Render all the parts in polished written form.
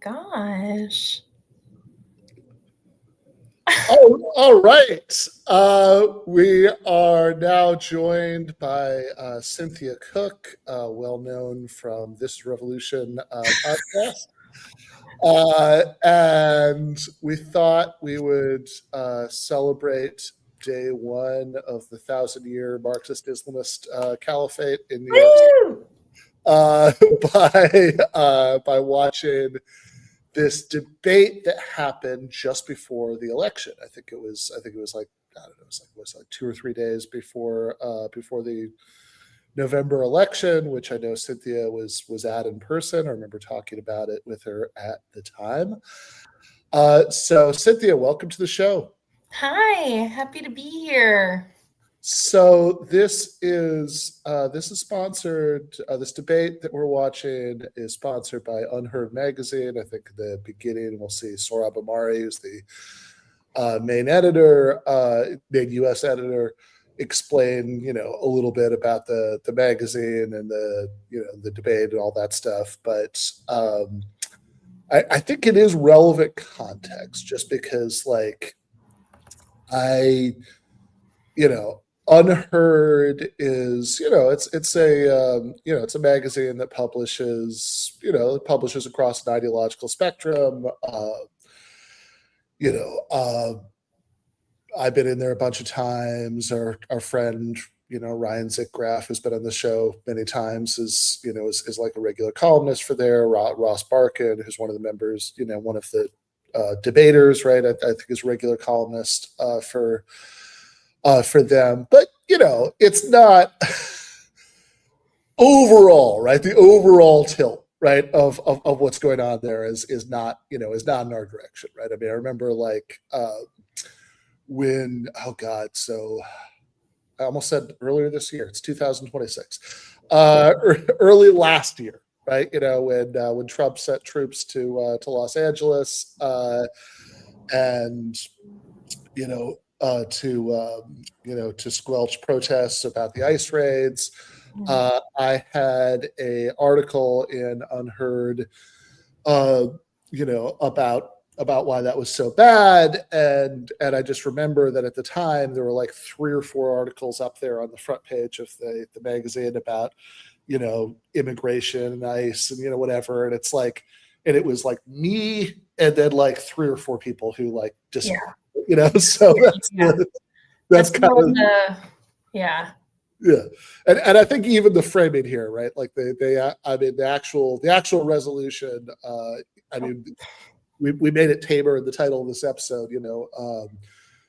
gosh. Oh, all right. We are now joined by Cynthia Cook, well known from This Revolution podcast. And we thought we would celebrate day one of the 1,000-year Marxist Islamist caliphate in New York Woo! by watching this debate that happened just before the election. I think it was like, I don't know, it was like 2 or 3 days before the November election, which I know Cynthia was at in person. I remember talking about it with her at the time. So Cynthia, welcome to the show. Hi, happy to be here. So this is sponsored. This debate that we're watching is sponsored by Unheard Magazine. I think at the beginning we'll see Sohrab Ahmari, who's the main U.S. editor, explain a little bit about the magazine and the debate and all that stuff. But I think it is relevant context just because Unheard is it's a magazine that publishes across an ideological spectrum. I've been in there a bunch of times. Our friend Ryan Zickgraf, who's been on the show many times, is like a regular columnist for there. Ross Barkin, who's one of the members, one of the debaters, right? I think is a regular columnist for them, but it's not overall, right? The overall tilt, right, of what's going on there is not in our direction, right? I mean, I remember when so I almost said earlier this year, it's 2026, early last year, right? When Trump sent troops to Los Angeles, and to squelch protests about the ICE raids. I had an article in Unheard, about why that was so bad, and I just remember that at the time there were like 3 or 4 articles up there on the front page of the magazine about immigration and ICE and whatever, and it's like, and it was like me and then like 3 or 4 people who disagree. So that's kind of yeah. And I think even the framing here, right? Like the actual resolution. I mean, we made it tamer in the title of this episode.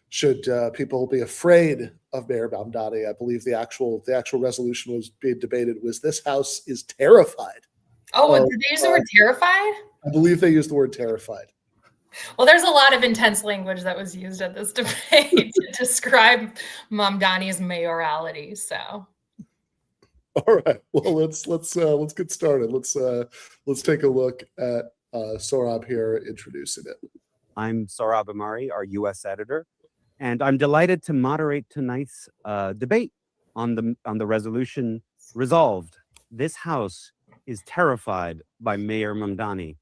Should people be afraid of Mayor Mamdani? I believe the actual resolution was being debated was this House is terrified. Oh, did they use the word terrified? I believe they used the word terrified. Well, there's a lot of intense language that was used at this debate to describe Mamdani's mayorality. So, all right. Well, let's get started. Let's take a look at Sohrab here introducing it. I'm Sohrab Ahmari, our U.S. editor, and I'm delighted to moderate tonight's debate on the resolution resolved. This House is terrified by Mayor Mamdani.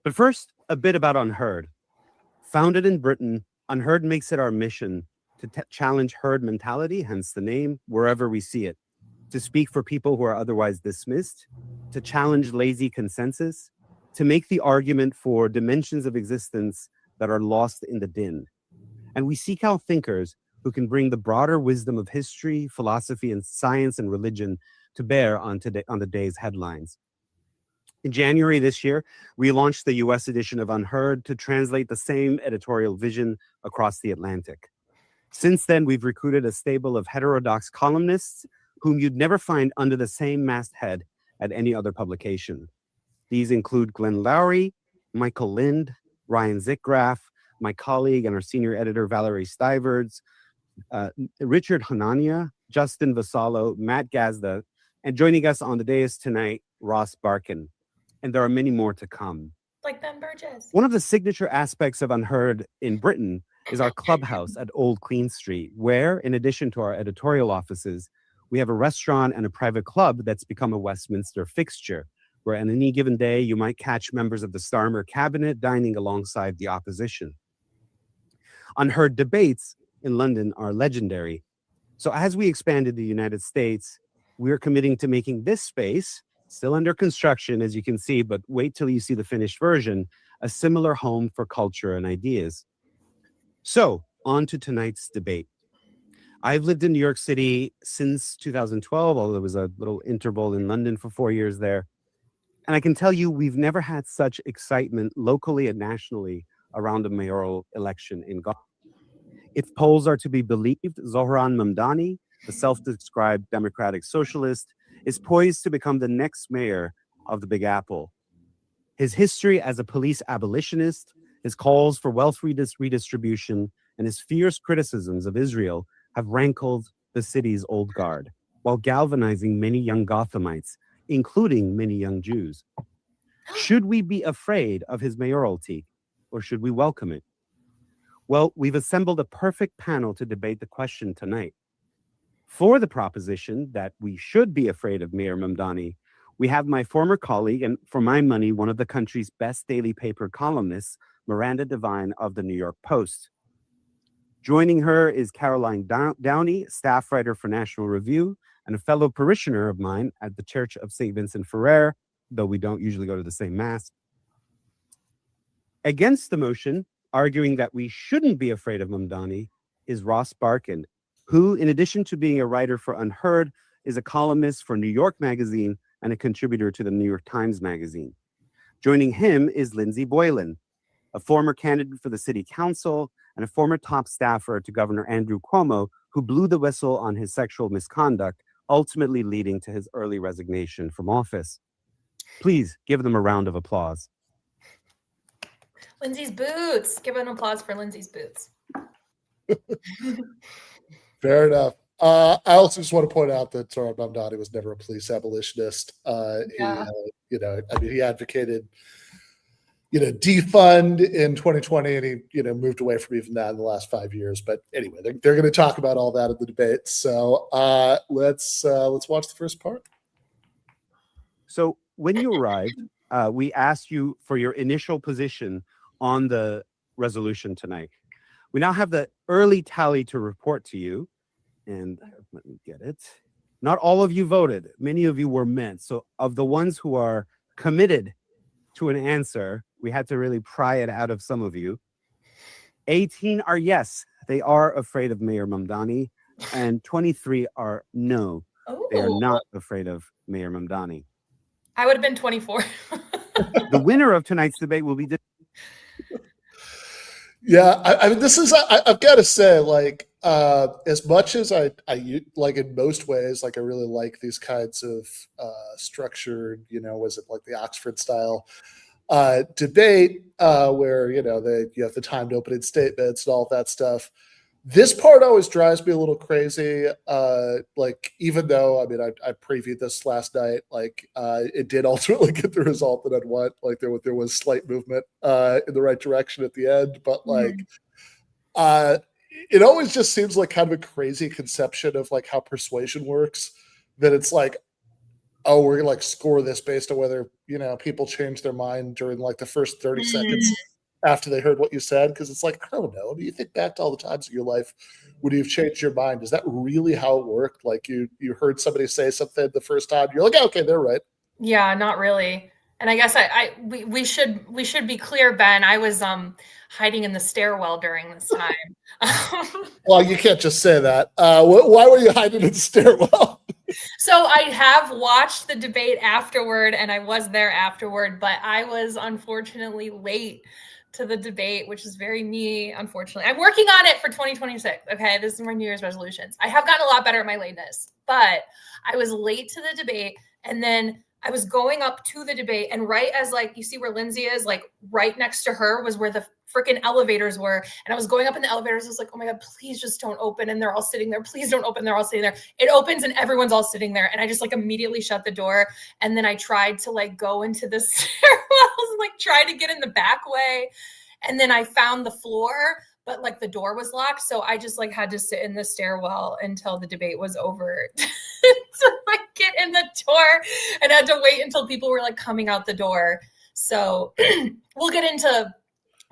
But first, a bit about Unheard. Founded in Britain, Unheard makes it our mission to challenge herd mentality, hence the name, wherever we see it, to speak for people who are otherwise dismissed, to challenge lazy consensus, to make the argument for dimensions of existence that are lost in the din. And we seek out thinkers who can bring the broader wisdom of history, philosophy, and science and religion to bear on the day's headlines. In January this year, we launched the US edition of Unheard to translate the same editorial vision across the Atlantic. Since then, we've recruited a stable of heterodox columnists whom you'd never find under the same masthead at any other publication. These include Glenn Lowry, Michael Lind, Ryan Zickgraf, my colleague and our senior editor, Valerie Stiverds, Richard Hanania, Justin Vassallo, Matt Gazda, and joining us on the dais tonight, Ross Barkin. And there are many more to come. Like Ben Burgess. One of the signature aspects of Unheard in Britain is our clubhouse at Old Queen Street, where, in addition to our editorial offices, we have a restaurant and a private club that's become a Westminster fixture, where on any given day you might catch members of the Starmer cabinet dining alongside the opposition. Unheard debates in London are legendary. So as we expand in the United States, we're committing to making this space, still under construction, as you can see, but wait till you see the finished version, a similar home for culture and ideas. So on to tonight's debate. I've lived in New York City since 2012, although there was a little interval in London for 4 years there. And I can tell you, we've never had such excitement locally and nationally around a mayoral election in Gotham. If polls are to be believed, Zohran Mamdani, the self-described democratic socialist, is poised to become the next mayor of the Big Apple. His history as a police abolitionist, his calls for wealth redistribution, and his fierce criticisms of Israel have rankled the city's old guard, while galvanizing many young Gothamites, including many young Jews. Should we be afraid of his mayoralty, or should we welcome it? Well, we've assembled a perfect panel to debate the question tonight. For the proposition that we should be afraid of Mayor Mamdani, we have my former colleague, and for my money, one of the country's best daily paper columnists, Miranda Devine of the New York Post. Joining her is Caroline Downey, staff writer for National Review, and a fellow parishioner of mine at the Church of St. Vincent Ferrer, though we don't usually go to the same mass. Against the motion, arguing that we shouldn't be afraid of Mamdani, is Ross Barkan, who, in addition to being a writer for Unheard, is a columnist for New York Magazine and a contributor to the New York Times Magazine. Joining him is Lindsay Boylan, a former candidate for the city council and a former top staffer to Governor Andrew Cuomo, who blew the whistle on his sexual misconduct, ultimately leading to his early resignation from office. Please give them a round of applause. Lindsay's boots. Give an applause for Lindsay's boots. Fair enough. I also just want to point out that Zohran Mamdani was never a police abolitionist. Yeah. He advocated, defund in 2020, and he, moved away from even that in the last 5 years. But anyway, they're going to talk about all that in the debate. So let's watch the first part. So when you arrived, we asked you for your initial position on the resolution tonight. We now have the early tally to report to you. And let me get it. Not all of you voted. Many of you were meant. So of the ones who are committed to an answer, we had to really pry it out of some of you. 18 are yes, they are afraid of Mayor Mamdani. And 23 are no, they are not afraid of Mayor Mamdani. I would have been 24. The winner of tonight's debate will be... Yeah, I mean, this is, I've got to say, as much as I in most ways, I really like these kinds of structured, was it like the Oxford style debate where, you have the timed opening statements and all that stuff. This part always drives me a little crazy. Even though, I mean, I previewed this last night, it did ultimately get the result that I'd want. There was slight movement in the right direction at the end, but it always just seems like kind of a crazy conception of how persuasion works. That it's oh, we're gonna score this based on whether people change their mind during the first 30 seconds after they heard what you said, because it's I don't know. Do you think back to all the times in your life when you've changed your mind? Is that really how it worked? You heard somebody say something the first time, you're okay, they're right. Yeah, not really. And I guess we should be clear, Ben. I was hiding in the stairwell during this time. Well, you can't just say that. Why were you hiding in the stairwell? So I have watched the debate afterward, and I was there afterward, but I was unfortunately late to the debate, which is very me, unfortunately. I'm working on it for 2026. Okay, this is my New Year's resolutions. I have gotten a lot better at my lateness, but I was late to the debate, and then I was going up to the debate, and right as you see where Lindsay is, right next to her was where the freaking elevators were. And I was going up in the elevators. I was oh my God, please just don't open. And they're all sitting there. Please don't open. They're all sitting there. It opens and everyone's all sitting there. And I just immediately shut the door. And then I tried to go into the stairwells, try to get in the back way. And then I found the floor, but the door was locked. So I just had to sit in the stairwell until the debate was over. So I get in the door and had to wait until people were like coming out the door. So we'll get into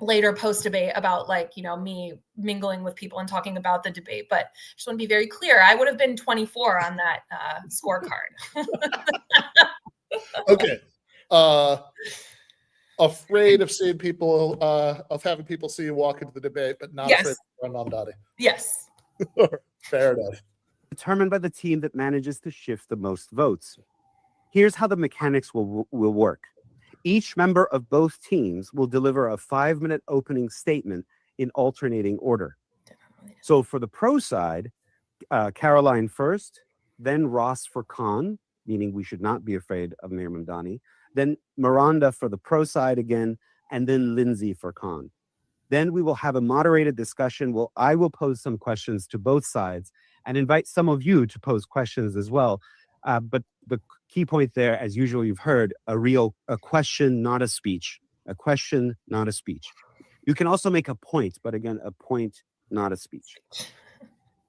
later post debate about like, you know, me mingling with people and talking about the debate, but I just want to be very clear. I would have been 24 on that scorecard. Okay. Afraid of seeing people, of having people see you walk into the debate, but not afraid of Mamdani. Yes. Fair enough. Determined by the team that manages to shift the most votes. Here's how the mechanics will work. Each member of both teams will deliver a 5-minute opening statement in alternating order. So for the pro side, Caroline first, then Ross for con, meaning we should not be afraid of Mayor Mamdani, then Miranda for the pro side again, and then Lindsay for con. Then we will have a moderated discussion. I will pose some questions to both sides and invite some of you to pose questions as well. But the key point there, as usual, you've heard a question, not a speech. A question, not a speech. You can also make a point, but again, a point, not a speech.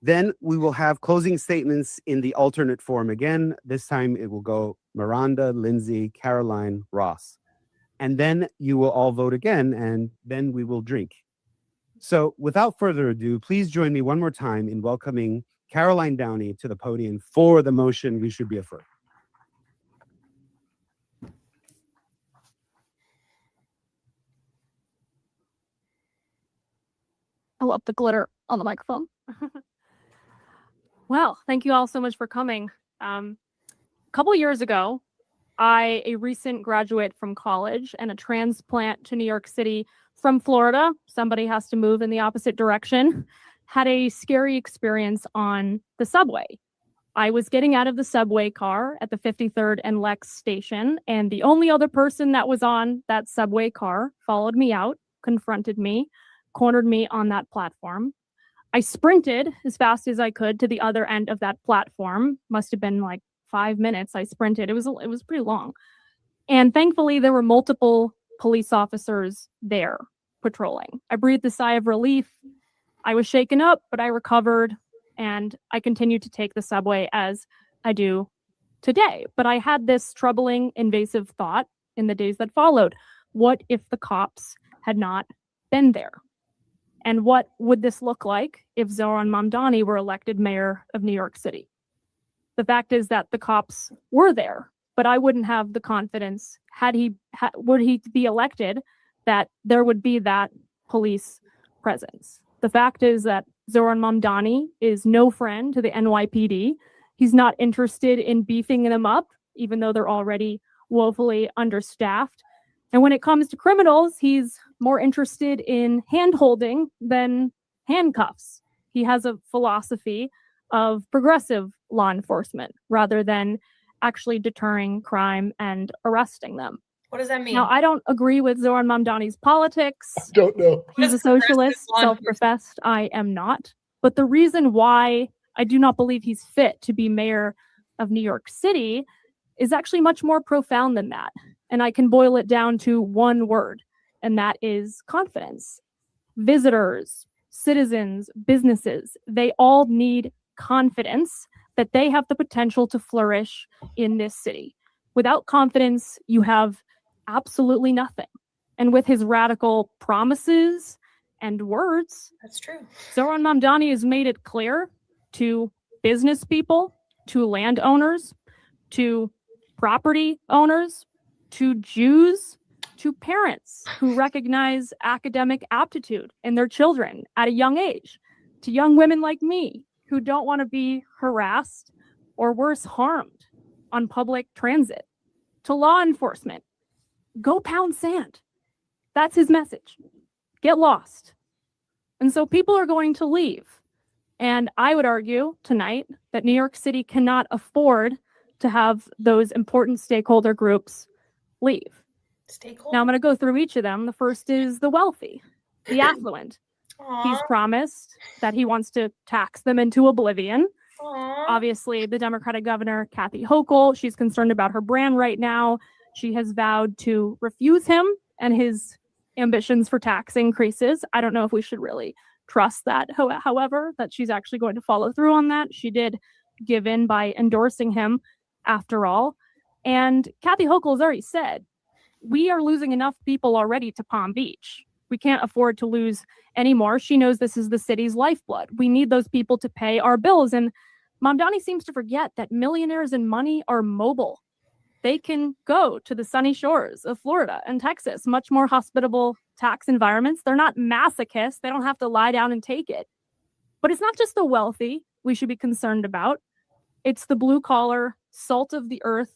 Then we will have closing statements in the alternate form again. This time it will go Miranda, Lindsay, Caroline, Ross. And then you will all vote again, and then we will drink. So without further ado, please join me one more time in welcoming Caroline Downey to the podium for the motion, We Should Be Afraid. I love the glitter on the microphone. Well, thank you all so much for coming. A couple years ago, a recent graduate from college and a transplant to New York City from Florida, somebody has to move in the opposite direction, had a scary experience on the subway. I was getting out of the subway car at the 53rd and Lex station, and the only other person that was on that subway car followed me out, confronted me, cornered me on that platform. I sprinted as fast as I could to the other end of that platform. Must have been like 5 minutes. I sprinted. It was pretty long. And thankfully, there were multiple police officers there patrolling. I breathed a sigh of relief. I was shaken up, but I recovered, and I continued to take the subway as I do today. But I had this troubling, invasive thought in the days that followed. What if the cops had not been there? And what would this look like if Zoran Mamdani were elected mayor of New York City? The fact is that the cops were there, but I wouldn't have the confidence, would he be elected, that there would be that police presence. The fact is that Zoran Mamdani is no friend to the NYPD. He's not interested in beefing them up, even though they're already woefully understaffed. And when it comes to criminals, he's more interested in hand-holding than handcuffs. He has a philosophy of progressive law enforcement rather than actually deterring crime and arresting them. What does that mean? Now, I don't agree with Zoran Mamdani's politics. I don't know. He's a socialist, self-professed. I am not. But the reason why I do not believe he's fit to be mayor of New York City is actually much more profound than that. And I can boil it down to one word, and that is confidence. Visitors, citizens, businesses, they all need confidence that they have the potential to flourish in this city. Without confidence, you have absolutely nothing. And with his radical promises and words, that's true. Zoran Mamdani has made it clear to business people, to landowners, to property owners, to Jews, to parents who recognize academic aptitude in their children at a young age, to young women like me who don't want to be harassed or worse, harmed on public transit, to law enforcement. Go pound sand. That's his message. Get lost. And so people are going to leave. And I would argue tonight that New York City cannot afford to have those important stakeholder groups leave. Now I'm going to go through each of them. The first is the wealthy, the affluent. He's promised that he wants to tax them into oblivion. Obviously, the Democratic governor, Kathy Hochul, she's concerned about her brand right now. She has vowed to refuse him and his ambitions for tax increases. I don't know if we should really trust that, however, that she's actually going to follow through on that. She did give in by endorsing him. after all. And Kathy Hochul has already said, we are losing enough people already to Palm Beach. We can't afford to lose any more. She knows this is the city's lifeblood. We need those people to pay our bills. And Mamdani seems to forget that millionaires and money are mobile. They can go to the sunny shores of Florida and Texas, much more hospitable tax environments. They're not masochists. They don't have to lie down and take it. But it's not just the wealthy we should be concerned about. It's the blue collar, salt of the earth,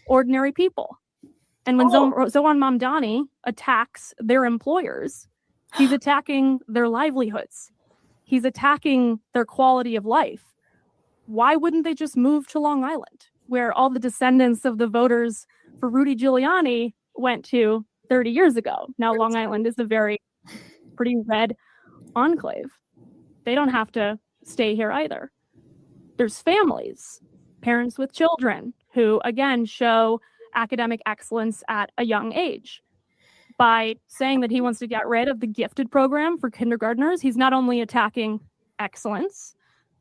ordinary people. And when Zohan Mamdani attacks their employers, he's attacking their livelihoods. He's attacking their quality of life. Why wouldn't they just move to Long Island, where all the descendants of the voters for Rudy Giuliani went to 30 years ago? Now, Long Island is a pretty red enclave. They don't have to stay here either. There's families, parents with children, who, again, show academic excellence at a young age. By saying that he wants to get rid of the gifted program for kindergartners, he's not only attacking excellence,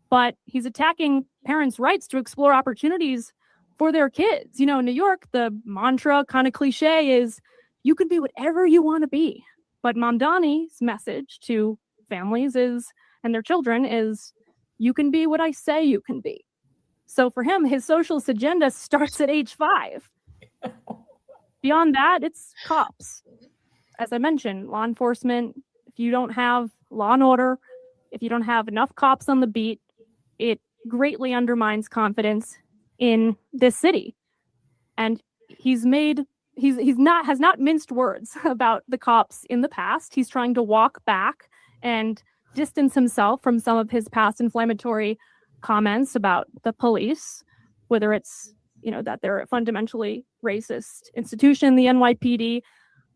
but he's attacking parents' rights to explore opportunities for their kids. In New York, the mantra, kind of cliche, is you can be whatever you want to be. But Mamdani's message to families and their children is, you can be what I say you can be. So for him, his socialist agenda starts at age 5. Beyond that, it's cops. As I mentioned, law enforcement, if you don't have law and order, if you don't have enough cops on the beat, it greatly undermines confidence in this city. And has not minced words about the cops in the past. He's trying to walk back and distance himself from some of his past inflammatory comments about the police, whether it's that they're a fundamentally racist institution, the NYPD.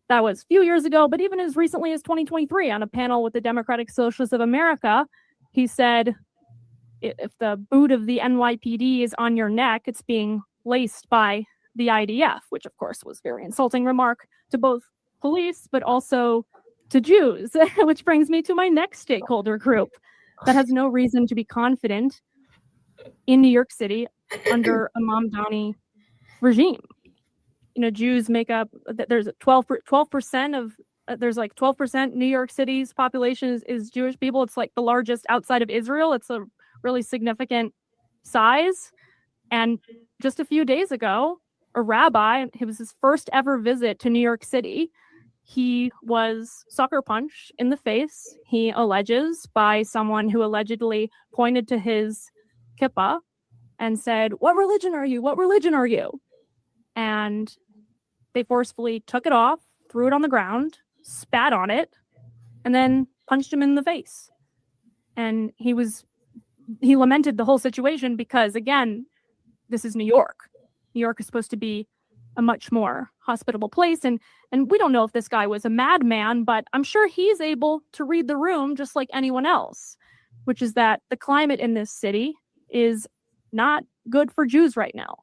That was a few years ago, but even as recently as 2023, on a panel with the Democratic Socialists of America, he said, if the boot of the NYPD is on your neck, it's being laced by the IDF, which of course was a very insulting remark to both police, but also to Jews, which brings me to my next stakeholder group that has no reason to be confident in New York City under a Mamdani regime. Jews make up, there's 12% of, there's like 12% New York City's population is Jewish people. It's like the largest outside of Israel. It's a really significant size. And just a few days ago, a rabbi, it was his first ever visit to New York City. He was sucker punched in the face, he alleges, by someone who allegedly pointed to his kippah and said, "What religion are you? What religion are you?" And they forcefully took it off, threw it on the ground, spat on it, and then punched him in the face. And he lamented the whole situation because, again, this is New York. New York is supposed to be a much more hospitable place. And we don't know if this guy was a madman, but I'm sure he's able to read the room just like anyone else, which is that the climate in this city is not good for Jews right now.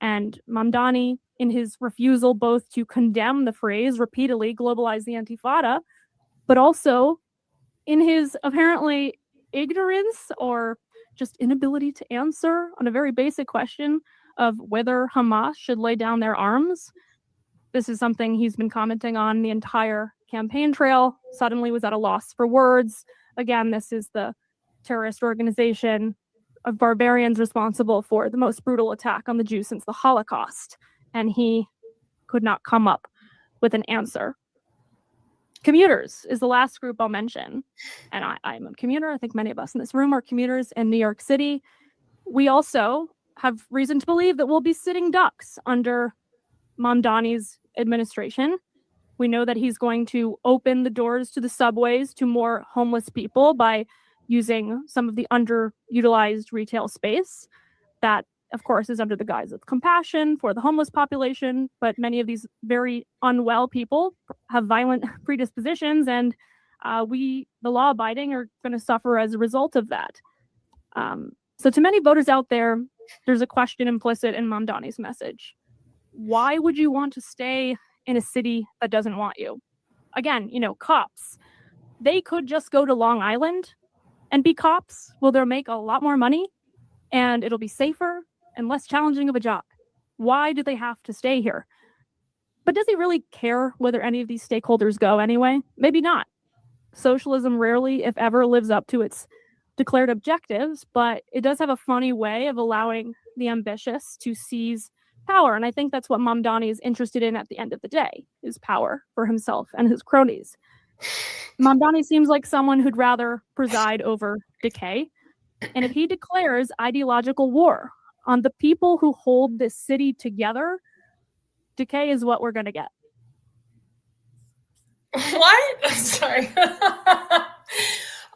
And Mamdani, in his refusal both to condemn the phrase repeatedly, globalize the Intifada, but also in his apparently ignorance or just inability to answer on a very basic question of whether Hamas should lay down their arms. This is something he's been commenting on the entire campaign trail, suddenly was at a loss for words. Again, this is the terrorist organization of barbarians responsible for the most brutal attack on the Jews since the Holocaust. And he could not come up with an answer. Commuters is the last group I'll mention. And I'm a commuter. I think many of us in this room are commuters in New York City. We also have reason to believe that we'll be sitting ducks under Mamdani's administration. We know that he's going to open the doors to the subways to more homeless people by using some of the underutilized retail space. That, of course, is under the guise of compassion for the homeless population, but many of these very unwell people have violent predispositions, and the law-abiding, are going to suffer as a result of that. So to many voters out there, there's a question implicit in Mamdani's message. Why would you want to stay in a city that doesn't want you? Again, cops. They could just go to Long Island and be cops. Well, they'll make a lot more money, and it'll be safer and less challenging of a job. Why do they have to stay here? But does he really care whether any of these stakeholders go anyway? Maybe not. Socialism rarely, if ever, lives up to its declared objectives, but it does have a funny way of allowing the ambitious to seize power. And I think that's what Mamdani is interested in at the end of the day, is power for himself and his cronies. Mamdani seems like someone who'd rather preside over decay. And if he declares ideological war on the people who hold this city together, decay is what we're going to get. What? Sorry.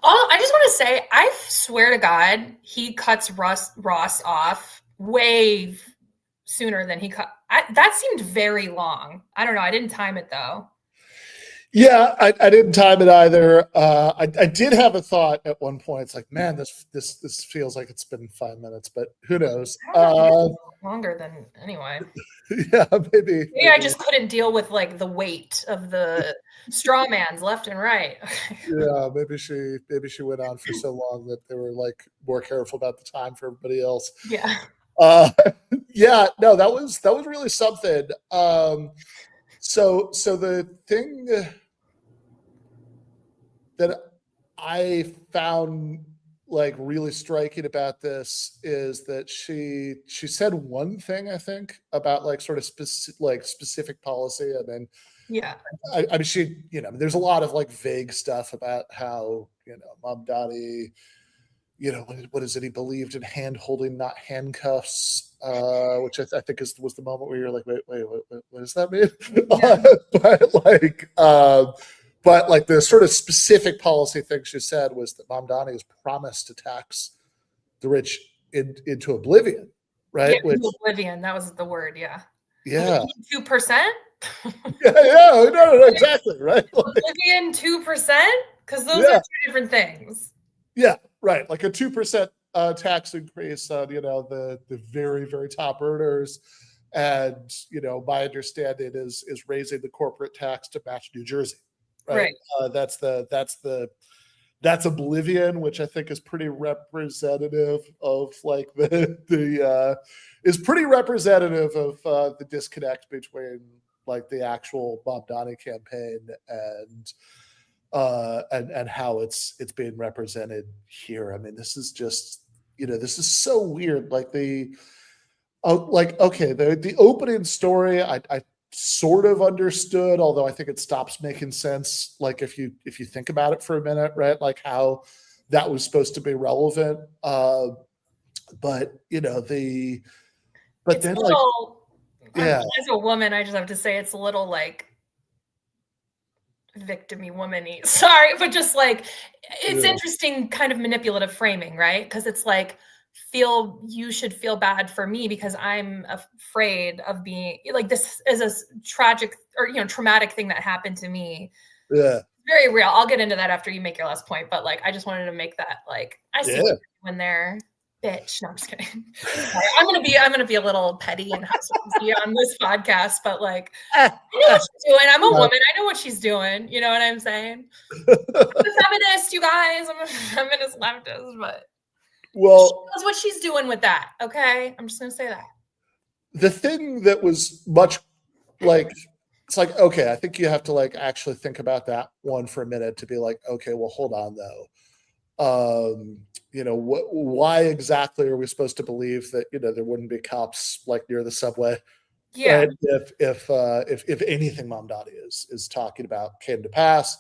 I just want to say, I swear to God, he cuts Ross off way sooner than he cut. That seemed very long. I don't know. I didn't time it though. Yeah, I didn't time it either. I did have a thought at one point. It's like, man, this feels like it's been 5 minutes, but who knows? Longer than anyway. Yeah, maybe. Maybe I just couldn't deal with like the weight of the straw man's left and right. Yeah, maybe she went on for so long that they were like more careful about the time for everybody else. Yeah. Yeah, no, that was really something. So the thing that I found like really striking about this is that she said one thing, I think, about like sort of specific policy, and then Yeah. I mean, she, there's a lot of like vague stuff about how, Mamdani, what is it? He believed in hand holding, not handcuffs, which I think was the moment where you're like, wait, what does that mean? Yeah. But like the sort of specific policy thing she said was that Mamdani has promised to tax the rich into oblivion, right? Yeah, into oblivion. That was the word. Yeah. Yeah. 2%. Yeah. No, exactly. Right. Oblivion 2%, because those are two different things. Yeah. Right. Like a 2% tax increase on, the very, very top earners. And, my understanding is raising the corporate tax to match New Jersey. Right. That's oblivion, which I think is pretty representative of like is pretty representative of the disconnect between like the actual Mamdani campaign and how it's being represented here. I mean, this is just, this is so weird. Like the opening story, I sort of understood, although I think it stops making sense. Like if you think about it for a minute, right? Like how that was supposed to be relevant. But then as a woman, I just have to say it's a little like victim-y, woman-y. Sorry, but just like it's interesting kind of manipulative framing, right? Because it's like, you should feel bad for me because I'm afraid of being like, this is a tragic or traumatic thing that happened to me. Yeah, very real. I'll get into that after you make your last point, but like I just wanted to make that like I see what you're doing there, bitch. No, I'm just kidding. I'm gonna be a little petty and on this podcast, but like I know what she's doing. I'm a woman. I know what she's doing. You know what I'm saying? I'm a feminist, you guys. I'm a feminist leftist, but well, she knows what she's doing with that. Okay, I'm just gonna say that. The thing that was much like, it's like, okay, I think you have to like actually think about that one for a minute to be like, okay, well, hold on though. Why exactly are we supposed to believe that there wouldn't be cops like near the subway? Yeah. Right? If anything Mamdani is talking about came to pass.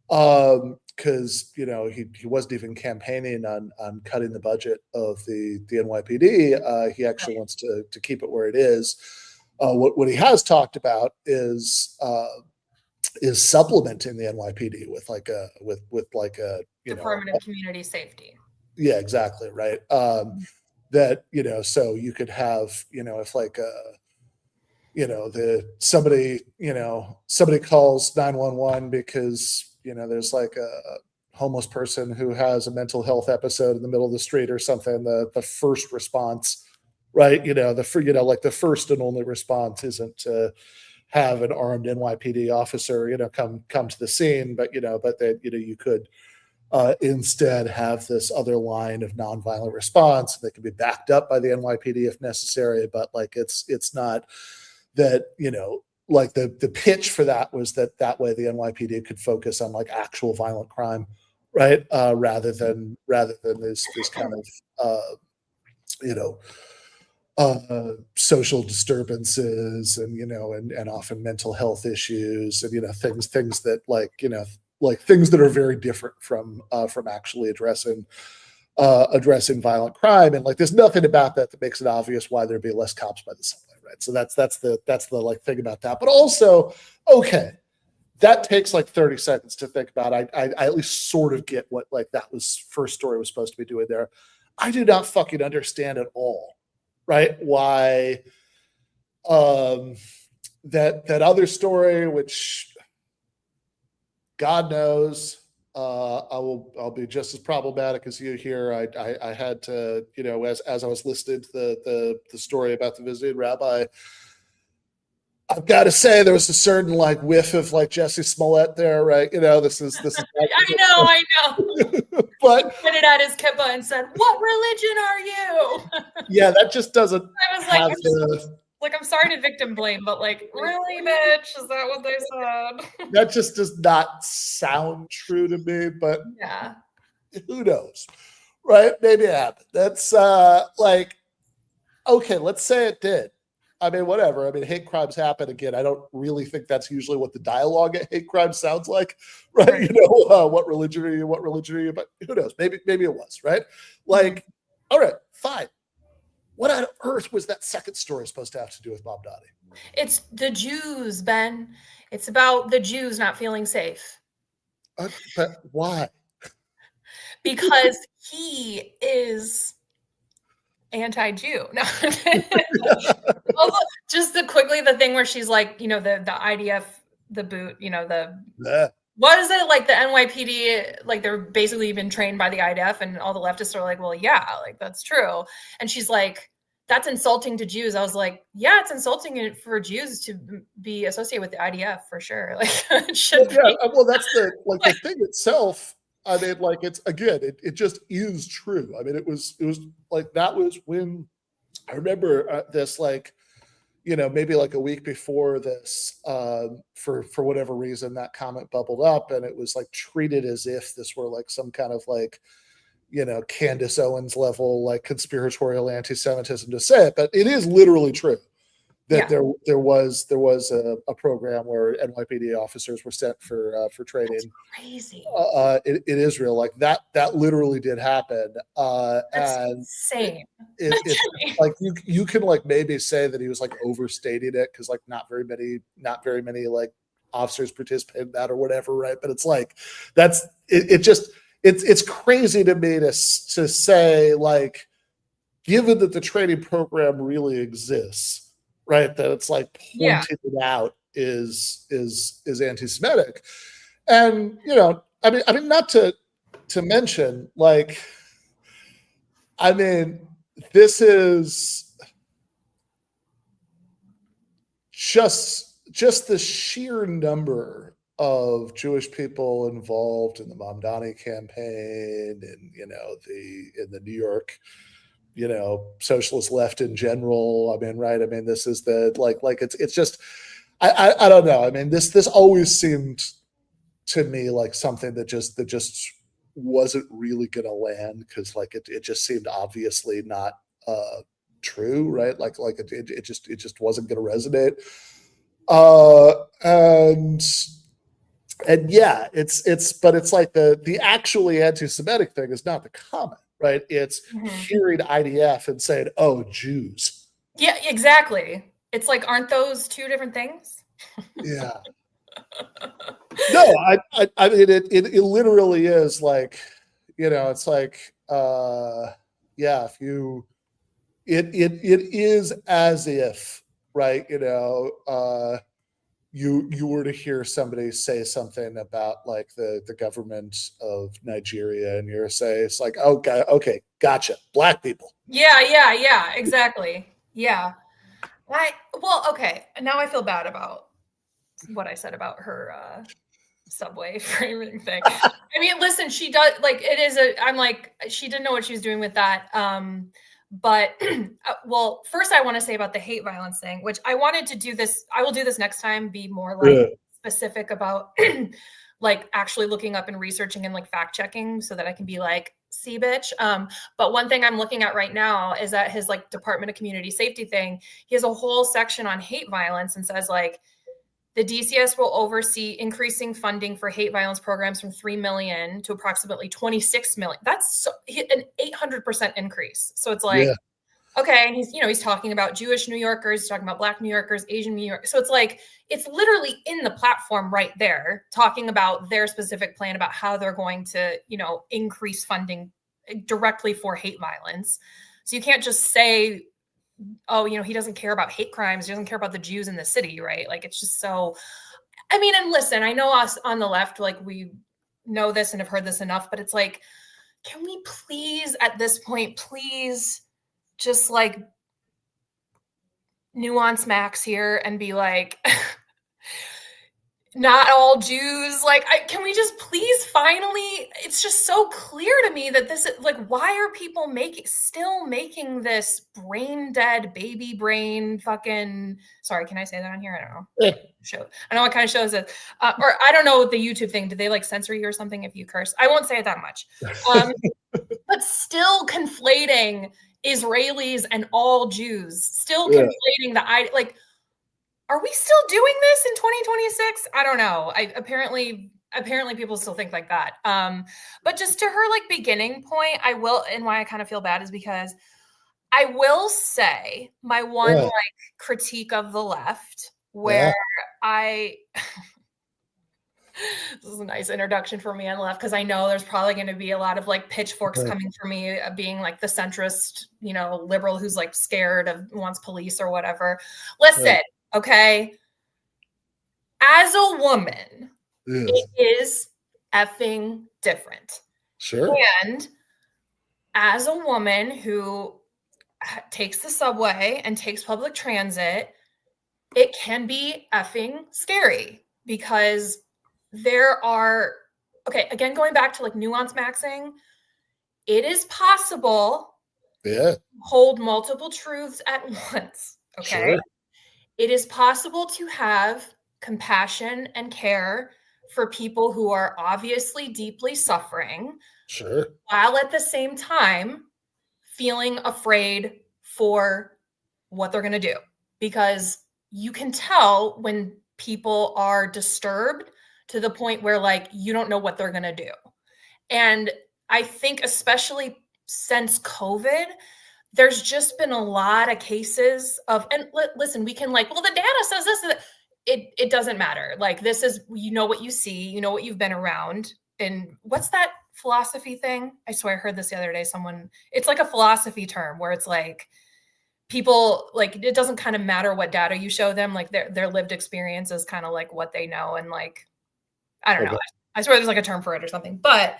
Because he wasn't even campaigning on cutting the budget of the NYPD. He actually wants to keep it where it is. What he has talked about is supplementing the NYPD with like a Department of Community Safety. Yeah, exactly, right. That so you could have if like somebody calls 911 because there's like a homeless person who has a mental health episode in the middle of the street or something. The first response, right? The first and only response isn't to have an armed NYPD officer, come to the scene, but that you could instead have this other line of nonviolent response that can be backed up by the NYPD if necessary. But like it's not that, you know, like the pitch for that was that way the NYPD could focus on like actual violent crime, right? Rather than this kind of you know, social disturbances and, you know, and often mental health issues and, you know, things that like, you know, like things that are very different from actually addressing violent crime. And like there's nothing about that makes it obvious why there'd be less cops by the subway, right? So that's the like thing about that. But also, okay, that takes like 30 seconds to think about. I at least sort of get what like that was first story was supposed to be doing there. I do not fucking understand at all, right? Why that other story, which God knows, I'll be just as problematic as you here. I had to, you know, as I was listening to the story about the visiting rabbi, I've got to say there was a certain like whiff of like Jesse Smollett there, right? You know, this is I know. But he pointed at his kippah and said, "What religion are you?" Yeah, that just doesn't I was like, I'm sorry to victim blame, but like, really, bitch? Is that what they said? That just does not sound true to me, but yeah, who knows, right? Maybe it happened. That's like, okay, let's say it did. I mean, whatever. I mean, hate crimes happen. Again, I don't really think that's usually what the dialogue at hate crimes sounds like, right? You know, what religion are you? What religion are you? But who knows? Maybe it was, right? Like, all right, fine. What on earth was that second story supposed to have to do with Mamdani? it's the Jews, Ben. It's about the Jews not feeling safe. But why? Because he is anti-Jew. No. Also, just the thing where she's like, you know, the IDF, the boot, you know, what is it like the NYPD, like they're basically been trained by the IDF, and all the leftists are like, well, yeah, like that's true. And she's like, that's insulting to Jews. I was like, yeah, it's insulting for Jews to be associated with the IDF for sure. Like, it should be. Well, that's the thing itself. I mean, like it's again, it just is true. I mean, it was like that was when I remember this, like, you know, maybe like a week before this, for whatever reason, that comment bubbled up, and it was like treated as if this were like some kind of like, you know, Candace Owens level like conspiratorial anti-Semitism to say it, but it is literally true that there was a program where NYPD officers were sent for training. That's crazy. In Israel, like that literally did happen. That's and insane. It's like you can like maybe say that he was like overstating it because like not very many like officers participate in that or whatever, right? But it's like it's crazy to me to say, like, given that the training program really exists, right, that it's like pointed it out is anti-Semitic. And, you know, I mean not to mention, like, I mean, this is just the sheer number of Jewish people involved in the Mamdani campaign, and, you know, in the New York, you know, socialist left in general. I mean, right? I mean, this is the like it's just I don't know. I mean, this always seemed to me like something that just wasn't really going to land, because like it just seemed obviously not true, right? Like it just wasn't going to resonate. And yeah, but it's like the actually anti-Semitic thing is not the comment, right? It's hearing IDF and saying, "Oh, Jews." Yeah, exactly. It's like, aren't those two different things? Yeah. No, I mean it literally is like, you know, it's like yeah, if you it is as if, right, you know, you were to hear somebody say something about like the government of Nigeria, and you're say it's like, okay, gotcha, black people. Yeah, exactly. Yeah. Well, okay. Now I feel bad about what I said about her subway framing thing. I mean, listen, she does like it is I'm like, she didn't know what she was doing with that. But well, first I want to say about the hate violence thing, which I wanted to do this. I will do this next time, be more like specific about like actually looking up and researching and like fact checking so that I can be like, see bitch. But one thing I'm looking at right now is that his like Department of Community Safety thing, he has a whole section on hate violence and says like, the DCS will oversee increasing funding for hate violence programs from 3 million to approximately 26 million. That's an 800% increase. So it's like, okay. And he's talking about Jewish New Yorkers, he's talking about Black New Yorkers, Asian New Yorkers. So it's like, it's literally in the platform right there, talking about their specific plan about how they're going to, increase funding directly for hate violence. So you can't just say, oh, he doesn't care about hate crimes. He doesn't care about the Jews in the city, right? Like, it's just so, I mean, and listen, I know us on the left, like we know this and have heard this enough, but it's like, can we please, at this point, please just like nuance Max here and be like, not all Jews, like, can we just please finally, it's just so clear to me that this is like, why are people still making this brain dead baby brain fucking, sorry, can I say that on here? I don't know. Show. I don't know what kind of show is it. Or I don't know the YouTube thing. Did they like censor you or something if you curse? I won't say it that much. But still conflating Israelis and all Jews, still conflating are we still doing this in 2026? I don't know. Apparently people still think like that. But just to her like beginning point, I will, and why I kind of feel bad is because I will say my one like critique of the left where this is a nice introduction for me on the left, because I know there's probably going to be a lot of like pitchforks coming for me, being like the centrist, liberal who's like scared of wants police or whatever. Listen, okay. As a woman, it is effing different. Sure. And as a woman who takes the subway and takes public transit, it can be effing scary because there are, okay, again, going back to like nuance maxing, it is possible to hold multiple truths at once. Okay. Sure. It is possible to have compassion and care for people who are obviously deeply suffering. Sure. While at the same time feeling afraid for what they're going to do. Because you can tell when people are disturbed to the point where like you don't know what they're going to do. And I think especially since COVID, there's just been a lot of cases of, and listen, we can like, well, the data says this, it doesn't matter. Like this is, what you see, what you've been around. And what's that philosophy thing? I swear I heard this the other day. It's like a philosophy term where it's like people, like, it doesn't kind of matter what data you show them. Like their lived experience is kind of like what they know. And like, I don't know. I swear there's like a term for it or something, but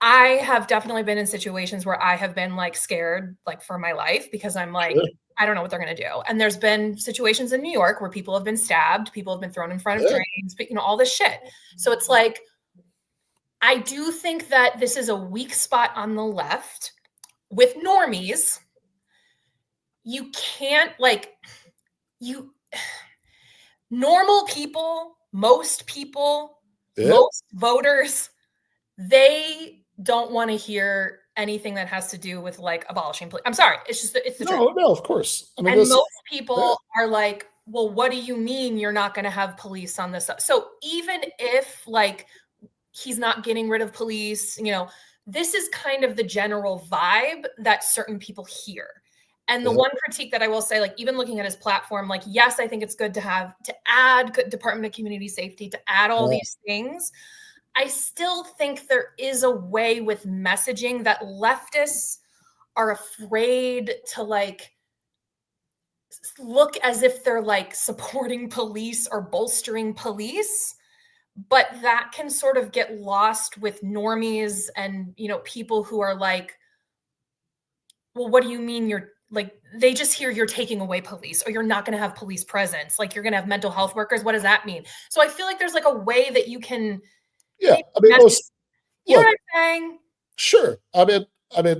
I have definitely been in situations where I have been like scared, like for my life, because I'm like, I don't know what they're going to do. And there's been situations in New York where people have been stabbed, people have been thrown in front of trains, but all this shit. So it's like, I do think that this is a weak spot on the left with normies. You can't normal people, most voters, they don't want to hear anything that has to do with like abolishing police. I'm sorry. It's just, it's the truth. No, of course. I mean, and most people are like, well, what do you mean you're not going to have police on this? So even if like, he's not getting rid of police, this is kind of the general vibe that certain people hear. And the one critique that I will say, like, even looking at his platform, like, yes, I think it's good to add Department of Community Safety, to add all these things. I still think there is a way with messaging that leftists are afraid to like look as if they're like supporting police or bolstering police, but that can sort of get lost with normies and, people who are like, well, what do you mean like they just hear you're taking away police or you're not going to have police presence. Like you're going to have mental health workers. What does that mean? So I feel like there's like a way that you can, Yeah, I mean, you know look, what I'm saying? sure. I mean,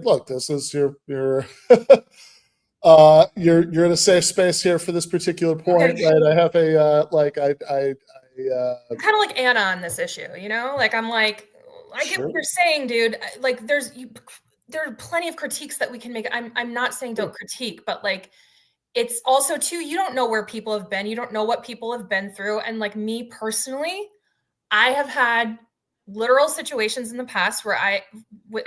look, this is your you're in a safe space here for this particular point, Okay. right? I have a I'm kind of like Anna on this issue, you know? Like I'm like, I get sure. what you're saying, dude. Like there are plenty of critiques that we can make. I'm not saying don't critique, but like it's also too, you don't know where people have been. You don't know what people have been through. And like me personally, I have had literal situations in the past where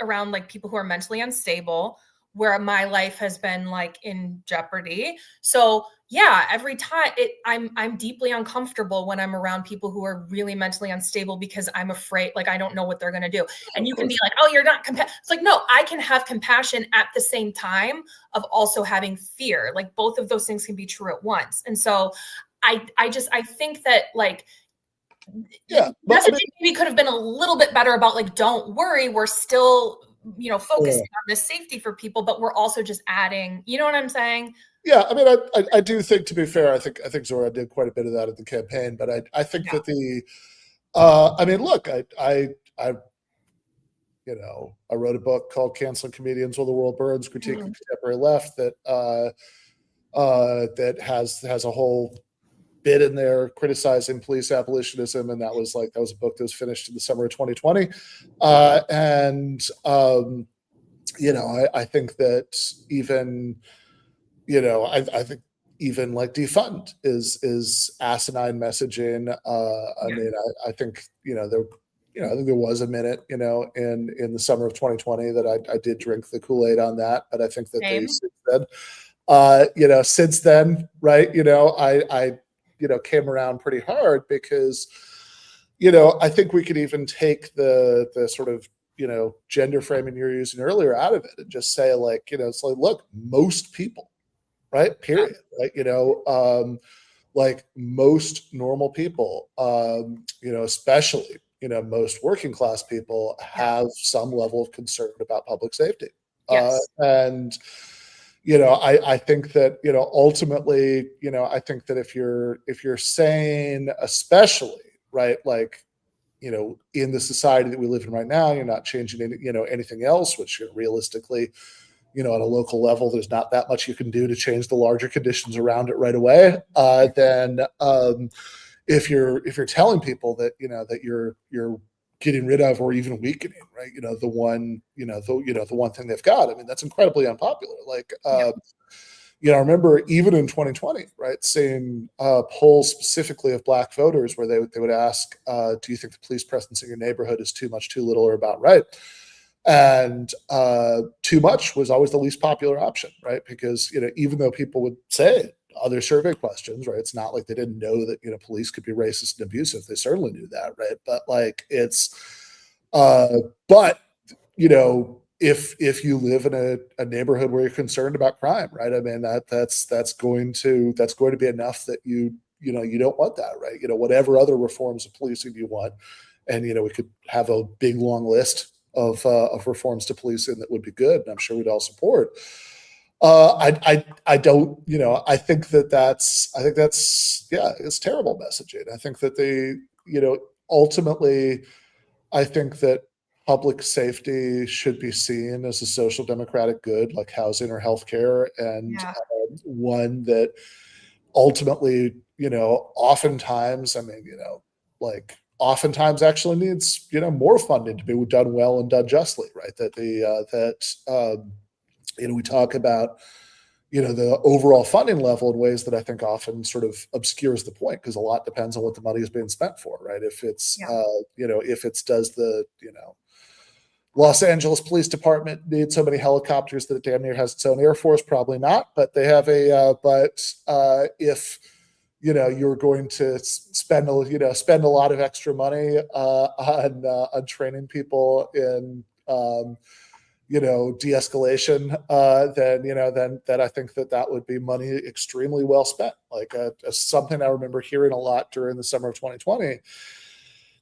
around like people who are mentally unstable, where my life has been like in jeopardy. So yeah, every time I'm deeply uncomfortable when I'm around people who are really mentally unstable because I'm afraid, like I don't know what they're gonna do. And you can be like, oh, you're not it's like, no, I can have compassion at the same time of also having fear. Like both of those things can be true at once. And so I think that like Yeah, but messaging maybe could have been a little bit better about like, don't worry, we're still, focusing on this safety for people, but we're also just adding, you know what I'm saying? yeah, I mean, I do think, to be fair, I think Zora did quite a bit of that at the campaign, but I think that I mean, look, I I wrote a book called "Canceling Comedians While the World Burns: Critiquing the Contemporary Left" that has a whole bit in there criticizing police abolitionism, and that was a book that was finished in the summer of 2020, and I think that even I think even like defund is asinine messaging. I mean, I think I think there was a minute in the summer of 2020 that I did drink the Kool-Aid on that, but I think that they since then, right, I came around pretty hard because I think we could even take the sort of gender framing you're using earlier out of it and just say like it's like, look, most people, right, period, right, like most normal people, especially most working class people have some level of concern about public safety. And I think that ultimately I think that if you're saying, especially, right, like in the society that we live in right now, you're not changing anything else, which realistically at a local level there's not that much you can do to change the larger conditions around it right away. Then if you're telling people that that you're getting rid of or even weakening, right, the one thing they've got, I mean, that's incredibly unpopular. Like I remember even in 2020, right, seeing polls specifically of Black voters where they would ask, do you think the police presence in your neighborhood is too much, too little, or about right? And too much was always the least popular option, right? Because even though people would say other survey questions, right, it's not like they didn't know that police could be racist and abusive. They certainly knew that, right? But like it's, but if you live in a neighborhood where you're concerned about crime, right? I mean that's going to be enough that you don't want that, right? Whatever other reforms of policing you want, and we could have a big long list of reforms to policing that would be good, and I'm sure we'd all support. I don't, I think that's it's terrible messaging. I think that ultimately, I think that public safety should be seen as a social democratic good, like housing or healthcare, and one that ultimately, oftentimes, I mean, like oftentimes actually needs, more funding to be done well and done justly, right? That we talk about, the overall funding level in ways that I think often sort of obscures the point, because a lot depends on what the money is being spent for, right? If it's, if it's does the, Los Angeles Police Department need so many helicopters that it damn near has its own Air Force? Probably not, but they have if you're going to spend a lot of extra money on training people in de-escalation, then I think that would be money extremely well spent. Like something I remember hearing a lot during the summer of 2020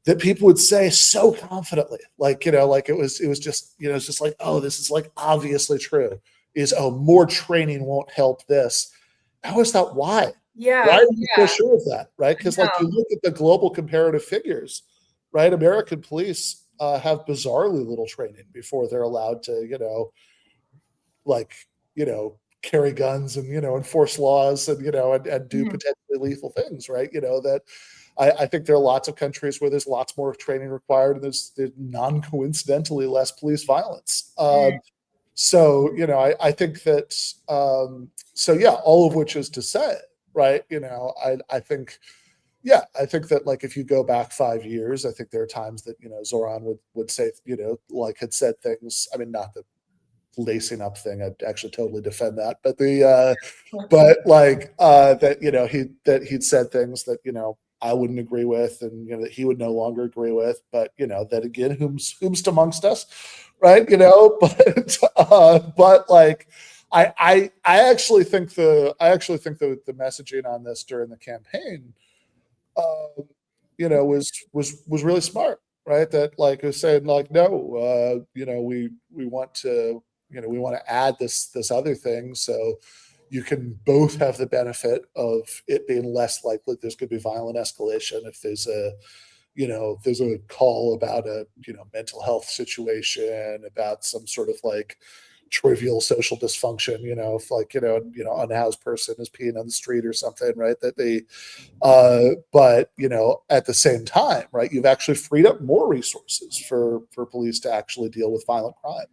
that people would say so confidently, like it was just it's just like, oh, this is like obviously true, is, oh, more training won't help this. I always thought, why? Yeah. Why are you so sure of that, right? Because like you look at the global comparative figures, right? American police have bizarrely little training before they're allowed to, carry guns and, enforce laws and, and do potentially lethal things, right? That I think there are lots of countries where there's lots more training required and there's non-coincidentally less police violence. So, I think that, all of which is to say, right? I think that like if you go back 5 years, I think there are times that, Zoran would say, like had said things, I mean, not the lacing up thing, I'd actually totally defend that, but he'd said things that, I wouldn't agree with and, that he would no longer agree with, but, that again, whomst amongst us, right? But like, I actually think the messaging on this during the campaign, was really smart, right? That like was saying like, no, we want to, we want to add this other thing, so you can both have the benefit of it being less likely there's going to be violent escalation if there's a call about a mental health situation, about some sort of like trivial social dysfunction, if like unhoused person is peeing on the street or something, right? That they but at the same time, right, you've actually freed up more resources for police to actually deal with violent crime.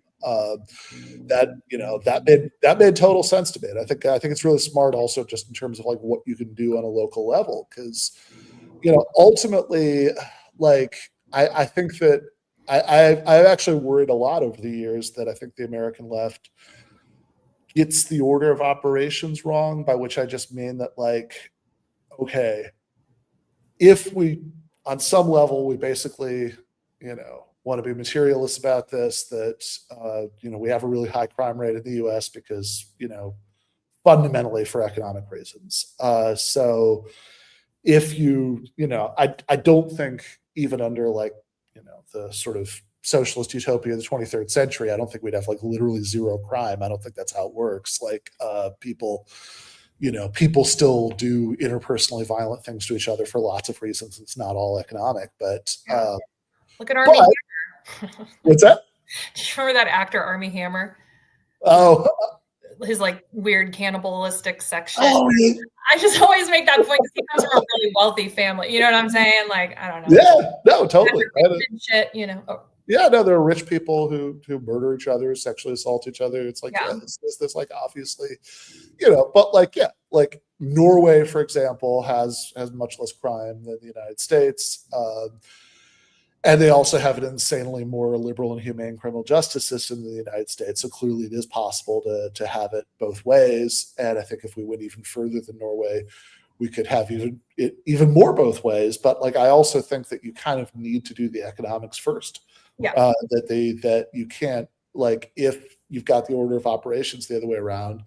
That made total sense to me. And I think it's really smart also just in terms of like what you can do on a local level, because ultimately, like I think that I've actually worried a lot over the years that I think the American left gets the order of operations wrong, by which I just mean that like, okay, if we, on some level, we basically, want to be materialists about this, that, we have a really high crime rate in the US because, fundamentally for economic reasons. So if I don't think even under like, the sort of socialist utopia of the 23rd century, I don't think we'd have like literally zero crime. I don't think that's how it works. Like people still do interpersonally violent things to each other for lots of reasons. It's not all economic, but look at Armie Hammer. What's that? Do you remember that actor Armie Hammer? Oh, his like weird cannibalistic section. Oh, yeah. I just always make that point because he comes from a really wealthy family. You know what I'm saying? Like, I don't know. Yeah, no, totally. Shit, Yeah, no, there are rich people who murder each other, sexually assault each other. It's like, this like obviously, but like, like Norway, for example, has much less crime than the United States. And they also have an insanely more liberal and humane criminal justice system than the United States. So clearly it is possible to have it both ways. And I think if we went even further than Norway, we could have even more both ways. But like, I also think that you kind of need to do the economics first. Yeah. That you can't, like, if you've got the order of operations the other way around,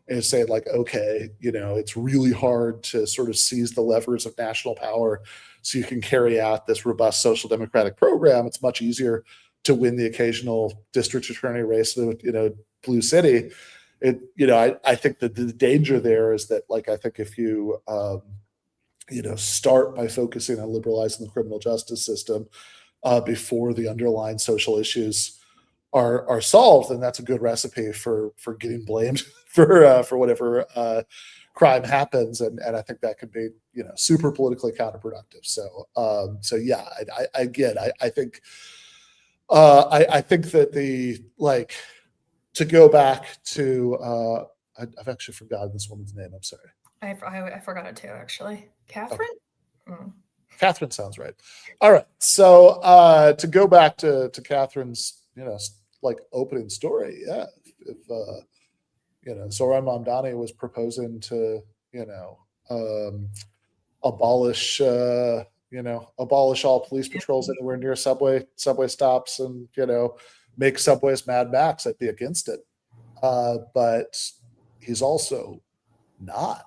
and say like, okay, it's really hard to sort of seize the levers of national power so you can carry out this robust social democratic program. It's much easier to win the occasional district attorney race in blue city. I think that the danger there is that, like, I think if you start by focusing on liberalizing the criminal justice system before the underlying social issues are solved, then that's a good recipe for getting blamed for whatever crime happens, and I think that could be super politically counterproductive. So yeah, I think I think that the, like, to go back to I've actually forgotten this woman's name. I'm sorry. I forgot it too, actually. Catherine. Oh. Catherine sounds right. All right. So to go back to Catherine's like opening story, yeah. If Zoran Mamdani was proposing to abolish all police patrols anywhere near subway stops, and make subways Mad Max, I'd be against it. But he's also not.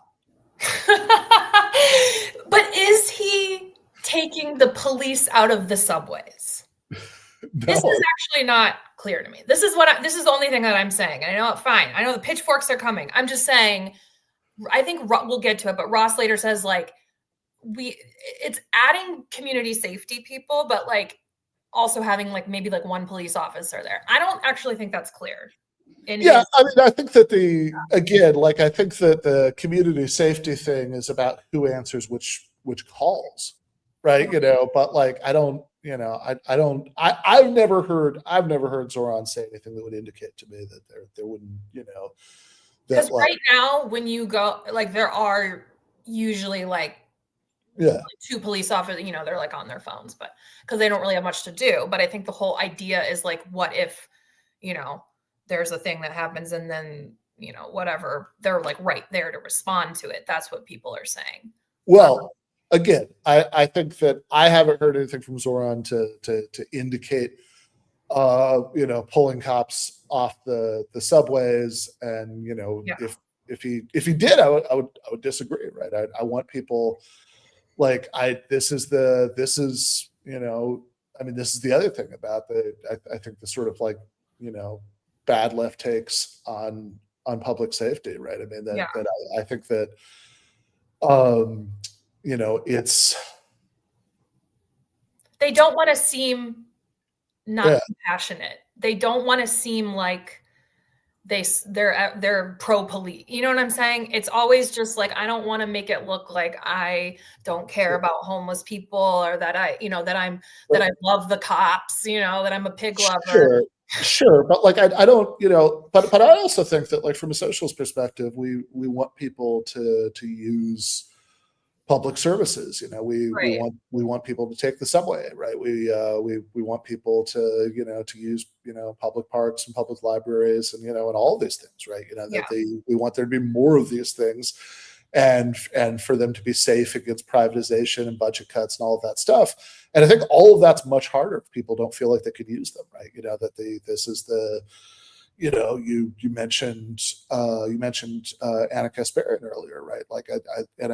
But is he taking the police out of the subways? No. This is actually not clear to me. This is this is the only thing that I'm saying. I know, fine. I know the pitchforks are coming. I'm just saying, I think we'll get to it, but Ross later says like, it's adding community safety people, but like also having like maybe like one police officer there. I don't actually think that's clear. I mean, I think that I think that the community safety thing is about who answers which calls, right? But like, I don't, I've never heard Zoran say anything that would indicate to me that there wouldn't, because right now when you go, like, there are usually like, two police officers, they're like on their phones, but because they don't really have much to do. But I think the whole idea is like, what if, there's a thing that happens and then, whatever, they're like right there to respond to it. That's what people are saying. Well, again, I think that I haven't heard anything from Zoran to indicate, pulling cops off the subways, and if he did, I would disagree, right? I want people like this is the other thing about I think the sort of like, bad left takes on public safety, right? I mean, I think that, it's, they don't want to seem not compassionate. They don't want to seem like they're pro police. You know what I'm saying? It's always just like, I don't want to make it look like I don't care about homeless people, or that I love the cops, that I'm a pig lover. Sure. But like, I don't, but I also think that like from a socialist perspective, we want people to use public services. We want people to take the subway, right? We want people to use public parks and public libraries, and and all these things, right? We want there to be more of these things, and for them to be safe against privatization and budget cuts and all of that stuff. And I think all of that's much harder if people don't feel like they could use them, right? This is the, you mentioned Anna Kasparian earlier, right? Like I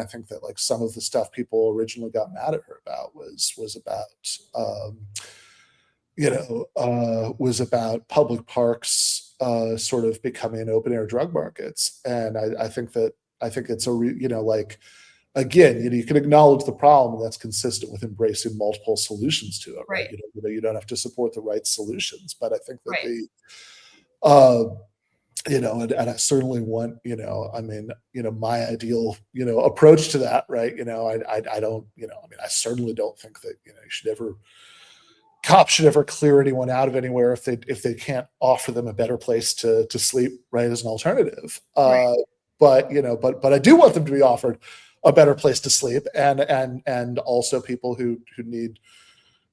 think that like some of the stuff people originally got mad at her about was about public parks sort of becoming open air drug markets. And I think it's again, you can acknowledge the problem, and that's consistent with embracing multiple solutions to it, right? You don't have to support the right solutions, but I think that and I certainly want, my ideal, approach to that, right? I don't, I certainly don't think that, cops should ever clear anyone out of anywhere if they can't offer them a better place to sleep, right, as an alternative. But I do want them to be offered a better place to sleep, and also people who need,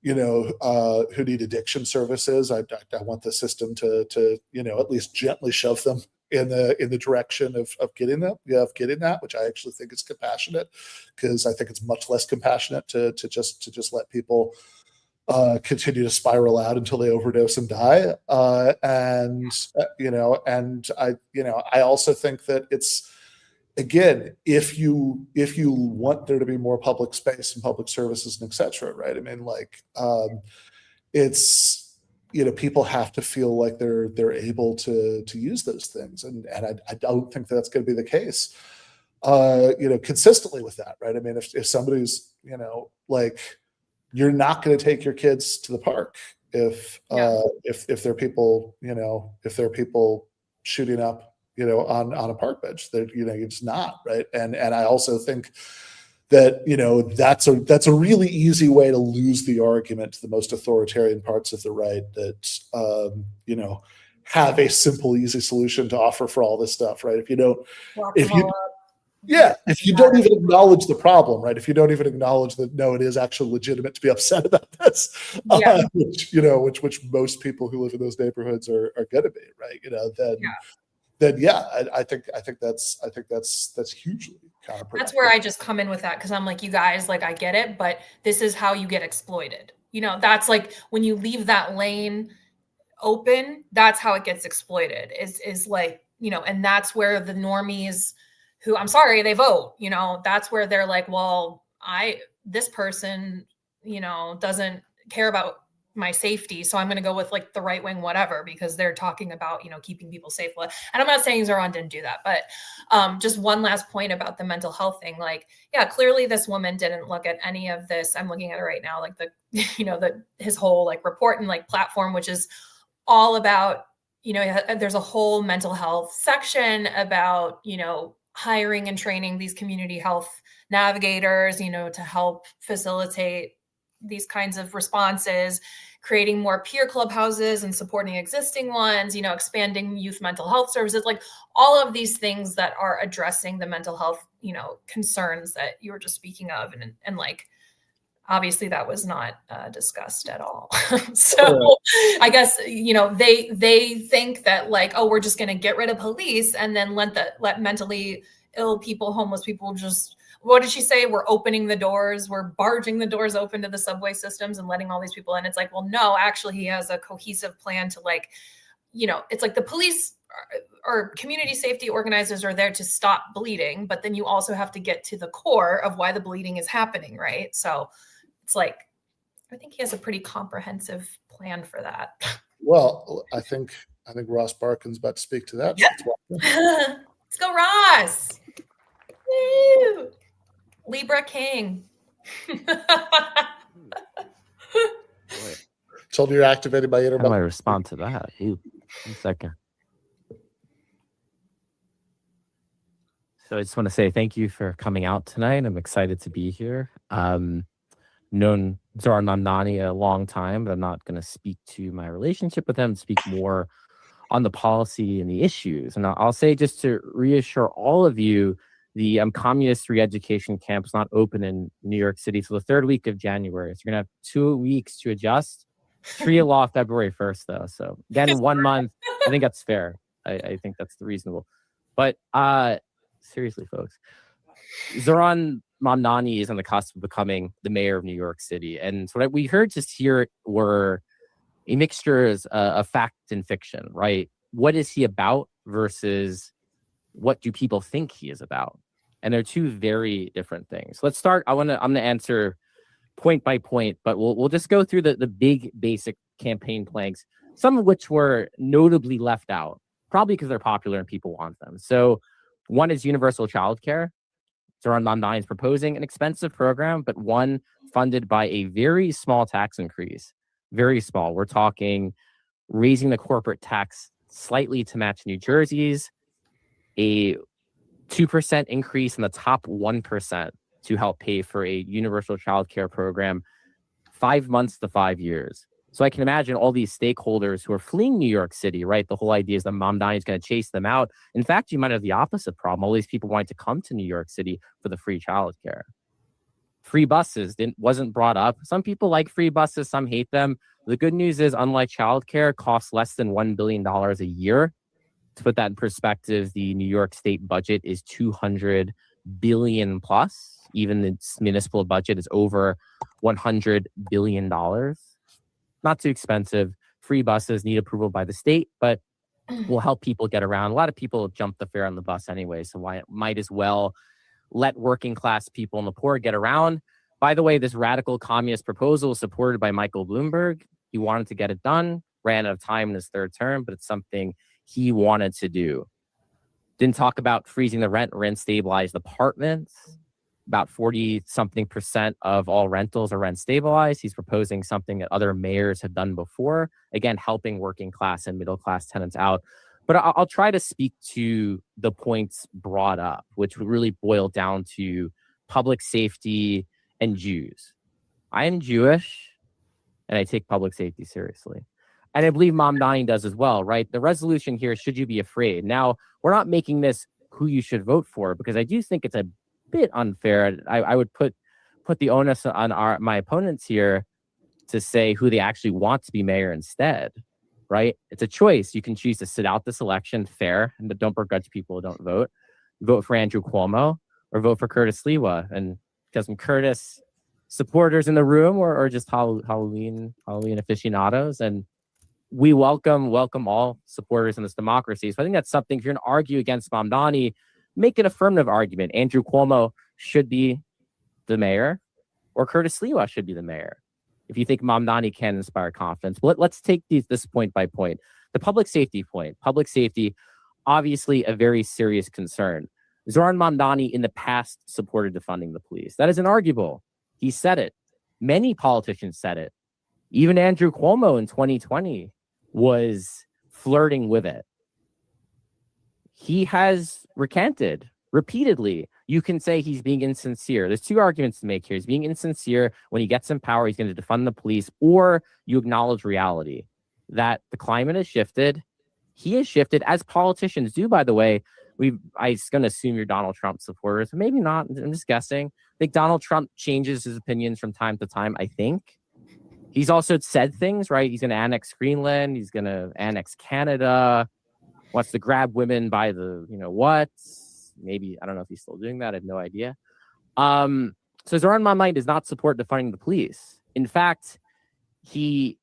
who need addiction services. I want the system to at least gently shove them in the direction of getting that, which I actually think is compassionate, because I think it's much less compassionate to just let people continue to spiral out until they overdose and die. And I also think that it's, again, if you want there to be more public space and public services and et cetera, right? I mean, like, it's, people have to feel like they're able to use those things. And I don't think that's going to be the case, consistently with that, right? I mean, if somebody's, like, you're not going to take your kids to the park if there are people, if there are people shooting up, on a park bench. That it's not, right. And I also think that that's a really easy way to lose the argument to the most authoritarian parts of the right that have a simple, easy solution to offer for all this stuff, right? If you don't even acknowledge the problem, right? If you don't even acknowledge that, no, it is actually legitimate to be upset about this, which most people who live in those neighborhoods are going to be, right? I think that's hugely counterproductive. That's where I just come in with that, because I'm like, you guys, like, I get it, but this is how you get exploited. That's like, when you leave that lane open, that's how it gets exploited. Is like, and that's where the normies, who, I'm sorry, they vote, that's where they're like, well, this person, doesn't care about my safety. So I'm going to go with like the right wing, whatever, because they're talking about, keeping people safe. And I'm not saying Zoran didn't do that, but just one last point about the mental health thing. Like, yeah, clearly this woman didn't look at any of this. I'm looking at it right now, like his whole like report and like platform, which is all about, there's a whole mental health section about, hiring and training these community health navigators, to help facilitate these kinds of responses, creating more peer clubhouses and supporting existing ones, expanding youth mental health services, like all of these things that are addressing the mental health, concerns that you were just speaking of. And like, obviously that was not discussed at all. So I guess, they think that like, oh, we're just going to get rid of police and then let mentally ill people, homeless people just, what did she say? We're opening the doors. We're barging the doors open to the subway systems and letting all these people in. It's like, well, no, actually he has a cohesive plan to like, it's like the police or community safety organizers are there to stop bleeding, but then you also have to get to the core of why the bleeding is happening. Right. So it's like, I think he has a pretty comprehensive plan for that. Well, I think Ross Barkin's about to speak to that. Yep. Let's go, Ross. Woo! Libra King. Told you you're activated by How do I respond to that? Ooh, 1 second. So I just want to say thank you for coming out tonight. I'm excited to be here. Known Zoran Mamdani a long time, but I'm not going to speak to my relationship with him, speak more on the policy and the issues. And I'll say, just to reassure all of you, the communist re-education camp is not open in New York City till the 3rd week of January. So you're going to have 2 weeks to adjust. Sharia law February 1st, though. So again, 1 month, I think that's fair. I think that's reasonable. But seriously, folks, Zoran Mamdani is on the cusp of becoming the mayor of New York City. And so what we heard just here were a mixture of fact and fiction, right? What is he about versus what do people think he is about? And they're two very different things. Let's start. I'm gonna answer point by point, but we'll just go through the big basic campaign planks, some of which were notably left out, probably because they're popular and people want them. So one is universal childcare. Zoran Mamdani is proposing an expensive program, but one funded by a very small tax increase. Very small. We're talking raising the corporate tax slightly to match New Jersey's, a 2% increase in the top 1% to help pay for a universal childcare program, 5 months to 5 years. So I can imagine all these stakeholders who are fleeing New York City, right? The whole idea is that Mamdani is going to chase them out. In fact, you might have the opposite problem. All these people wanting to come to New York City for the free childcare. Free buses wasn't brought up. Some people like free buses, some hate them. The good news is, unlike childcare, costs less than $1 billion a year. To put that in perspective, the New York state budget is $200 billion plus. Even the municipal budget is over $100 billion. Not too expensive. Free buses need approval by the state, but will help people get around. A lot of people jump the fare on the bus anyway, so why might as well let working class people and the poor get around. By the way, this radical communist proposal is supported by Michael Bloomberg. He wanted to get it done, ran out of time in his 3rd term, but it's something he wanted to do. Didn't talk about freezing the rent stabilized apartments. About 40-something% of all rentals are rent stabilized. He's proposing something that other mayors have done before. Again, helping working class and middle class tenants out. But I'll try to speak to the points brought up, which would really boil down to public safety and Jews. I am Jewish, and I take public safety seriously. And I believe Mamdani does as well, right? The resolution here, should you be afraid? Now, we're not making this who you should vote for, because I do think it's a bit unfair. I would put the onus on my opponents here to say who they actually want to be mayor instead, right? It's a choice. You can choose to sit out this election, fair, and don't begrudge people who don't vote. Vote for Andrew Cuomo or vote for Curtis Lewa. And because some Curtis supporters in the room or just Halloween aficionados, and we welcome all supporters in this democracy. So I think that's something, if you're going to argue against Mamdani, make an affirmative argument. Andrew Cuomo should be the mayor, or Curtis Lewa should be the mayor. if you think Mamdani can inspire confidence. But let's take this point by point. The public safety point. Public safety, obviously a very serious concern. Zoran Mamdani in the past supported defunding the police. That is inarguable. He said it. Many politicians said it. Even Andrew Cuomo in 2020 was flirting with it. He has recanted repeatedly. You can say he's being insincere. There's two arguments to make here. He's being insincere. When he gets in power, he's going to defund the police, or you acknowledge reality that the climate has shifted. He has shifted, as politicians do, by the way. I'm going to assume you're Donald Trump supporters, but maybe not. I'm just guessing. I think Donald Trump changes his opinions from time to time, I think. He's also said things, right? He's going to annex Greenland. He's going to annex Canada. Wants to grab women by the, what? Maybe, I don't know if he's still doing that. I have no idea. So Zoran Mamdani does not support defunding the police. In fact, he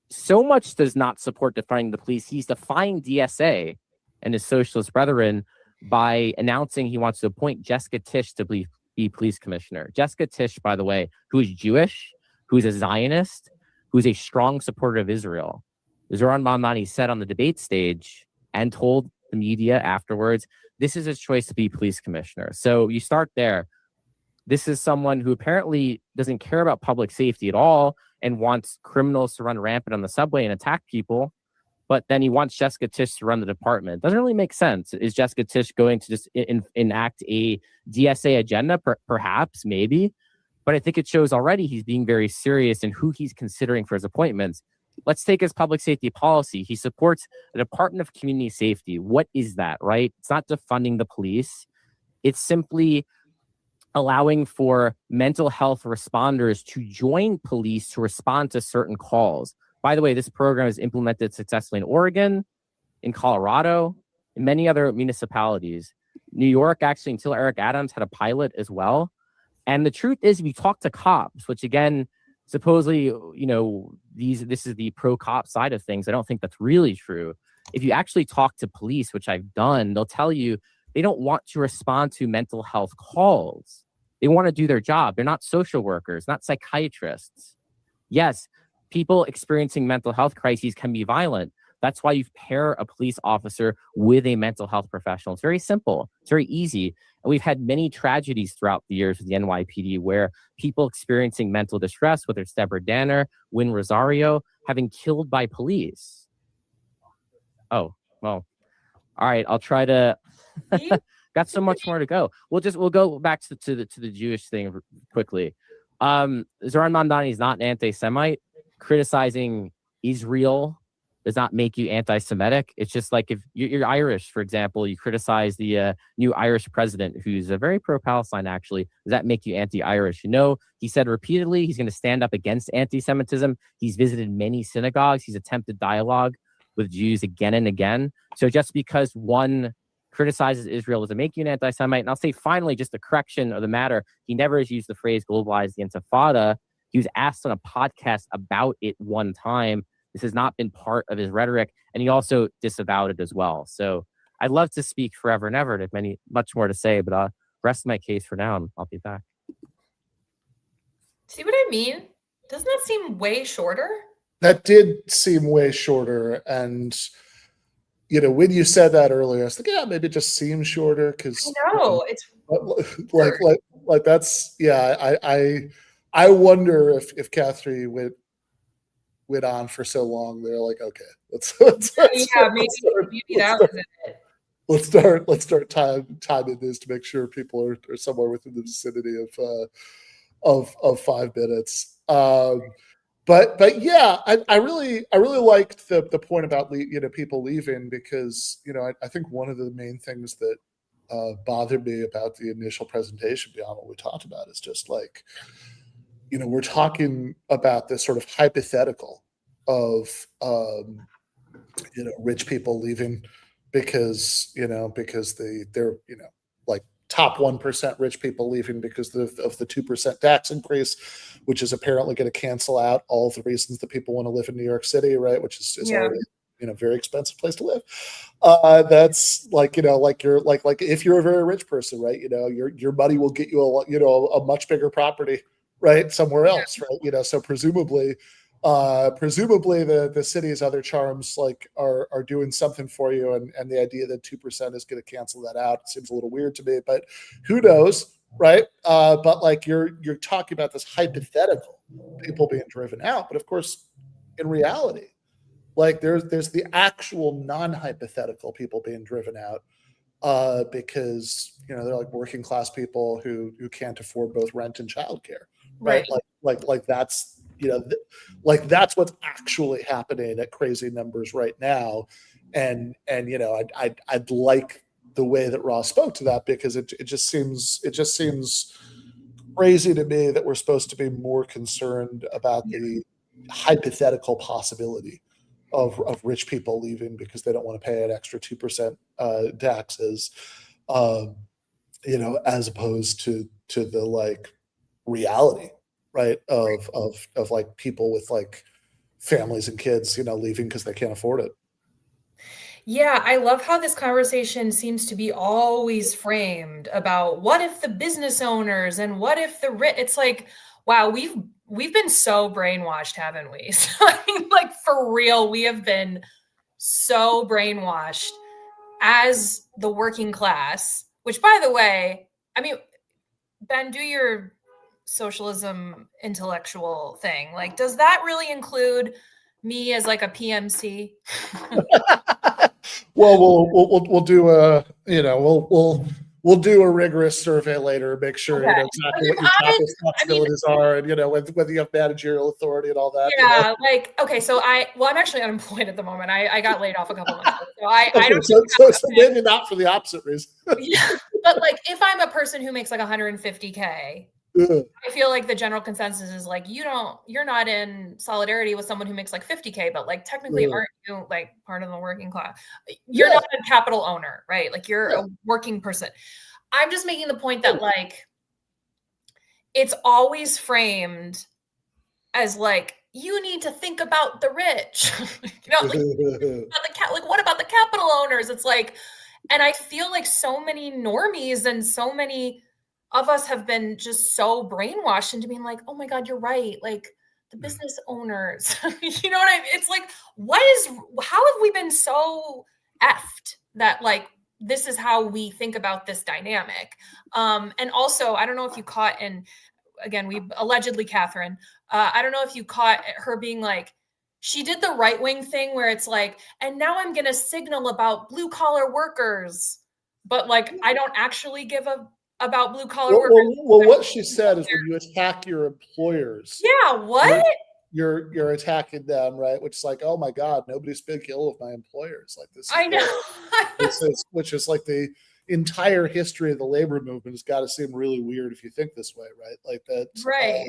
so much does not support defunding the police. He's defying DSA and his socialist brethren by announcing he wants to appoint Jessica Tisch to be police commissioner. Jessica Tisch, by the way, who is Jewish, who is a Zionist, who is a strong supporter of Israel. Zoran Mamdani said on the debate stage and told the media afterwards, this is his choice to be police commissioner. So you start there. This is someone who apparently doesn't care about public safety at all and wants criminals to run rampant on the subway and attack people. But then he wants Jessica Tisch to run the department. Doesn't really make sense. Is Jessica Tisch going to just enact a DSA agenda? Perhaps, maybe. But I think it shows already he's being very serious in who he's considering for his appointments. Let's take his public safety policy. He supports the Department of Community Safety. What is that, right? It's not defunding the police. It's simply allowing for mental health responders to join police to respond to certain calls. By the way, this program is implemented successfully in Oregon, in Colorado, in many other municipalities. New York, actually, until Eric Adams, had a pilot as well. And the truth is, if you talk to cops, which again, supposedly, this is the pro-cop side of things. I don't think that's really true. If you actually talk to police, which I've done, they'll tell you they don't want to respond to mental health calls. They want to do their job. They're not social workers, not psychiatrists. Yes, people experiencing mental health crises can be violent. That's why you pair a police officer with a mental health professional. It's very simple. It's very easy. And we've had many tragedies throughout the years with the NYPD where people experiencing mental distress, whether it's Deborah Danner, Wynn Rosario, have been killed by police. Oh, well, all right. I'll try to... Got so much more to go. We'll go back to the Jewish thing quickly. Zoran Mamdani is not an anti-Semite. Criticizing Israel does not make you anti-Semitic. It's just like if you're Irish, for example, you criticize the new Irish president, who's a very pro-Palestine, actually. Does that make you anti-Irish? He said repeatedly he's going to stand up against anti-Semitism. He's visited many synagogues. He's attempted dialogue with Jews again and again. So just because one criticizes Israel doesn't make you an anti-Semite. And I'll say finally, just a correction of the matter, he never has used the phrase globalize the Intifada. He was asked on a podcast about it one time. This has not been part of his rhetoric, and he also disavowed it as well. So I'd love to speak forever and ever. There's much more to say, but I'll rest my case for now, and I'll be back. See what I mean? Doesn't that seem way shorter? That did seem way shorter, and when you said that earlier, I was like, maybe it just seems shorter because I know it's like that's I wonder if Catherine went on for so long. They're like, okay, let's maybe that was it. Let's start timing this to make sure people are somewhere within the vicinity of 5 minutes. But yeah, I really liked the point about people leaving because I think one of the main things that bothered me about the initial presentation beyond what we talked about is just like we're talking about this sort of hypothetical of rich people leaving because they're like top 1% rich people leaving because of the 2% tax increase, which is apparently going to cancel out all of the reasons that people want to live in New York City, right? Which is already a very expensive place to live. That's like if you're a very rich person, right? Your money will get you a much bigger property right, somewhere else, right? So presumably the city's other charms like are doing something for you, and the idea that 2% is going to cancel that out seems a little weird to me, but who knows, right? But like you're talking about this hypothetical people being driven out, but of course in reality, like there's the actual non-hypothetical people being driven out, because they're like working class people who can't afford both rent and childcare, right? Like that's like that's what's actually happening at crazy numbers right now, and I'd like the way that Ross spoke to that, because it just seems crazy to me that we're supposed to be more concerned about the hypothetical possibility of rich people leaving because they don't want to pay an extra 2% taxes, as opposed to the like reality, right? Of like people with like families and kids, leaving because they can't afford it. Yeah, I love how this conversation seems to be always framed about what if the business owners and what if it's like, wow, we've been so brainwashed, haven't we? So, I mean, like for real, we have been so brainwashed as the working class, which by the way, I mean, Ben, do your socialism intellectual thing. Like, does that really include me as like a PMC? Well, we'll do a we'll do a rigorous survey later, make sure Okay. exactly what your top responsibilities are, and whether you have managerial authority and all that. Yeah, like okay, so I'm actually unemployed at the moment. I got laid off a couple months ago, so I Okay, don't. so maybe not for the opposite reason. Yeah, but like if I'm a person who makes like 150K, I feel like the general consensus is like you're not in solidarity with someone who makes like 50K, but like technically aren't you like part of the working class? You're not a capital owner, right? Like you're a working person. I'm just making the point that like it's always framed as like you need to think about the rich. Like what about the capital owners? It's like, and I feel like so many normies and so many of us have been just so brainwashed into being like, oh my God, you're right. Like the business owners, you know what I mean? It's like, how have we been so effed that like, this is how we think about this dynamic. And also, I don't know if you caught again, we allegedly Catherine, I don't know if you caught her being like, she did the right wing thing where it's like, and now I'm going to signal about blue collar workers, but like, I don't actually give about blue collar workers. Well, what she said is when you attack your employers. Yeah, what? You're attacking them, right? Which is like, oh my God, nobody speak ill of my employers. Like this is I know. which is like the entire history of the labor movement has got to seem really weird if you think this way, right? Like that, right?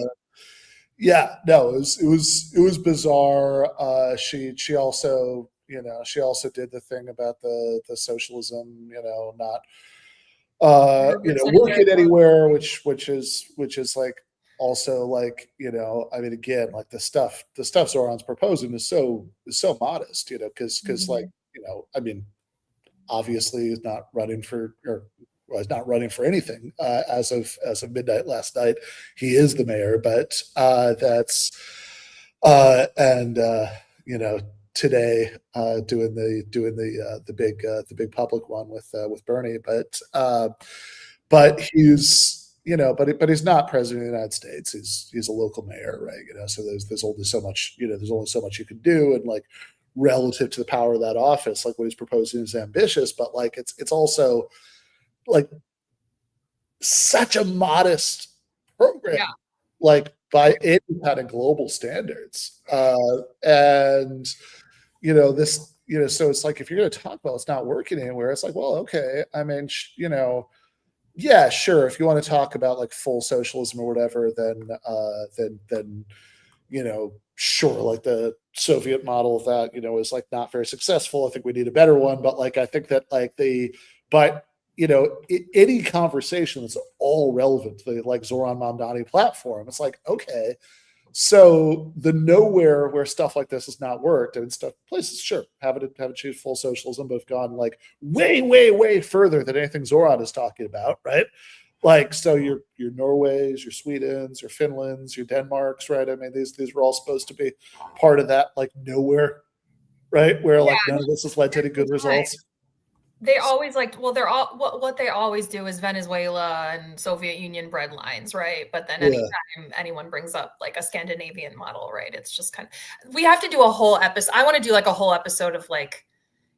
Yeah, no, it was bizarre. She also did the thing about the socialism, not working anywhere, which is like also like I mean again like the stuff Zoran's proposing is so modest, because like I mean obviously is not running for is not running for anything as of midnight last night. He is the mayor, but that's and today doing the big public one with Bernie, but he's but he's not president of the United States. He's a local mayor, right? So there's only so much you can do, and like relative to the power of that office, like what he's proposing is ambitious, but like it's also like such a modest program, like by any kind of global standards, and this so it's like if you're going to talk about it's not working anywhere, it's like, well, okay, I mean yeah, sure, if you want to talk about like full socialism or whatever, then sure, like the Soviet model of that, is like not very successful. I think we need a better one, but like I think that like any conversation that's all relevant to the like Zoran Mamdani platform, it's like, okay, so the nowhere where stuff like this has not worked, and places sure haven't achieved full socialism, but have gone like way further than anything Zoran is talking about, right? Like, so your Norways, your Swedens, your Finlands, your Denmarks, right? I mean, these were all supposed to be part of that, like, nowhere, right? Where like none of this has led to any good results. They always they're all what they always do is Venezuela and Soviet Union bread lines, right? But then anytime anyone brings up like a Scandinavian model, right? It's just kind of, we have to do a whole episode. I want to do like a whole episode of like,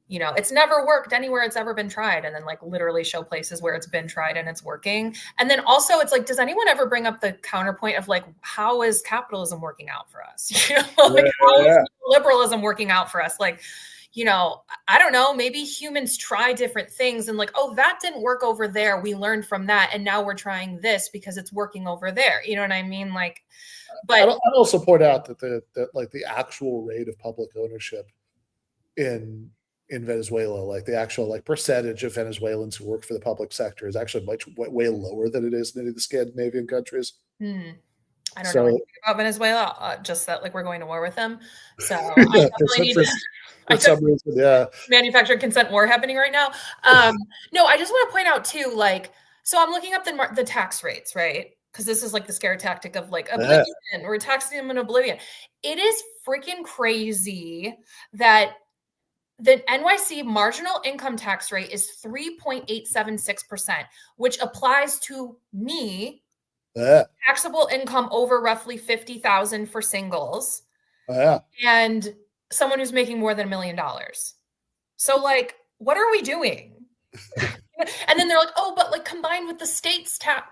you know, it's never worked anywhere it's ever been tried, and then like literally show places where it's been tried and it's working. And then also it's like, does anyone ever bring up the counterpoint of like, how is capitalism working out for us? You know, like how is liberalism working out for us? Like, you know, I don't know, maybe humans try different things and like, oh, that didn't work over there. We learned from that. And now we're trying this because it's working over there. You know what I mean? Like, but I'd also point out that the actual rate of public ownership in Venezuela, like the actual like percentage of Venezuelans who work for the public sector is actually way lower than it is in any of the Scandinavian countries. I don't know anything about Venezuela, just that like we're going to war with them. So I definitely need to. For some reason, yeah. Manufactured consent war happening right now. No, I just want to point out too, like, so I'm looking up the tax rates, right? Because this is like the scare tactic of like oblivion. We're taxing them in oblivion. It is freaking crazy that the NYC marginal income tax rate is 3.876%, which applies to me. Taxable income over roughly 50,000 for singles. And someone who's making more than $1 million. So like, what are we doing? And then they're like, oh, but like combined with the state's top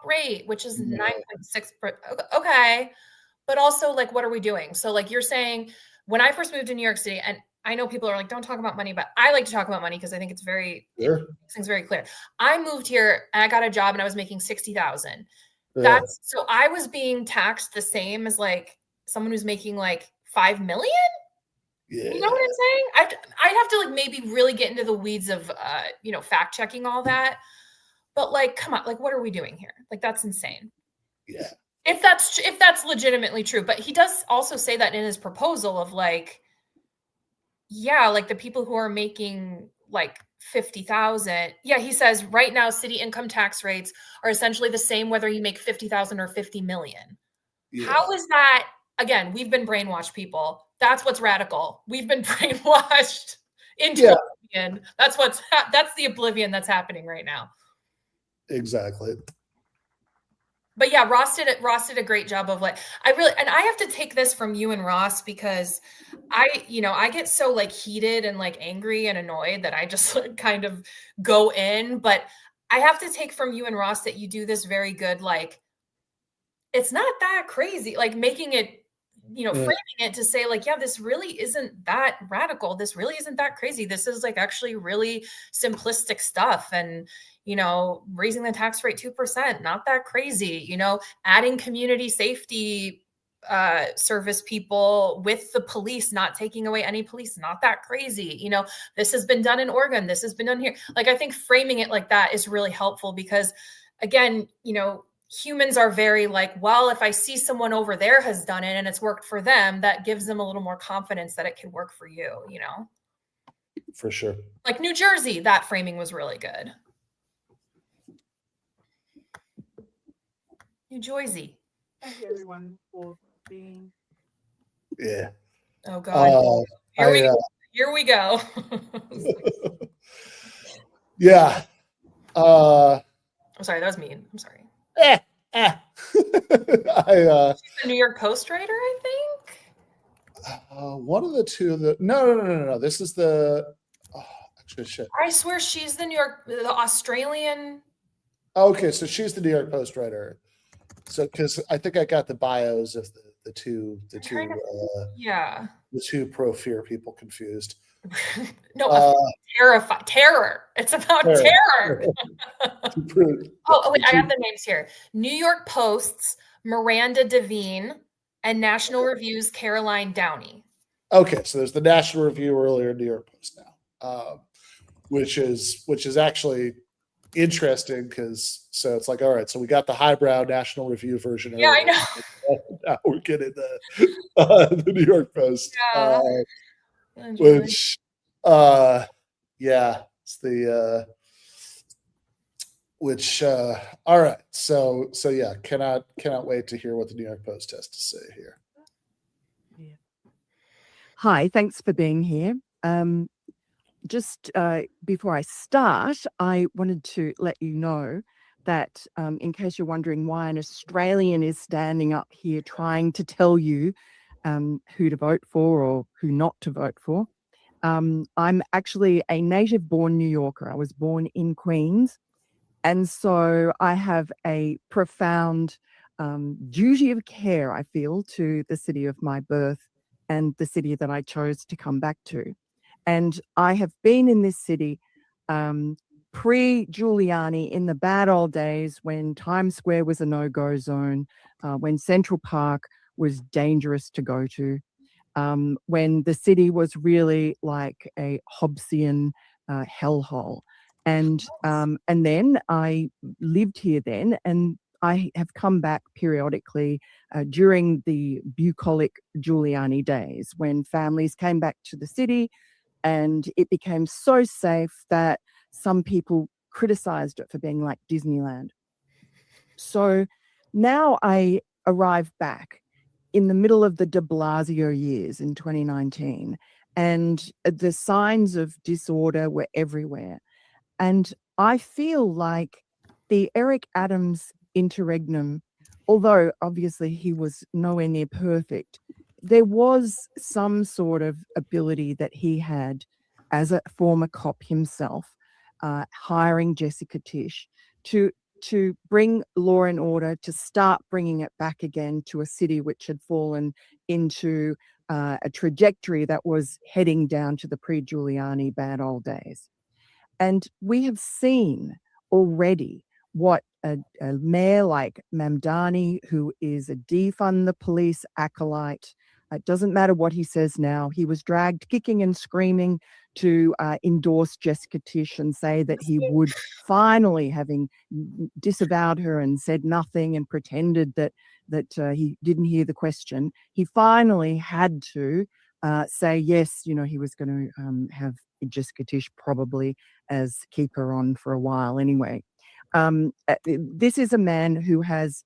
rate, which is 9.6%. Okay. But also like, what are we doing? So like you're saying, when I first moved to New York City, and I know people are like, don't talk about money, but I like to talk about money because I think it's it makes things very clear. I moved here and I got a job and I was making 60,000. So I was being taxed the same as like someone who's making like 5 million. You know what I'm saying? I'd have to like maybe really get into the weeds of you know, fact checking all that. But like, come on, like what are we doing here? Like that's insane. Yeah. If that's legitimately true. But he does also say that in his proposal of like, yeah, like the people who are making like 50,000. Yeah, he says right now city income tax rates are essentially the same whether you make 50,000 or 50 million. How is that? Again, we've been brainwashed, people. That's what's radical. We've been brainwashed into oblivion. That's the oblivion that's happening right now. Exactly. But yeah, Ross did a great job of like, and I have to take this from you and Ross because I get so like heated and like angry and annoyed that I just like, kind of go in. But I have to take from you and Ross that you do this very good, like, it's not that crazy, like making it, you know, framing it to say like, yeah, this really isn't that radical. This really isn't that crazy. This is like actually really simplistic stuff. And, you know, raising the tax rate 2%, not that crazy, you know, adding community safety service people with the police, not taking away any police, not that crazy. You know, this has been done in Oregon. This has been done here. Like, I think framing it like that is really helpful because again, you know, humans are very like, well, if I see someone over there has done it and it's worked for them, that gives them a little more confidence that it can work for you, you know? For sure. Like New Jersey, that framing was really good. New Jersey. Thank you everyone for being. Yeah. Oh God. Here we go. Yeah. I'm sorry, that was mean. I'm sorry. She's the New York Post writer, I think. One of the two. No. This is the. Oh, actually, shit. I swear she's the Australian. Okay, so she's the New York Post writer. So, because I think I got the bios of the two pro-fear people confused. No, terror. It's about terror. Oh, wait, I have the names here. New York Post's Miranda Devine and National Review's Caroline Downey. Okay, so there's the National Review earlier, New York Post now, which is actually interesting because so it's like, all right, so we got the highbrow National Review version. Yeah, I know. Now we're getting the New York Post. Yeah. Which it's the which all right. So yeah, cannot wait to hear what the New York Post has to say here. Hi, thanks for being here. Just before I start, I wanted to let you know that in case you're wondering why an Australian is standing up here trying to tell you who to vote for or who not to vote for, I'm actually a native born New Yorker. I was born in Queens. And so I have a profound duty of care, I feel, to the city of my birth and the city that I chose to come back to. And I have been in this city pre-Giuliani, in the bad old days when Times Square was a no-go zone, when Central Park was dangerous to go to, when the city was really like a Hobbesian hellhole. And then I lived here then, and I have come back periodically during the bucolic Giuliani days when families came back to the city and it became so safe that some people criticized it for being like Disneyland. So now I arrive back in the middle of the de Blasio years in 2019, and the signs of disorder were everywhere. And I feel like the Eric Adams interregnum, although obviously he was nowhere near perfect, there was some sort of ability that he had as a former cop himself, hiring Jessica Tisch to bring law and order, to start bringing it back again to a city which had fallen into a trajectory that was heading down to the pre-Giuliani bad old days. And we have seen already what a mayor like Mamdani, who is a defund the police acolyte, it doesn't matter what he says now, he was dragged kicking and screaming to endorse Jessica Tisch and say that he would finally, having disavowed her and said nothing and pretended that he didn't hear the question, he finally had to say yes, he was going to have Jessica Tisch probably as keeper on for a while anyway. This is a man who has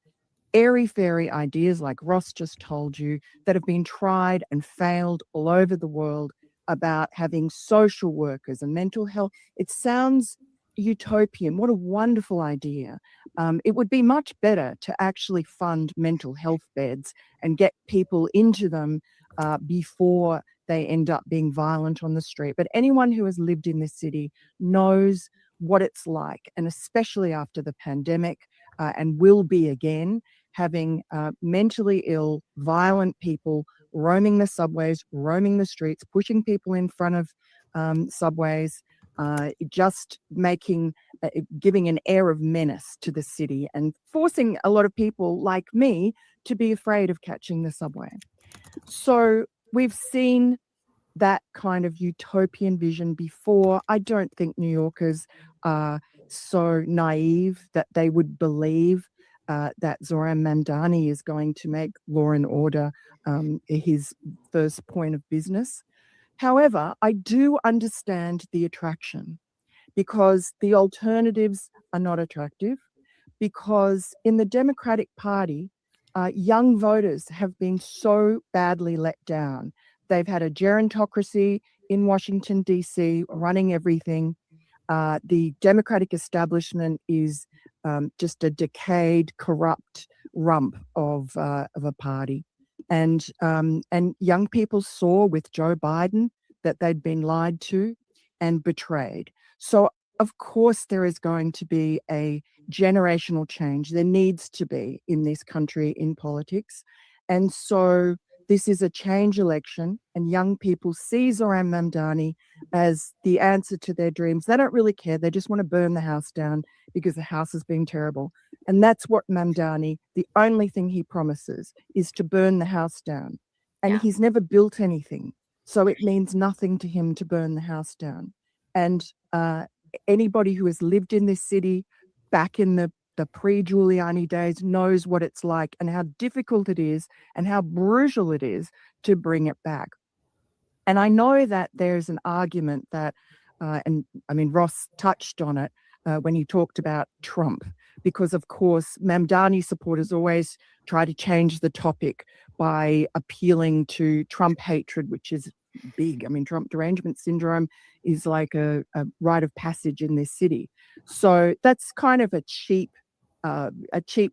airy-fairy ideas, like Ross just told you, that have been tried and failed all over the world about having social workers and mental health. It sounds utopian. What a wonderful idea. It would be much better to actually fund mental health beds and get people into them before they end up being violent on the street. But anyone who has lived in this city knows what it's like, and especially after the pandemic, and will be again, having mentally ill, violent people roaming the subways, roaming the streets, pushing people in front of subways, just giving an air of menace to the city and forcing a lot of people like me to be afraid of catching the subway. So we've seen that kind of utopian vision before. I don't think New Yorkers are so naive that they would believe that Zoran Mamdani is going to make law and order his first point of business. However, I do understand the attraction, because the alternatives are not attractive, because in the Democratic Party, young voters have been so badly let down. They've had a gerontocracy in Washington, D.C., running everything. The Democratic establishment is just a decayed, corrupt rump of a party. And young people saw with Joe Biden that they'd been lied to and betrayed. So, of course, there is going to be a generational change. There needs to be in this country in politics. And so this is a change election, and young people see Zoran Mamdani as the answer to their dreams. They don't really care. They just want to burn the house down because the house has been terrible. And that's what Mamdani, the only thing he promises is to burn the house down. And he's never built anything. So it means nothing to him to burn the house down. And anybody who has lived in this city back in the pre-Giuliani days knows what it's like and how difficult it is and how brutal it is to bring it back. And I know that there's an argument that, and I mean, Ross touched on it, when he talked about Trump, because of course Mamdani supporters always try to change the topic by appealing to Trump hatred, which is big. I mean, Trump derangement syndrome is like a rite of passage in this city. So that's kind of a cheap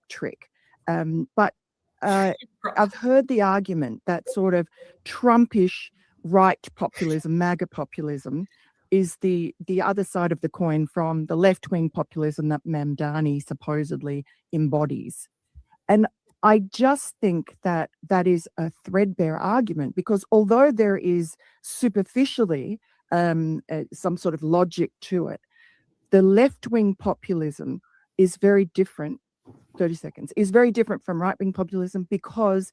trick. But I've heard the argument that sort of Trumpish right populism, MAGA populism, is the other side of the coin from the left-wing populism that Mamdani supposedly embodies. And I just think that that is a threadbare argument, because although there is superficially some sort of logic to it, the left-wing populism is very different. 30 seconds is very different from right-wing populism, because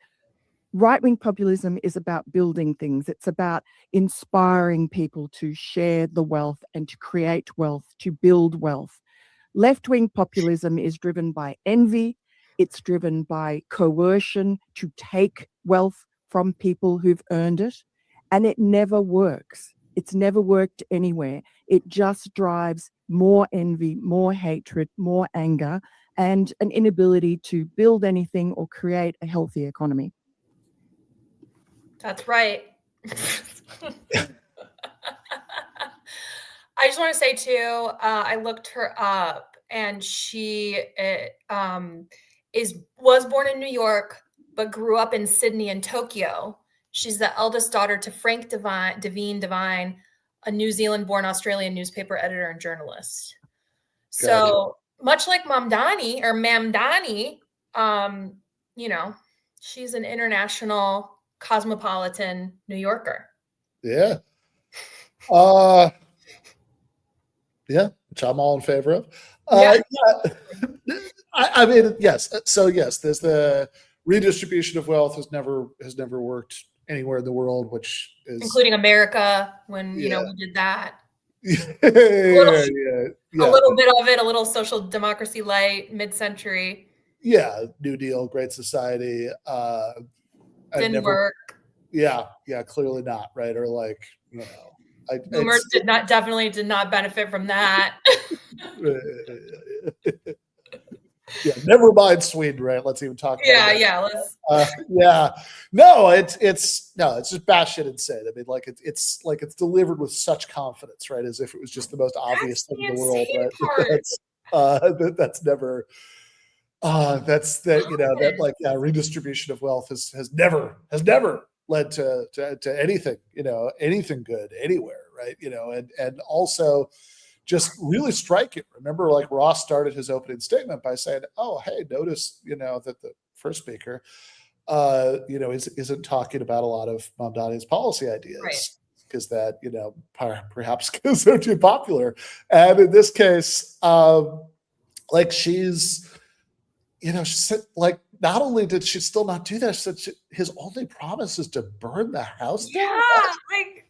right-wing populism is about building things. It's about inspiring people to share the wealth and to create wealth, to build wealth. Left-wing populism is driven by envy. It's driven by coercion to take wealth from people who've earned it. And it never works. It's never worked anywhere. It just drives more envy, more hatred, more anger, and an inability to build anything or create a healthy economy. That's right. I just want to say too, I looked her up, and she was born in New York, but grew up in Sydney and Tokyo. She's the eldest daughter to Frank Devine, a New Zealand-born Australian newspaper editor and journalist. So much like Mamdani, she's an international cosmopolitan New Yorker. Yeah. Yeah, which I'm all in favor of. Yeah. I mean, yes. So yes, there's the redistribution of wealth has never worked anywhere in the world, which is including America when we did that. A little bit of it, a little social democracy light, mid-century. Yeah, New Deal, Great Society. Didn't work. Yeah, clearly not, right? Or like, Boomers definitely did not benefit from that. Yeah, never mind Sweden, right? Let's even talk about let's no, it's just batshit insane. I mean, like it's delivered with such confidence, right? As if it was just the most obvious thing in the world, right? That's never redistribution of wealth has never led to anything, anything good anywhere, right? And also just really striking. Remember, like Ross started his opening statement by saying, "Oh, hey, notice, that the first speaker, isn't talking about a lot of Mamdani's policy ideas, because that, perhaps because they're too popular." And in this case, she's like, not only did she still not do that, she said his only promise is to burn the house down. Yeah, like,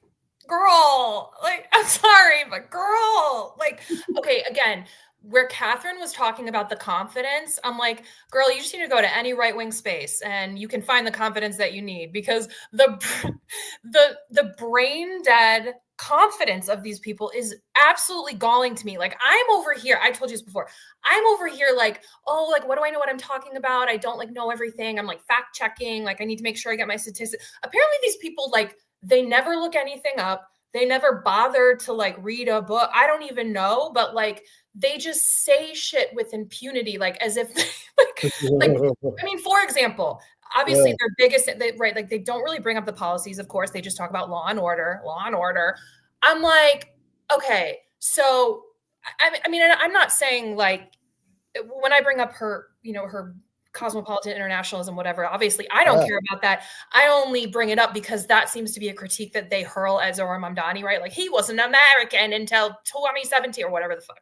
girl, like, I'm sorry, but girl, like, okay, again, where Catherine was talking about the confidence, I'm like, girl, you just need to go to any right-wing space and you can find the confidence that you need, because the brain dead confidence of these people is absolutely galling to me. Like, I'm over here, I told you this before, I'm over here like, oh, like, what do I know what I'm talking about? I don't know everything. I'm like fact checking. Like, I need to make sure I get my statistics. Apparently these people, like, they never look anything up. They never bother to like read a book. I don't even know, but like, they just say shit with impunity, like as if I mean, for example, obviously their biggest, like they don't really bring up the policies. Of course, they just talk about law and order. I'm like, okay, so I mean, I'm not saying like when I bring up her, her cosmopolitan internationalism, whatever, obviously I don't care about that. I only bring it up because that seems to be a critique that they hurl at Zohar Mamdani, right? Like, he wasn't American until 2017 or whatever the fuck.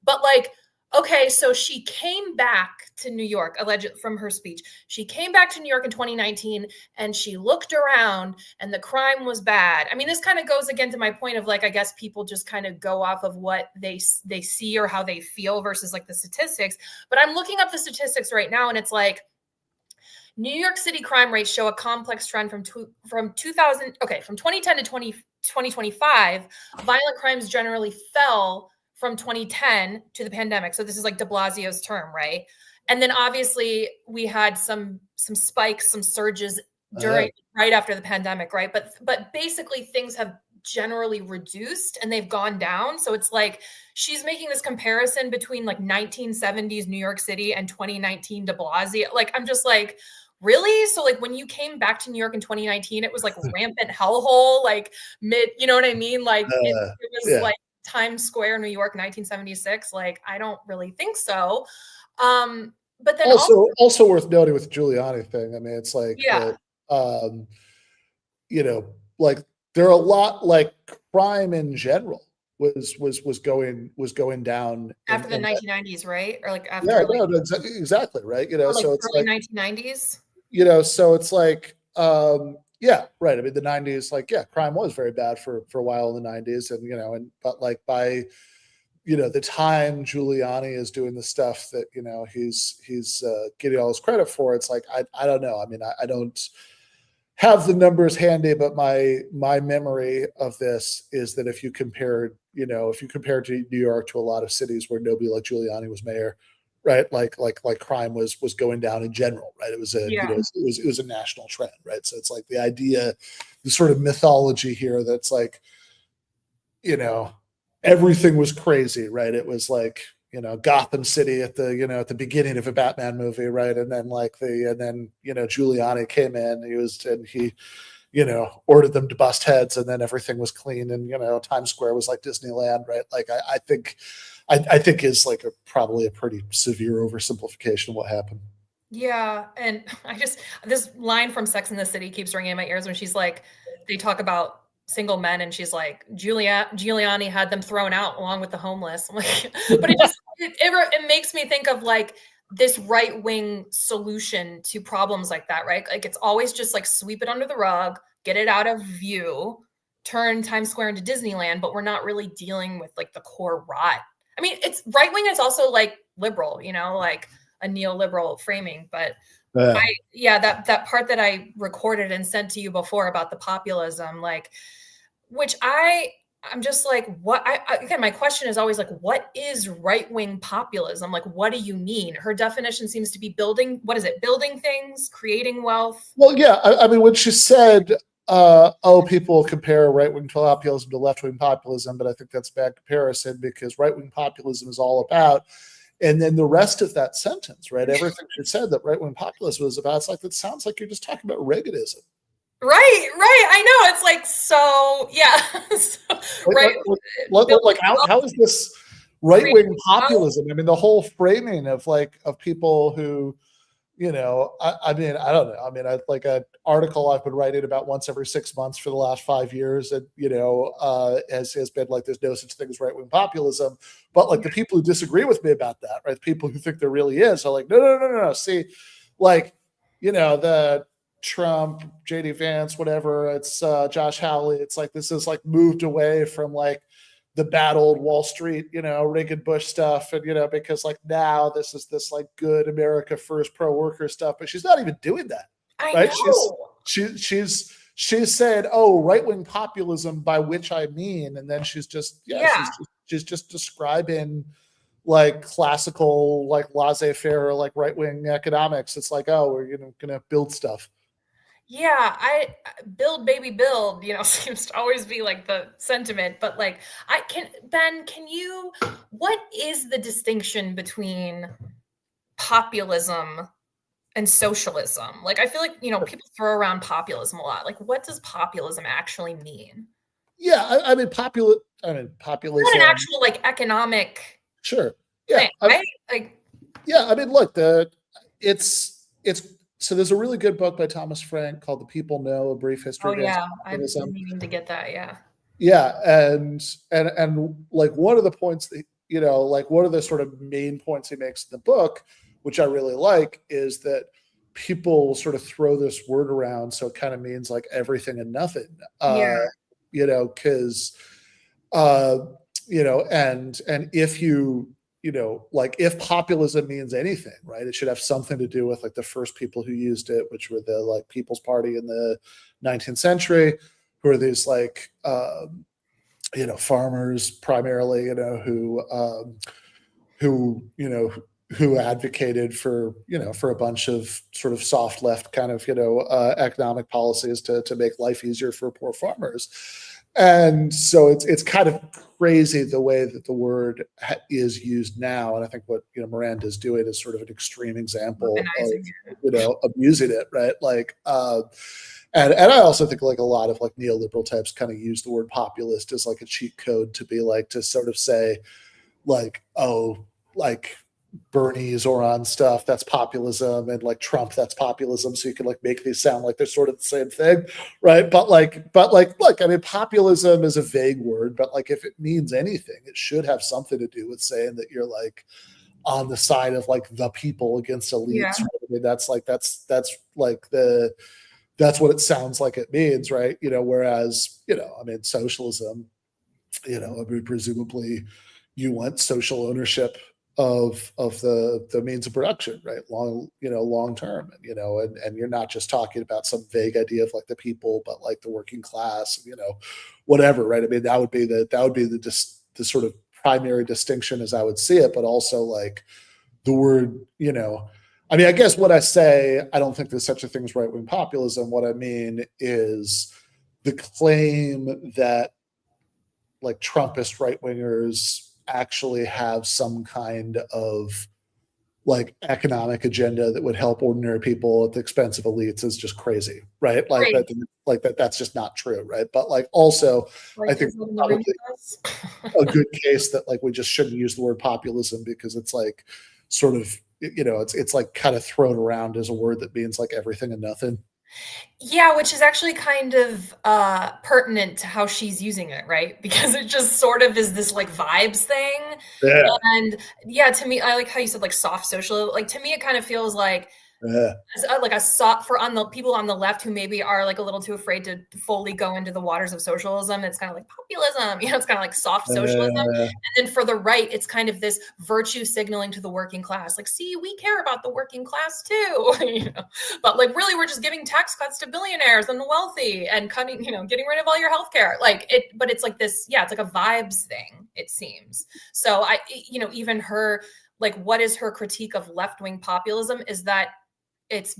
But like, okay, so she came back to New York, alleged from her speech. She came back to New York in 2019 and she looked around and the crime was bad. I mean, this kind of goes again to my point of like, I guess people just kind of go off of what they see or how they feel versus like the statistics. But I'm looking up the statistics right now and it's like, New York City crime rates show a complex trend from 2010 to 2025. Violent crimes generally fell from 2010 to the pandemic. So this is like de Blasio's term, right? And then obviously we had some spikes, some surges during right after the pandemic, right? But basically things have generally reduced and they've gone down. So it's like she's making this comparison between like 1970s New York City and 2019 de Blasio. Like I'm just like, really? So like when you came back to New York in 2019, it was like rampant hellhole, like you know what I mean? Like it was like Times Square, New York, 1976. Like I don't really think so. But then also worth noting with the Giuliani thing. I mean, it's like you know, like there are a lot like crime in general was going down after the 1990s, right? Or like after exactly right. You know, like so it's early like 1990s. You know, so it's like yeah, right. I mean, the 90s, like, yeah, crime was very bad for a while in the 90s, and you know, but like by the time Giuliani is doing the stuff that he's getting all his credit for, it's like I don't know. I mean, I don't have the numbers handy, but my memory of this is that if you compare to New York to a lot of cities where nobody like Giuliani was mayor, right? Like crime was going down in general, right? It was it was a national trend, right? So it's like the idea, the sort of mythology here that's like, everything was crazy, right? It was like, Gotham City at the beginning of a Batman movie, right? And then Giuliani came in, he ordered them to bust heads, and then everything was clean, and Times Square was like Disneyland, right? Like I think is like probably a pretty severe oversimplification of what happened. Yeah, and this line from Sex and the City keeps ringing in my ears when she's like, they talk about single men, and she's like, Giuliani had them thrown out along with the homeless. I'm like, but it makes me think of like this right-wing solution to problems like that, right? Like it's always just like sweep it under the rug, get it out of view, turn Times Square into Disneyland, but we're not really dealing with like the core rot. I mean, it's right-wing is also like liberal, like a neoliberal framing, but that part that I recorded and sent to you before about the populism, like, which I'm just like, what again, my question is always like, what is right-wing populism? Like, what do you mean? Her definition seems to be building things, creating wealth. Well, yeah, I mean, when she said, people compare right-wing populism to left-wing populism, but I think that's a bad comparison, because right-wing populism is all about, and then the rest of that sentence, right? Everything she said that right-wing populism was about, it's like, that sounds like you're just talking about Reaganism. Right. I know. It's like, so, yeah. Right. Like how is this right-wing populism? I mean, the whole framing of people who, I mean, I don't know. I mean, I like an article I've been writing about once every 6 months for the last 5 years, and has been like, there's no such thing as right-wing populism. But like the people who disagree with me about that, right? The people who think there really is are like, no. See, like, the Trump, JD Vance, whatever, it's Josh Hawley. It's like, this is like moved away from like the bad old Wall Street, Reagan Bush stuff. And, because like now this is this like good America first pro worker stuff, but she's not even doing that. Right? She's said, oh, right-wing populism, by which I mean, and then she's just describing like classical, like laissez-faire, like right-wing economics. It's like, oh, we're gonna build stuff. Yeah, I build, baby, build, seems to always be like the sentiment. But like, Ben, what is the distinction between populism and socialism? Like, I feel like, people throw around populism a lot. Like, what does populism actually mean? Yeah, I mean, populism. Not an actual like economic. Sure. Yeah. Thing, right? I mean, look, so there's a really good book by Thomas Frank called The People Know, A Brief History. Oh yeah, I've been needing to get that. Yeah. Yeah, and like one of the points that like one of the sort of main points he makes in the book, which I really like, is that people sort of throw this word around, so it kind of means like everything and nothing. Because and if populism means anything, right, it should have something to do with like the first people who used it, which were the like People's Party in the 19th century, who are these like farmers primarily, who who advocated for for a bunch of sort of soft left kind of economic policies to make life easier for poor farmers. And so it's kind of crazy the way that the word is used now. And I think what Miranda is doing is sort of an extreme example of abusing it, right? Like and I also think like a lot of like neoliberal types kind of use the word populist as like a cheat code to be like to sort of say like, oh, like Bernie's or on stuff, that's populism, and like Trump, that's populism. So you can like make these sound like they're sort of the same thing, right? But like, look, I mean, populism is a vague word, but like if it means anything, it should have something to do with saying that you're like on the side of like the people against elites. Yeah. Right? I mean, that's what it sounds like it means, right? Whereas, I mean, socialism, I mean, presumably you want social ownership of the means of production, right? Long term, and you're not just talking about some vague idea of like the people, but like the working class, whatever, right? I mean, that would be the sort of primary distinction as I would see it, but also like the word, I mean, I guess what I say, I don't think there's such a thing as right-wing populism. What I mean is the claim that like Trumpist right-wingers actually have some kind of like economic agenda that would help ordinary people at the expense of elites is just crazy, right? Like that's just not true, right? But like also, I think probably a good case that like we just shouldn't use the word populism because it's like sort of it's like kind of thrown around as a word that means like everything and nothing. Yeah, which is actually kind of pertinent to how she's using it, right? Because it just sort of is this like vibes thing. Yeah. And yeah, to me, I like how you said like soft social. Like to me, it kind of feels like like a soft for on the people on the left who maybe are like a little too afraid to fully go into the waters of socialism. It's kind of like populism, it's kind of like soft socialism. And then for the right, it's kind of this virtue signaling to the working class, like, see, we care about the working class too, but like really we're just giving tax cuts to billionaires and the wealthy and cutting, getting rid of all your healthcare. But it's like this, it's like a vibes thing, it seems. So even her, like, what is her critique of left-wing populism is that it's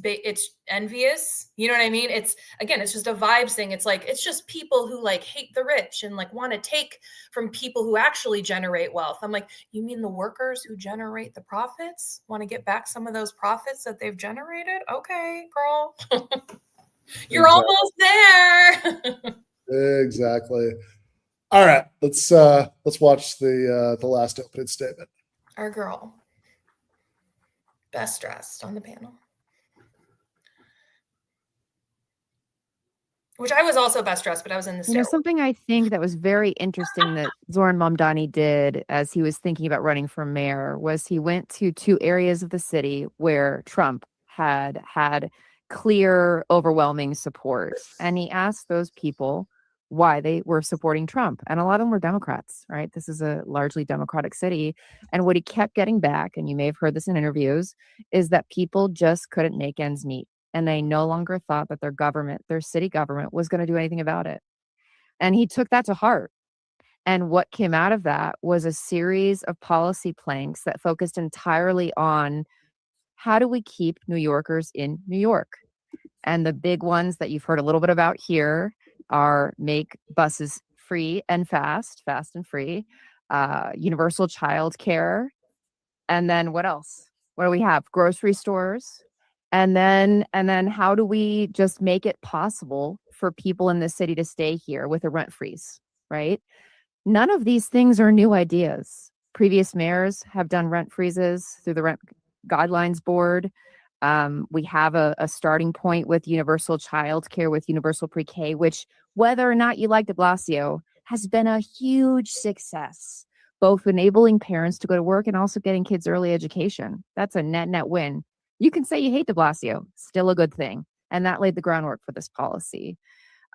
envious. You know what I mean? It's just a vibes thing. It's like, it's just people who like hate the rich and like want to take from people who actually generate wealth. I'm like, you mean the workers who generate the profits want to get back some of those profits that they've generated? Okay, girl. You're almost there. Exactly. All right, let's watch the last opening statement. Our girl, best dressed on the panel. Which I was also best dressed, but I was in the stairwell. Something I think that was very interesting that Zoran Mamdani did as he was thinking about running for mayor was he went to two areas of the city where Trump had clear, overwhelming support. And he asked those people why they were supporting Trump. And a lot of them were Democrats, right? This is a largely Democratic city. And what he kept getting back, and you may have heard this in interviews, is that people just couldn't make ends meet. And they no longer thought that their city government was going to do anything about it. And he took that to heart. And what came out of that was a series of policy planks that focused entirely on how do we keep New Yorkers in New York? And the big ones that you've heard a little bit about here are make buses free and fast and free, universal child care. And then what else? What do we have? Grocery stores. And then how do we just make it possible for people in the city to stay here with a rent freeze, right? None of these things are new ideas. Previous mayors have done rent freezes through the Rent Guidelines Board. We have a starting point with universal child care, with universal pre-K, which, whether or not you like de Blasio, has been a huge success, both enabling parents to go to work and also getting kids early education. That's a net win. You can say you hate de Blasio, still a good thing. And that laid the groundwork for this policy.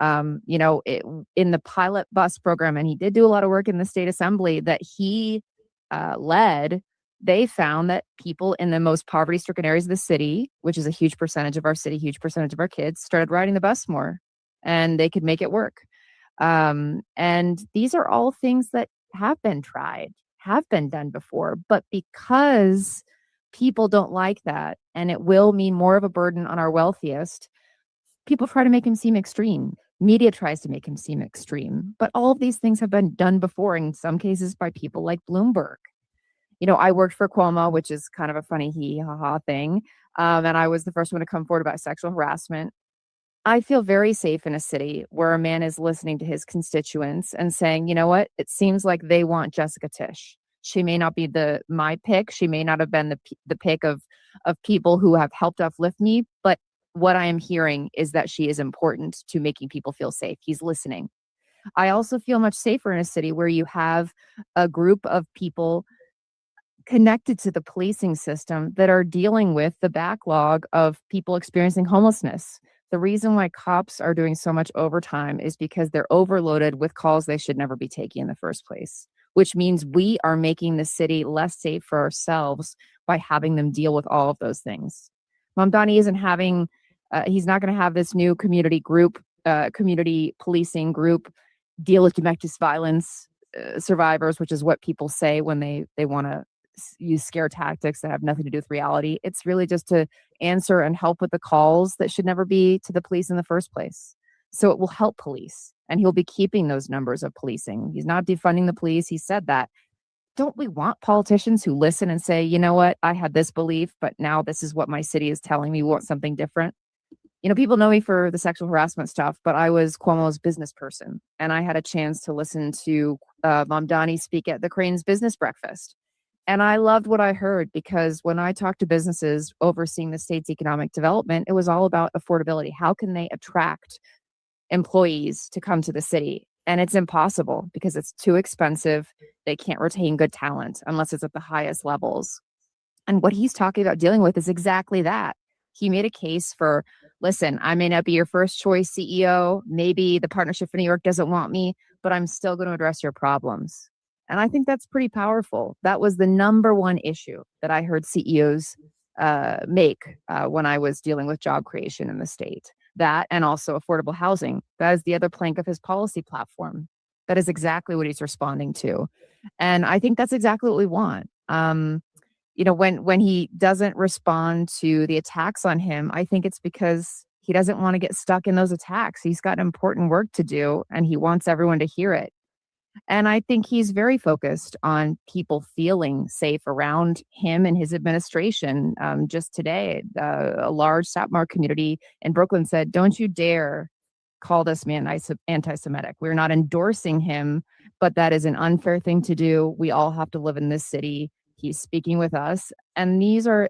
In the pilot bus program, and he did do a lot of work in the state assembly that he led, they found that people in the most poverty-stricken areas of the city, which is a huge percentage of our city, huge percentage of our kids, started riding the bus more, and they could make it work. And these are all things that have been tried, have been done before, but because people don't like that and it will mean more of a burden on our wealthiest, people try to make him seem extreme. Media tries to make him seem extreme, but all of these things have been done before, in some cases by people like Bloomberg. I worked for Cuomo, which is kind of a funny ha thing. And I was the first one to come forward about sexual harassment. I feel very safe in a city where a man is listening to his constituents and saying, you know what, it seems like they want Jessica Tisch. She may not be my pick. She may not have been the pick of people who have helped uplift me, but what I am hearing is that she is important to making people feel safe. He's listening. I also feel much safer in a city where you have a group of people connected to the policing system that are dealing with the backlog of people experiencing homelessness. The reason why cops are doing so much overtime is because they're overloaded with calls they should never be taking in the first place, which means we are making the city less safe for ourselves by having them deal with all of those things. Mamdani isn't having, he's not going to have this new community policing group deal with domestic violence survivors, which is what people say when they want to use scare tactics that have nothing to do with reality. It's really just to answer and help with the calls that should never be to the police in the first place. So it will help police, and he'll be keeping those numbers of policing. He's not defunding the police. He said that. Don't we want politicians who listen and say, you know what, I had this belief, but now this is what my city is telling me. We want something different. People know me for the sexual harassment stuff, but I was Cuomo's business person, and I had a chance to listen to Mamdani speak at the Crane's Business Breakfast. And I loved what I heard, because when I talked to businesses overseeing the state's economic development, it was all about affordability. How can they attract employees to come to the city? And it's impossible because it's too expensive. They can't retain good talent unless it's at the highest levels. And what he's talking about dealing with is exactly that. He made a case for, listen, I may not be your first choice CEO. Maybe the Partnership for New York doesn't want me, but I'm still going to address your problems. And I think that's pretty powerful. That was the number one issue that I heard CEOs make when I was dealing with job creation in the state. That, and also affordable housing. That is the other plank of his policy platform. That is exactly what he's responding to. And I think that's exactly what we want. When he doesn't respond to the attacks on him, I think it's because he doesn't want to get stuck in those attacks. He's got important work to do, and he wants everyone to hear it. And I think he's very focused on people feeling safe around him and his administration. Just today, a large Satmar community in Brooklyn said, don't you dare call this man anti-Semitic. We're not endorsing him, but that is an unfair thing to do. We all have to live in this city. He's speaking with us. And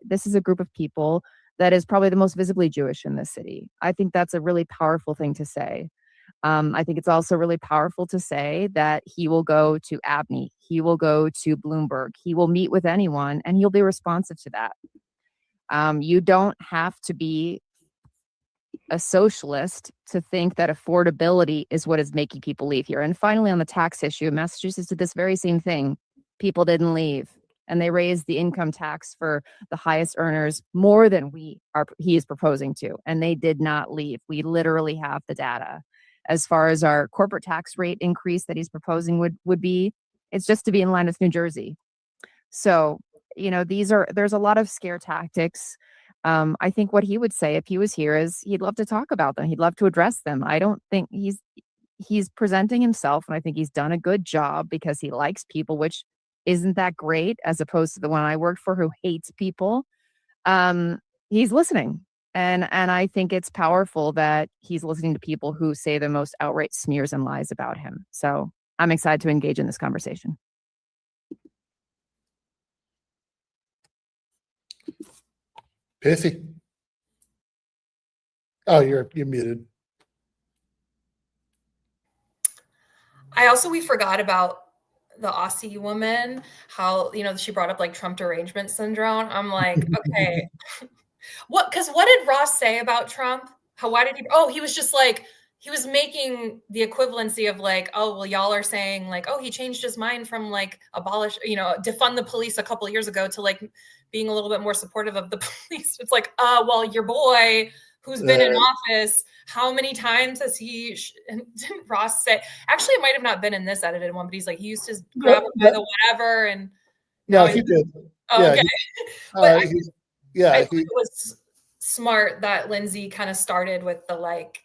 this is a group of people that is probably the most visibly Jewish in this city. I think that's a really powerful thing to say. I think it's also really powerful to say that he will go to Abney, he will go to Bloomberg, he will meet with anyone, and he'll be responsive to that. You don't have to be a socialist to think that affordability is what is making people leave here. And finally, on the tax issue, Massachusetts did this very same thing. People didn't leave, and they raised the income tax for the highest earners more than he is proposing to, and they did not leave. We literally have the data. As far as our corporate tax rate increase that he's proposing would be, it's just to be in line with New Jersey. So, there's a lot of scare tactics. I think what he would say if he was here is he'd love to talk about them. He'd love to address them. I don't think he's presenting himself, and I think he's done a good job because he likes people, which isn't that great as opposed to the one I worked for who hates people. He's listening. And I think it's powerful that he's listening to people who say the most outright smears and lies about him. So I'm excited to engage in this conversation. Pithy. Oh, you're muted. We forgot about the Aussie woman, how, she brought up like Trump derangement syndrome. I'm like, okay. What did Ross say about Trump? He was just like, he was making the equivalency of like, oh, well, y'all are saying like, oh, he changed his mind from like defund the police a couple of years ago to like being a little bit more supportive of the police. It's like, well, your boy who's been in office. How many times has he, didn't Ross say, actually, it might have not been in this edited one, but he's like, he used to grab him by the whatever. And no, he did. Oh, okay. But I think it was smart that Lindsay kind of started with the like,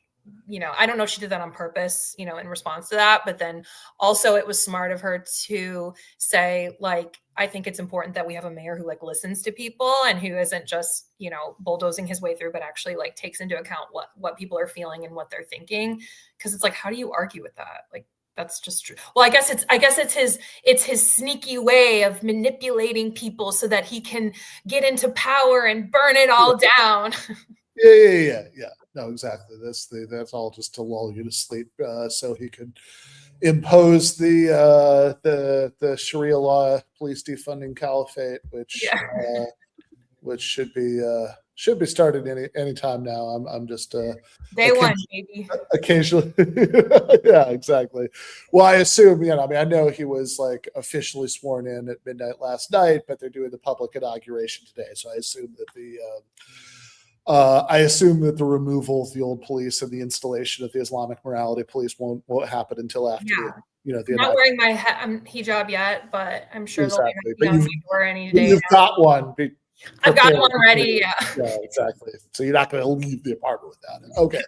you know, I don't know if she did that on purpose, you know, in response to that, but then also it was smart of her to say, like, I think it's important that we have a mayor who like listens to people and who isn't just, you know, bulldozing his way through, but actually like takes into account what people are feeling and what they're thinking. Cause it's like, how do you argue with that? Like, that's just true. Well, I guess it's his sneaky way of manipulating people so that he can get into power and burn it all down. Yeah. No, exactly. That's all just to lull you to sleep, so he could impose the Sharia law police defunding caliphate, which should be started any time now. I'm just day one, baby. Occasionally, yeah, exactly. Well, I assume, you know, I mean, I know he was like officially sworn in at midnight last night, but they're doing the public inauguration today, so I assume that the removal of the old police and the installation of the Islamic morality police won't happen until after the I'm not wearing my hijab yet, but I'm sure exactly. they'll be on me door any day. You've got one. I've got one ready. Yeah, exactly. So you're not going to leave the apartment without it. Okay.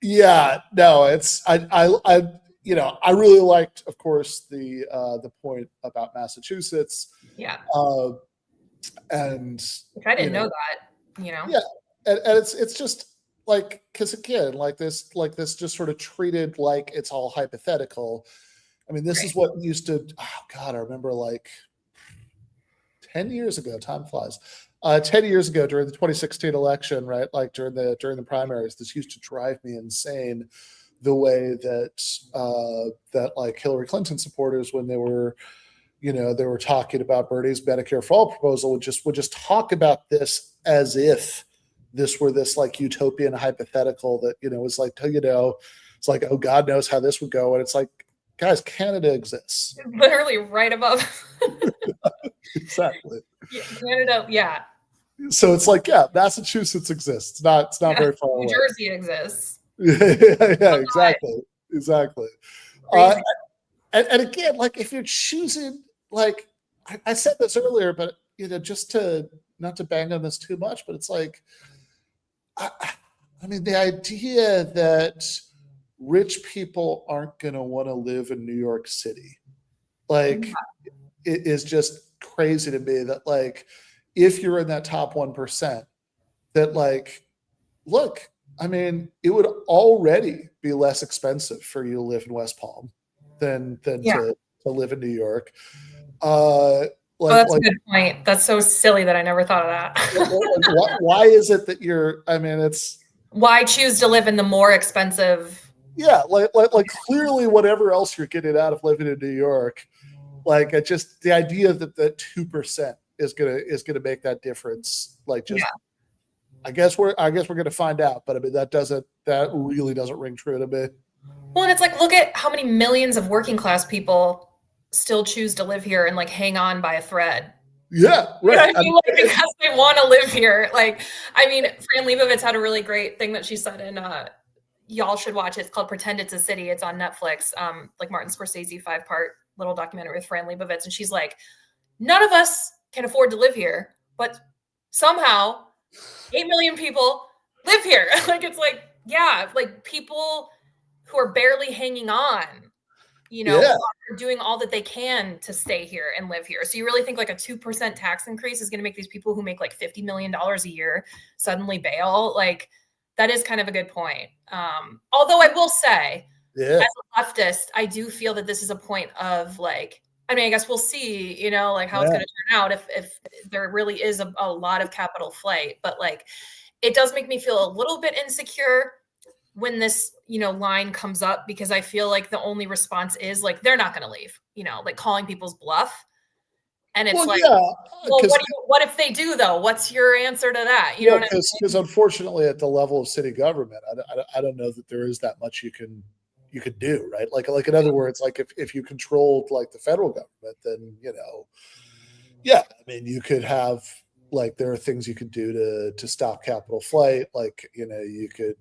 Yeah. No, it's I you know, I really liked, of course, the point about Massachusetts. Yeah. And which I didn't know that. You know, yeah, and it's just like, because again, like this just sort of treated like it's all hypothetical. I mean, this is what used to, oh God, I remember like 10 years ago, time flies. 10 years ago during the 2016 election, right? Like during the primaries, this used to drive me insane, the way that like Hillary Clinton supporters, when they were talking about Bernie's Medicare for All proposal, would just talk about this as if this were this like utopian hypothetical that, you know, was like, you know, it's like, oh, God knows how this would go. And it's like, guys, Canada exists. Literally right above. Exactly. Yeah, Canada, yeah. So it's like, yeah, Massachusetts exists. It's not very far away. New Jersey exists. Yeah, exactly. And again, like if you're choosing, like I said this earlier, but you know, just to not to bang on this too much, but it's like, I mean, the idea that rich people aren't going to want to live in New York City, like, it is just crazy to me that, like, if you're in that top 1%, that, like, look, I mean, it would already be less expensive for you to live in West Palm than to live in New York. That's a good point. That's so silly that I never thought of that. Why is it that why choose to live in the more expensive? Yeah, like clearly whatever else you're getting out of living in New York, like it just, the idea that 2% is gonna make that difference. Like, just I guess we're gonna find out, but I mean that really doesn't ring true to me. Well, and it's like, look at how many millions of working class people still choose to live here and like hang on by a thread. Yeah, right. You know, I mean, like, because they want to live here. Like, I mean, Fran Lebowitz had a really great thing that she said, and y'all should watch it. It's called Pretend It's a City. It's on Netflix. Like Martin Scorsese 5-part little documentary with Fran Lebowitz, and she's like, none of us can afford to live here, but somehow 8 million people live here. Like, it's like, yeah, like people who are barely hanging on, you know, are doing all that they can to stay here and live here. So you really think like a 2% tax increase is going to make these people who make like $50 million a year suddenly bail? Like, that is kind of a good point. Although I will say, as a leftist, I do feel that this is a point of like, I mean, I guess we'll see, you know, like how it's going to turn out if there really is a lot of capital flight. But like, it does make me feel a little bit insecure when this, you know, line comes up, because I feel like the only response is like, they're not going to leave, you know, like calling people's bluff. And it's what if they do though? What's your answer to that? You know what I mean? Because unfortunately at the level of city government, I don't know that there is that much you can do, right? Like in other words, like if you controlled like the federal government, then, you know, I mean, you could have like there are things you could do to stop capital flight. Like, you could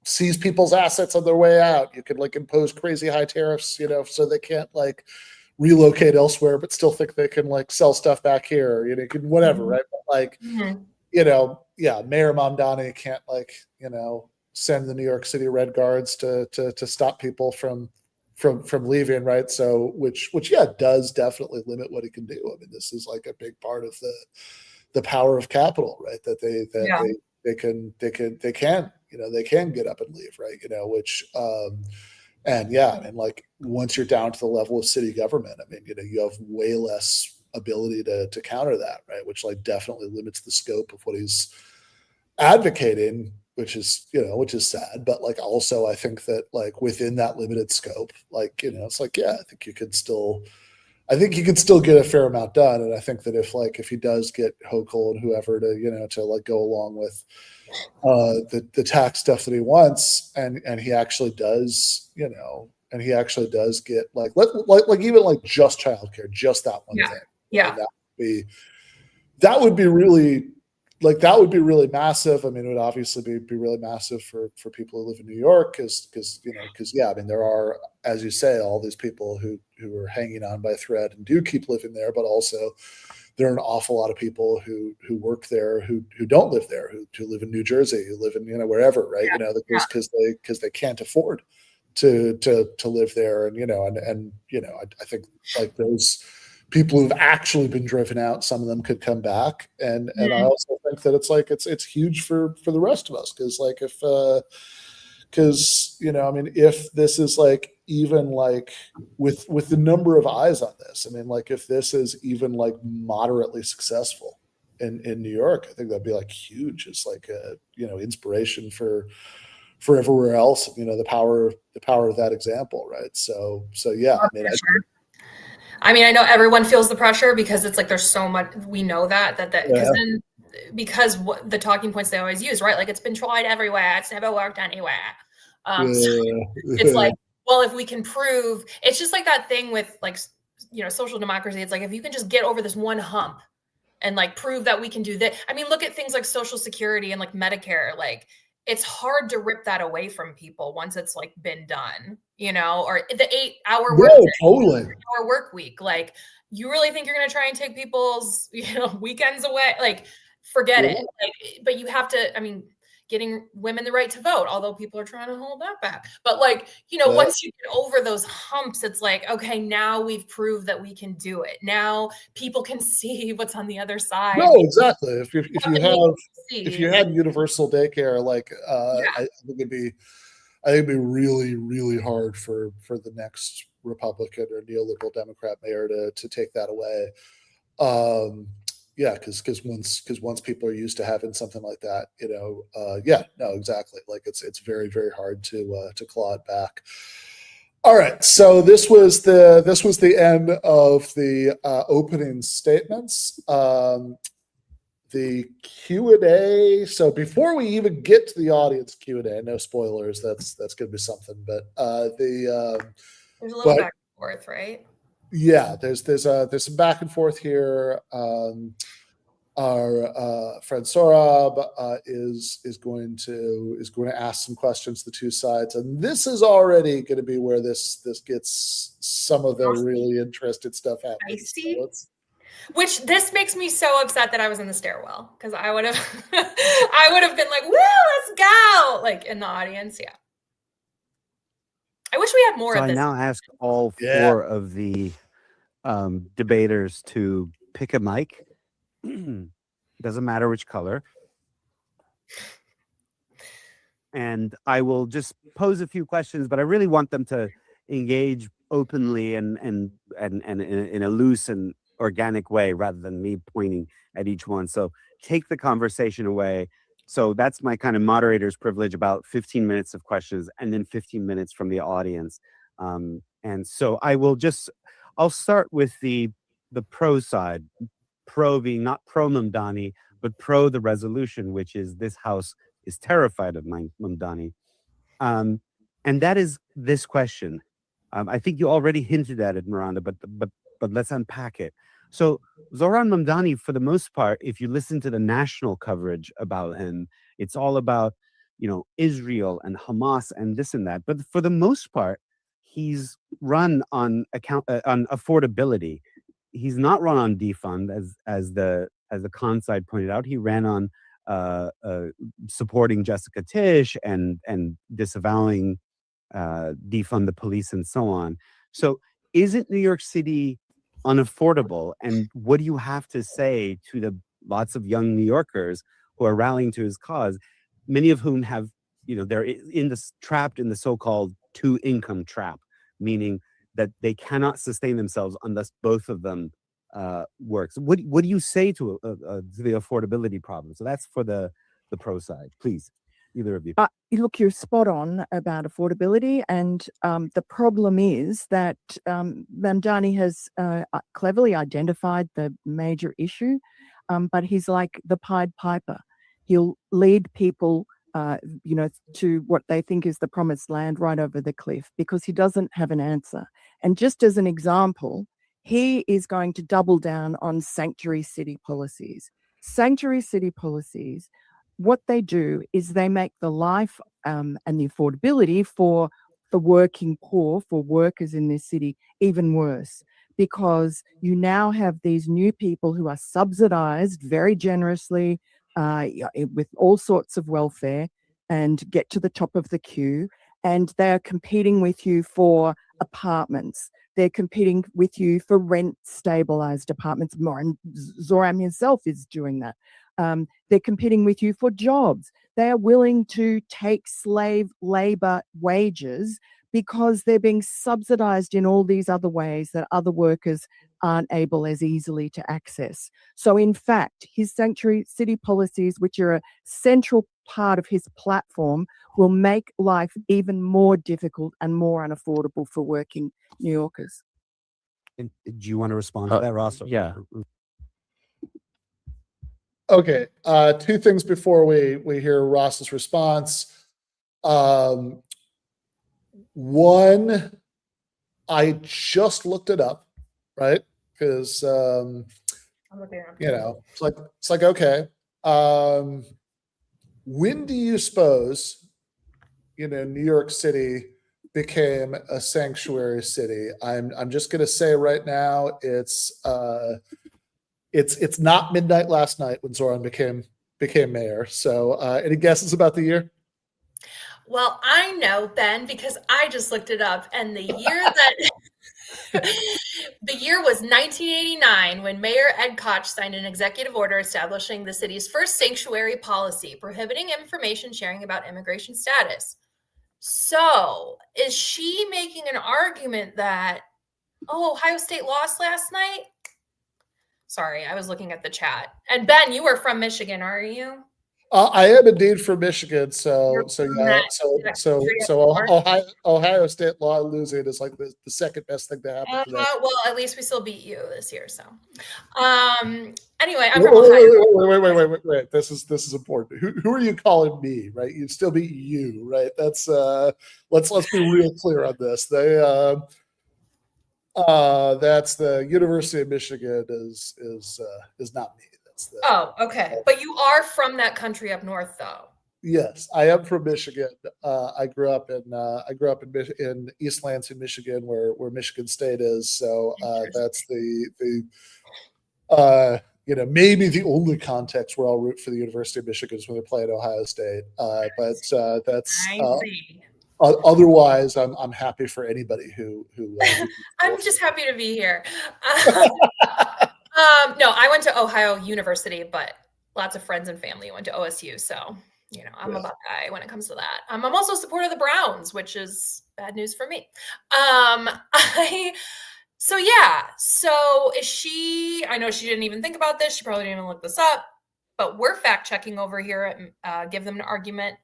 seize people's assets on their way out. You could like impose crazy high tariffs, so they can't like relocate elsewhere, but still think they can like sell stuff back here. You can whatever, right? But like, Mayor Mamdani can't like, send the New York City Red Guards to stop people from leaving, right? So which does definitely limit what he can do. I mean, this is like a big part of the power of capital, right? That they can get up and leave, right? Which and like once you're down to the level of city government, I mean, you have way less ability to counter that, right? Which like definitely limits the scope of what he's advocating, which is sad. But like also I think that like within that limited scope, like, it's like, I think you could still get a fair amount done. And I think that if he does get Hochul and whoever to like go along with the tax stuff that he wants, and he actually does, get like even like just childcare, just that one thing. Yeah. That would be really massive. I mean, it would obviously be really massive for people who live in New York because I mean, there are, as you say, all these people who are hanging on by a thread and do keep living there, but also there are an awful lot of people who work there who don't live there, who live in New Jersey, who live in wherever, right? Because they can't afford to live there, and I think like those people who've actually been driven out, some of them could come back, and I also think that it's huge for the rest of us, because like I mean, if this is like even like with the number of eyes on this, I mean, like if this is even like moderately successful in New York, I think that'd be like huge. It's like a inspiration for everywhere else. The power of that example, right? So yeah, I mean, I know everyone feels the pressure because it's like there's so much, we know because the talking points they always use, right? Like it's been tried everywhere, it's never worked anywhere. So it's like, well, if we can prove, it's just like that thing with like social democracy. It's like if you can just get over this one hump and like prove that we can do that. I mean, look at things like Social Security and like Medicare. Like it's hard to rip that away from people once it's like been done, or the 8-hour work week. Like, you really think you're going to try and take people's, weekends away? Like, forget it. Like, but you have to, I mean, getting women the right to vote, although people are trying to hold that back. But like, once you get over those humps, it's like, okay, now we've proved that we can do it. Now people can see what's on the other side. No, exactly. If you had universal daycare, like I think it'd be really, really hard for the next Republican or neoliberal Democrat mayor to take that away. Because once people are used to having something like that, exactly. Like it's very, very hard to claw it back. All right, so this was the end of the opening statements. The Q&A. So before we even get to the audience Q&A, no spoilers. That's going to be something. But there's a little back and forth, right? Yeah, there's some back and forth here. Our friend Sorab is going to ask some questions to the two sides, and this is already going to be where this gets some of the really interesting stuff happening. I see. Which this makes me so upset that I was in the stairwell, because I would have been like, "Woo, let's go!" Like in the audience, yeah. I wish we had more of this. I now ask all four of the debaters to pick a mic. Doesn't matter which color. And I will just pose a few questions, but I really want them to engage openly and in a loose and organic way, rather than me pointing at each one. So take the conversation away. So that's my kind of moderator's privilege, about 15 minutes of questions and then 15 minutes from the audience. And so I'll start with the pro side. Pro being not pro Mamdani, but pro the resolution, which is this House is terrified of Mamdani. And that is this question. I think you already hinted at it, Miranda, but let's unpack it. So Zoran Mamdani, for the most part, if you listen to the national coverage about him, it's all about, Israel and Hamas and this and that. But for the most part, he's run on on affordability. He's not run on defund, as the con side pointed out. He ran on supporting Jessica Tisch and disavowing defund the police and so on. So isn't New York City unaffordable? And what do you have to say to the lots of young New Yorkers who are rallying to his cause, many of whom have, they're trapped in the so-called two-income trap, meaning that they cannot sustain themselves unless both of them works. What do you say to the affordability problem? So that's for the pro side, please, either of you. Look, you're spot on about affordability, and the problem is that Mamdani has cleverly identified the major issue, but he's like the Pied Piper. He'll lead people, to what they think is the promised land right over the cliff because he doesn't have an answer. And just as an example, he is going to double down on sanctuary city policies. Sanctuary city policies, what they do is they make the life and the affordability for the working poor, for workers in this city, even worse, because you now have these new people who are subsidized very generously with all sorts of welfare and get to the top of the queue, and they are competing with you for apartments. They're competing with you for rent stabilized apartments more, and Zoram himself is doing that. They're competing with you for jobs. They are willing to take slave labor wages because they're being subsidized in all these other ways that other workers aren't able as easily to access. So in fact, his sanctuary city policies, which are a central part of his platform, will make life even more difficult and more unaffordable for working New Yorkers. And do you want to respond to that, Ross? Yeah. Okay, two things before we hear Ross's response. One, I just looked it up, right? Because it's like okay. When do you suppose New York City became a sanctuary city? I'm just gonna say right now it's not midnight last night when Zoran became mayor. So any guesses about the year? Well, I know, Ben, because I just looked it up, and the year that the year was 1989 when Mayor Ed Koch signed an executive order establishing the city's first sanctuary policy, prohibiting information sharing about immigration status. So, is she making an argument that, Ohio State lost last night? Sorry, I was looking at the chat. And Ben, you are from Michigan, are you? I am indeed from Michigan, so Ohio State law losing is like the second best thing to happen to them. Well, at least we still beat you this year. So, anyway, I'm from Ohio. Wait. This is important. Who are you calling me? Right? You still beat you, right? That's let's be real clear on this. That's the University of Michigan is not me. Okay. But you are from that country up north, though. Yes, I am from Michigan. I grew up in East Lansing, Michigan, where Michigan State is. So that's the maybe the only context where I'll root for the University of Michigan is when they play at Ohio State. But that's otherwise, I'm happy for anybody who. I'm just happy to be here. No, I went to Ohio University, but lots of friends and family went to OSU. So, I'm a Buckeye when it comes to that. I'm also a supporter of the Browns, which is bad news for me. So is she, I know she didn't even think about this. She probably didn't even look this up, but we're fact checking over here at GiveThemAnArgument.com.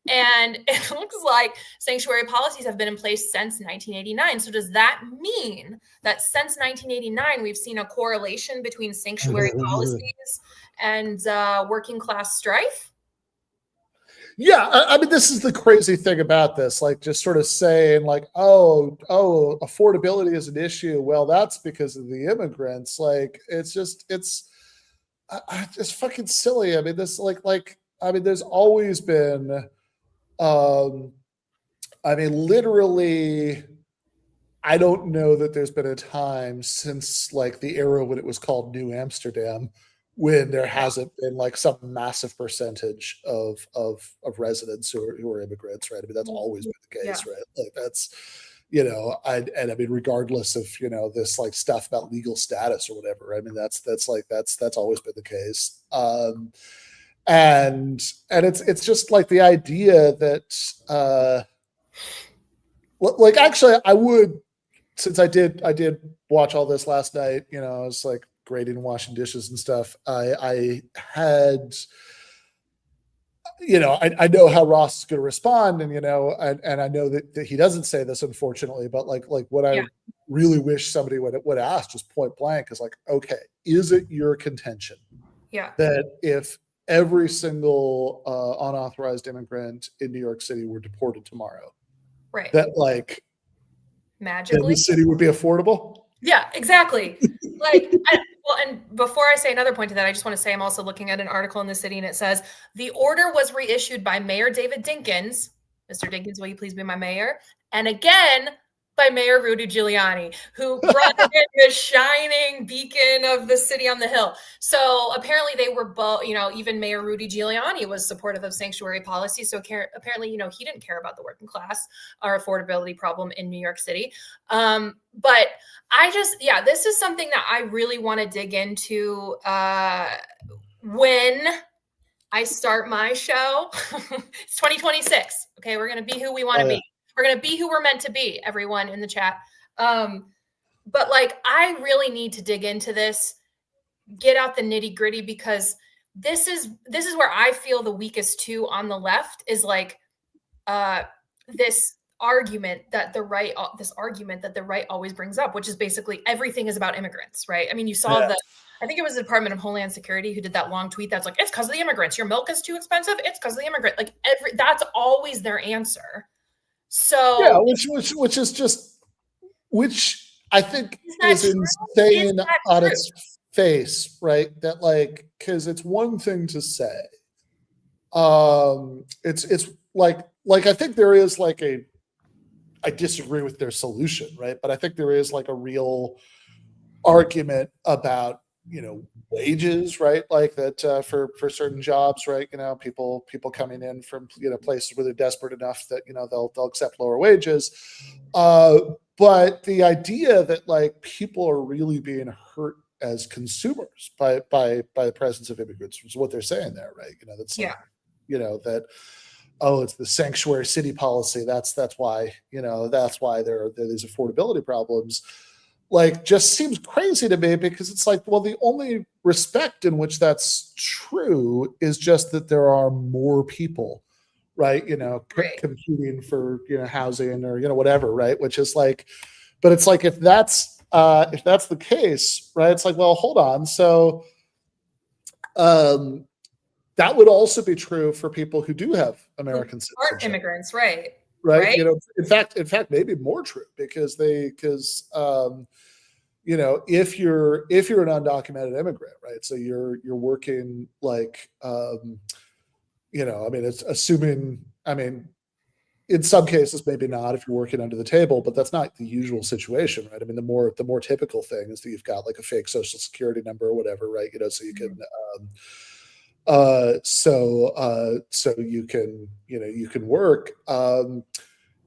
And it looks like sanctuary policies have been in place since 1989. So does that mean that since 1989, we've seen a correlation between sanctuary policies and working class strife? Yeah, I mean, this is the crazy thing about this, like just sort of saying like, oh, affordability is an issue. Well, that's because of the immigrants. Like, it's just fucking silly. I mean, this I mean, there's always been, um, I mean, literally, I don't know that there's been a time since like the era when it was called New Amsterdam when there hasn't been like some massive percentage of residents who are immigrants, right? I mean, that's always been the case, right? Like that's, and I mean, regardless of this like stuff about legal status or whatever, I mean, that's always been the case. And it's just like the idea that like actually I would, since I did watch all this last night, I was like grading and washing dishes and stuff. I had, I know how Ross is going to respond, and and I know that he doesn't say this, unfortunately, but like what I really wish somebody would ask just point blank is like, okay, is it your contention that if every single unauthorized immigrant in New York City were deported tomorrow, that like magically the city would be affordable? Yeah, exactly. And before I say another point to that, I just want to say I'm also looking at an article in the City, and it says the order was reissued by Mayor David Dinkins. Mr. Dinkins, will you please be my mayor? And again, by Mayor Rudy Giuliani, who brought in the shining beacon of the city on the hill. So apparently they were both, even Mayor Rudy Giuliani was supportive of sanctuary policy. So apparently, he didn't care about the working class or affordability problem in New York City. But this is something that I really want to dig into when I start my show. It's 2026. Okay, we're going to be who we want to be. We're going to be who we're meant to be, everyone in the chat. But like, I really need to dig into this, get out the nitty gritty, because this is where I feel the weakest too on the left is like this argument that the right always brings up, which is basically everything is about immigrants, right? I mean, you saw I think it was the Department of Homeland Security who did that long tweet that's like, it's because of the immigrants. Your milk is too expensive. It's because of the immigrant. Like that's always their answer. So yeah, which is just, which I think is insane on its face, right? That like, because it's one thing to say, it's like I think there is like I disagree with their solution, right? But I think there is like a real argument about wages, right? Like that for certain jobs, right? People coming in from places where they're desperate enough that they'll accept lower wages. But the idea that like people are really being hurt as consumers by the presence of immigrants is what they're saying there, right? That's like, that it's the sanctuary city policy. That's why there are these affordability problems. Like, just seems crazy to me, because it's like, well, the only respect in which that's true is just that there are more people, right? Competing for housing or whatever, right? Which is like, but it's like if that's the case, right? It's like, well, hold on, so that would also be true for people who do have American citizenship, aren't immigrants, right? Right. In fact, maybe more true, because if you're an undocumented immigrant, right? So you're working like, I mean, it's assuming, I mean, in some cases, maybe not if you're working under the table, but that's not the usual situation, right? I mean, the more typical thing is that you've got like a fake social security number or whatever, right? So you can, so you can, you can work.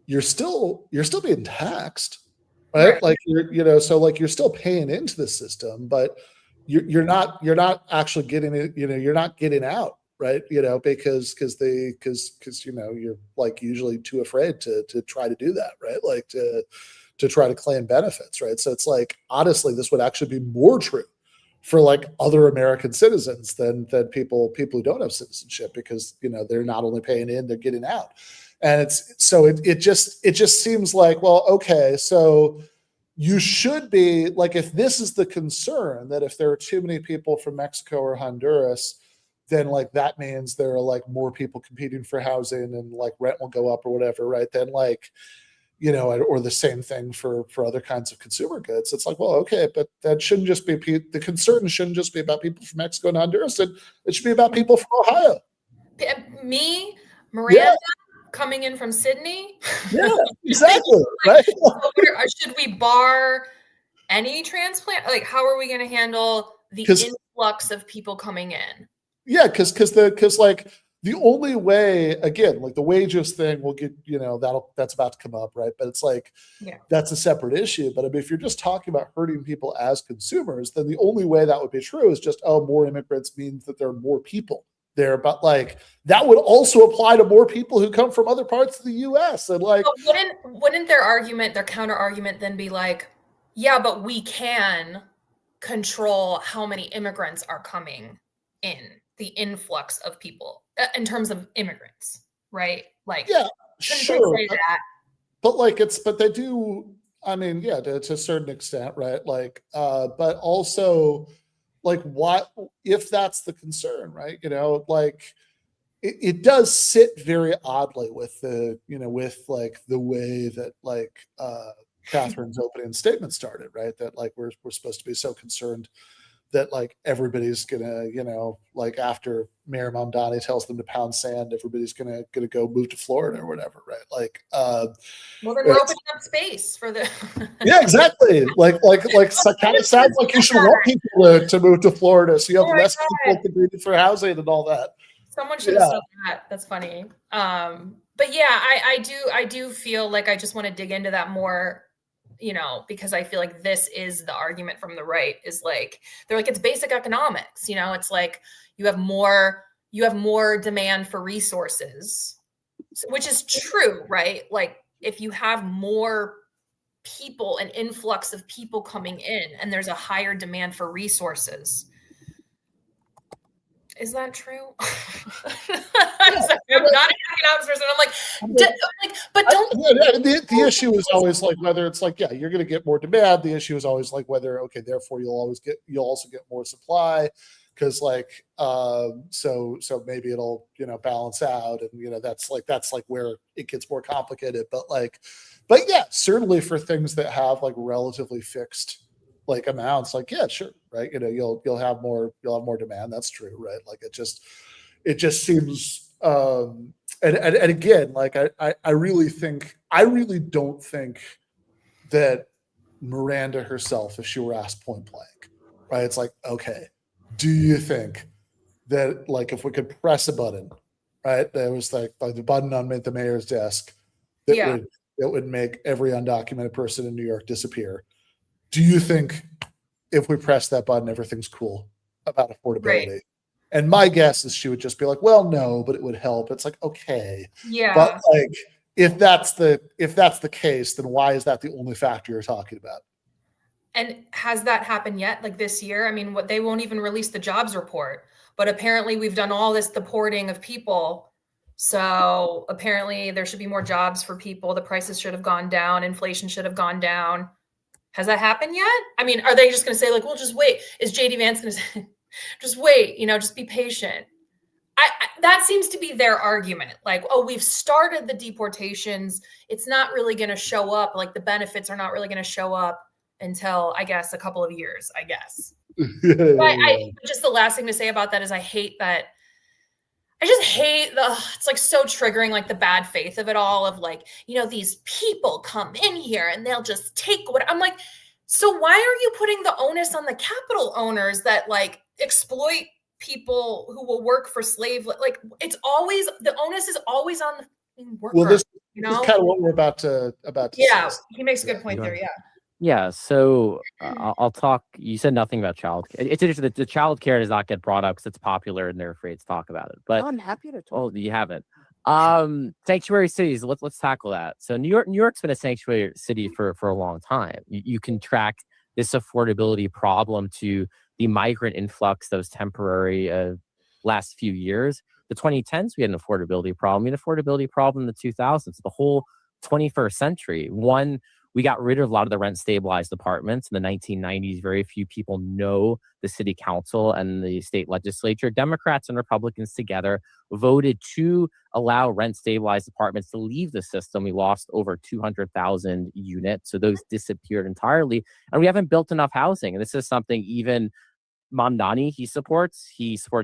You're still being taxed, right? Like so like you're still paying into the system, but you're not actually getting it. You're not getting out, right? Because you're like usually too afraid to try to do that, right? Like to try to claim benefits, right? So it's like, honestly, this would actually be more true for like other American citizens than people who don't have citizenship, because they're not only paying in, they're getting out. And it just seems like, well, okay, so you should be like, if this is the concern, that if there are too many people from Mexico or Honduras, then like that means there are like more people competing for housing and like rent will go up or whatever, right? Then like, you know, or the same thing for other kinds of consumer goods. It's like, well, okay, but that shouldn't just be the concern shouldn't just be about people from Mexico and Honduras. It should be about people from Ohio. Me, Miranda, coming in from Sydney. Yeah, exactly. Right. Should we bar any transplant? Like, how are we going to handle the influx of people coming in? Yeah, because like the only way, again, like the wages thing will get, you know, that's about to come up, right? But it's like, that's a separate issue. But I mean, if you're just talking about hurting people as consumers, then the only way that would be true is just, oh, more immigrants means that there are more people there. But like that would also apply to more people who come from other parts of the US. And like, but wouldn't their counter argument then be like, yeah, but we can control how many immigrants are coming in, the influx of people in terms of immigrants, right? Like, yeah, sure. But they do, I mean, yeah, to a certain extent, right? Like, but also like what if that's the concern, right? You know, like it does sit very oddly with the, you know, with like the way that like Catherine's opening statement started, right? That like we're supposed to be so concerned that like everybody's gonna, you know, like after Mayor Mamdani tells them to pound sand, everybody's gonna go move to Florida or whatever, right? Like, well, then we're opening up space for the. Yeah, exactly. Like, kind of sounds like you should want people to move to Florida, so you have less people competing for housing and all that. Someone should have said that. That's funny. But yeah, I do feel like I just want to dig into that more. You know, because I feel like this is the argument from the right is like, they're like, it's basic economics. You know, it's like you have more demand for resources, which is true, right? Like if you have more people, an influx of people coming in and there's a higher demand for resources. Is that true? I'm not an economics person. I'm like, but don't. The issue is always like whether it's like, yeah, you're going to get more demand. The issue is always like whether, okay, therefore you'll also get more supply, because like, so maybe it'll, you know, balance out, and you know that's like where it gets more complicated. But yeah, certainly for things that have like relatively fixed like amounts, like yeah, sure, right, you know, you'll have more demand. That's true, right? Like it just seems and again, like I really don't think that Miranda herself, if she were asked point blank, right, it's like, okay, do you think that like if we could press a button, right, that was like the button on the mayor's desk that would make every undocumented person in New York disappear, do you think if we press that button, everything's cool about affordability? Right. And my guess is she would just be like, well, no, but it would help. It's like, okay. Yeah. But like, if that's the case, then why is that the only factor you're talking about? And has that happened yet? Like this year? I mean, they won't even release the jobs report, but apparently we've done all this deporting of people. So apparently there should be more jobs for people. The prices should have gone down. Inflation should have gone down. Has that happened yet? I mean, are they just going to say like, well, just wait? Is JD Vance going to say, just wait, you know, just be patient? That seems to be their argument. Like, oh, we've started the deportations. It's not really going to show up. Like the benefits are not really going to show up until, I guess, a couple of years, I guess. But just the last thing to say about that is I hate that. I just hate it's like so triggering, like the bad faith of it all, of like, you know, these people come in here and they'll just take what I'm like, so why are you putting the onus on the capital owners that like exploit people who will work for slave? Like it's always, the onus is always on the worker. Well, this is kind of what we're about to yeah, say. he makes a good point there. Yeah. Yeah, so I'll talk. You said nothing about child. It's interesting that the child care does not get brought up because it's popular and they're afraid to talk about it. But I'm happy to talk. Oh, you haven't. Sanctuary cities. Let's tackle that. So New York's been a sanctuary city for a long time. You can track this affordability problem to the migrant influx that was temporary last few years. The 2010s, we had an affordability problem. We had an affordability problem in the 2000s. The whole 21st century. One We got rid of a lot of the rent stabilized apartments in the 1990s. Very few people know the city council and the state legislature. Democrats and Republicans together voted to allow rent stabilized apartments to leave the system. We lost over 200,000 units. So those disappeared entirely. And we haven't built enough housing. And this is something even Mamdani, he supports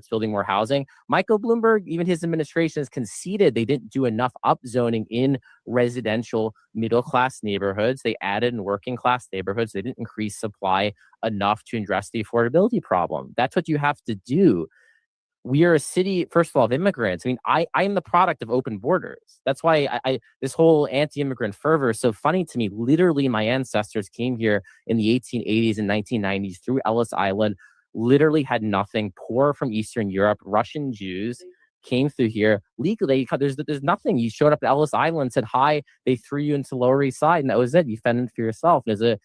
building more housing. Michael Bloomberg, even his administration has conceded they didn't do enough upzoning in residential middle-class neighborhoods. They added in working-class neighborhoods. They didn't increase supply enough to address the affordability problem. That's what you have to do. We are a city, first of all, of immigrants. I mean, I am the product of open borders. That's why I this whole anti-immigrant fervor is so funny to me. Literally, my ancestors came here in the 1880s and 1990s through Ellis Island, literally had nothing, poor from Eastern Europe, Russian Jews came through here legally. There's nothing. You showed up at Ellis Island, said hi, they threw you into Lower East Side, and that was it. You fended for yourself. It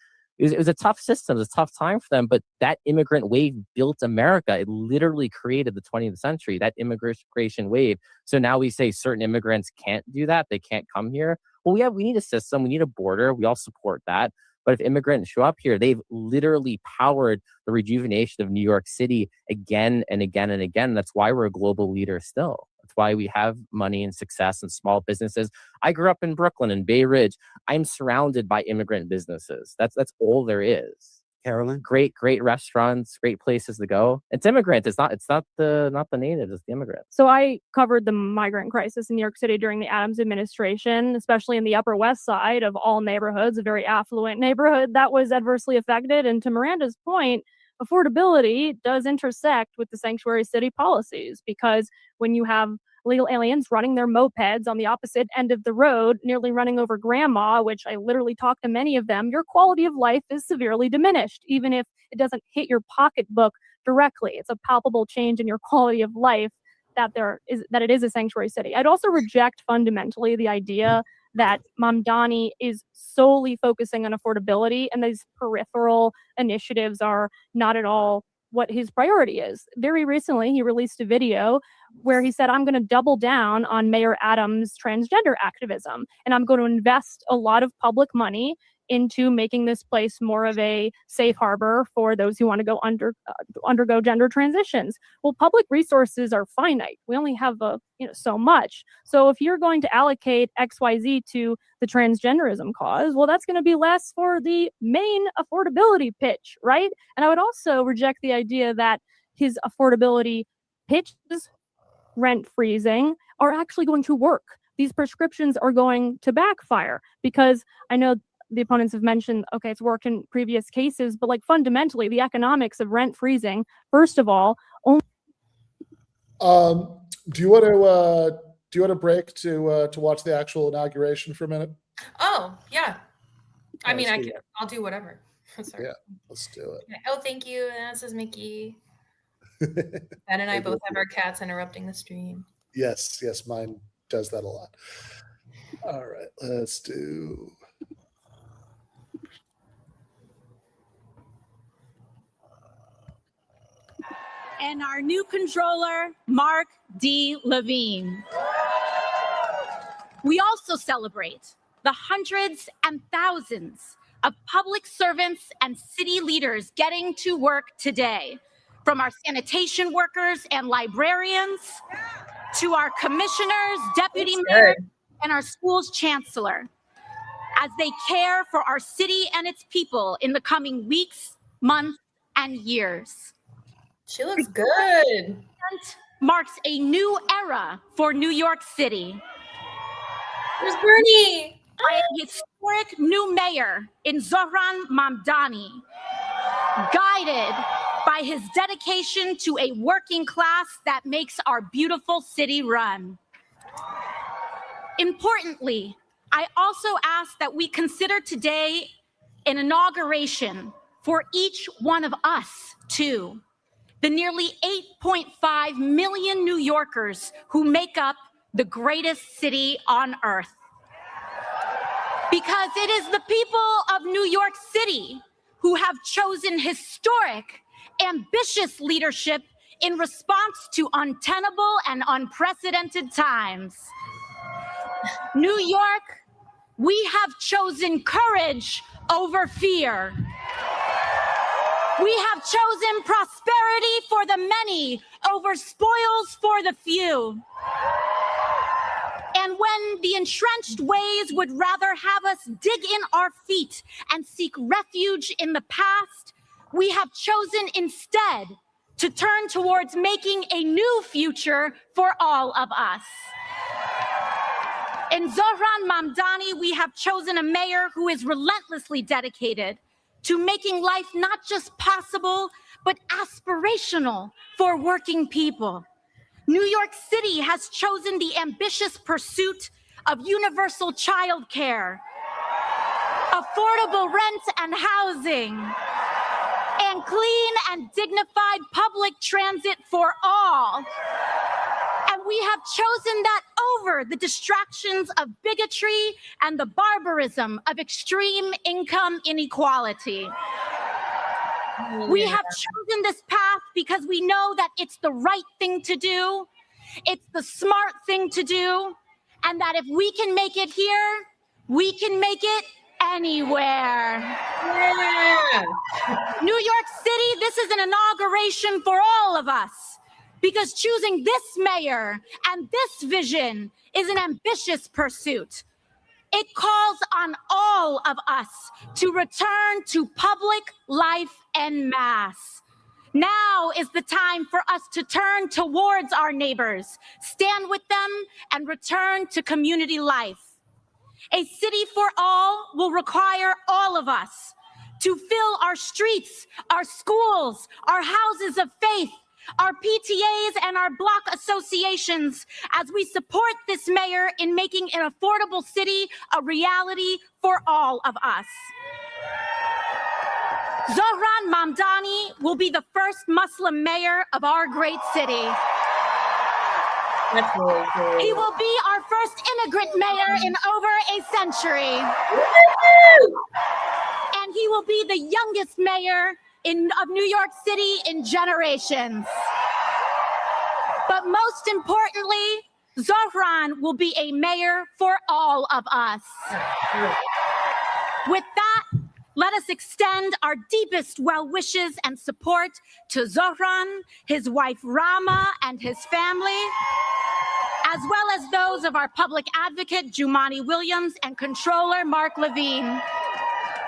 was a tough system. It was a tough time for them, but that immigrant wave built America. It literally created the 20th century, that immigration wave. So now we say certain immigrants can't do that. They can't come here. Well, we need a system. We need a border. We all support that. But if immigrants show up here, they've literally powered the rejuvenation of New York City again and again and again. That's why we're a global leader still. That's why we have money and success and small businesses. I grew up in Brooklyn and Bay Ridge. I'm surrounded by immigrant businesses. That's all there is. Carolyn? Great restaurants, great places to go. It's immigrant. It's not the natives, it's the immigrants. So I covered the migrant crisis in New York City during the Adams administration, especially in the Upper West Side of all neighborhoods, a very affluent neighborhood that was adversely affected. And to Miranda's point, affordability does intersect with the sanctuary city policies, because when you have illegal aliens running their mopeds on the opposite end of the road, nearly running over grandma, which I literally talked to many of them, your quality of life is severely diminished, even if it doesn't hit your pocketbook directly. It's a palpable change in your quality of life that it is a sanctuary city. I'd also reject fundamentally the idea that Mamdani is solely focusing on affordability, and these peripheral initiatives are not at all what his priority is. Very recently, he released a video where he said, I'm going to double down on Mayor Adams' transgender activism, and I'm going to invest a lot of public money into making this place more of a safe harbor for those who want to go undergo gender transitions. Well, public resources are finite. We only have so much. So if you're going to allocate XYZ to the transgenderism cause, well, that's going to be less for the main affordability pitch, right? And I would also reject the idea that his affordability pitches, rent freezing, are actually going to work. These prescriptions are going to backfire, because I know the opponents have mentioned, okay, it's worked in previous cases, but fundamentally the economics of rent freezing, first of all, only. Do you want to break to watch the actual inauguration for a minute? Oh, yeah. I mean, I'll do whatever. Sorry. Yeah, let's do it. Oh, thank you. This is Mickey. Ben and I both have our cats interrupting the stream. Yes, mine does that a lot. All right, let's do. And our new controller, Mark D. Levine. We also celebrate the hundreds and thousands of public servants and city leaders getting to work today, from our sanitation workers and librarians to our commissioners, deputy mayors, and our school's chancellor, as they care for our city and its people in the coming weeks, months, and years. She looks good. Marks a new era for New York City. Where's Bernie? By a historic new mayor in Zohran Mamdani, guided by his dedication to a working class that makes our beautiful city run. Importantly, I also ask that we consider today an inauguration for each one of us, too. The nearly 8.5 million New Yorkers who make up the greatest city on earth. Because it is the people of New York City who have chosen historic, ambitious leadership in response to untenable and unprecedented times. New York, We have chosen courage over fear. We have chosen prosperity for the many over spoils for the few. And when the entrenched ways would rather have us dig in our feet and seek refuge in the past, we have chosen instead to turn towards making a new future for all of us. In Zohran Mamdani, we have chosen a mayor who is relentlessly dedicated to making life not just possible, but aspirational for working people. New York City has chosen the ambitious pursuit of universal childcare, affordable rent and housing, and clean and dignified public transit for all. And we have chosen that over the distractions of bigotry and the barbarism of extreme income inequality. We have chosen this path because we know that it's the right thing to do, it's the smart thing to do, and that if we can make it here, we can make it anywhere. Yeah. New York City, this is an inauguration for all of us, because choosing this mayor and this vision is an ambitious pursuit. It calls on all of us to return to public life en masse. Now is the time for us to turn towards our neighbors, stand with them, and return to community life. A city for all will require all of us to fill our streets, our schools, our houses of faith, our PTAs and our block associations as we support this mayor in making an affordable city a reality for all of us. Zohran Mamdani will be the first Muslim mayor of our great city. That's really cool. He will be our first immigrant mayor in over a century. And he will be the youngest mayor of New York City in generations. But most importantly, Zohran will be a mayor for all of us. With that, let us extend our deepest well wishes and support to Zohran, his wife Rama, and his family, as well as those of our public advocate, Jumani Williams, and controller, Mark Levine.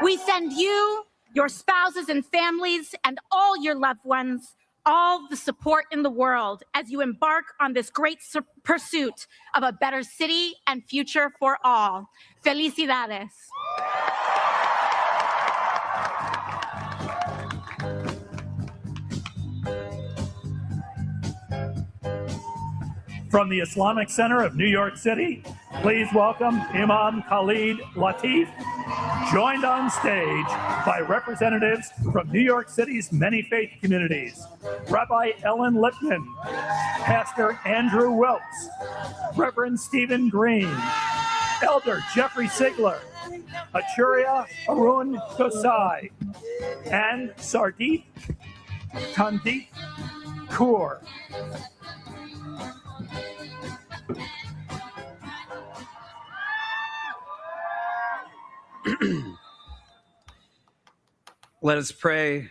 We send you, your spouses and families, and all your loved ones, all the support in the world as you embark on this great pursuit of a better city and future for all. Felicidades. From the Islamic Center of New York City, please welcome Imam Khalid Latif, joined on stage by representatives from New York City's many faith communities, Rabbi Ellen Lipman, Pastor Andrew Wilkes, Reverend Stephen Green, Elder Jeffrey Sigler, Achuria Arun Kosai, and Sardit Tandit Kaur. Let us pray.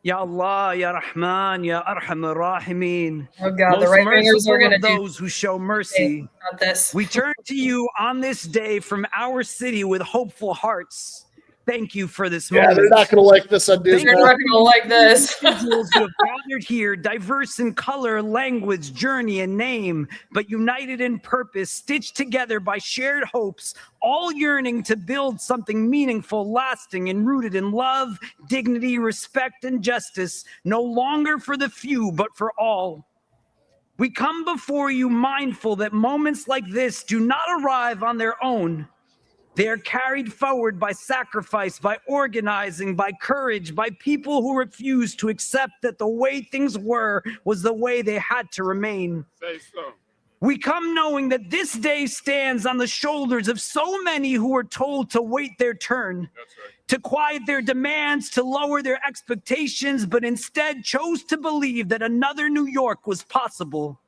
Ya Allah, Ya Rahman, Ya Arham Ar-Rahimin. Oh God, Most the right wingers are merciful going to of do those who show mercy. not this. We turn to you on this day from our city with hopeful hearts. Thank you for this Yeah, moment. they're not going to like this on They're Disney. not going to like this. Individuals who have gathered here, diverse in color, language, journey, and name, but united in purpose, stitched together by shared hopes, all yearning to build something meaningful, lasting, and rooted in love, dignity, respect, and justice, no longer for the few, but for all. We come before you mindful that moments like this do not arrive on their own. They are carried forward by sacrifice, by organizing, by courage, by people who refuse to accept that the way things were was the way they had to remain. Say so. We come knowing that this day stands on the shoulders of so many who were told to wait their turn, That's right. to quiet their demands, to lower their expectations, but instead chose to believe that another New York was possible.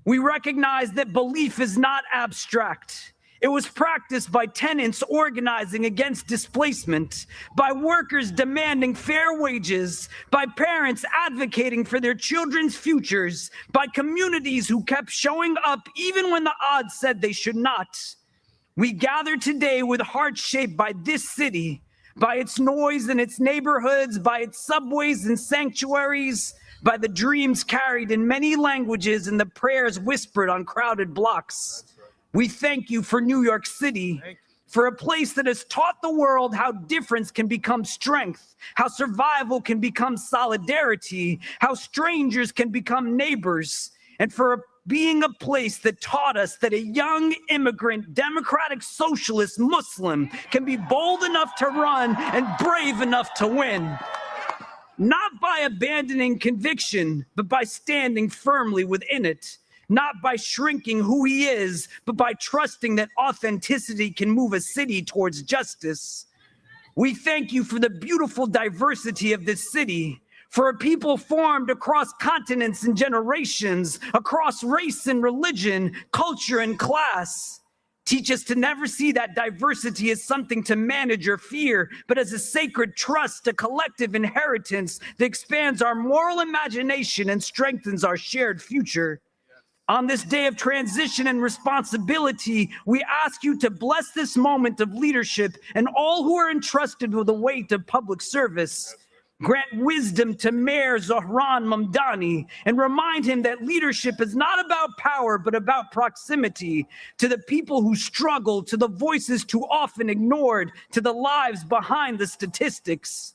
We recognize that belief is not abstract. It was practiced by tenants organizing against displacement, by workers demanding fair wages, by parents advocating for their children's futures, by communities who kept showing up even when the odds said they should not. We gather today with hearts shaped by this city, by its noise in its neighborhoods, by its subways and sanctuaries, by the dreams carried in many languages and the prayers whispered on crowded blocks. We thank you for New York City, for a place that has taught the world how difference can become strength, how survival can become solidarity, how strangers can become neighbors, and for being a place that taught us that a young immigrant, democratic socialist Muslim can be bold enough to run and brave enough to win. Not by abandoning conviction, but by standing firmly within it. Not by shrinking who he is, but by trusting that authenticity can move a city towards justice. We thank you for the beautiful diversity of this city, for a people formed across continents and generations, across race and religion, culture and class. Teach us to never see that diversity as something to manage or fear, but as a sacred trust, a collective inheritance that expands our moral imagination and strengthens our shared future. On this day of transition and responsibility, we ask you to bless this moment of leadership and all who are entrusted with the weight of public service. Grant wisdom to Mayor Zohran Mamdani and remind him that leadership is not about power, but about proximity to the people who struggle, to the voices too often ignored, to the lives behind the statistics.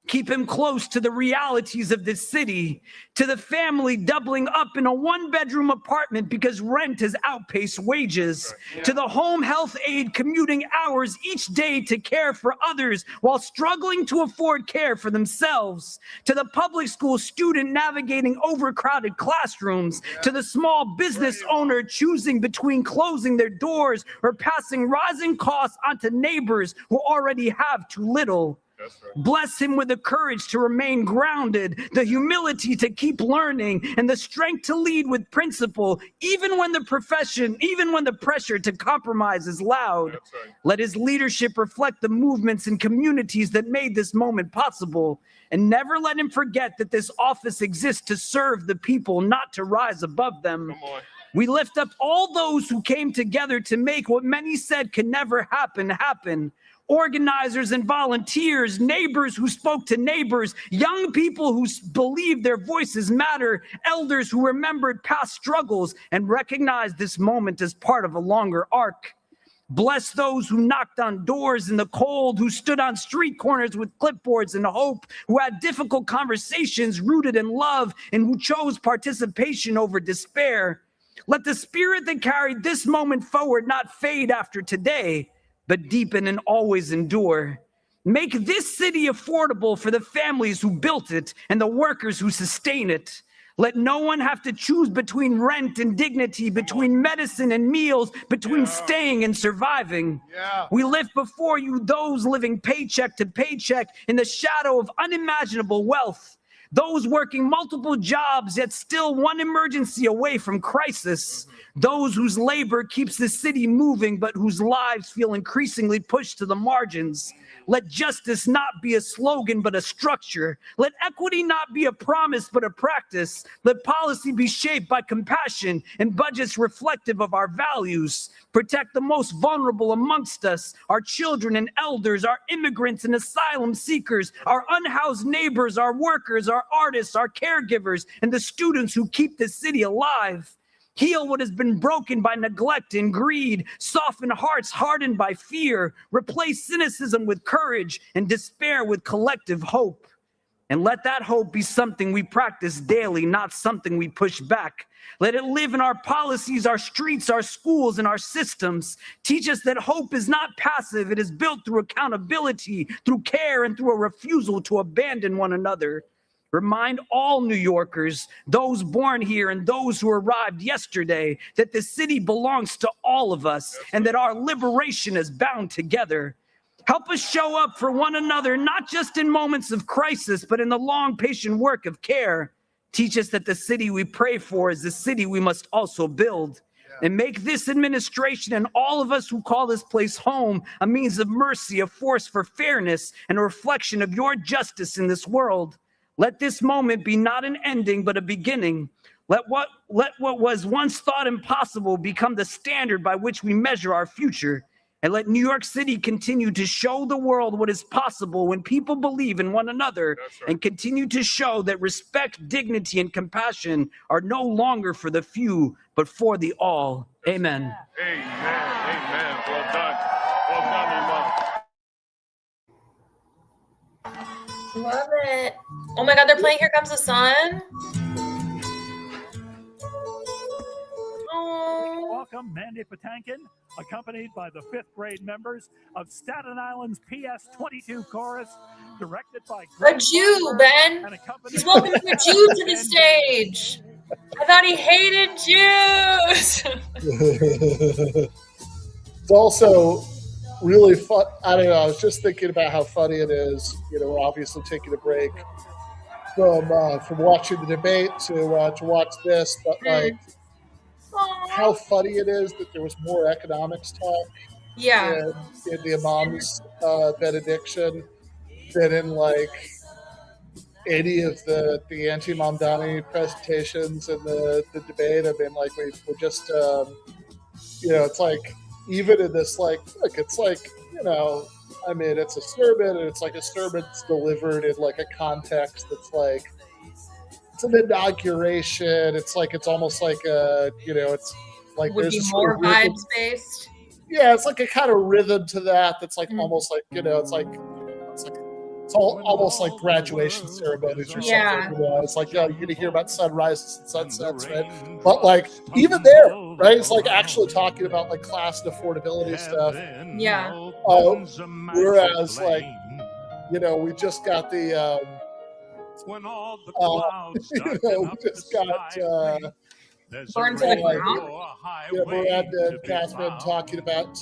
Keep him close to the realities of this city, to the family doubling up in a one-bedroom apartment because rent has outpaced wages, to the home health aide commuting hours each day to care for others while struggling to afford care for themselves, to the public school student navigating overcrowded classrooms, to the small business owner choosing between closing their doors or passing rising costs onto neighbors who already have too little. Bless him with the courage to remain grounded, the humility to keep learning, and the strength to lead with principle, even when the pressure to compromise is loud. Right. Let his leadership reflect the movements and communities that made this moment possible. And never let him forget that this office exists to serve the people, not to rise above them. We lift up all those who came together to make what many said could never happen. Organizers and volunteers, neighbors who spoke to neighbors, young people who believed their voices matter, elders who remembered past struggles and recognized this moment as part of a longer arc. Bless those who knocked on doors in the cold, who stood on street corners with clipboards and hope, who had difficult conversations rooted in love, and who chose participation over despair. Let the spirit that carried this moment forward not fade after today, but deepen and always endure. Make this city affordable for the families who built it and the workers who sustain it. Let no one have to choose between rent and dignity, between medicine and meals, between staying and surviving. We lift before you those living paycheck to paycheck in the shadow of unimaginable wealth. Those working multiple jobs, yet still one emergency away from crisis. Those whose labor keeps the city moving, but whose lives feel increasingly pushed to the margins. Let justice not be a slogan, but a structure. Let equity not be a promise, but a practice. Let policy be shaped by compassion and budgets reflective of our values. Protect the most vulnerable amongst us, our children and elders, our immigrants and asylum seekers, our unhoused neighbors, our workers, our artists, our caregivers, and the students who keep this city alive. Heal what has been broken by neglect and greed. Soften hearts hardened by fear. Replace cynicism with courage and despair with collective hope. And let that hope be something we practice daily, not something we push back. Let it live in our policies, our streets, our schools, and our systems. Teach us that hope is not passive. It is built through accountability, through care, and through a refusal to abandon one another. Remind all New Yorkers, those born here and those who arrived yesterday, that the city belongs to all of us and that our liberation is bound together. Help us show up for one another, not just in moments of crisis, but in the long, patient work of care. Teach us that the city we pray for is the city we must also build. and make this administration and all of us who call this place home a means of mercy, a force for fairness, and a reflection of your justice in this world. Let this moment be not an ending, but a beginning. Let what was once thought impossible become the standard by which we measure our future. And let New York City continue to show the world what is possible when people believe in one another, and continue to show that respect, dignity, and compassion are no longer for the few, but for the all. Amen. Amen. Amen. Well done. Well done, Imam. Love it. Oh my God, they're playing Here Comes the Sun. Oh. Welcome, Mandy Patinkin, accompanied by the 5th grade members of Staten Island's PS 22 Chorus, directed by A Jew, Ben. He's welcoming a Jew to the stage. I thought he hated Jews. It's also really fun. I don't know. I was just thinking about how funny it is. We're obviously taking a break from watching the debate to watch this, but like how funny it is that there was more economics talk in the Imam's benediction than in like any of the anti-Mamdani presentations and the debate. I mean, like we're just it's like even in this like look, it's like I mean, it's a sermon, and it's like a sermon that's delivered in like a context that's like it's an inauguration. It's like it's almost like a it's like would there's be a more sort of rhythm. vibes based. Yeah, it's like a kind of rhythm to that. That's like almost like it's almost like graduation ceremonies or something. It's like you're gonna hear about sunrises and sunsets, right? But like even there, right? It's like actually talking about like class and affordability stuff. Yeah. Whereas like we just got the when all the clouds we just got Burn to the ground. Miranda and Catherine talking about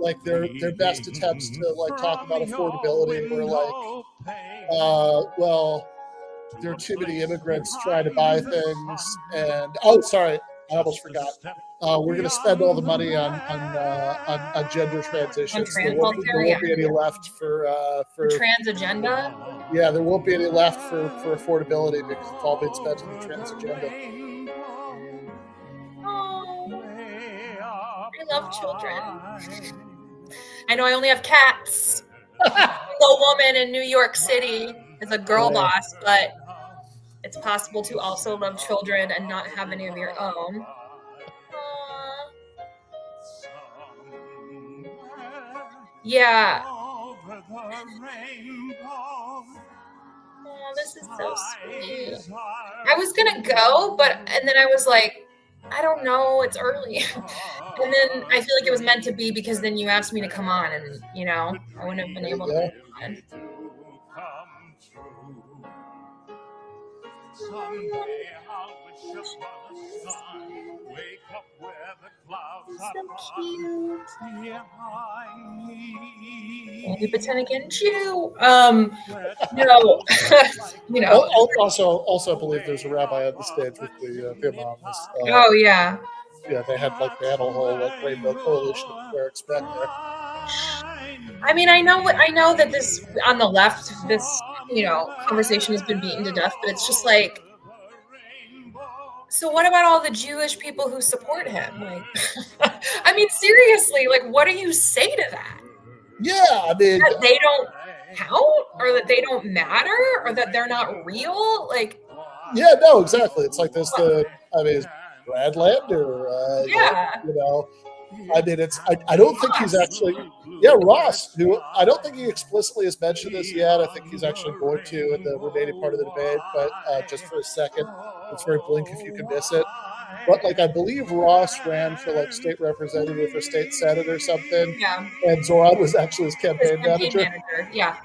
like their best attempts to like talk about affordability, where like well, there are too many immigrants trying to buy things, and sorry, I almost forgot. We're going to spend all the money on gender transitions. There won't be any left for trans agenda. Yeah, there won't be any left for affordability because it's all been spent on the trans agenda. Oh, I love children. I know I only have cats. The woman in New York City is a girl boss, but it's possible to also love children and not have any of your own. Yeah. Oh, this is so sweet. I was gonna go, and then I was like, I don't know, it's early. And then I feel like it was meant to be because then you asked me to come on, and I wouldn't have been able to come on. So cute. Maybe pretend again, Jew. No. Also, I believe there's a rabbi on the stage with the imams. Oh yeah. Yeah, they had a whole like rainbow coalition of clerics back there. I mean, I know that this on the left, this conversation has been beaten to death, but it's just like, so what about all the Jewish people who support him? Like, I mean, seriously, like, what do you say to that? Yeah, I mean, that they don't count, or that they don't matter, or that they're not real. Like, yeah, no, exactly. It's like this. Brad Lander. Yeah. I mean, I don't think he's actually. Yeah, Ross, who I don't think he explicitly has mentioned this yet. I think he's actually going to in the remaining part of the debate, but just for a second, it's very blink if you can miss it. But like, I believe Ross ran for like state representative or state senate or something. Yeah. And Zoran was actually his campaign manager. Yeah.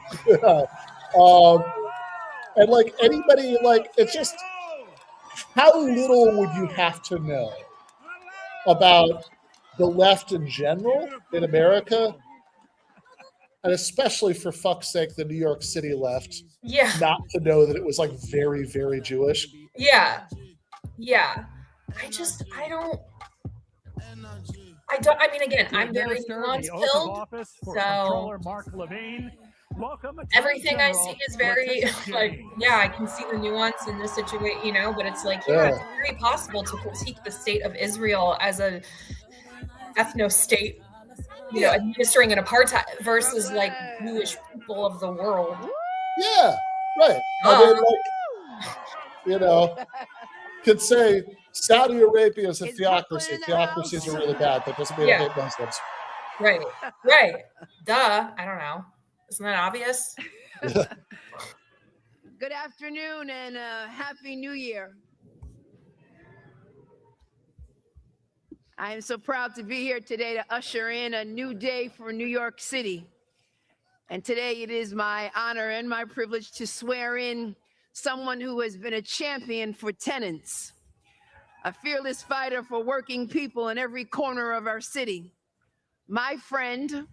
And like anybody, like it's just how little would you have to know about the left in general in America, and especially for fuck's sake, the New York City left, not to know that it was like very, very Jewish. Yeah. I don't. I mean, again, To I'm very administer nuance the oath of pilled, office for so Comptroller Mark Levine. Welcome, Attorney everything I General see is very Letitia like, James. yeah, I can see the nuance in this situation, you know, but it's like, yeah, it's very possible to critique the state of Israel as a ethno state, you know, administering an apartheid versus like Jewish people of the world. Yeah, right. I mean, like, you know, could say Saudi Arabia is a theocracy. Theocracies are really bad. That doesn't mean I hate Muslims. Right, right. Duh. I don't know. Isn't that obvious? Good afternoon and Happy New Year. I am so proud to be here today to usher in a new day for New York City. And today it is my honor and my privilege to swear in someone who has been a champion for tenants, a fearless fighter for working people in every corner of our city, my friend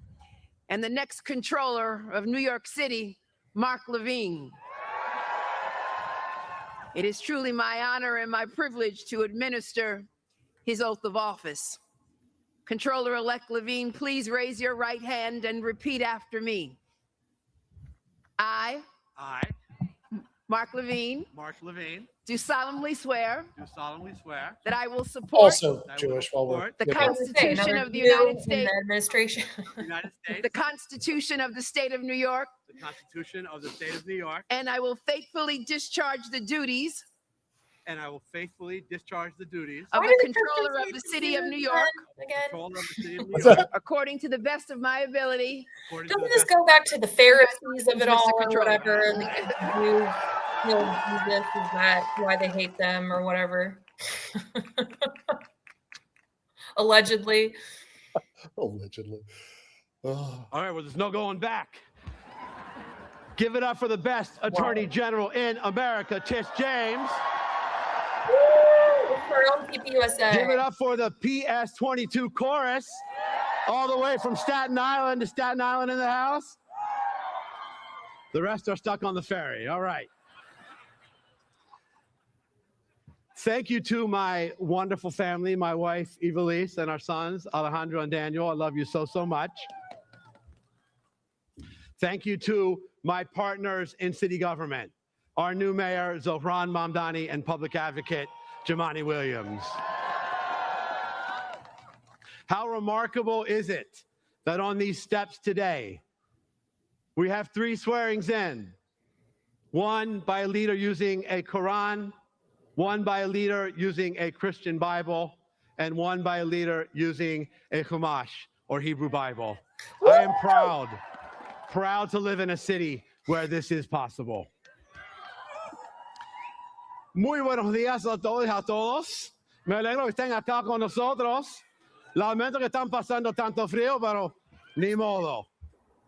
and the next controller of New York City, Mark Levine. It is truly my honor and my privilege to administer his oath of office. Controller-elect Levine, please raise your right hand and repeat after me. I, Mark Levine, do solemnly swear that I will support Also Jewish while we're the you know. Constitution of the United States, the administration, the Constitution of the State of New York, the Constitution of the State of New York, and I will faithfully discharge the duties and I will faithfully discharge the duties of Why the did the Controller Christians of the hate City of Jews New York again? Controller of the City of New What's York, that? according to the best of my ability. according to Doesn't the this best go back to the Pharisees of it Mr. all or Controller. whatever? The Jews killed Jesus. Is that why they hate them or whatever? Allegedly. Allegedly. Oh. All right, well, there's no going back. Give it up for the best Attorney General in America, Tish James. Woo! For our own PPUSA. Give it up for the PS22 chorus, all the way from Staten Island to Staten Island in the house. The rest are stuck on the ferry. All right. Thank you to my wonderful family, my wife, Evelise, and our sons, Alejandro and Daniel. I love you so, so much. Thank you to my partners in city government, our new mayor, Zohran Mamdani, and public advocate, Jamani Williams. How remarkable is it that on these steps today, we have 3 swearings in, one by a leader using a Quran, one by a leader using a Christian Bible, and one by a leader using a Chumash, or Hebrew Bible. I am proud to live in a city where this is possible. Muy buenos días a todos y a todos. Me alegro que estén acá con nosotros. Lamento que están pasando tanto frío, pero ni modo.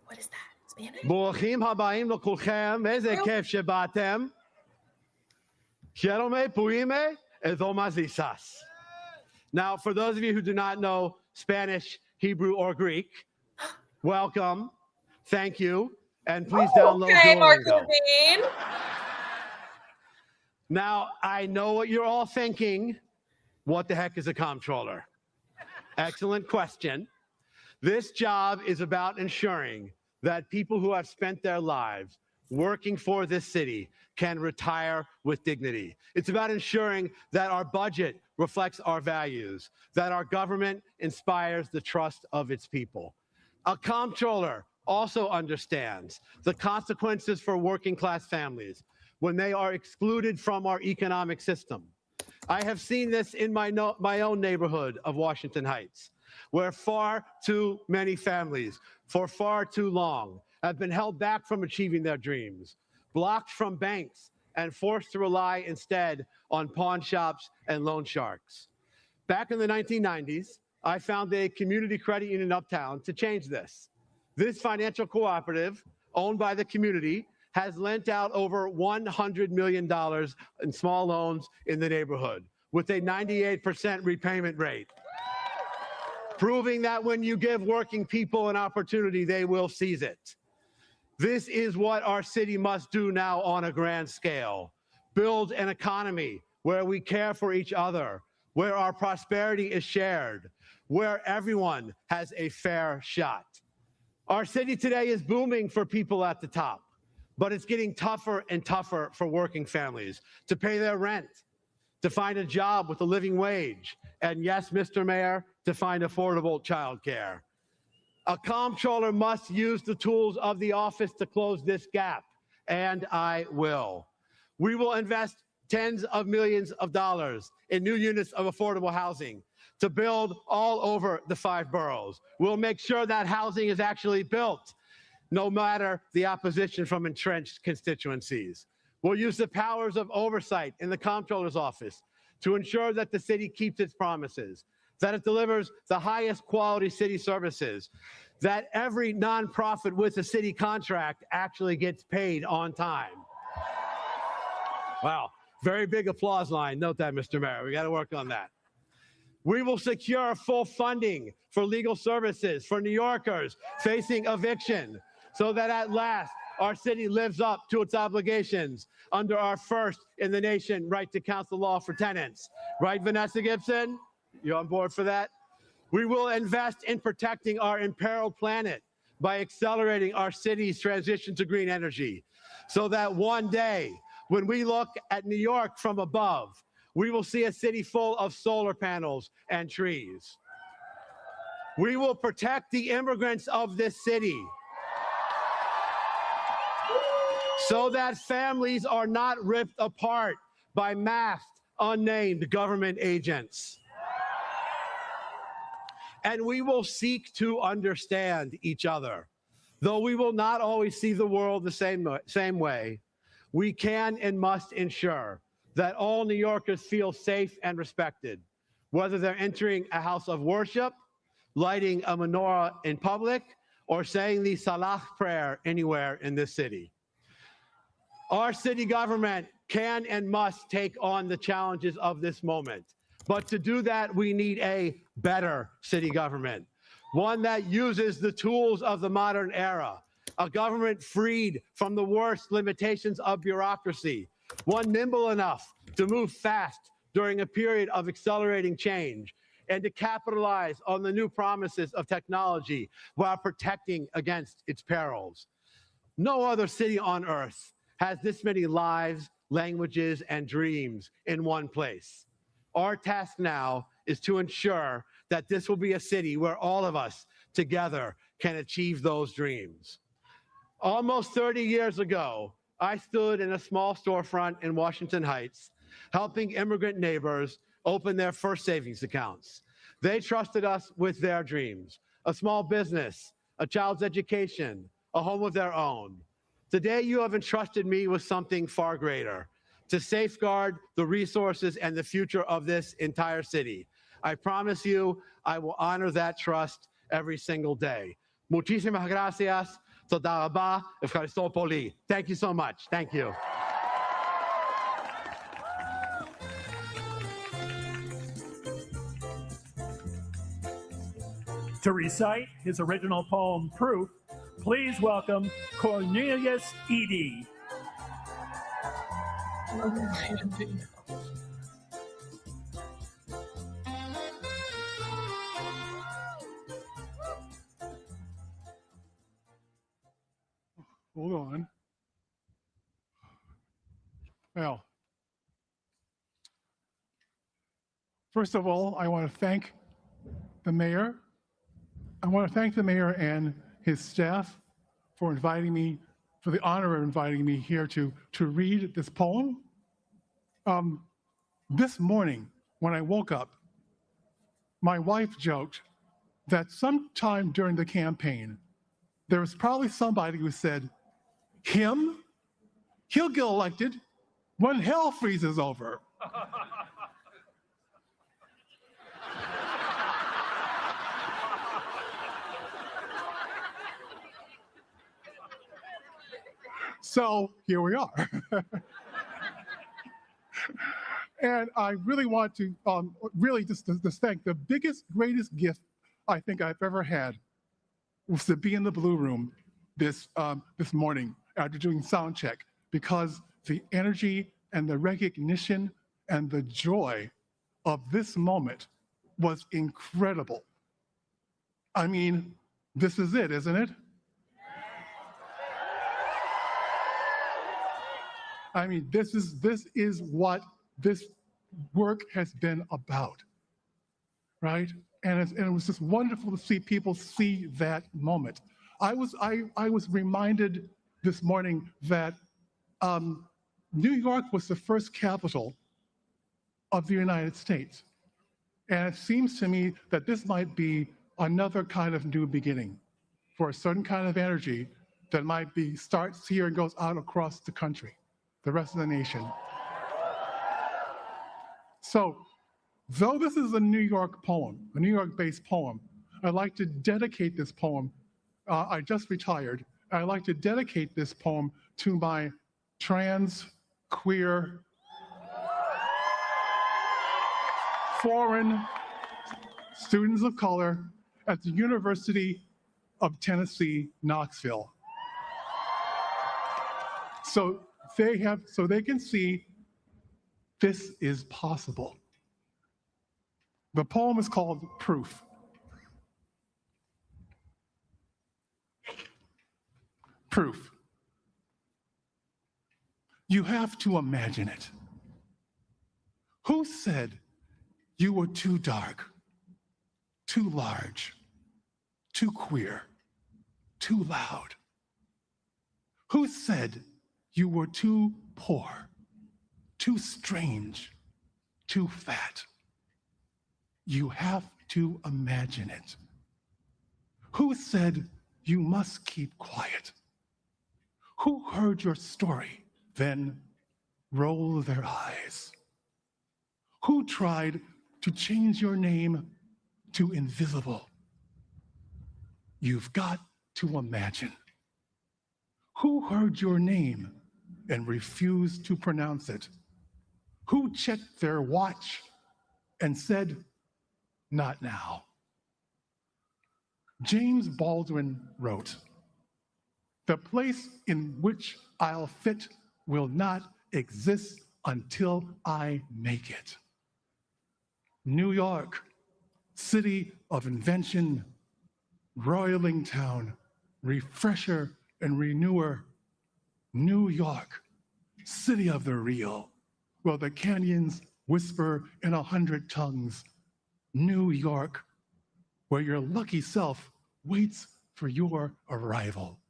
What is that? Spanish? ברוכים הבאים לכולכם, איזה כיף שבאתם. Sherome puime edomazisas. Now, for those of you who do not know Spanish, Hebrew, or Greek, welcome, thank you, and please download Mark Duolingo. Levine. Now, I know what you're all thinking. What the heck is a comptroller? Excellent question. This job is about ensuring that people who have spent their lives working for this city can retire with dignity. It's about ensuring that our budget reflects our values, that our government inspires the trust of its people. A comptroller also understands the consequences for working class families when they are excluded from our economic system. I have seen this in my own neighborhood of Washington Heights, where far too many families, for far too long, have been held back from achieving their dreams, blocked from banks, and forced to rely instead on pawn shops and loan sharks. Back in the 1990s, I founded a community credit union uptown to change this. This financial cooperative, owned by the community, has lent out over $100 million in small loans in the neighborhood with a 98% repayment rate, proving that when you give working people an opportunity, they will seize it. This is what our city must do now on a grand scale. Build an economy where we care for each other, where our prosperity is shared, where everyone has a fair shot. Our city today is booming for people at the top, but it's getting tougher and tougher for working families to pay their rent, to find a job with a living wage, and yes, Mr. Mayor, to find affordable childcare. A comptroller must use the tools of the office to close this gap, and I will. We will invest tens of millions of dollars in new units of affordable housing to build all over the 5 boroughs. We'll make sure that housing is actually built, no matter the opposition from entrenched constituencies. We'll use the powers of oversight in the comptroller's office to ensure that the city keeps its promises, that it delivers the highest quality city services, that every nonprofit with a city contract actually gets paid on time. Wow, very big applause line. Note that, Mr. Mayor. We got to work on that. We will secure full funding for legal services for New Yorkers facing eviction so that at last our city lives up to its obligations under our first in the nation right to counsel law for tenants. Right, Vanessa Gibson? You on board for that? We will invest in protecting our imperiled planet by accelerating our city's transition to green energy so that one day when we look at New York from above, we will see a city full of solar panels and trees. We will protect the immigrants of this city so that families are not ripped apart by masked, unnamed government agents. And we will seek to understand each other. Though we will not always see the world the same way, we can and must ensure that all New Yorkers feel safe and respected, whether they're entering a house of worship, lighting a menorah in public, or saying the Salah prayer anywhere in this city. Our city government can and must take on the challenges of this moment. But to do that, we need a better city government, one that uses the tools of the modern era, a government freed from the worst limitations of bureaucracy, one nimble enough to move fast during a period of accelerating change and to capitalize on the new promises of technology while protecting against its perils. No other city on earth has this many lives, languages, and dreams in one place. Our task now is to ensure that this will be a city where all of us together can achieve those dreams. Almost 30 years ago, I stood in a small storefront in Washington Heights, helping immigrant neighbors open their first savings accounts. They trusted us with their dreams, a small business, a child's education, a home of their own. Today, you have entrusted me with something far greater, to safeguard the resources and the future of this entire city. I promise you, I will honor that trust every single day. Muchísimas gracias. Toda rabá. Efkaristo poli. Thank you so much. Thank you. To recite his original poem, Proof, please welcome Cornelius Eady. Hold on. Well, first of all, I want to thank the mayor. I want to thank the mayor and his staff for inviting me, for the honor of inviting me here to read this poem. This morning, when I woke up, my wife joked that sometime during the campaign, there was probably somebody who said, him? He'll get elected when hell freezes over. So here we are. And I really want to really just thank the biggest, greatest gift I think I've ever had was to be in the Blue Room this morning after doing sound check, because the energy and the recognition and the joy of this moment was incredible. I mean, this is it, isn't it? I mean, this is what this work has been about, right? And it was just wonderful to see people see that moment. I was reminded this morning that New York was the first capital of the United States. And it seems to me that this might be another kind of new beginning for a certain kind of energy that might be starts here and goes out across the country, the rest of the nation. So, though this is a New York poem, a New York-based poem, I'd like to dedicate this poem. I just retired. I'd like to dedicate this poem to my trans, queer, foreign students of color at the University of Tennessee, Knoxville. So they can see this is possible. The poem is called Proof. Proof. You have to imagine it. Who said you were too dark, too large, too queer, too loud? Who said you were too poor, too strange, too fat? You have to imagine it. Who said you must keep quiet? Who heard your story, then rolled their eyes? Who tried to change your name to invisible? You've got to imagine. Who heard your name and refused to pronounce it? Who checked their watch and said, "Not now"? James Baldwin wrote, "The place in which I'll fit will not exist until I make it." New York, city of invention, roiling town, refresher and renewer. New York, city of the real, where the canyons whisper in 100 tongues. New York, where your lucky self waits for your arrival,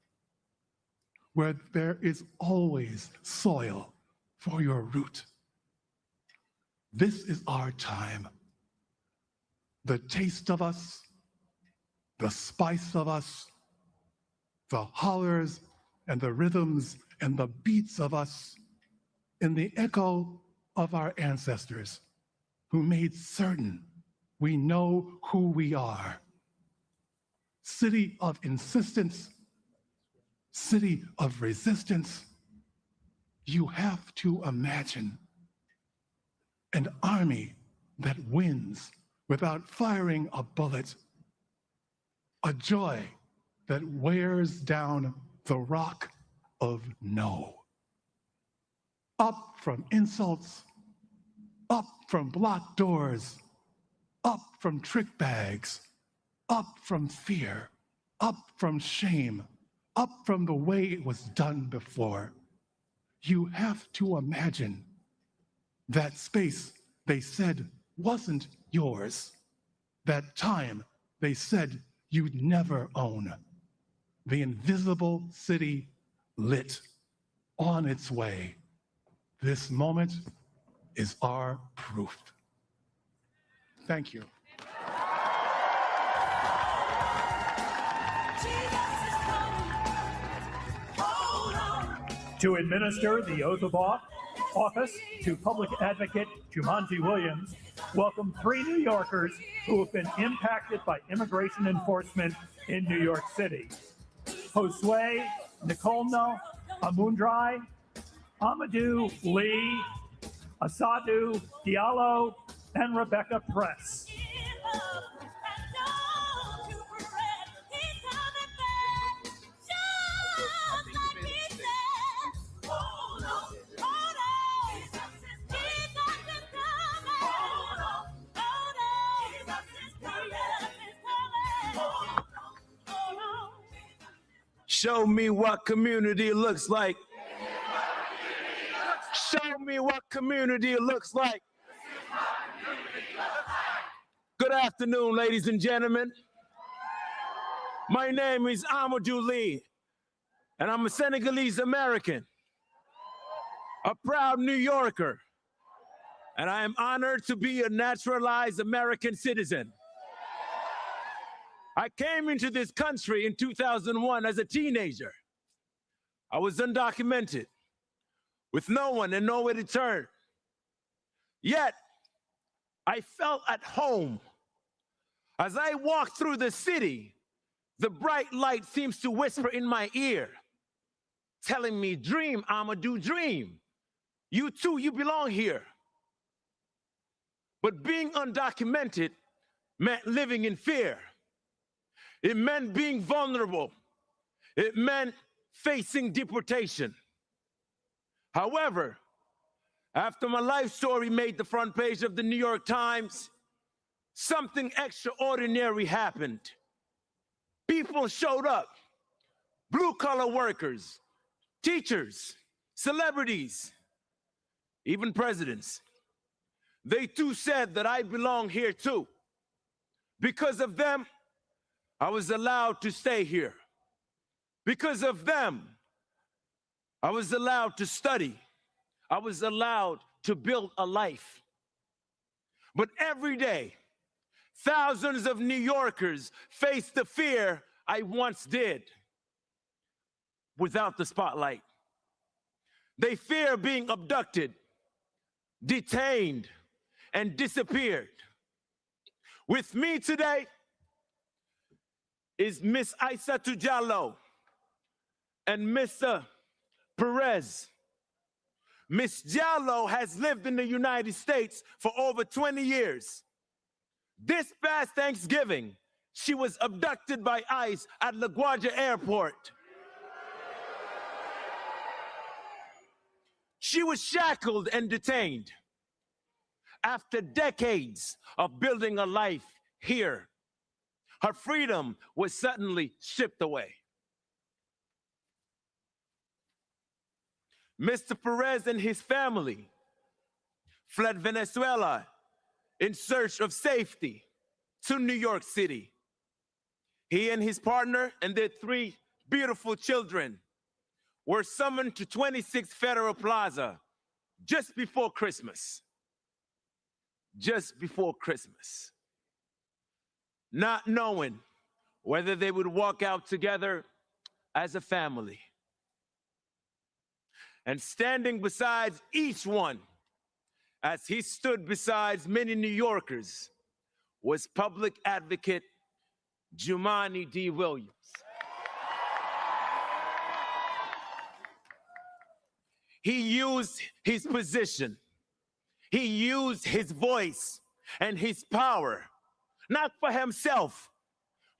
where there is always soil for your root. This is our time. The taste of us, the spice of us, the hollers and the rhythms and the beats of us, in the echo of our ancestors who made certain we know who we are. City of insistence, city of resistance. You have to imagine an army that wins without firing a bullet, a joy that wears down the rock of no. Up from insults, up from blocked doors, up from trick bags, up from fear, up from shame, up from the way it was done before. You have to imagine that space they said wasn't yours, that time they said you'd never own. The invisible city lit on its way. This moment is our proof. Thank you. To administer the oath of office to Public Advocate Jumanji Williams, welcome 3 New Yorkers who have been impacted by immigration enforcement in New York City. Josue Nikolno Amundrai, Amadou Lee, Asadu Diallo, and Rebecca Press. Show me what community looks like. Show me what community looks like. Good afternoon, ladies and gentlemen. My name is Amadou Lee, and I'm a Senegalese American, a proud New Yorker, and I am honored to be a naturalized American citizen. I came into this country in 2001 as a teenager. I was undocumented, with no one and nowhere to turn. Yet, I felt at home. As I walked through the city, the bright light seems to whisper in my ear, telling me, dream, Amadou, dream. You too, you belong here. But being undocumented meant living in fear. It meant being vulnerable. It meant facing deportation. However, after my life story made the front page of the New York Times, something extraordinary happened. People showed up, blue-collar workers, teachers, celebrities, even presidents. They too said that I belong here too. Because of them, I was allowed to stay here. Because of them, I was allowed to study. I was allowed to build a life. But every day, thousands of New Yorkers face the fear I once did without the spotlight. They fear being abducted, detained, and disappeared. With me today is Miss Aissatou Diallo and Mr. Perez. Miss Diallo has lived in the United States for over 20 years. This past Thanksgiving, she was abducted by ICE at LaGuardia Airport. She was shackled and detained after decades of building a life here. Her freedom was suddenly stripped away. Mr. Perez and his family fled Venezuela in search of safety to New York City. He and his partner and their 3 beautiful children were summoned to 26 Federal Plaza just before Christmas. Just before Christmas. Not knowing whether they would walk out together as a family. And standing beside each one, as he stood beside many New Yorkers, was public advocate Jumaane D. Williams. He used his position, he used his voice and his power, not for himself,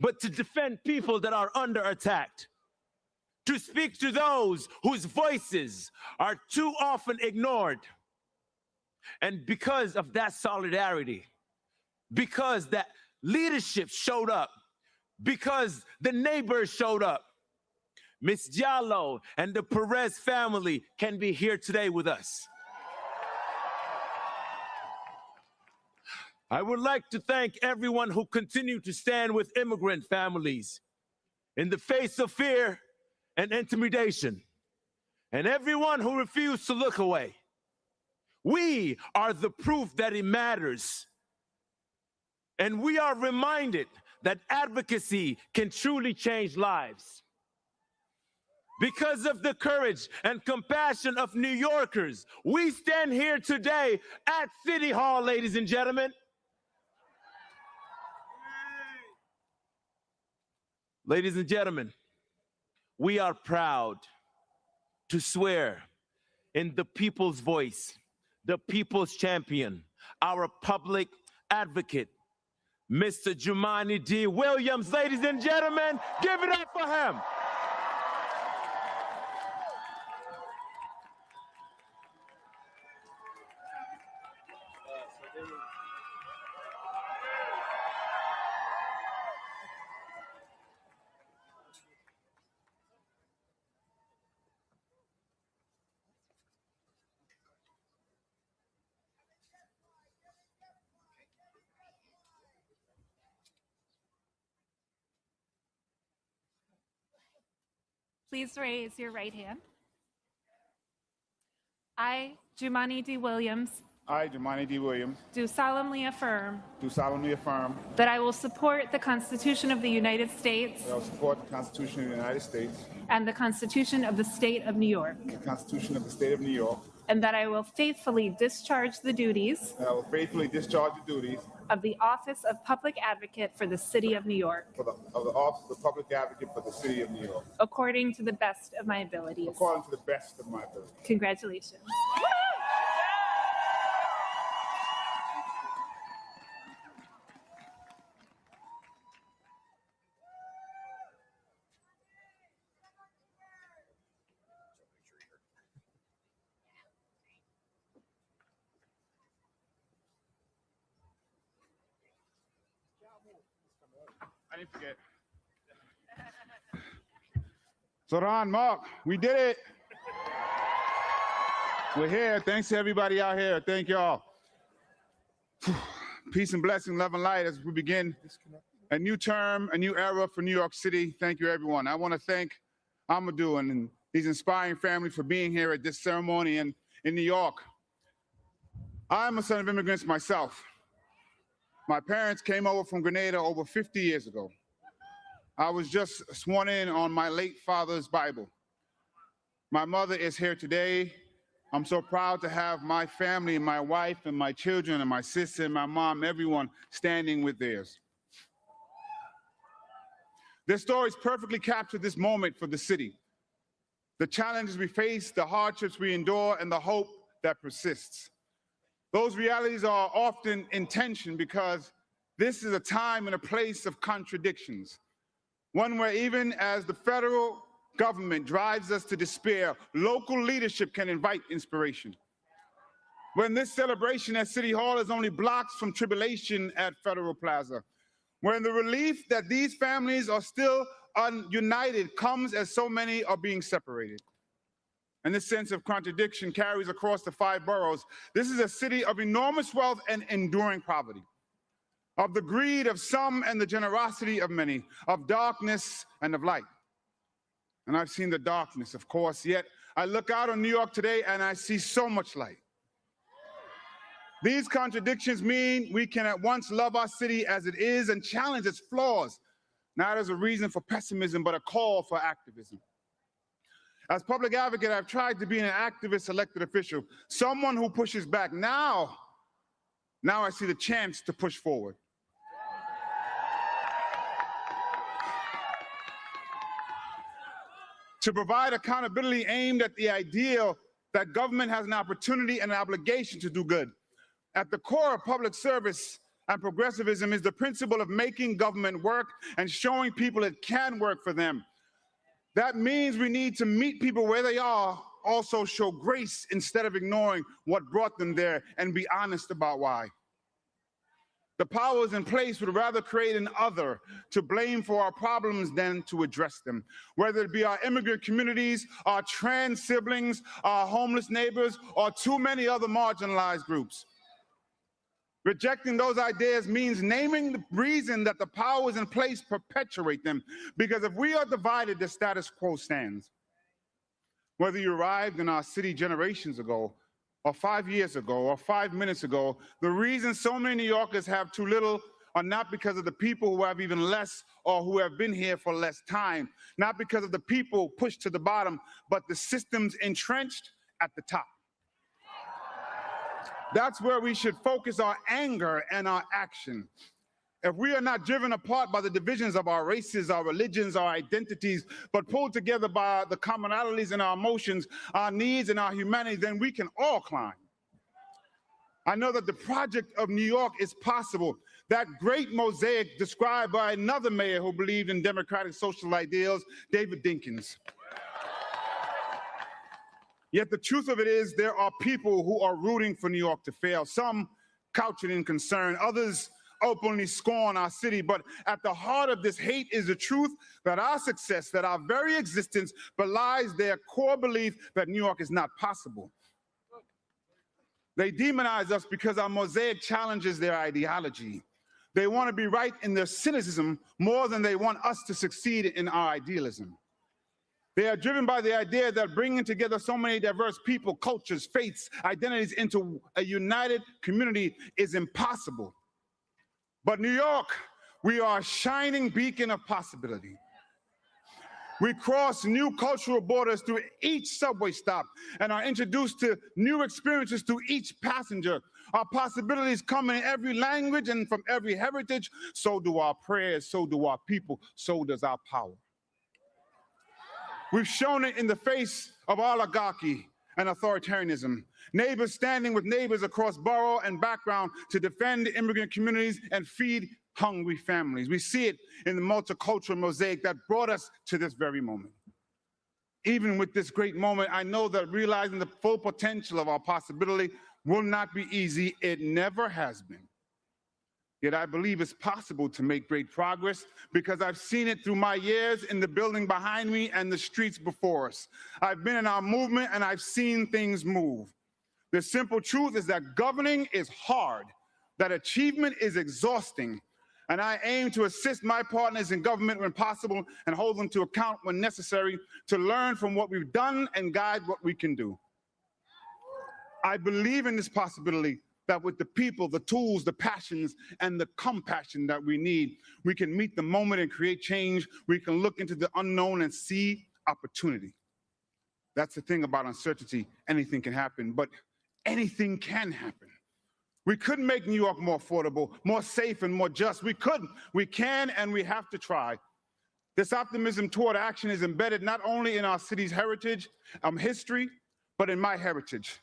but to defend people that are under attack, to speak to those whose voices are too often ignored. And because of that solidarity, because that leadership showed up, because the neighbors showed up, Miss Diallo and the Perez family can be here today with us. I would like to thank everyone who continued to stand with immigrant families in the face of fear and intimidation, and everyone who refused to look away. We are the proof that it matters. And we are reminded that advocacy can truly change lives. Because of the courage and compassion of New Yorkers, we stand here today at City Hall, ladies and gentlemen. Ladies and gentlemen, we are proud to swear in the people's voice, the people's champion, our public advocate, Mr. Jumaane D. Williams. Ladies and gentlemen, give it up for him. Please raise your right hand. I, Jumani D. Williams, I, Jumani D. Williams, do solemnly affirm do solemnly affirm that I will support the Constitution of the United States that I will support the Constitution of the United States, and the Constitution of the State of New York, the Constitution of the State of New York, and that I will faithfully discharge the duties and I will faithfully discharge the duties of the Office of Public Advocate for the City of New York, of the Office of Public Advocate for the City of New York, according to the best of my abilities. according to the best of my ability. Congratulations. I didn't forget. Zoran, Mark, we did it. We're here. Thanks to everybody out here. Thank y'all. Peace and blessing, love and light as we begin a new term, a new era for New York City. Thank you, everyone. I want to thank Amadou and his inspiring family for being here at this ceremony in New York. I'm a son of immigrants myself. My parents came over from Grenada over 50 years ago. I was just sworn in on my late father's Bible. My mother is here today. I'm so proud to have my family, my wife and my children and my sister and my mom, everyone standing with theirs. Their stories perfectly capture this moment for the city. The challenges we face, the hardships we endure, and the hope that persists. Those realities are often in tension because this is a time and a place of contradictions. One where even as the federal government drives us to despair, local leadership can invite inspiration. When this celebration at City Hall is only blocks from tribulation at Federal Plaza. When the relief that these families are still united comes as so many are being separated. And this sense of contradiction carries across the 5 boroughs. This is a city of enormous wealth and enduring poverty, of the greed of some and the generosity of many, of darkness and of light. And I've seen the darkness, of course, yet I look out on New York today and I see so much light. These contradictions mean we can at once love our city as it is and challenge its flaws, not as a reason for pessimism, but a call for activism. As public advocate, I've tried to be an activist elected official, someone who pushes back. Now I see the chance to push forward. To provide accountability aimed at the ideal that government has an opportunity and an obligation to do good. At the core of public service and progressivism is the principle of making government work and showing people it can work for them. That means we need to meet people where they are, also show grace instead of ignoring what brought them there, and be honest about why. The powers in place would rather create an other to blame for our problems than to address them. Whether it be our immigrant communities, our trans siblings, our homeless neighbors, or too many other marginalized groups. Rejecting those ideas means naming the reason that the powers in place perpetuate them. Because if we are divided, the status quo stands. Whether you arrived in our city generations ago, or 5 years ago, or 5 minutes ago, the reason so many New Yorkers have too little are not because of the people who have even less or who have been here for less time. Not because of the people pushed to the bottom, but the systems entrenched at the top. That's where we should focus our anger and our action. If we are not driven apart by the divisions of our races, our religions, our identities, but pulled together by the commonalities in our emotions, our needs, and our humanity, then we can all climb. I know that the project of New York is possible. That great mosaic described by another mayor who believed in democratic social ideals, David Dinkins. Yet the truth of it is there are people who are rooting for New York to fail. Some couch it in concern, others openly scorn our city. But at the heart of this hate is the truth that our success, that our very existence belies their core belief that New York is not possible. They demonize us because our mosaic challenges their ideology. They want to be right in their cynicism more than they want us to succeed in our idealism. They are driven by the idea that bringing together so many diverse people, cultures, faiths, identities into a united community is impossible. But New York, we are a shining beacon of possibility. We cross new cultural borders through each subway stop and are introduced to new experiences through each passenger. Our possibilities come in every language and from every heritage. So do our prayers, so do our people, so does our power. We've shown it in the face of oligarchy and authoritarianism. Neighbors standing with neighbors across borough and background to defend immigrant communities and feed hungry families. We see it in the multicultural mosaic that brought us to this very moment. Even with this great moment, I know that realizing the full potential of our possibility will not be easy. It never has been. Yet I believe it's possible to make great progress because I've seen it through my years in the building behind me and the streets before us. I've been in our movement and I've seen things move. The simple truth is that governing is hard, that achievement is exhausting, and I aim to assist my partners in government when possible and hold them to account when necessary to learn from what we've done and guide what we can do. I believe in this possibility that with the people, the tools, the passions, and the compassion that we need, we can meet the moment and create change. We can look into the unknown and see opportunity. That's the thing about uncertainty. Anything can happen, but anything can happen. We could make New York more affordable, more safe, and more just. We could, we can, and we have to try. This optimism toward action is embedded not only in our city's heritage, history, but in my heritage.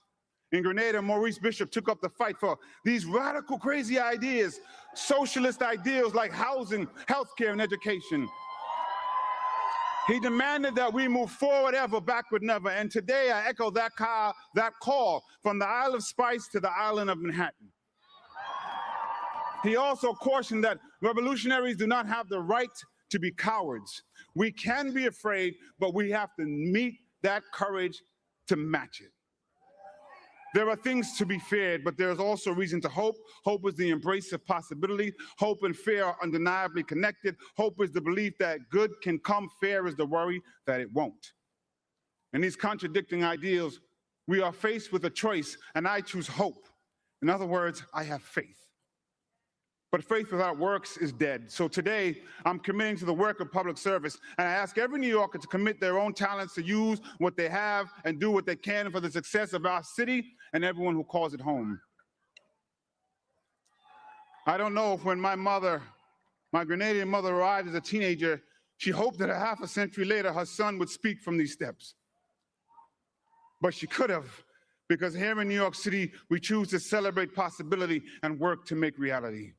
In Grenada, Maurice Bishop took up the fight for these radical, crazy ideas, socialist ideals like housing, healthcare, and education. He demanded that we move forward ever, backward never. And today I echo that call from the Isle of Spice to the island of Manhattan. He also cautioned that revolutionaries do not have the right to be cowards. We can be afraid, but we have to meet that courage to match it. There are things to be feared, but there is also reason to hope. Hope is the embrace of possibility. Hope and fear are undeniably connected. Hope is the belief that good can come. Fear is the worry that it won't. In these contradicting ideals, we are faced with a choice, and I choose hope. In other words, I have faith. But faith without works is dead. So today, I'm committing to the work of public service, and I ask every New Yorker to commit their own talents to use what they have and do what they can for the success of our city and everyone who calls it home. I don't know if when my Grenadian mother arrived as a teenager, she hoped that a half a century later, her son would speak from these steps. But she could have, because here in New York City, we choose to celebrate possibility and work to make reality.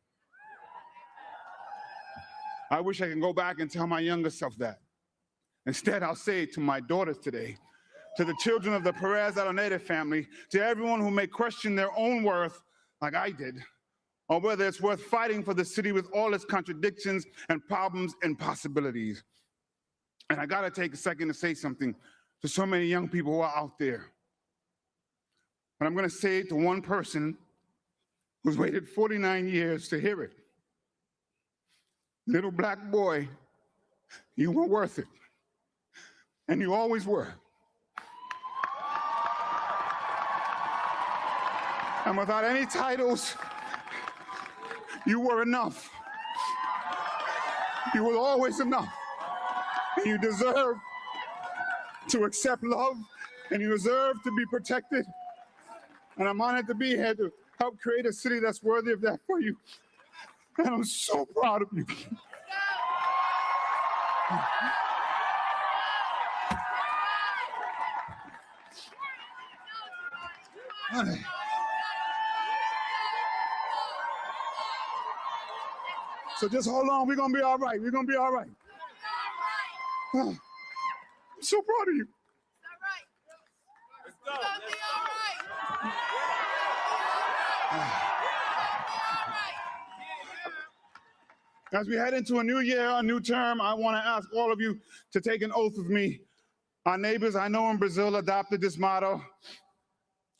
I wish I could go back and tell my younger self that. Instead, I'll say it to my daughters today, to the children of the Perez-Araneda family, to everyone who may question their own worth like I did, or whether it's worth fighting for the city with all its contradictions and problems and possibilities. And I gotta take a second to say something to so many young people who are out there. And I'm gonna say it to one person who's waited 49 years to hear it. Little black boy, you were worth it. And you always were. And without any titles, you were enough. You were always enough. And you deserve to accept love, and you deserve to be protected. And I'm honored to be here to help create a city that's worthy of that for you. And I'm so proud of you. So just hold on, we're gonna be all right. We're gonna be all right. I'm so proud of you. Let's go. As we head into a new year, a new term, I want to ask all of you to take an oath with me. Our neighbors, I know in Brazil, adopted this motto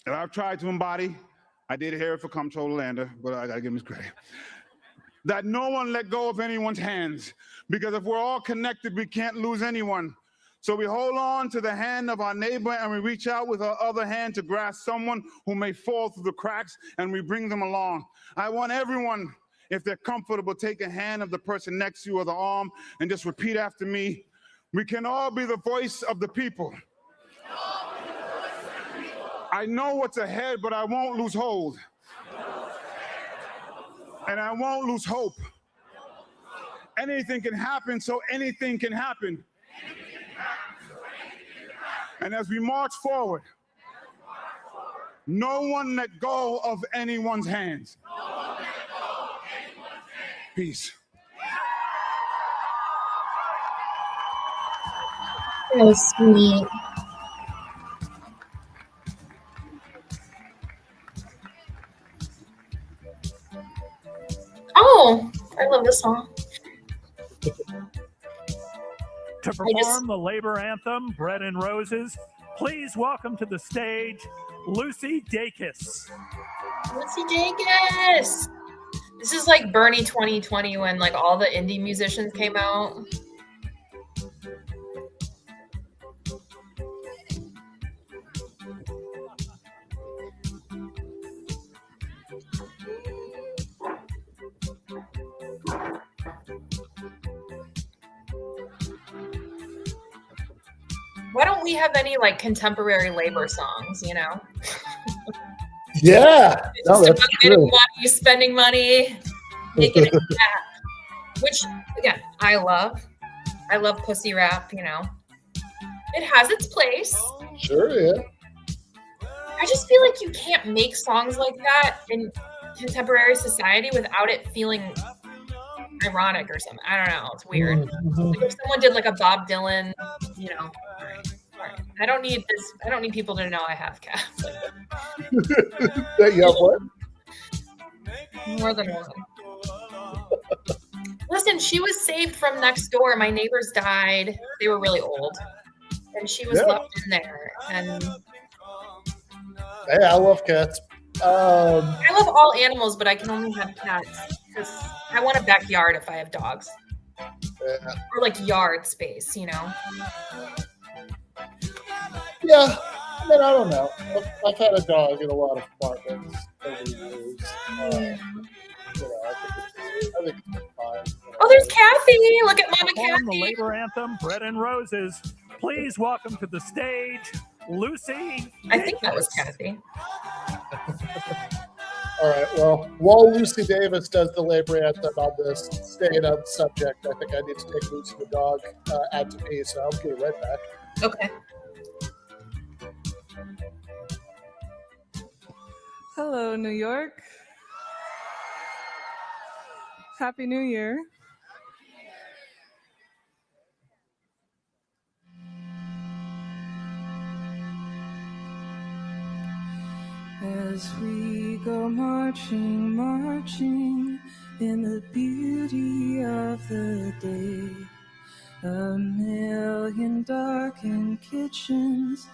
that I've tried to embody. I did hear it for Comptroller Lander, but I gotta give him his credit. That no one let go of anyone's hands, because if we're all connected, we can't lose anyone. So we hold on to the hand of our neighbor and we reach out with our other hand to grasp someone who may fall through the cracks, and we bring them along. I want everyone, if they're comfortable, take a hand of the person next to you or the arm and just repeat after me. We can all be the voice of the people. I know what's ahead, but I won't lose hold. And I won't lose hope. Anything can happen, so anything can happen. And as we march forward, no one let go of anyone's hands. Peace. That was sweet. Oh, I love this song. To perform the labor anthem, Bread and Roses, please welcome to the stage, Lucy Dacus. Lucy Dacus. This is like Bernie 2020 when like all the indie musicians came out. Why don't we have any like contemporary labor songs, you know? Yeah, no, Just that's about getting true. money, spending money, making it rap. Which again, I love. I love pussy rap, you know. It has its place. Sure, yeah. I just feel like you can't make songs like that in contemporary society without it feeling ironic or something. I don't know. It's weird. Like if someone did like a Bob Dylan, you know, all right. I don't need this. I don't need people to know I have cats. That you have what? More than one. Listen, she was saved from next door. My neighbors died. They were really old. And she was left in there. And Hey, I love cats. I love all animals, but I can only have cats because I want a backyard if I have dogs. Yeah. Or like yard space, you know? Yeah, I mean, I don't know. I've had a dog in a lot of apartments over the years. You know, I think it's fine. Oh, there's Kathy. Look at Mama Perform the Kathy. labor anthem, Bread and Roses, please welcome to the stage, Lucy I think that was Dacus. Kathy. All right, well, while Lucy Davis does the labor anthem on this, staying on the subject, I think I need to take Lucy the dog out to pee, so I'll be right back. Okay. Hello, New York. Happy New Year. As we go marching, marching in the beauty of the day, a million darkened kitchens,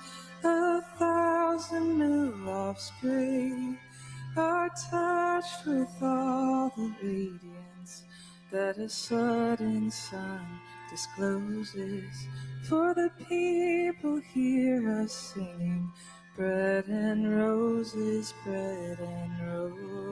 1,000 new lofts gray, are touched with all the radiance that a sudden sun discloses. For the people hear us singing, bread and roses, bread and roses.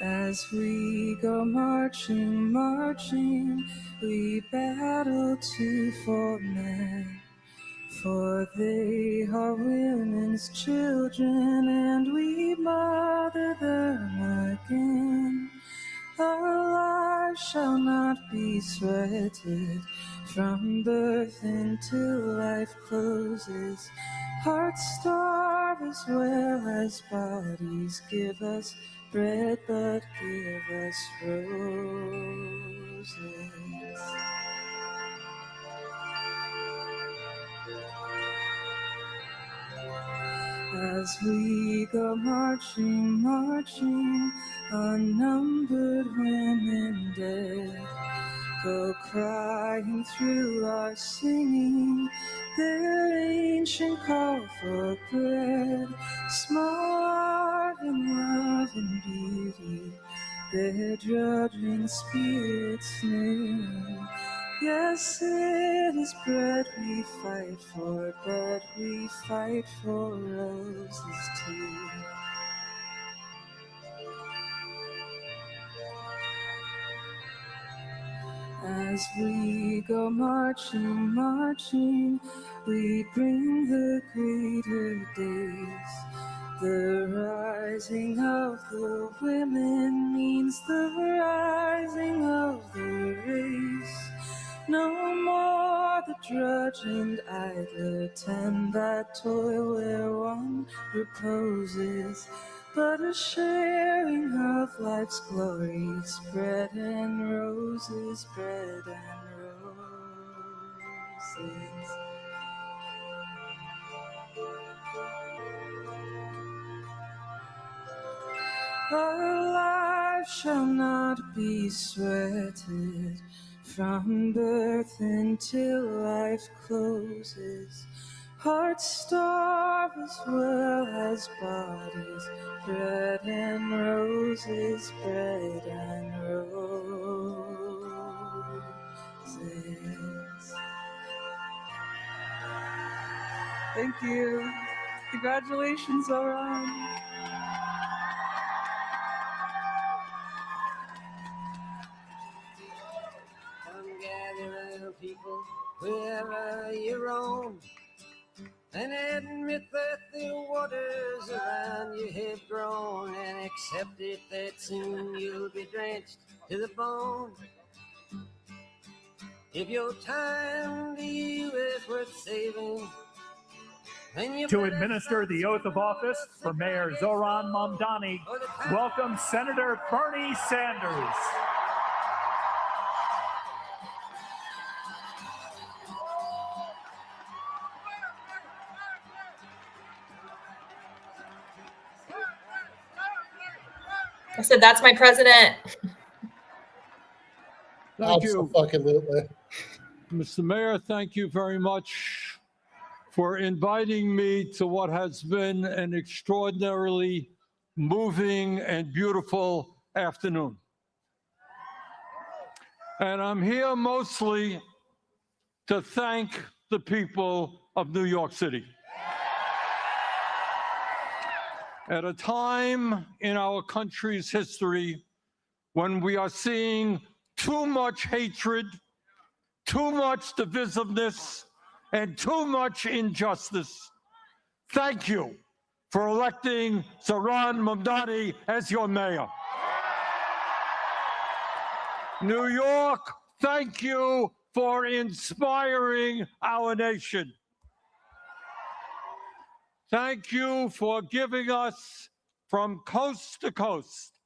As we go marching, marching, we battle to for men, for they are women's children, and we mother them again. Our lives shall not be sweated from birth until life closes. Hearts starve as well as bodies. Give us bread, but give us roses. As we go marching, marching, unnumbered women dead, go crying through our singing their ancient call for bread, smart in love and beauty, their drudging spirits new. Yes, it is bread we fight for, but we fight for roses too. As we go marching, marching, we bring the greater days. The rising of the women means the rising of the race. No more the drudge and idler tend that toil where one reposes, but a sharing of life's glories, bread and roses, bread and roses. Our life shall not be sweated from birth until life closes. Hearts starve as well as bodies, bread and roses, bread and roses. Thank you. Congratulations, Zoran. Come gather round, people, wherever you roam, and admit that the waters around you have grown, and accept it that soon you'll be drenched to the bone. If your time to you is worth saving, To administer the oath of office for Mayor Zoran Mamdani, welcome Senator Bernie Sanders. I said, that's my president. Thank you. Absolutely. Mr. Mayor, thank you very much for inviting me to what has been an extraordinarily moving and beautiful afternoon. And I'm here mostly to thank the people of New York City. At a time in our country's history when we are seeing too much hatred, too much divisiveness, and too much injustice, thank you for electing Zoran Mamdani as your mayor. New York, thank you for inspiring our nation. Thank you for giving us, from coast to coast,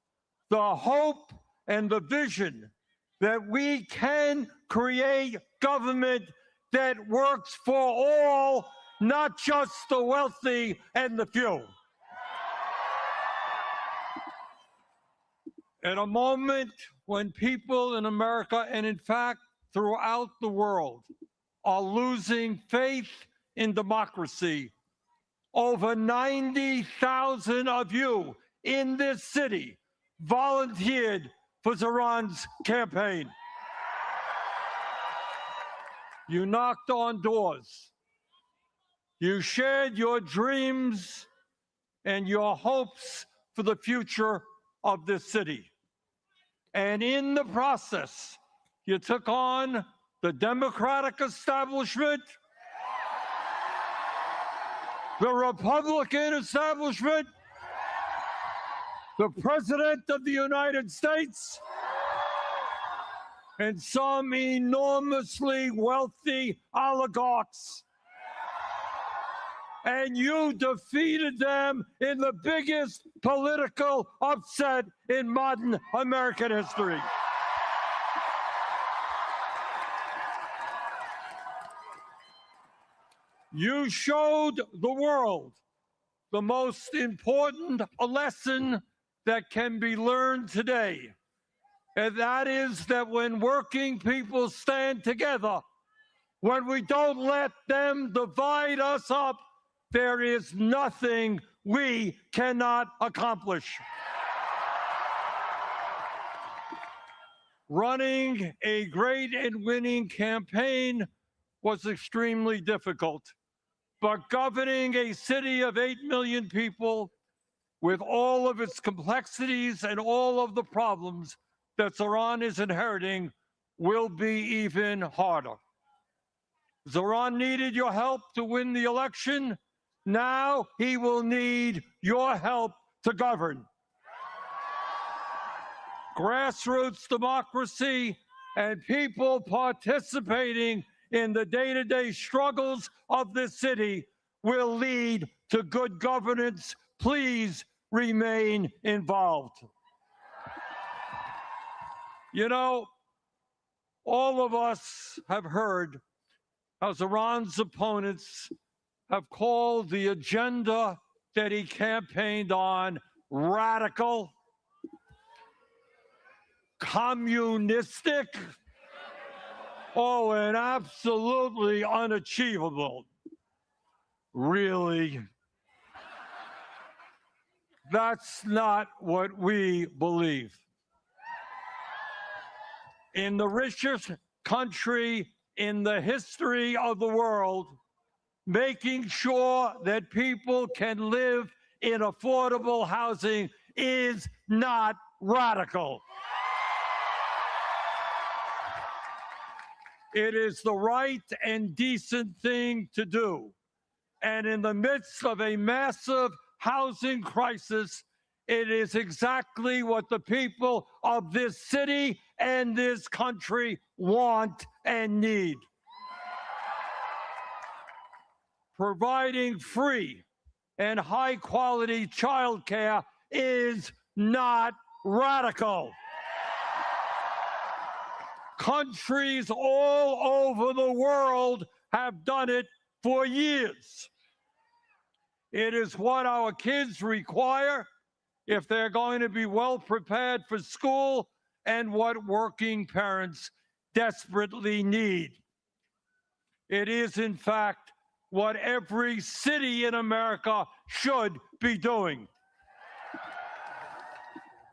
the hope and the vision that we can create government that works for all, not just the wealthy and the few. At a moment when people in America, and in fact throughout the world, are losing faith in democracy, over 90,000 of you in this city volunteered for Zoran's campaign. You knocked on doors. You shared your dreams and your hopes for the future of this city. And in the process, you took on the Democratic establishment, the Republican establishment, the President of the United States, and some enormously wealthy oligarchs. And you defeated them in the biggest political upset in modern American history. You showed the world the most important lesson that can be learned today, And that is that when working people stand together, when we don't let them divide us up, there is nothing we cannot accomplish. Running a great and winning campaign was extremely difficult, but governing a city of 8 million people with all of its complexities and all of the problems that Zoran is inheriting will be even harder. Zoran needed your help to win the election. Now he will need your help to govern. Grassroots democracy and people participating in the day-to-day struggles of this city will lead to good governance. Please remain involved. You know, all of us have heard how Zoran's opponents have called the agenda that he campaigned on radical, communistic, and absolutely unachievable. Really? That's not what we believe. In the richest country in the history of the world, making sure that people can live in affordable housing is not radical. It is the right and decent thing to do. And in the midst of a massive housing crisis, it is exactly what the people of this city and this country want and need. Providing free and high-quality childcare is not radical. Countries all over the world have done it for years. It is what our kids require if they're going to be well prepared for school and what working parents desperately need. It is, in fact, what every city in America should be doing.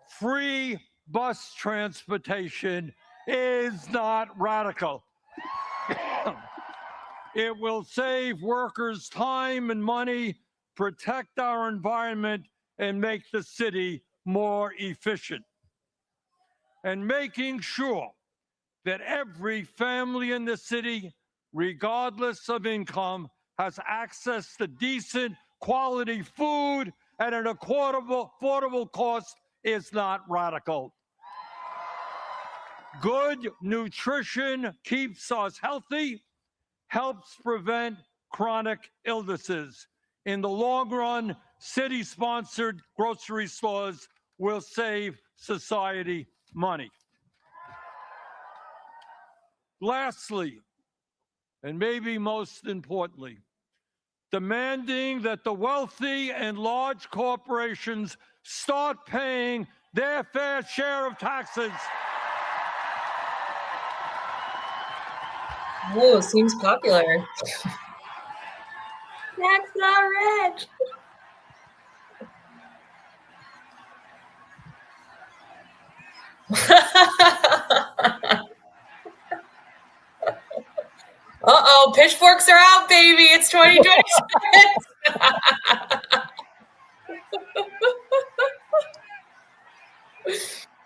Free bus transportation is not radical. It will save workers time and money, protect our environment, and make the city more efficient. And making sure that every family in the city, regardless of income, has access to decent, quality food at an affordable cost is not radical. Good nutrition keeps us healthy, helps prevent chronic illnesses. In the long run, city-sponsored grocery stores will save society money. Lastly, and maybe most importantly, demanding that the wealthy and large corporations start paying their fair share of taxes. Whoa, seems popular. Tax the rich. Uh-oh, pitchforks are out, baby. It's 2026.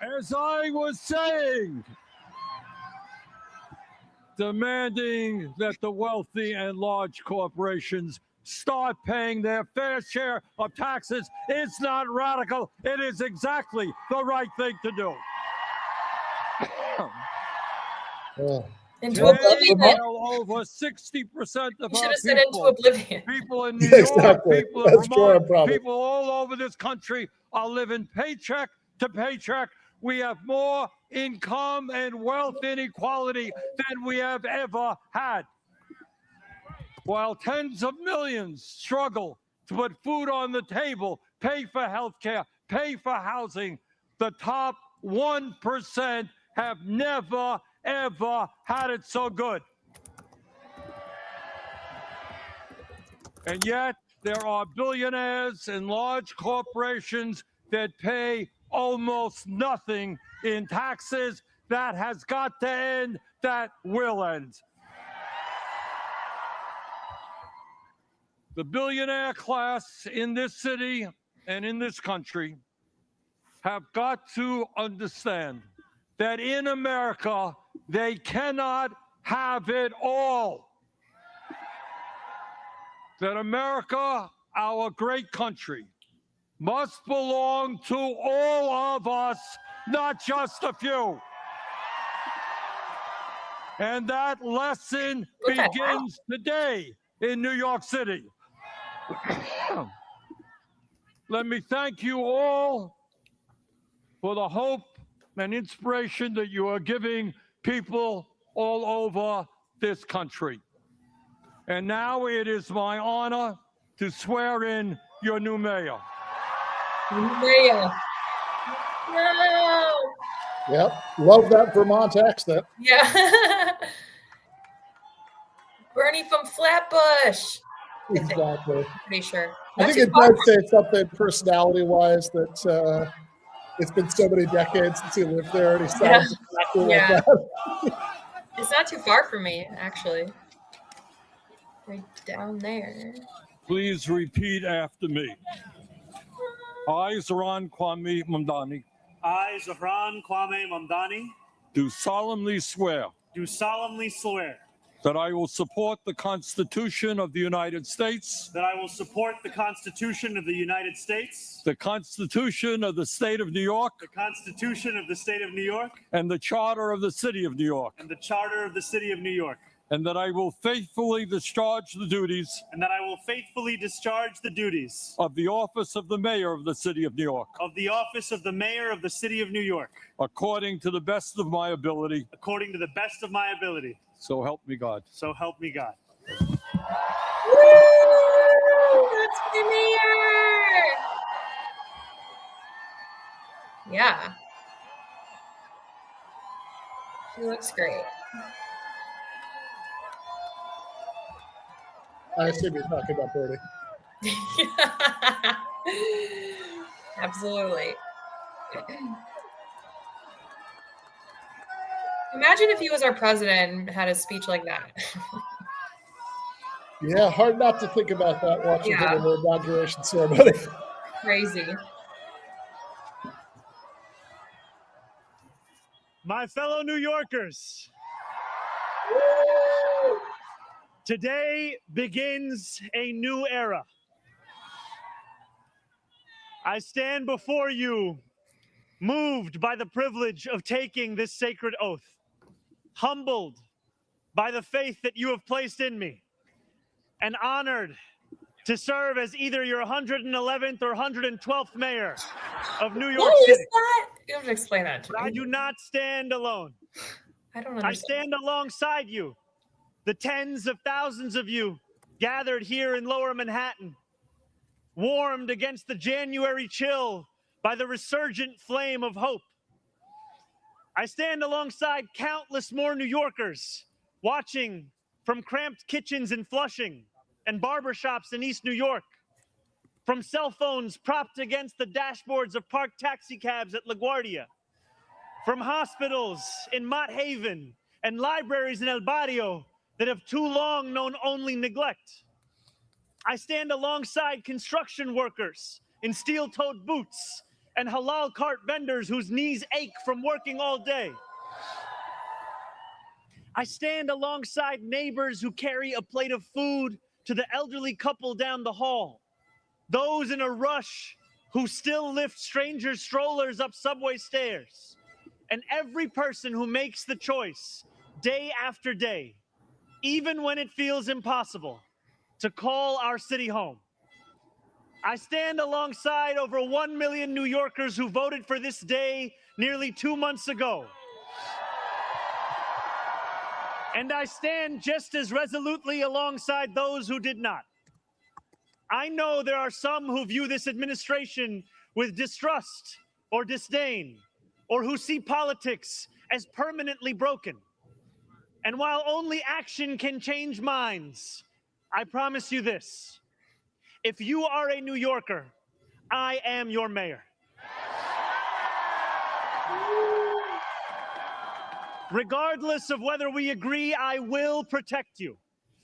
As I was saying, demanding that the wealthy and large corporations start paying their fair share of taxes is not radical. It is exactly the right thing to do. Into oblivion. While over 60% of our people in New York, Exactly. people in That's Vermont, Jordan, people all over this country are living paycheck to paycheck. We have more income and wealth inequality than we have ever had. While tens of millions struggle to put food on the table, pay for health care, pay for housing, the top 1% have never, ever had it so good. And yet, there are billionaires and large corporations that pay almost nothing in taxes. That has got to end. That will end. The billionaire class in this city and in this country have got to understand that in America, they cannot have it all. That America, our great country, must belong to all of us, not just a few. And that lesson begins today in New York City. Let me thank you all for the hope and inspiration that you are giving people all over this country. And now it is my honor to swear in your new mayor. Mayor. No. Yep, love that Vermont accent. Yeah. Bernie from Flatbush. Exactly. Pretty sure. I think it does say something personality-wise that it's been so many decades since he lived there, and he sounds exactly like that. It's not too far from me, actually. Right down there. Please repeat after me. I, Zohran Kwame Mamdani. I, Zohran Kwame Mamdani. Do solemnly swear. Do solemnly swear. That I will support the Constitution of the United States. That I will support the Constitution of the United States. The Constitution of the State of New York. The Constitution of the State of New York. And the Charter of the City of New York. And the Charter of the City of New York. And that I will faithfully discharge the duties. And that I will faithfully discharge the duties. Of the office of the Mayor of the City of New York. Of the office of the Mayor of the City of New York. According to the best of my ability. According to the best of my ability. So help me God. So help me God. Woo! That's the mayor. Yeah. She looks great. I assume you're talking about Bernie. Absolutely. Imagine if he was our president and had a speech like that. Yeah, hard not to think about that watching Yeah. him in the inauguration ceremony. Crazy. My fellow New Yorkers, today begins a new era. I stand before you, moved by the privilege of taking this sacred oath, humbled by the faith that you have placed in me, and honored to serve as either your 111th or 112th mayor of New York What is City. that? You have to explain that to But me. I do not stand alone. I don't I understand. stand alongside you, the tens of thousands of you gathered here in Lower Manhattan, warmed against the January chill by the resurgent flame of hope. I stand alongside countless more New Yorkers watching from cramped kitchens in Flushing and barbershops in East New York, from cell phones propped against the dashboards of parked taxi cabs at LaGuardia, from hospitals in Mott Haven and libraries in El Barrio that have too long known only neglect. I stand alongside construction workers in steel-toed boots and halal cart vendors whose knees ache from working all day. I stand alongside neighbors who carry a plate of food to the elderly couple down the hall, those in a rush who still lift strangers' strollers up subway stairs, and every person who makes the choice day after day, even when it feels impossible, to call our city home. I stand alongside over 1 million New Yorkers who voted for this day nearly 2 months ago. And I stand just as resolutely alongside those who did not. I know there are some who view this administration with distrust or disdain, or who see politics as permanently broken. And while only action can change minds, I promise you this: if you are a New Yorker, I am your mayor. Regardless of whether we agree, I will protect you,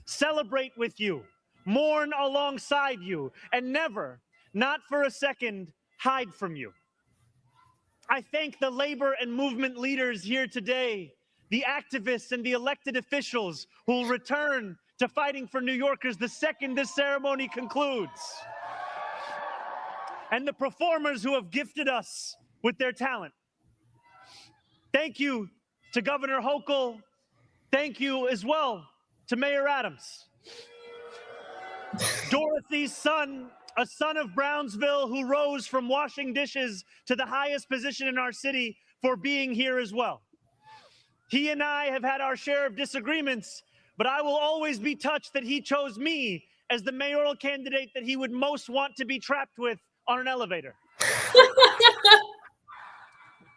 celebrate with you, mourn alongside you, and never, not for a second, hide from you. I thank the labor and movement leaders here today, the activists and the elected officials who will return to fighting for New Yorkers the second this ceremony concludes, and the performers who have gifted us with their talent. Thank you to Governor Hochul. Thank you as well to Mayor Adams. Dorothy's son, a son of Brownsville who rose from washing dishes to the highest position in our city, for being here as well. He and I have had our share of disagreements, but I will always be touched that he chose me as the mayoral candidate that he would most want to be trapped with on an elevator.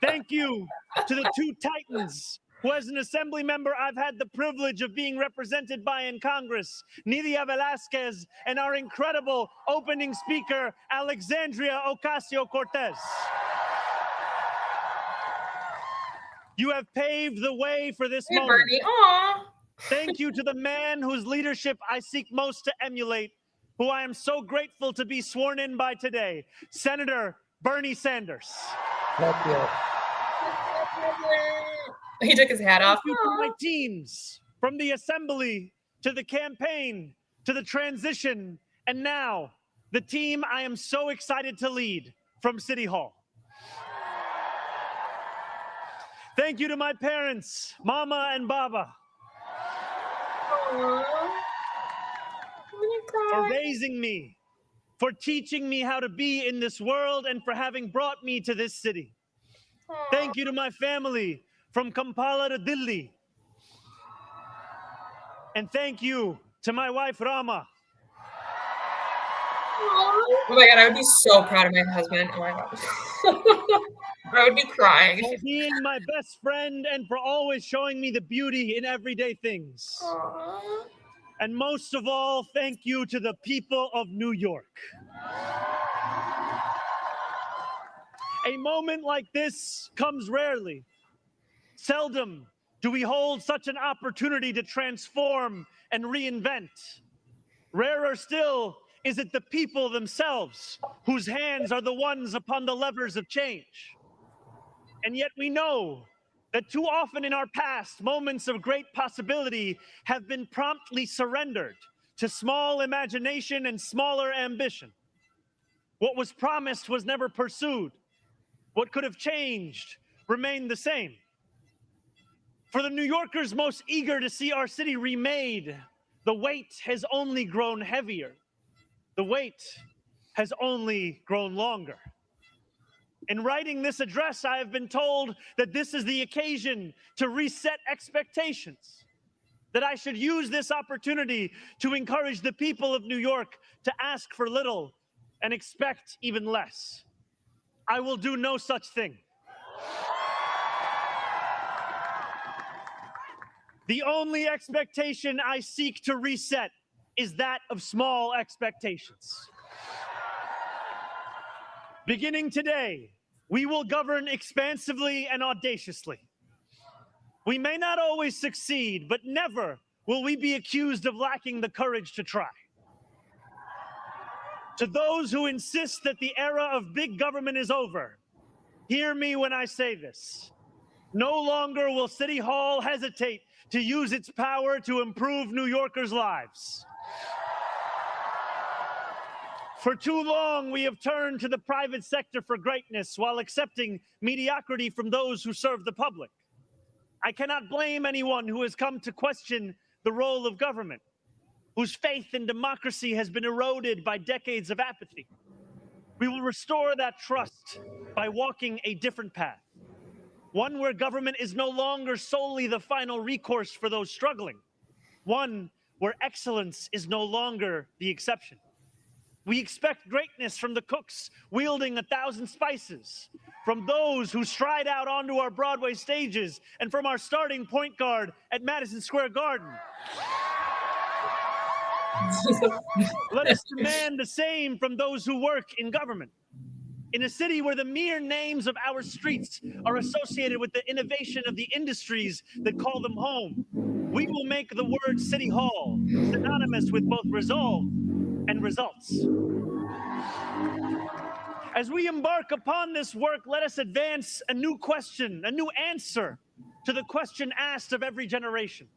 Thank you to the two titans who, as an assembly member, I've had the privilege of being represented by in Congress, Nidia Velázquez, and our incredible opening speaker, Alexandria Ocasio-Cortez. You have paved the way for this moment. Bernie. Aw. Thank you to the man whose leadership I seek most to emulate, who I am so grateful to be sworn in by today, Senator Bernie Sanders. Thank you. He took his hat off. Thank you to my teams, from the assembly to the campaign to the transition, and now the team I am so excited to lead from City Hall. Thank you to my parents, Mama and Baba, for raising me, for teaching me how to be in this world, and for having brought me to this city. Thank you to my family, from Kampala to Delhi. And thank you to my wife, Rama. Oh my God, I would be so proud of my husband. Oh my God. I would be crying. For being my best friend and for always showing me the beauty in everyday things. Aww. And most of all, thank you to the people of New York. A moment like this comes rarely. Seldom do we hold such an opportunity to transform and reinvent. Rarer still is it the people themselves whose hands are the ones upon the levers of change. And yet we know that too often in our past, moments of great possibility have been promptly surrendered to small imagination and smaller ambition. What was promised was never pursued. What could have changed remained the same. For the New Yorkers most eager to see our city remade, the weight has only grown heavier. The wait has only grown longer. In writing this address, I have been told that this is the occasion to reset expectations, that I should use this opportunity to encourage the people of New York to ask for little and expect even less. I will do no such thing. The only expectation I seek to reset is that of small expectations. Beginning today, we will govern expansively and audaciously. We may not always succeed, but never will we be accused of lacking the courage to try. To those who insist that the era of big government is over, hear me when I say this. No longer will City Hall hesitate to use its power to improve New Yorkers' lives. For too long, we have turned to the private sector for greatness while accepting mediocrity from those who serve the public. I cannot blame anyone who has come to question the role of government, whose faith in democracy has been eroded by decades of apathy. We will restore that trust by walking a different path, one where government is no longer solely the final recourse for those struggling, one where excellence is no longer the exception. We expect greatness from the cooks wielding 1,000 spices, from those who stride out onto our Broadway stages and from our starting point guard at Madison Square Garden. Let us demand the same from those who work in government. In a city where the mere names of our streets are associated with the innovation of the industries that call them home, we will make the word City Hall synonymous with both resolve and results. As we embark upon this work, let us advance a new question, a new answer to the question asked of every generation.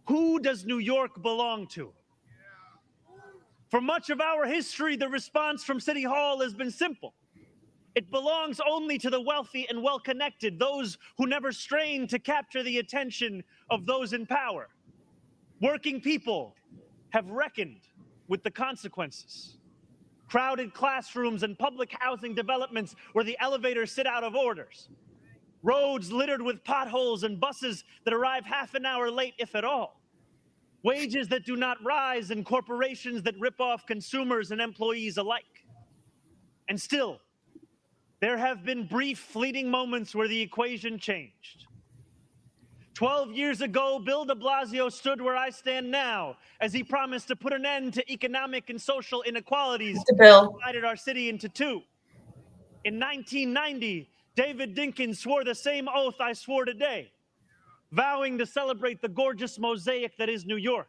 Who does New York belong to? For much of our history, the response from City Hall has been simple. It belongs only to the wealthy and well-connected, those who never strain to capture the attention of those in power. Working people have reckoned with the consequences. Crowded classrooms and public housing developments where the elevators sit out of orders. Roads littered with potholes and buses that arrive half an hour late, if at all. Wages that do not rise and corporations that rip off consumers and employees alike. And still, there have been brief, fleeting moments where the equation changed. 12 years ago, Bill de Blasio stood where I stand now as he promised to put an end to economic and social inequalities that divided our city into two. In 1990, David Dinkins swore the same oath I swore today, vowing to celebrate the gorgeous mosaic that is New York,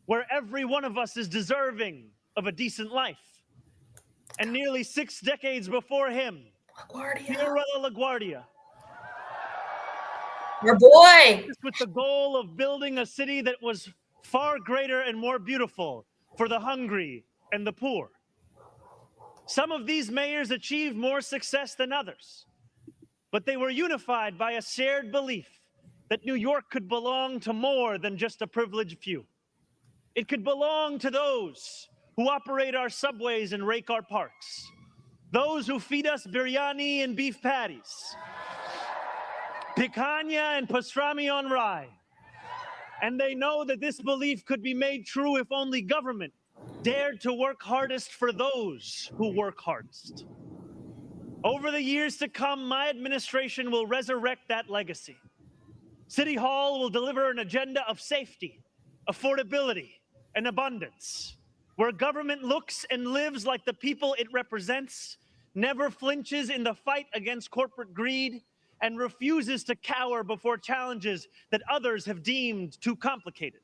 where every one of us is deserving of a decent life. And nearly 6 decades before him, Fiorello LaGuardia, your boy, with the goal of building a city that was far greater and more beautiful for the hungry and the poor. Some of these mayors achieved more success than others, but they were unified by a shared belief that New York could belong to more than just a privileged few. It could belong to those who operate our subways and rake our parks, those who feed us biryani and beef patties, picanha and pastrami on rye. And they know that this belief could be made true if only government dared to work hardest for those who work hardest. Over the years to come, my administration will resurrect that legacy. City Hall will deliver an agenda of safety, affordability, and abundance, where government looks and lives like the people it represents, never flinches in the fight against corporate greed, and refuses to cower before challenges that others have deemed too complicated.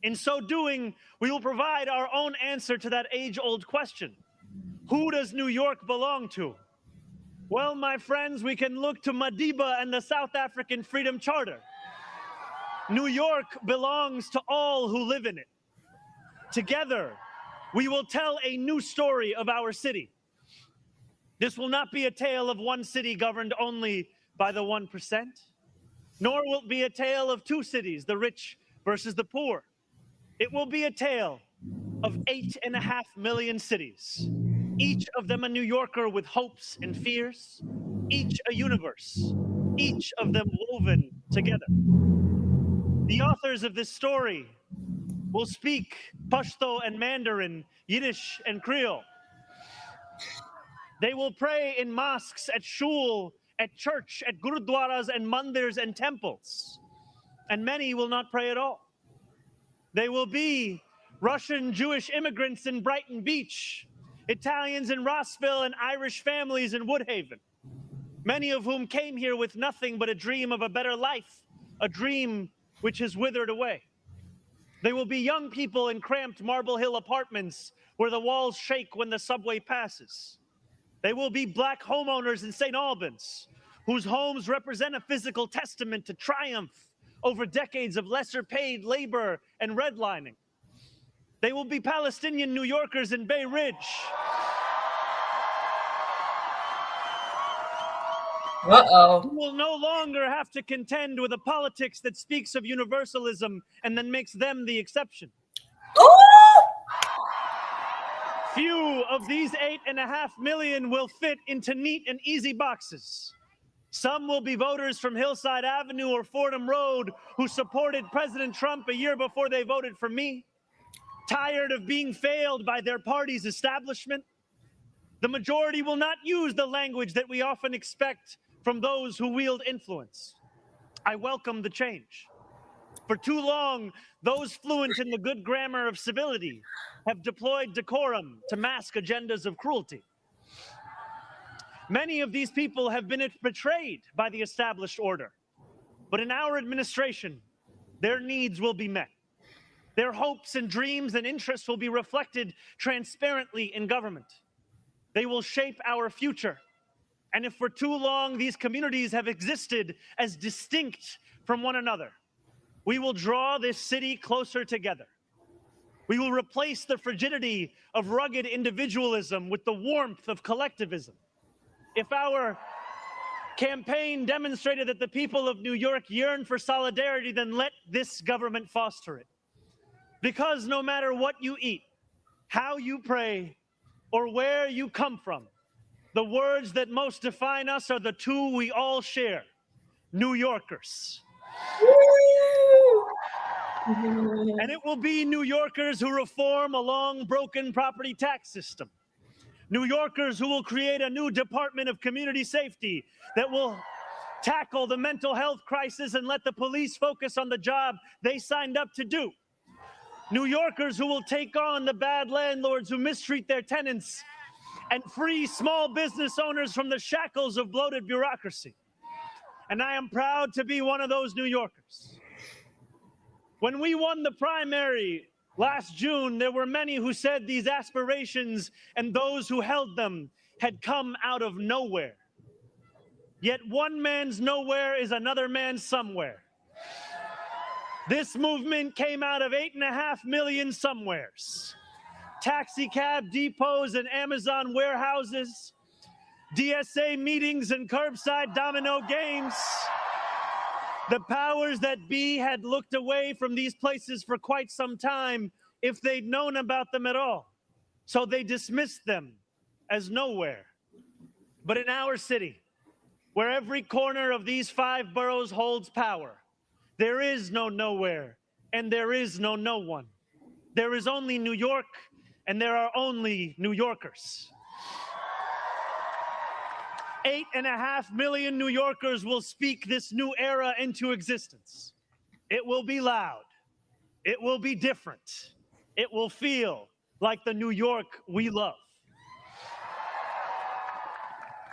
In so doing, we will provide our own answer to that age-old question. Who does New York belong to? Well, my friends, we can look to Madiba and the South African Freedom Charter. New York belongs to all who live in it. Together, we will tell a new story of our city. This will not be a tale of one city governed only by the 1%, nor will it be a tale of two cities, the rich versus the poor. It will be a tale of 8.5 million cities, each of them a New Yorker with hopes and fears, each a universe, each of them woven together. The authors of this story will speak Pashto and Mandarin, Yiddish and Creole. They will pray in mosques, at shul, at church, at gurudwaras and mandirs and temples. And many will not pray at all. They will be Russian Jewish immigrants in Brighton Beach, Italians in Rossville, and Irish families in Woodhaven, many of whom came here with nothing but a dream of a better life, a dream which has withered away. They will be young people in cramped Marble Hill apartments where the walls shake when the subway passes. They will be Black homeowners in St. Albans, whose homes represent a physical testament to triumph over decades of lesser paid labor and redlining. They will be Palestinian New Yorkers in Bay Ridge. Uh-oh. Who will no longer have to contend with a politics that speaks of universalism and then makes them the exception. Few of these 8.5 million will fit into neat and easy boxes. Some will be voters from Hillside Avenue or Fordham Road who supported President Trump a year before they voted for me, tired of being failed by their party's establishment. The majority will not use the language that we often expect from those who wield influence. I welcome the change. For too long, those fluent in the good grammar of civility have deployed decorum to mask agendas of cruelty. Many of these people have been betrayed by the established order. But in our administration, their needs will be met. Their hopes and dreams and interests will be reflected transparently in government. They will shape our future. And if for too long these communities have existed as distinct from one another, we will draw this city closer together. We will replace the frigidity of rugged individualism with the warmth of collectivism. If our campaign demonstrated that the people of New York yearn for solidarity, then let this government foster it. Because no matter what you eat, how you pray, or where you come from, the words that most define us are the two we all share: New Yorkers. And it will be New Yorkers who reform a long broken property tax system. New Yorkers who will create a new Department of Community Safety that will tackle the mental health crisis and let the police focus on the job they signed up to do. New Yorkers who will take on the bad landlords who mistreat their tenants and free small business owners from the shackles of bloated bureaucracy. And I am proud to be one of those New Yorkers. When we won the primary last June, there were many who said these aspirations and those who held them had come out of nowhere. Yet one man's nowhere is another man's somewhere. This movement came out of 8.5 million somewheres. Taxi cab depots and Amazon warehouses, DSA meetings and curbside domino games. The powers that be had looked away from these places for quite some time if they'd known about them at all. So they dismissed them as nowhere. But in our city, where every corner of these 5 boroughs holds power, there is no nowhere and there is no no one. There is only New York and there are only New Yorkers. 8.5 million New Yorkers will speak this new era into existence. It will be loud. It will be different. It will feel like the New York we love.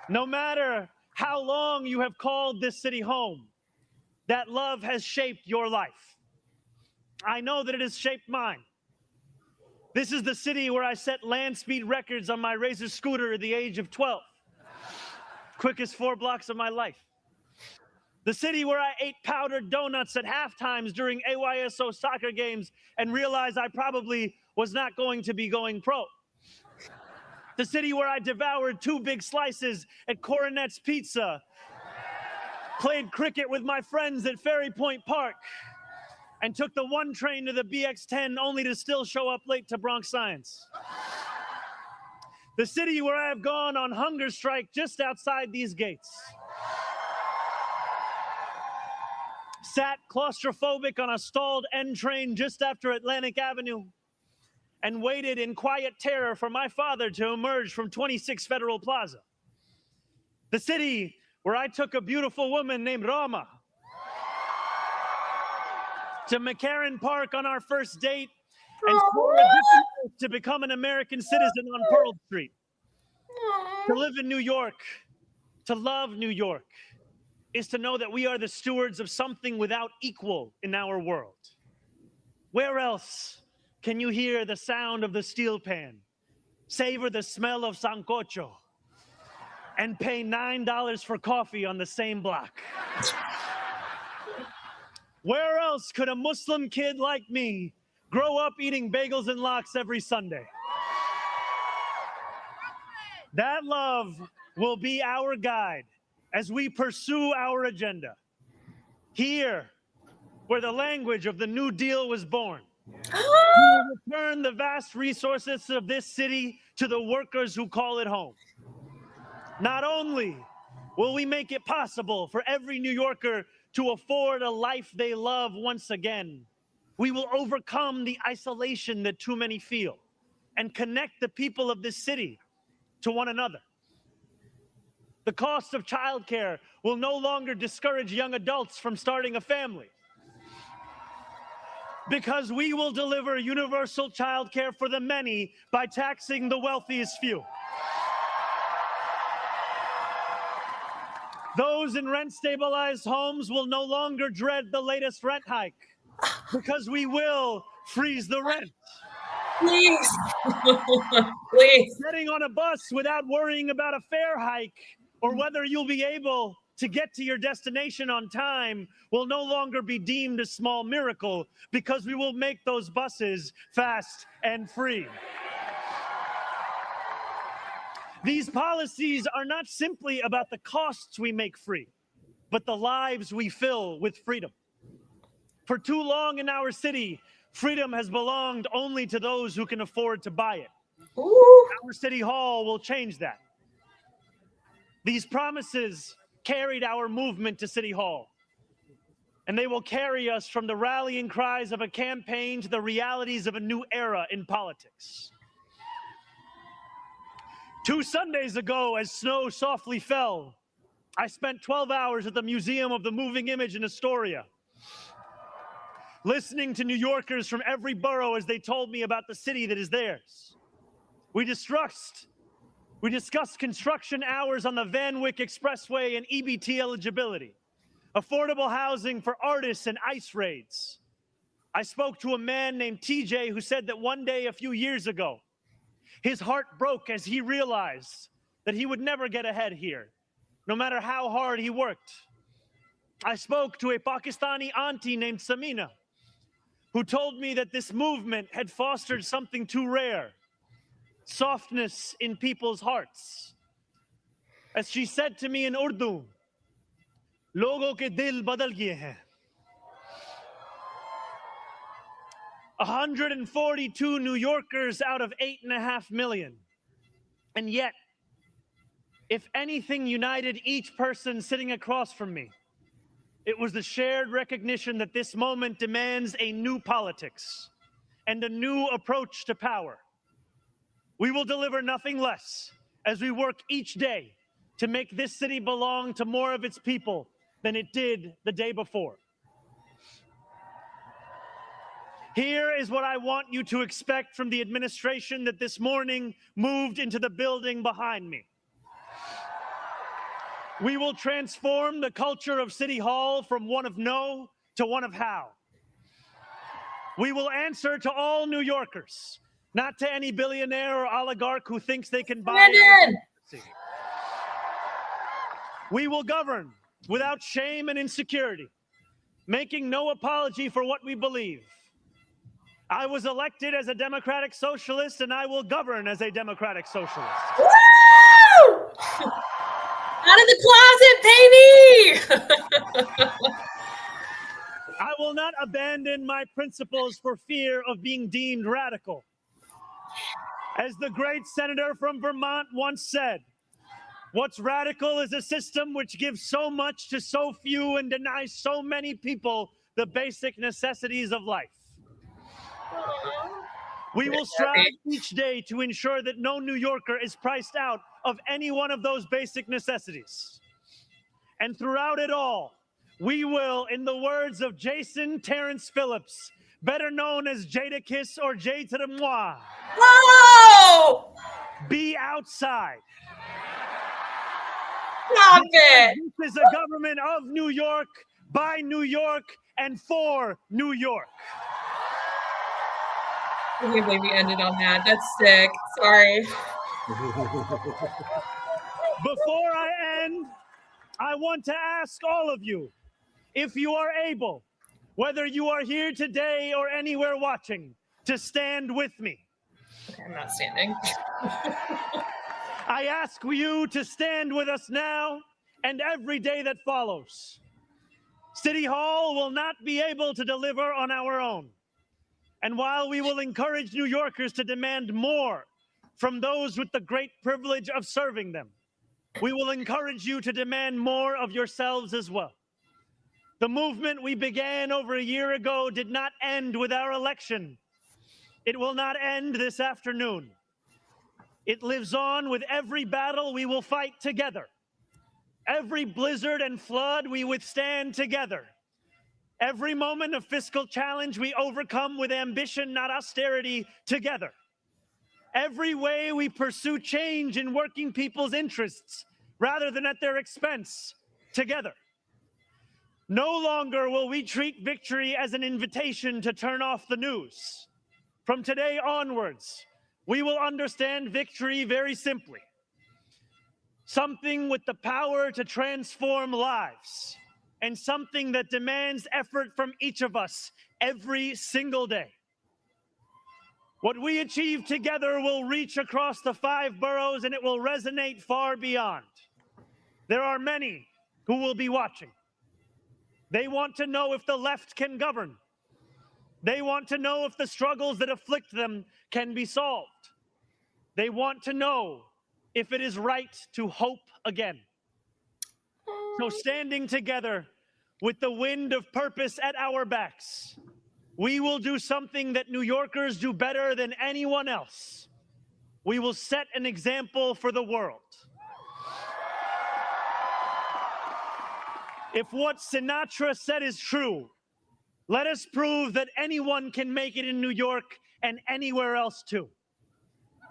No matter how long you have called this city home, that love has shaped your life. I know that it has shaped mine. This is the city where I set land speed records on my Razor scooter at the age of 12. Quickest 4 blocks of my life. The city where I ate powdered donuts at half times during AYSO soccer games and realized I probably was not going to be going pro. The city where I devoured 2 big slices at Coronet's Pizza, played cricket with my friends at Ferry Point Park, and took the 1 train to the BX10 only to still show up late to Bronx Science. The city where I have gone on hunger strike just outside these gates. Sat claustrophobic on a stalled N train just after Atlantic Avenue and waited in quiet terror for my father to emerge from 26 Federal Plaza. The city where I took a beautiful woman named Rama to McCarran Park on our first date and swore a different oath to become an American citizen on Pearl Street. To live in New York, to love New York, is to know that we are the stewards of something without equal in our world. Where else can you hear the sound of the steel pan, savor the smell of sancocho, and pay $9 for coffee on the same block? Where else could a Muslim kid like me grow up eating bagels and lox every Sunday? That love will be our guide as we pursue our agenda. Here, where the language of the New Deal was born, we will return the vast resources of this city to the workers who call it home. Not only will we make it possible for every New Yorker to afford a life they love once again, we will overcome the isolation that too many feel and connect the people of this city to one another. The cost of childcare will no longer discourage young adults from starting a family, because we will deliver universal childcare for the many by taxing the wealthiest few. Those in rent-stabilized homes will no longer dread the latest rent hike, because we will freeze the rent. Please. Please. Getting on a bus without worrying about a fare hike or whether you'll be able to get to your destination on time will no longer be deemed a small miracle, because we will make those buses fast and free. These policies are not simply about the costs we make free, but the lives we fill with freedom. For too long in our city, freedom has belonged only to those who can afford to buy it. Ooh. Our city hall will change that. These promises carried our movement to City Hall, and they will carry us from the rallying cries of a campaign to the realities of a new era in politics. 2 Sundays ago, as snow softly fell, I spent 12 hours at the Museum of the Moving Image in Astoria, listening to New Yorkers from every borough as they told me about the city that is theirs. We discussed construction hours on the Van Wyck Expressway and EBT eligibility, affordable housing for artists and ICE raids. I spoke to a man named TJ who said that one day a few years ago, his heart broke as he realized that he would never get ahead here, no matter how hard he worked. I spoke to a Pakistani auntie named Samina, who told me that this movement had fostered something too rare: softness in people's hearts. As she said to me in Urdu, "Logo ke dil badal gaye hain." 142 New Yorkers out of 8.5 million. And yet, if anything united each person sitting across from me, it was the shared recognition that this moment demands a new politics and a new approach to power. We will deliver nothing less as we work each day to make this city belong to more of its people than it did the day before. Here is what I want you to expect from the administration that this morning moved into the building behind me. We will transform the culture of City Hall from one of no to one of how. We will answer to all New Yorkers, not to any billionaire or oligarch who thinks they can buy our democracy. We will govern without shame and insecurity, making no apology for what we believe. I was elected as a democratic socialist, and I will govern as a democratic socialist. Woo! Out of the closet, baby! I will not abandon my principles for fear of being deemed radical. As the great senator from Vermont once said, what's radical is a system which gives so much to so few and denies so many people the basic necessities of life. We will strive each day to ensure that no New Yorker is priced out of any one of those basic necessities. And throughout it all, we will, in the words of Jason Terrence Phillips, better known as Jadakiss or Jay to the Moi, Whoa! Be outside. Stop it! This is a government of New York, by New York, and for New York. I can't believe we ended on that. That's sick. Sorry. Before I end, I want to ask all of you, if you are able, whether you are here today or anywhere watching, to stand with me. Okay, I'm not standing. I ask you to stand with us now and every day that follows. City Hall will not be able to deliver on our own. And while we will encourage New Yorkers to demand more from those with the great privilege of serving them, we will encourage you to demand more of yourselves as well. The movement we began over a year ago did not end with our election. It will not end this afternoon. It lives on with every battle we will fight together. Every blizzard and flood we withstand together. Every moment of fiscal challenge we overcome with ambition, not austerity, together. Every way we pursue change in working people's interests rather than at their expense, together. No longer will we treat victory as an invitation to turn off the news. From today onwards, we will understand victory very simply. Something with the power to transform lives, and something that demands effort from each of us every single day. What we achieve together will reach across the 5 boroughs, and it will resonate far beyond. There are many who will be watching. They want to know if the left can govern. They want to know if the struggles that afflict them can be solved. They want to know if it is right to hope again. So standing together with the wind of purpose at our backs, we will do something that New Yorkers do better than anyone else. We will set an example for the world. If what Sinatra said is true, let us prove that anyone can make it in New York and anywhere else too.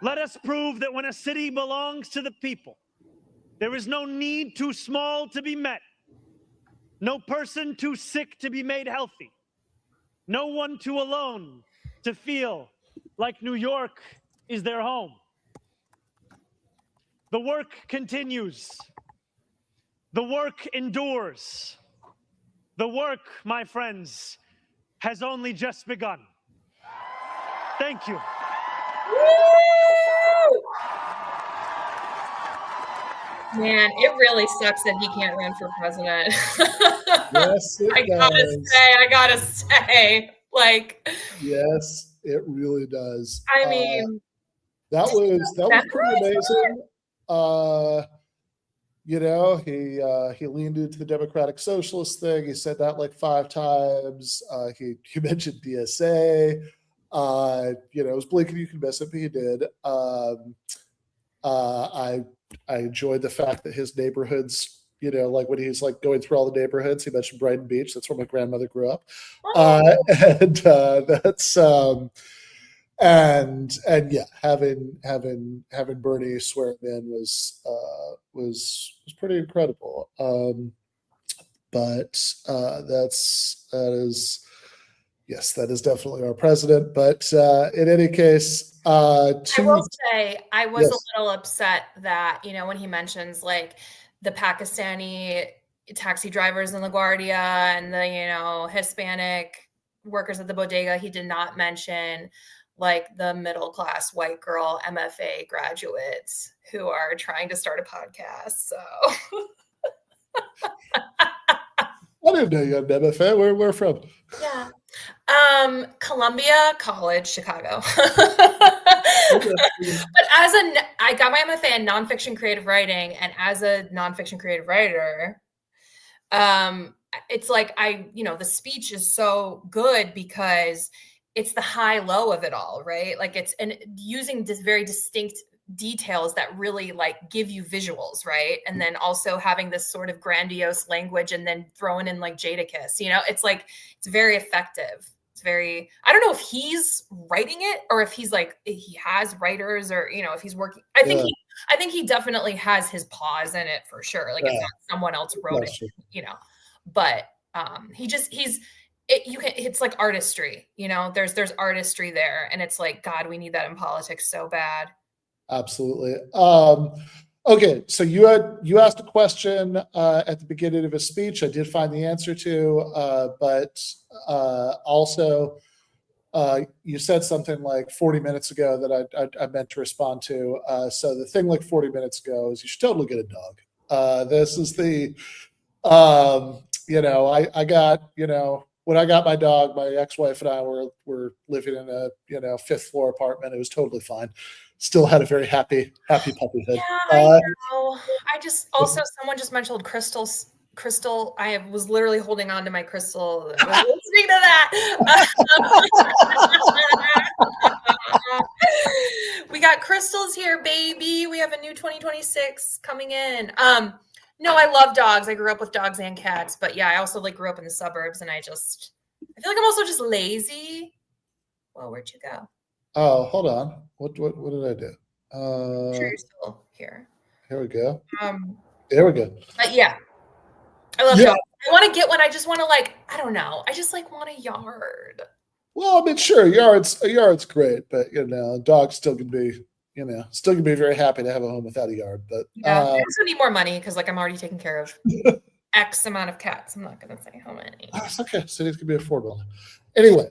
Let us prove that when a city belongs to the people, there is no need too small to be met, no person too sick to be made healthy, no one too alone to feel like New York is their home. The work continues. The work endures. The work, my friends, has only just begun. Thank you. Man, it really sucks that he can't run for president. Yes, it I gotta say, like. Yes, it really does. I mean, that was pretty amazing. You know, he leaned into the Democratic Socialist thing. He said that like 5 times. He mentioned DSA. You know, it was blinking you can miss it, but he did. I enjoyed the fact that his neighborhoods, you know, like when he's like going through all the neighborhoods, he mentioned Brighton Beach. That's where my grandmother grew up. And that's and yeah, having Bernie swear him in was pretty incredible. But that is definitely our president. But in any case, I will say I was a little upset that, you know, when he mentions like the Pakistani taxi drivers in LaGuardia and the, you know, Hispanic workers at the bodega, he did not mention like the middle class white girl MFA graduates who are trying to start a podcast. So I didn't know you had an MFA. Where from? Yeah. Columbia College, Chicago. But I got my MFA in nonfiction creative writing, and as a nonfiction creative writer, it's like the speech is so good because it's the high low of it all, right? Like and using this very distinct details that really like give you visuals, right? And then also having this sort of grandiose language and then throwing in like Jadakiss, you know, it's like, it's very effective. It's very, I don't know if he's writing it or if he's like, he has writers or, you know, if he's working, I think he definitely has his paws in it for sure. Like it's not someone else wrote it, you know, but it's like artistry, you know, there's artistry there. And it's like, God, we need that in politics so bad. Absolutely. Okay, so you asked a question at the beginning of his speech. I did find the answer to, but also you said something like 40 minutes ago that I meant to respond to. So the thing like 40 minutes ago is you should totally get a dog. This is the, you know, I got, you know, when I got my dog, my ex-wife and I were living in a, you know, 5th floor apartment. It was totally fine. Still had a very happy puppyhood. Yeah, I know. Someone just mentioned Crystal. I was literally holding on to my Crystal. Listening to that. We got Crystal's here, baby. We have a new 2026 coming in. No, I love dogs. I grew up with dogs and cats, but yeah, I also like grew up in the suburbs, and I feel like I'm also just lazy. Well, where'd you go? Oh, hold on. What did I do? I'm sure you're still here. Here we go. There we go. But yeah, I love Yeah. dogs. I want to get one. I just want to I don't know. I just want a yard. Well, I mean, sure, a yard's great, but dogs still can be, very happy to have a home without a yard. But Yeah, I also need more money because I'm already taking care of X amount of cats. I'm not gonna say how many. It's okay. Cities can be affordable. Anyway,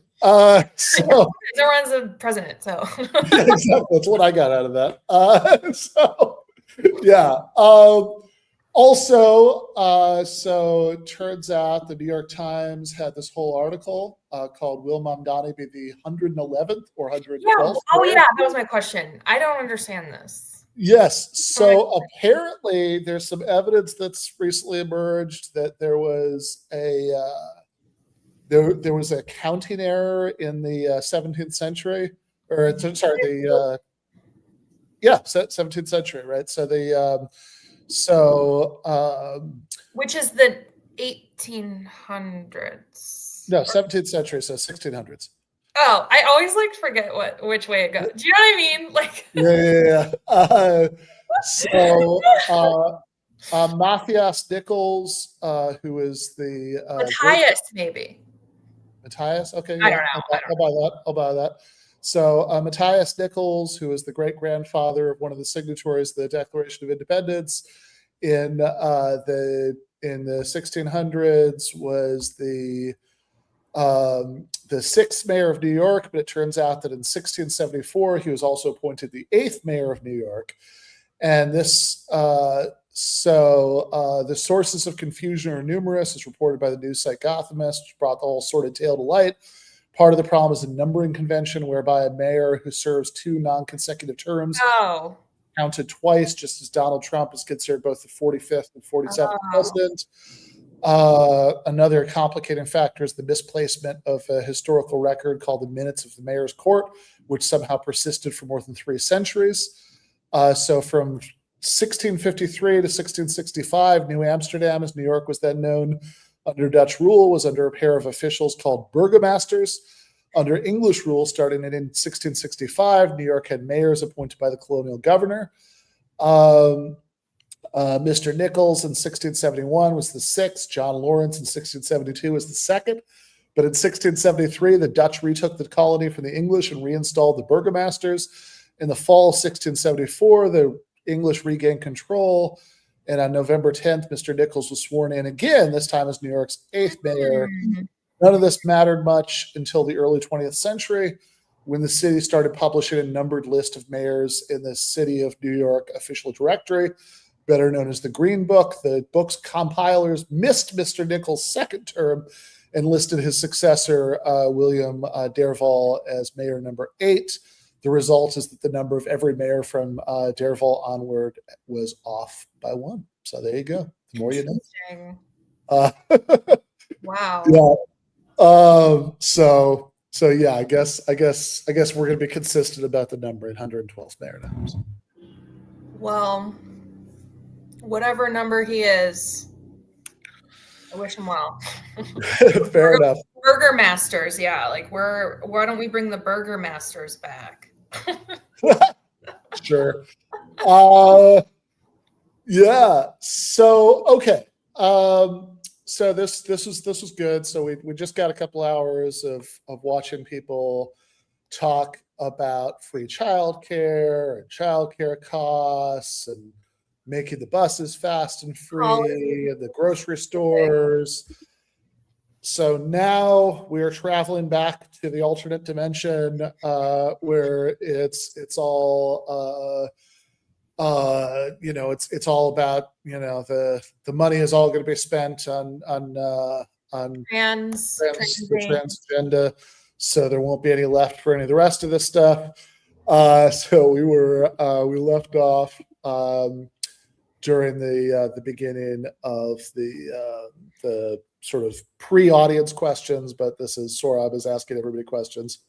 so everyone's a president, so yeah, exactly. That's what I got out of that. So yeah. Also, so it turns out the New York Times had this whole article called "Will Mamdani be the 111th or 112th?" Yeah. Oh yeah, that was my question. I don't understand this. Yes. So apparently, there's some evidence that's recently emerged that there was a there was a counting error in the 17th century, or sorry, the 17th century, right? So which is the 1800s. No, 17th century, so 1600s. Oh, I always forget which way it goes. Do you know what I mean? Yeah. Matthias Nichols, who is the Matthias, maybe. Matthias? Okay, yeah. I don't know. I'll buy that. So Matthias Nichols, who is the great-grandfather of one of the signatories of the Declaration of Independence in the 1600s, was the sixth mayor of New York, but it turns out that in 1674 he was also appointed the eighth mayor of New York. And this, the sources of confusion are numerous, as reported by the news site Gothamist, which brought the whole sordid tale to light. Part of the problem is a numbering convention whereby a mayor who serves 2 non-consecutive terms counted twice, just as Donald Trump is considered both the 45th and 47th president. Another complicating factor is the misplacement of a historical record called the Minutes of the Mayor's Court, which somehow persisted for more than 3 centuries. So from 1653 to 1665, New Amsterdam, as New York was then known under Dutch rule, was under a pair of officials called burgomasters. Under English rule, starting in 1665, New York had mayors appointed by the colonial governor. Mr. Nichols in 1671 was the 6th. John Lawrence in 1672 was the 2nd. But in 1673, the Dutch retook the colony from the English and reinstalled the burgomasters. In the fall of 1674, the English regained control. And on November 10th, Mr. Nichols was sworn in again, this time as New York's 8th mayor. None of this mattered much until the early 20th century, when the city started publishing a numbered list of mayors in the City of New York official directory, better known as the Green Book. The book's compilers missed Mr. Nichols' second term and listed his successor, William Derval, as mayor number 8. The result is that the number of every mayor from Derval onward was off by 1. So there you go. The more you know. Wow. Yeah. So yeah, I guess we're going to be consistent about the number in 112th mayor numbers. Well, whatever number he is, I wish him well. Fair enough. Burgomasters, yeah. Why don't we bring the burgomasters back? Sure. Yeah. So okay. So this was good. So we just got a couple hours of watching people talk about free childcare and childcare costs and making the buses fast and free and the grocery stores. So now we're traveling back to the alternate dimension where it's all it's all about the money is all going to be spent on the transgender, so there won't be any left for any of the rest of this stuff. So we left off during the beginning of the sort of pre-audience questions, but this is Sorab is asking everybody questions.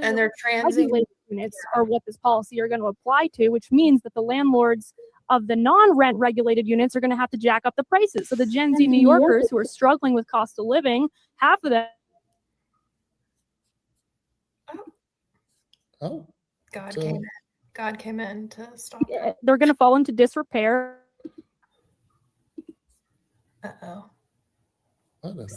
And they're transing. units are what this policy are going to apply to, which means that the landlords of the non-rent regulated units are going to have to jack up the prices. So the Gen Z New Yorkers who are struggling with cost of living, half of them. Oh, God so- came in. God came in to stop that. They're going to fall into disrepair. Uh-oh.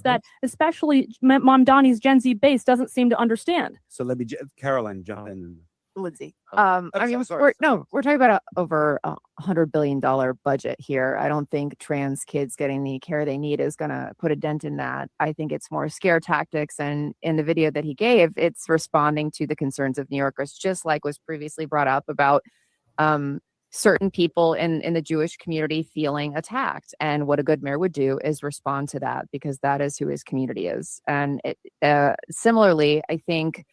That especially Mamdani's Gen Z base doesn't seem to understand. So let me, Caroline, jump in. Lindsay. Oh, I mean, sorry. we're talking about over $100 billion budget here. I don't think trans kids getting the care they need is going to put a dent in that. I think it's more scare tactics. And in the video that he gave, it's responding to the concerns of New Yorkers, just like was previously brought up about certain people in the Jewish community feeling attacked. And what a good mayor would do is respond to that, because that is who his community is. And similarly, I think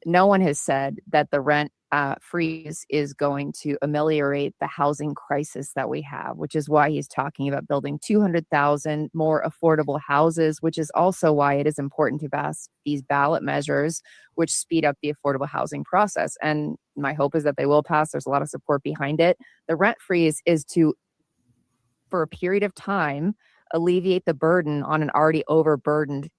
no one has said that the rent freeze is going to ameliorate the housing crisis that we have, which is why he's talking about building 200,000 more affordable houses, which is also why it is important to pass these ballot measures, which speed up the affordable housing process. And my hope is that they will pass. There's a lot of support behind it. The rent freeze is to, for a period of time, alleviate the burden on an already overburdened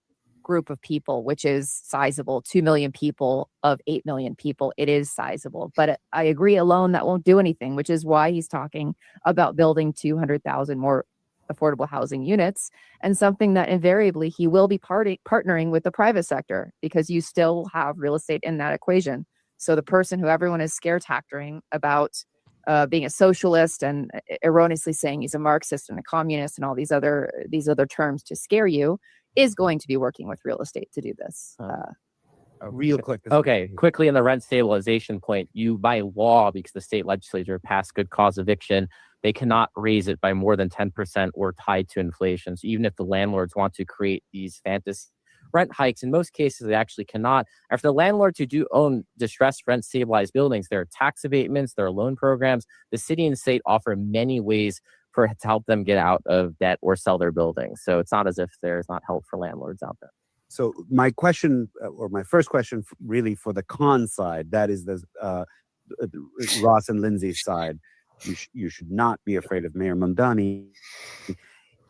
group of people, which is sizable. 2 million people of 8 million people, it is sizable. But I agree alone that won't do anything, which is why he's talking about building 200,000 more affordable housing units, and something that invariably he will be partnering with the private sector, because you still have real estate in that equation. So the person who everyone is scare tacting about being a socialist and erroneously saying he's a Marxist and a communist and all these other terms to scare you, is going to be working with real estate to do this. Real quick. Okay, quickly on the rent stabilization point, you by law, because the state legislature passed good cause eviction, they cannot raise it by more than 10% or tied to inflation. So even if the landlords want to create these fantasy rent hikes, in most cases they actually cannot. And for the landlords who do own distressed rent stabilized buildings, there are tax abatements, there are loan programs. The city and state offer many ways to help them get out of debt or sell their buildings. So it's not as if there's not help for landlords out there. So my question, or my first question, really for the con side, that is the Ross and Lindsay's side. You should not be afraid of Mayor Mamdani.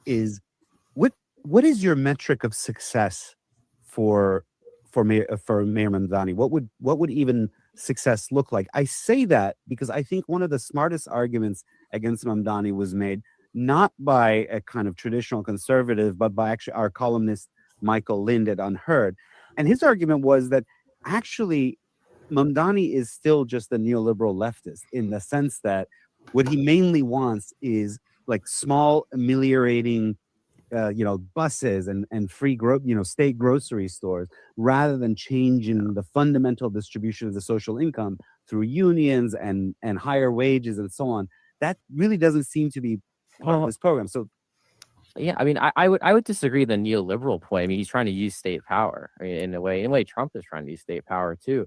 Is what is your metric of success for Mayor Mamdani? What would even success look like? I say that because I think one of the smartest arguments against Mamdani was made not by a kind of traditional conservative, but by actually our columnist Michael Lind at Unheard. And his argument was that actually Mamdani is still just a neoliberal leftist, in the sense that what he mainly wants is like small ameliorating buses and free state grocery stores, rather than changing the fundamental distribution of the social income through unions and higher wages and so on. That really doesn't seem to be part of this program. So yeah, I mean, I would disagree the neoliberal point. I mean, he's trying to use state power. I mean, in a way, Trump is trying to use state power too.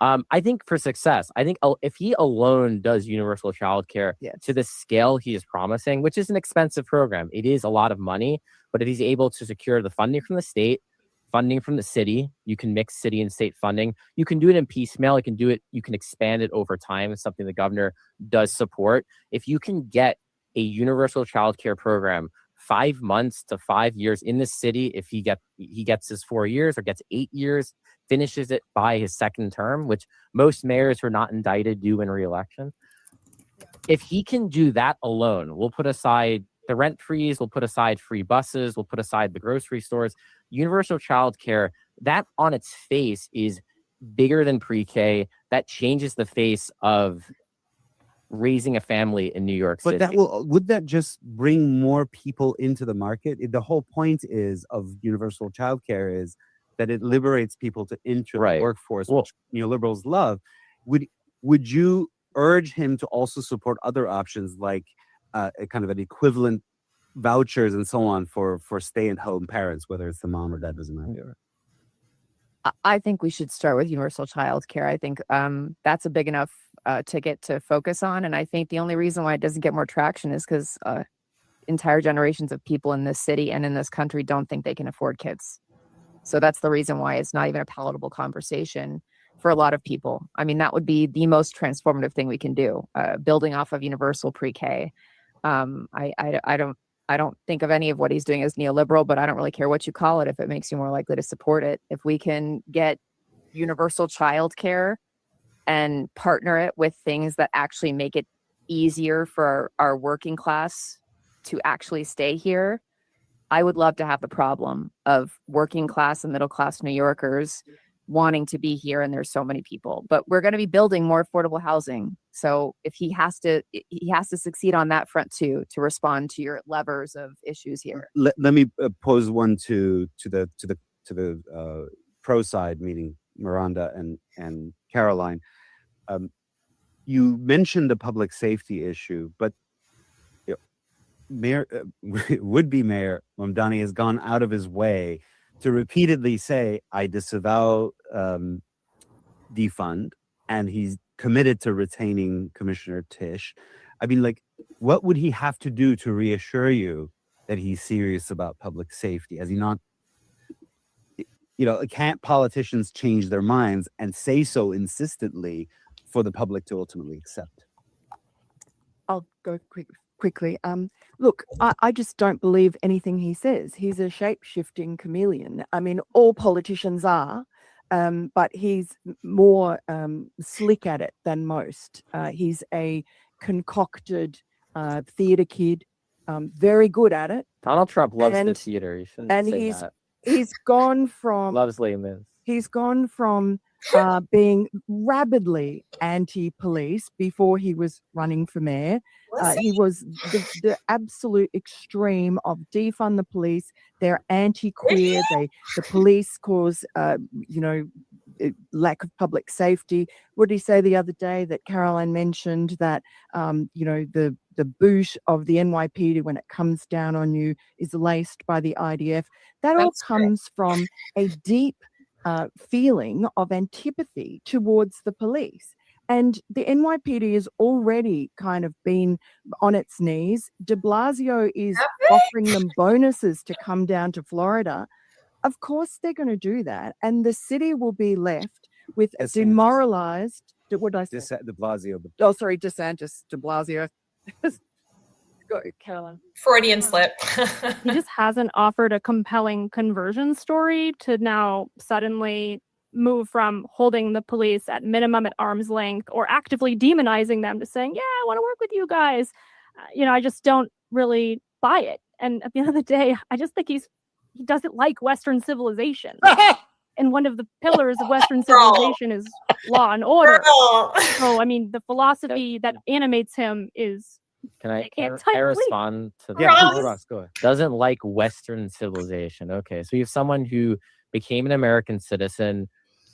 I think for success, I think if he alone does universal childcare to the scale he is promising, which is an expensive program, it is a lot of money, but if he's able to secure the funding from the state, funding from the city, you can mix city and state funding. You can do it in piecemeal. You can expand it over time. It's something the governor does support. If you can get a universal childcare program 5 months to 5 years in the city, if he gets his 4 years or gets 8 years, finishes it by his second term, which most mayors who are not indicted do in re-election. If he can do that alone, we'll put aside the rent freeze, we'll put aside free buses, we'll put aside the grocery stores, universal childcare, that on its face is bigger than pre-K. That changes the face of raising a family in New York City. But would that just bring more people into the market? The whole point of universal childcare is that it liberates people to enter the workforce, which neoliberals love. Would you urge him to also support other options like a kind of an equivalent vouchers and so on for stay-at-home parents, whether it's the mom or dad, doesn't matter? I think we should start with universal child care. I think that's a big enough ticket to focus on. And I think the only reason why it doesn't get more traction is because entire generations of people in this city and in this country don't think they can afford kids. So that's the reason why it's not even a palatable conversation for a lot of people. I mean, that would be the most transformative thing we can do, building off of universal pre-K. I don't think of any of what he's doing as neoliberal, but I don't really care what you call it if it makes you more likely to support it. If we can get universal childcare and partner it with things that actually make it easier for our working class to actually stay here, I would love to have the problem of working class and middle class New Yorkers wanting to be here, and there's so many people. But we're going to be building more affordable housing. So if he has to succeed on that front too, to respond to your levers of issues here. Let me pose one to the pro side, meaning Miranda and Caroline. You mentioned the public safety issue, but Mayor, would-be Mayor Mamdani has gone out of his way to repeatedly say, I disavow defund, and he's committed to retaining Commissioner Tisch. I mean, like, what would he have to do to reassure you that he's serious about public safety? Has he not, can't politicians change their minds and say so insistently for the public to ultimately accept? I'll go quickly. Look, I just don't believe anything he says. He's a shape-shifting chameleon. I mean, all politicians are, but he's more slick at it than most. He's a concocted theater kid, very good at it. Donald Trump loves the theater. You shouldn't say that. He's gone from loves Les Mis. He's gone from being rabidly anti-police before he was running for mayor. He was the absolute extreme of defund the police. They're anti-queer. The police cause, lack of public safety. What did he say the other day that Caroline mentioned that, the boot of the NYPD when it comes down on you is laced by the IDF. That all comes from a deep feeling of antipathy towards the police. And the NYPD has already kind of been on its knees. De Blasio is offering them bonuses to come down to Florida. Of course they're going to do that. And the city will be left with a demoralized, what did I say? De Blasio. Oh, sorry, DeSantis, De Blasio. Go, Caroline. Freudian slip. He just hasn't offered a compelling conversion story to now suddenly move from holding the police at minimum at arm's length or actively demonizing them to saying, yeah, I want to work with you guys. I just don't really buy it. And at the end of the day, I just think he doesn't like Western civilization. And one of the pillars of Western civilization is law and order. So, I mean, the philosophy that animates him is Can I anti-police. respond to that? Yeah, Ross, go ahead. Doesn't like Western civilization. Okay, so you have someone who became an American citizen,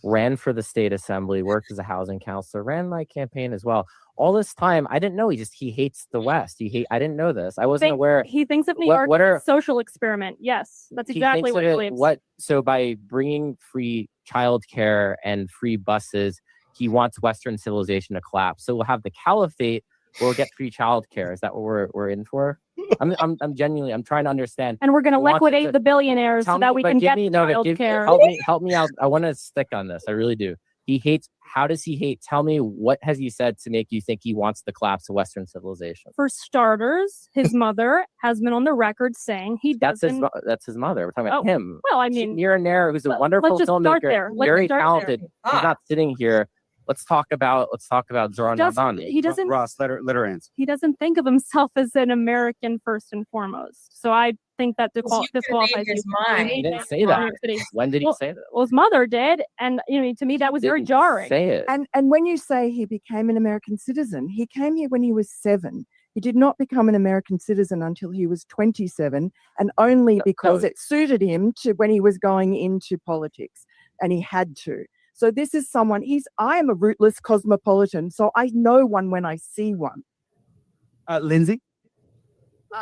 ran for the state assembly, worked as a housing counselor, ran my campaign as well. All this time, I didn't know he hates the West. I didn't know this. I wasn't aware. He thinks of New York as a social experiment. Yes, that's exactly what he believes. So by bringing free childcare and free buses, he wants Western civilization to collapse. So we'll have the caliphate. We'll get free childcare. Is that what we're in for? I'm genuinely trying to understand. And we're going to liquidate the billionaires so that we can get childcare. Help me out. I want to stick on this. I really do. He hates. How does he hate? Tell me, what has he said to make you think he wants the collapse of Western civilization? For starters, his mother has been on the record saying he doesn't. That's his mother. We're talking about him. Well, I mean, Nir, who's a wonderful filmmaker, very talented. He's not sitting here. Let's talk about Zoran Mamdani. He doesn't. Ross, let her answer. He doesn't think of himself as an American first and foremost. So I think that disqualifies you. He didn't say that. When did he say that? Well, his mother did, and to me that was very jarring. Say it. And when you say he became an American citizen, he came here when he was 7. He did not become an American citizen until he was 27, and only because it suited him to when he was going into politics, and he had to. So this is someone, I am a rootless cosmopolitan, so I know one when I see one. Lindsay?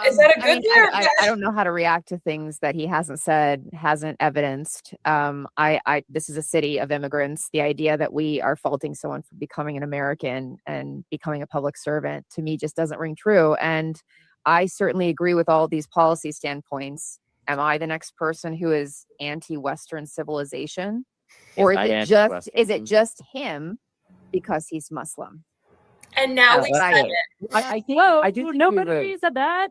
Is that a good thing? I don't know how to react to things that he hasn't said, hasn't evidenced. This is a city of immigrants. The idea that we are faulting someone for becoming an American and becoming a public servant, to me, just doesn't ring true. And I certainly agree with all these policy standpoints. Am I the next person who is anti-Western civilization? Or is I it answered just questions. him because he's Muslim? And now we Right. said it. I think Whoa, I do think nobody said that.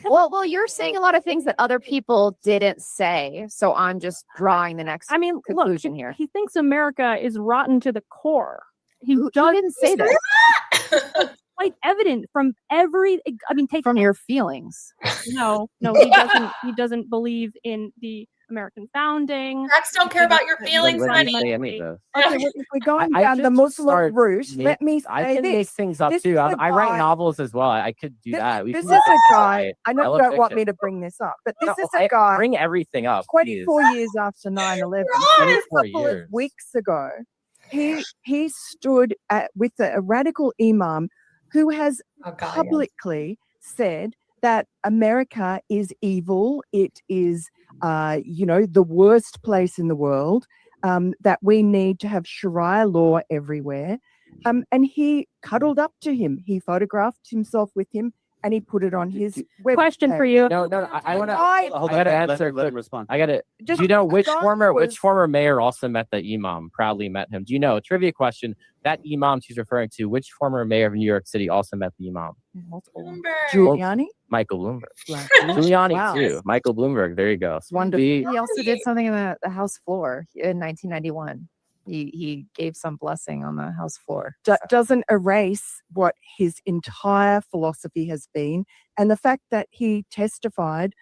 Well, you're saying a lot of things that other people didn't say, so I'm just drawing the next I mean, look, conclusion here. he thinks America is rotten to the core. Who didn't say that? Quite evident from every. I mean, take From your feelings. No, he doesn't. He doesn't believe in the American founding. Facts don't care about your feelings, When honey. you say any of this. Okay, well, if we're going I down the should Muslim start route, let me I say can make this. things up This too. is a I write guy- novels as well. I could do that. We This can is do a that. guy. I know I you love don't want me fiction. to bring this up, but this No, is a guy. Bring everything up, please. 24 years after 9/11, a 24 couple of years. weeks ago, he stood with a radical imam who has publicly said that America is evil. It is, the worst place in the world. That we need to have Sharia law everywhere. And he cuddled up to him. He photographed himself with him, and he put it on his web. Question for you. No, I want to. Hold I gotta answer. let him respond. I gotta. Just Do you know which God former was- mayor also met the imam? Proudly met him. Do you know? Trivia question. That imam she's referring to, which former mayor of New York City also met the imam? Giuliani? Michael Bloomberg. Giuliani Wow. too. Michael Bloomberg. There you go. It's wonderful. He also did something in the House floor in 1991. He gave some blessing on the House floor. Doesn't erase what his entire philosophy has been, and the fact that he testified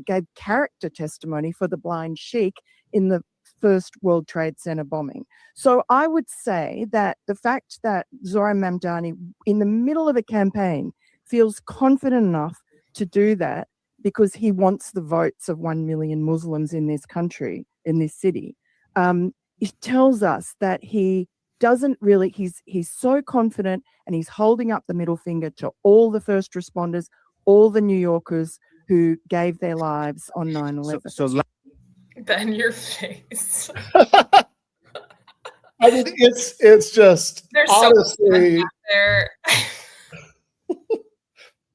gave character testimony for the blind sheik in the first World Trade Center bombing. So I would say that the fact that Zoran Mamdani, in the middle of a campaign, feels confident enough to do that because he wants the votes of 1 million Muslims in this country, in this city, it tells us that he doesn't really, he's so confident, and he's holding up the middle finger to all the first responders, all the New Yorkers who gave their lives on 9/11. Ben, your face. I mean, it's just There's honestly, so much there.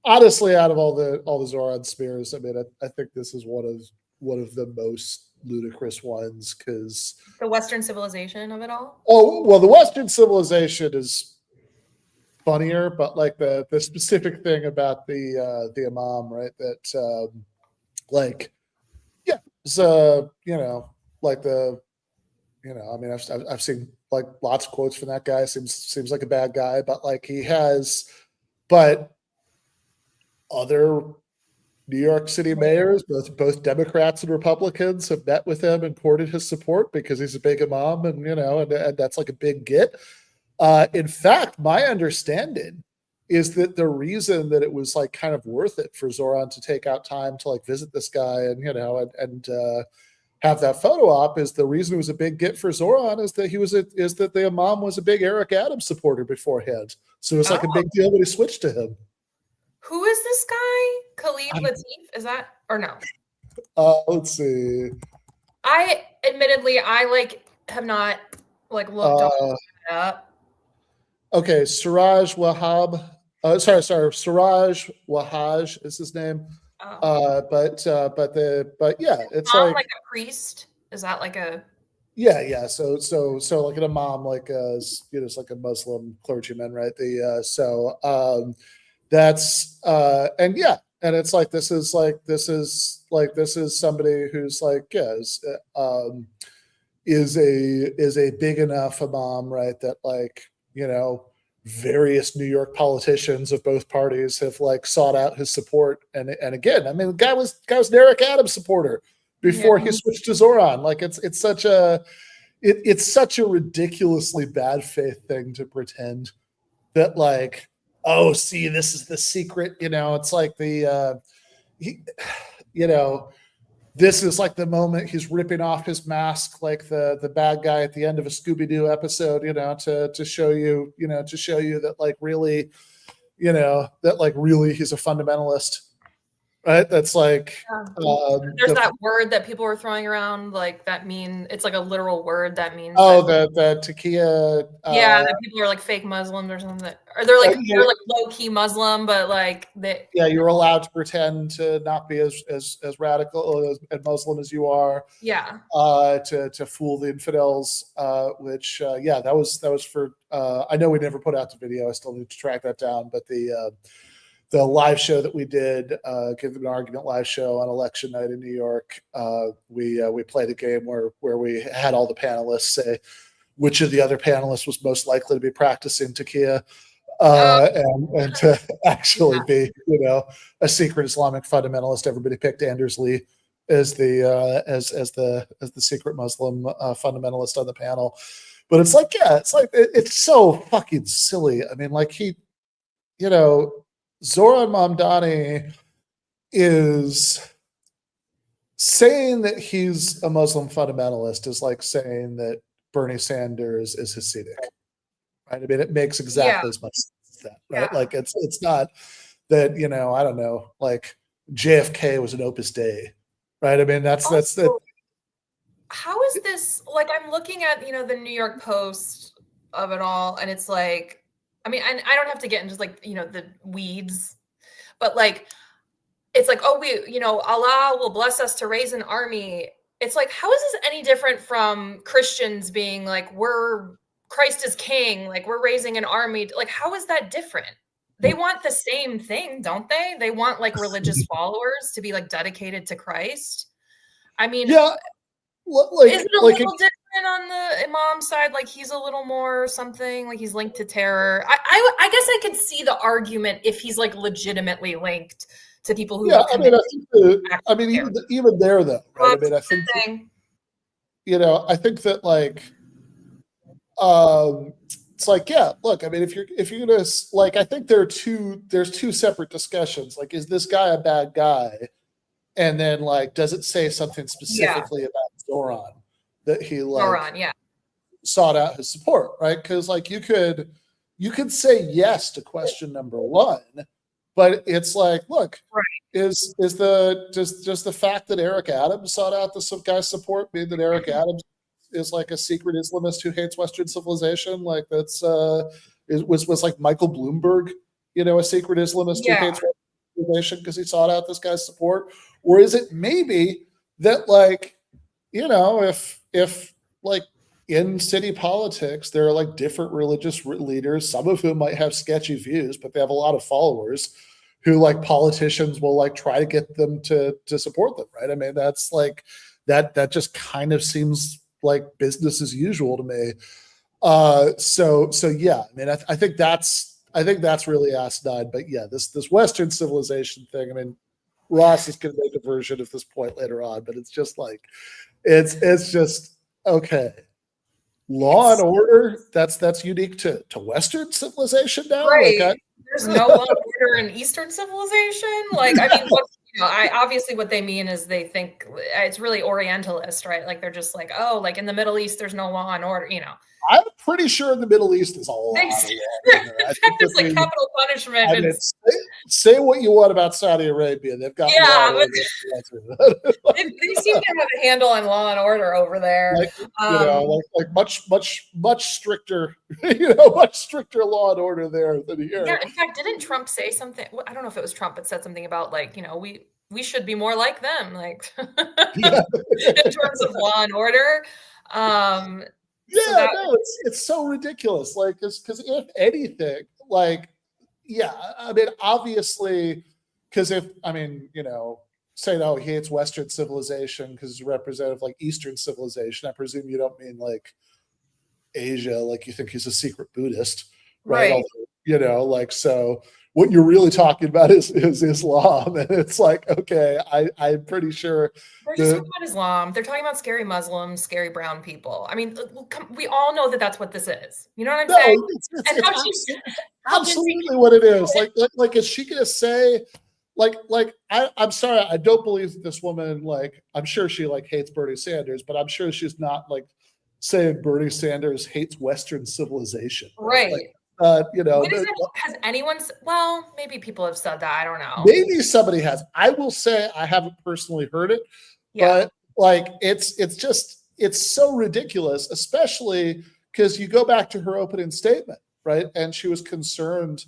honestly, out of all the Zoran smears, I mean, I think this is one of the most ludicrous ones, because The Western civilization of it all. oh well, the Western civilization is funnier, but like the specific thing about the imam, right? That so I mean, I've seen like lots of quotes from that guy. Seems like a bad guy, but like but other New York City mayors, both Democrats and Republicans, have met with him and courted his support because he's a big imam, and that's like a big get. In fact, my understanding is that the reason that it was like kind of worth it for Zoran to take out time to like visit this guy and have that photo op is the reason it was a big get for Zoran is that the imam was a big Eric Adams supporter beforehand, so it's like a big deal that he switched to him. Who is this guy? Khalid Latif? Is that or no? Let's see. I have not looked all it up. Okay, Siraj Wahab. Siraj Wahaj is his name. But yeah, it's like a priest. Is that like a? Yeah. So like an imam, it's like a Muslim clergyman, right? That's and yeah, and it's like this is somebody who's like is a big enough imam, right? That various New York politicians of both parties have like sought out his support, and again, I mean, the guy was an Eric Adams supporter before he switched to Zoran. Like it's such a ridiculously bad faith thing to pretend that like, oh, see, this is the secret. It's like this is like the moment he's ripping off his mask, like the bad guy at the end of a Scooby-Doo episode, to show you that like really, that like really he's a fundamentalist. right? That's like There's that word that people were throwing around, like it's like a literal word that means. The Takia. Yeah, that people are like fake Muslims or something, or they're like low key Muslim, but like they. Yeah, you're allowed to pretend to not be as radical and Muslim as you are. Yeah. To fool the infidels, which that was for. I know we never put out the video. I still need to track that down, but the live show that we did, Give an Argument live show on election night in New York, we played a game where we had all the panelists say which of the other panelists was most likely to be practicing Takia, and to actually be, a secret Islamic fundamentalist. Everybody picked Anders Lee as the secret Muslim fundamentalist on the panel. But it's like, it's so fucking silly. I mean, like Zoran Mamdani is saying that he's a Muslim fundamentalist is like saying that Bernie Sanders is Hasidic, right? I mean, it makes exactly as much sense as that, right? Yeah. Like it's not that, I don't know, like JFK was an Opus Dei, right? I mean, that's that. How is this, like, I'm looking at, the New York Post of it all, and it's like, I mean, I don't have to get into like, the weeds, but like, it's like, oh, Allah will bless us to raise an army. It's like, how is this any different from Christians being like, Christ is king, like we're raising an army? Like, how is that different? They want the same thing, don't they? They want like religious followers to be like dedicated to Christ. I mean, yeah, is it a little different on the Imam side? Like he's a little more something, like he's linked to terror. I guess I could see the argument if he's like legitimately linked to people who. Yeah, I mean, even there though, right? I mean, I think I think that like, it's like, yeah, look, I mean, if you're gonna like, I think there's two separate discussions. Like, is this guy a bad guy? And then like, does it say something specifically about Zoran that he sought out his support, right? Because like you could say yes to question number one, but it's like, look, does the fact that Eric Adams sought out this guy's support mean that Eric Adams is like a secret Islamist who hates Western civilization? Like that's was like Michael Bloomberg, a secret Islamist who hates Western civilization because he sought out this guy's support? Or is it maybe that like, if like in city politics, there are like different religious leaders, some of whom might have sketchy views, but they have a lot of followers who like politicians will like try to get them to support them, right? I mean, that's like that just kind of seems like business as usual to me. So yeah, I mean, I think that's really asinine. But yeah, this Western civilization thing. I mean, Ross is going to make a version of this point later on, but it's just like it's just okay. Law and order, that's unique to Western civilization now. Right. Like there's no law and order in Eastern civilization. Like, I mean, obviously what they mean is they think it's really Orientalist, right? Like they're just like, oh, like in the Middle East, there's no law and order, I'm pretty sure in the Middle East is a lot. In fact, there's like capital punishment. I mean, say what you want about Saudi Arabia. They've got they seem to have a handle on law and order over there. Like much stricter, much stricter law and order there than here. Yeah, in fact, didn't Trump say something? I don't know if it was Trump, but said something about like, we should be more like them, like in terms of law and order. Yeah, no, it's so ridiculous. Like, because if anything, like, yeah, I mean, obviously, because saying, oh, he hates Western civilization because he's representative like Eastern civilization. I presume you don't mean like Asia, like you think he's a secret Buddhist, right? Although, like, so what you're really talking about is Islam, and it's like, okay, I'm pretty sure. They're just talking about Islam. They're talking about scary Muslims, scary brown people. I mean, we all know that that's what this is. You know what I'm saying? It's absolutely what it is. Like, is she gonna say? I'm sorry, I don't believe that this woman, like, I'm sure she like hates Bernie Sanders, but I'm sure she's not like saying Bernie Sanders hates Western civilization. Right. Like, You know, Has anyone? Well, maybe people have said that. I don't know. maybe somebody has. I will say I haven't personally heard it, but like it's so ridiculous, especially because you go back to her opening statement, right? And she was concerned,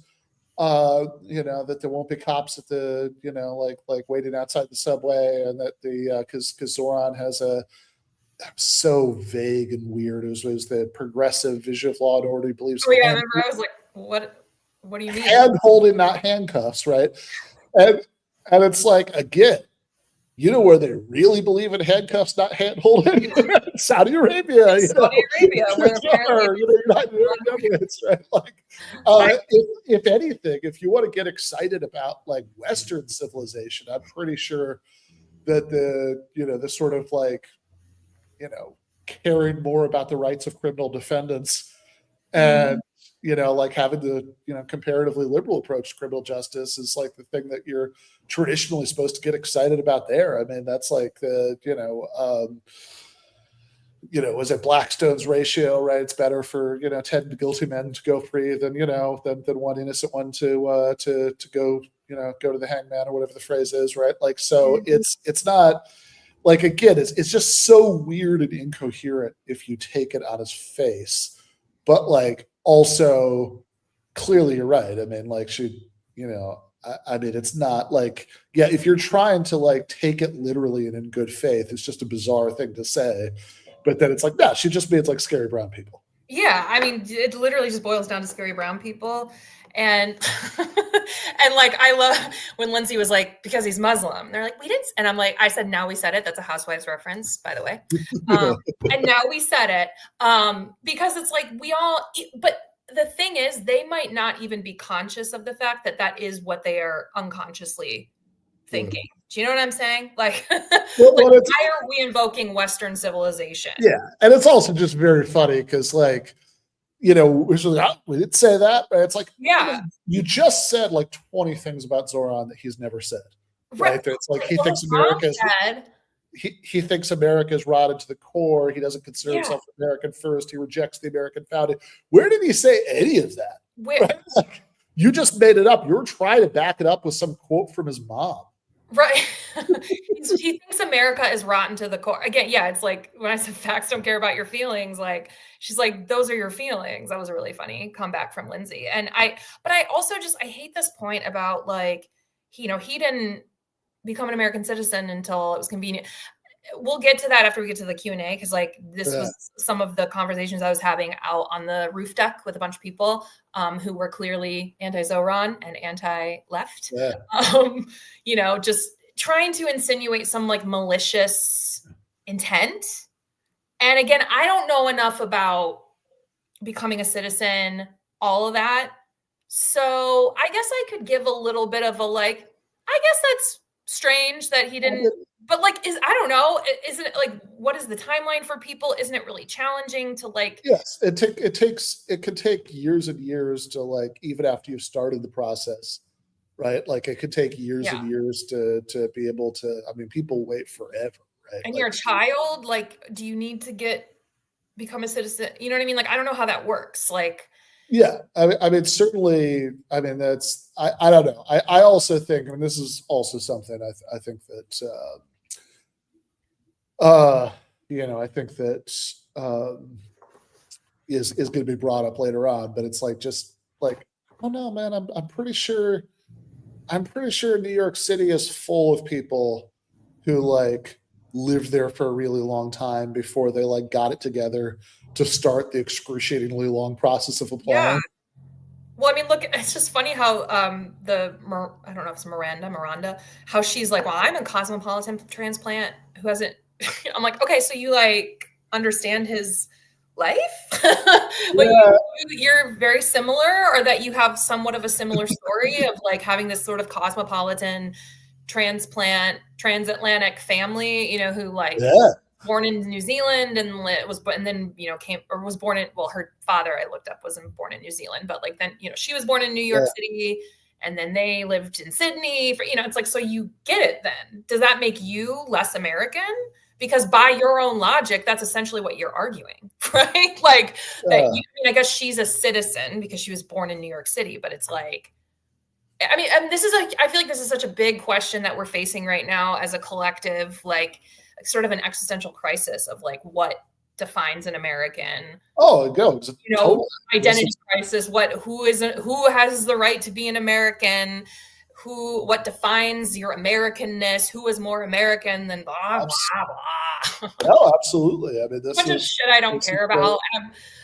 you know, that there won't be cops at the, you know, like waiting outside the subway, and that the because Zoran has a so vague and weird. It was the progressive vision of law and order. He believes Oh, yeah, I remember. I was like, what do you mean? hand holding, not handcuffs, right? And it's like, again, you know where they really believe in handcuffs, not hand holding? Saudi Arabia. Saudi Arabia, where apparently United Arab Emirates, right? Like, if anything, if you want to get excited about like Western civilization, I'm pretty sure that the sort of like, you know, caring more about the rights of criminal defendants and you know, like having the, you know, comparatively liberal approach to criminal justice is like the thing that you're traditionally supposed to get excited about there. I mean, that's like the, was it Blackstone's ratio, right? It's better for, 10 guilty men to go free than one innocent one to go, go to the hangman or whatever the phrase is, right? Like, so it's not like, again, it's just so weird and incoherent if you take it on its face. But like, also, clearly you're right. I mean, like, I mean, it's not like, yeah, if you're trying to like take it literally and in good faith, it's just a bizarre thing to say. But then it's like, no, she just means like scary brown people. Yeah, I mean, it literally just boils down to scary brown people. And and like, I love when Lindsay was like, because he's Muslim. They're like, we didn't. And I'm like, I said, now we said it. That's a Housewives reference, by the way. And now we said it because it's like but the thing is, they might not even be conscious of the fact that that is what they are unconsciously thinking. Do you know what I'm saying? Like, why are we invoking Western civilization? Yeah. And it's also just very funny because, like, we didn't say that, but it's like, yeah, you just said like 20 things about Zoran that he's never said. Right. It's like he thinks he thinks America is rotted to the core. He doesn't consider himself American first. He rejects the American founding. Where did he say any of that? Right? Like, you just made it up. You were trying to back it up with some quote from his mom. Right. He thinks America is rotten to the core. Again, yeah, it's like when I said facts don't care about your feelings, like she's like, those are your feelings. That was a really funny comeback from Lindsay. But I also I hate this point about like, he didn't become an American citizen until it was convenient. We'll get to that after we get to the Q&A, because like this was some of the conversations I was having out on the roof deck with a bunch of people who were clearly anti-Zoran and anti-left. Yeah. Just trying to insinuate some like malicious intent. And again, I don't know enough about becoming a citizen, all of that. So I guess I could give a little bit of a like, I guess that's strange that he didn't, but like, I don't know. Isn't it like, what is the timeline for people? Isn't it really challenging to like? Yes, it could take years and years to like, even after you've started the process, right? Like it could take years and years to be able to, I mean, people wait forever, right? And like, you're a child, like, do you need to become a citizen? You know what I mean? Like, I don't know how that works. Like, yeah, I mean, certainly, I mean, that's, I don't know. I also think, I mean, this is also something I think that, I think that is going to be brought up later on, but it's like, just like, oh no, man, I'm pretty sure New York City is full of people who like lived there for a really long time before they like got it together to start the excruciatingly long process of applying. Yeah. Well, I mean, look, it's just funny how I don't know if it's Miranda, how she's like, well, I'm a cosmopolitan transplant who hasn't, I'm like, okay, so you like understand his life? Like you're very similar, or that you have somewhat of a similar story of like having this sort of cosmopolitan transplant transatlantic family, who like born in New Zealand and was born in, well, her father I looked up wasn't born in New Zealand, but like then, she was born in New York City and then they lived in Sydney for, it's like, so you get it then. Does that make you less American because by your own logic, that's essentially what you're arguing, right? Like that. I mean, I guess she's a citizen because she was born in New York City, but it's like, I mean, I feel like this is such a big question that we're facing right now as a collective, like sort of an existential crisis of like what defines an American. Oh, it goes. Identity crisis. Who has the right to be an American? What defines your Americanness? Who is more American than blah blah blah? No, absolutely. I mean, this bunch of is shit I don't care about.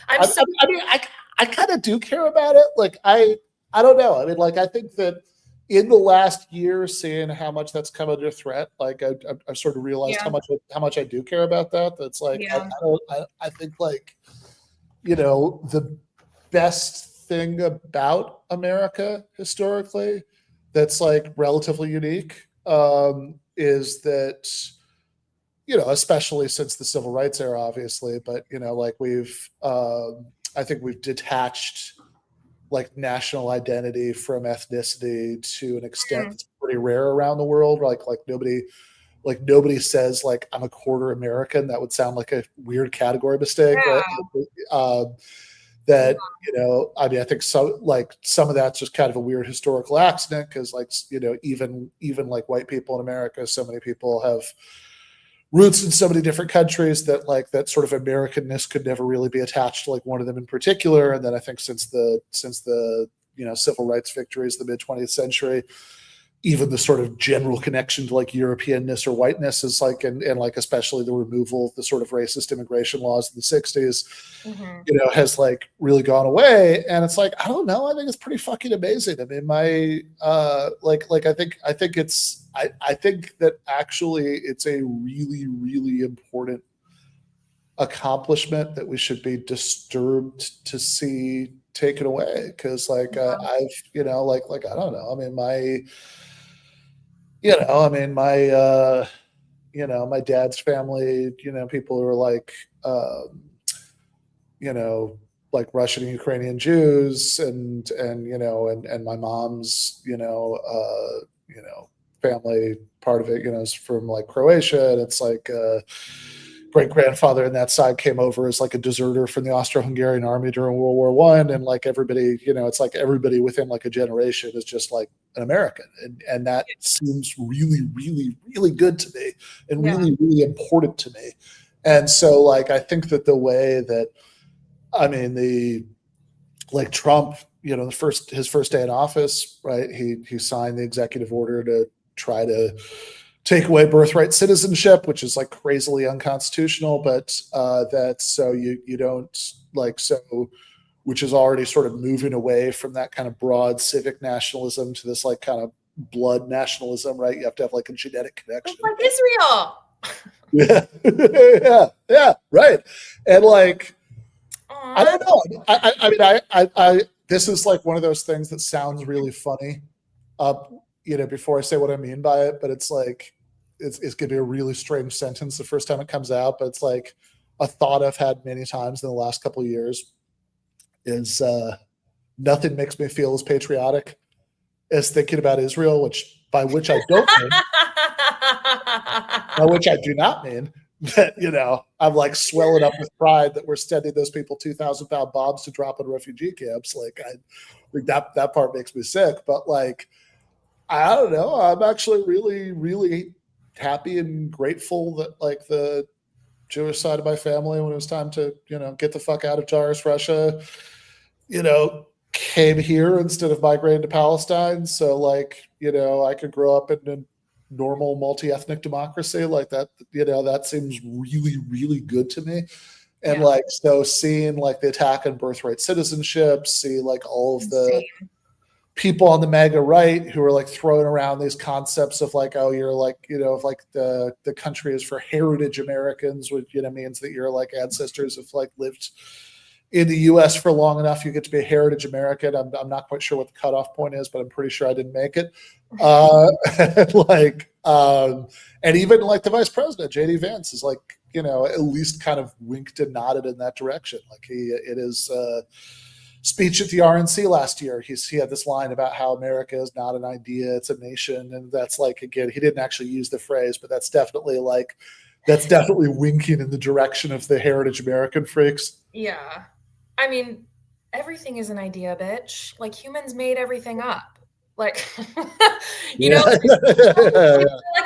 I kind of do care about it. Like I don't know. I mean, like I think that in the last year, seeing how much that's come under threat, like I've sort of realized how much I do care about that. That's like I think like, you know, the best thing about America historically that's like relatively unique is that, you know, especially since the civil rights era, obviously, but you know, like I think we've detached like national identity from ethnicity to an extent that's pretty rare around the world. Like nobody says like I'm a quarter American. That would sound like a weird category mistake, right? That, you know, I mean, I think some of that's just kind of a weird historical accident because, like, you know, even like white people in America, so many people have roots in so many different countries that like that sort of Americanness could never really be attached to like one of them in particular. And then I think since the you know civil rights victories, the mid 20th century, even the sort of general connection to like Europeanness or whiteness is like, and like especially the removal of the sort of racist immigration laws in the 60s, you know, has like really gone away. And it's like, I don't know. I think it's pretty fucking amazing. I mean, I think that actually it's a really, really important accomplishment that we should be disturbed to see taken away. Cause like, I've, you know, like, I don't know. I mean, my dad's family, you know, people who are like, you know, like Russian and Ukrainian Jews and my mom's, family, part of it, you know, is from like Croatia. And it's like, great grandfather on that side came over as like a deserter from the Austro-Hungarian army during World War I. And like everybody, you know, it's like everybody within like a generation is just like an American. And that seems really, really, really good to me and really, really important to me. And so like, I think that the way that, I mean, Trump, you know, his first day in office, right. He signed the executive order to try to take away birthright citizenship, which is like crazily unconstitutional, but that's so you don't like, so, which is already sort of moving away from that kind of broad civic nationalism to this like kind of blood nationalism, right? You have to have like a genetic connection. It's like Israel. Yeah, right. And like, I don't know. I mean, this is like one of those things that sounds really funny, you know, before I say what I mean by it, but it's like, it's going to be a really strange sentence the first time it comes out, but it's like a thought I've had many times in the last couple of years is nothing makes me feel as patriotic as thinking about Israel, by which I do not mean that, you know, I'm like swelling up with pride that we're sending those people 2,000-pound bombs to drop in refugee camps. Like that part makes me sick, but like, I don't know. I'm actually really, really happy and grateful that like the Jewish side of my family, when it was time to, you know, get the fuck out of Tsarist Russia, you know, came here instead of migrating to Palestine. So like, you know, I could grow up in a normal multi-ethnic democracy like that, you know, that seems really, really good to me. And like, so seeing like the attack on birthright citizenship, see like all of the people on the MAGA right who are like throwing around these concepts of like, oh, you're like, you know, if like the country is for heritage Americans, which, you know, means that your like ancestors have like lived in the US for long enough, you get to be a heritage American. I'm not quite sure what the cutoff point is, but I'm pretty sure I didn't make it. And even like the vice president, JD Vance, is like, you know, at least kind of winked and nodded in that direction. Like it is speech at the RNC last year, he had this line about how America is not an idea, it's a nation. And that's like, again, he didn't actually use the phrase, but that's definitely like that's definitely winking in the direction of the Heritage American freaks. Yeah. I mean, everything is an idea, bitch. Like humans made everything up. Like, you know, like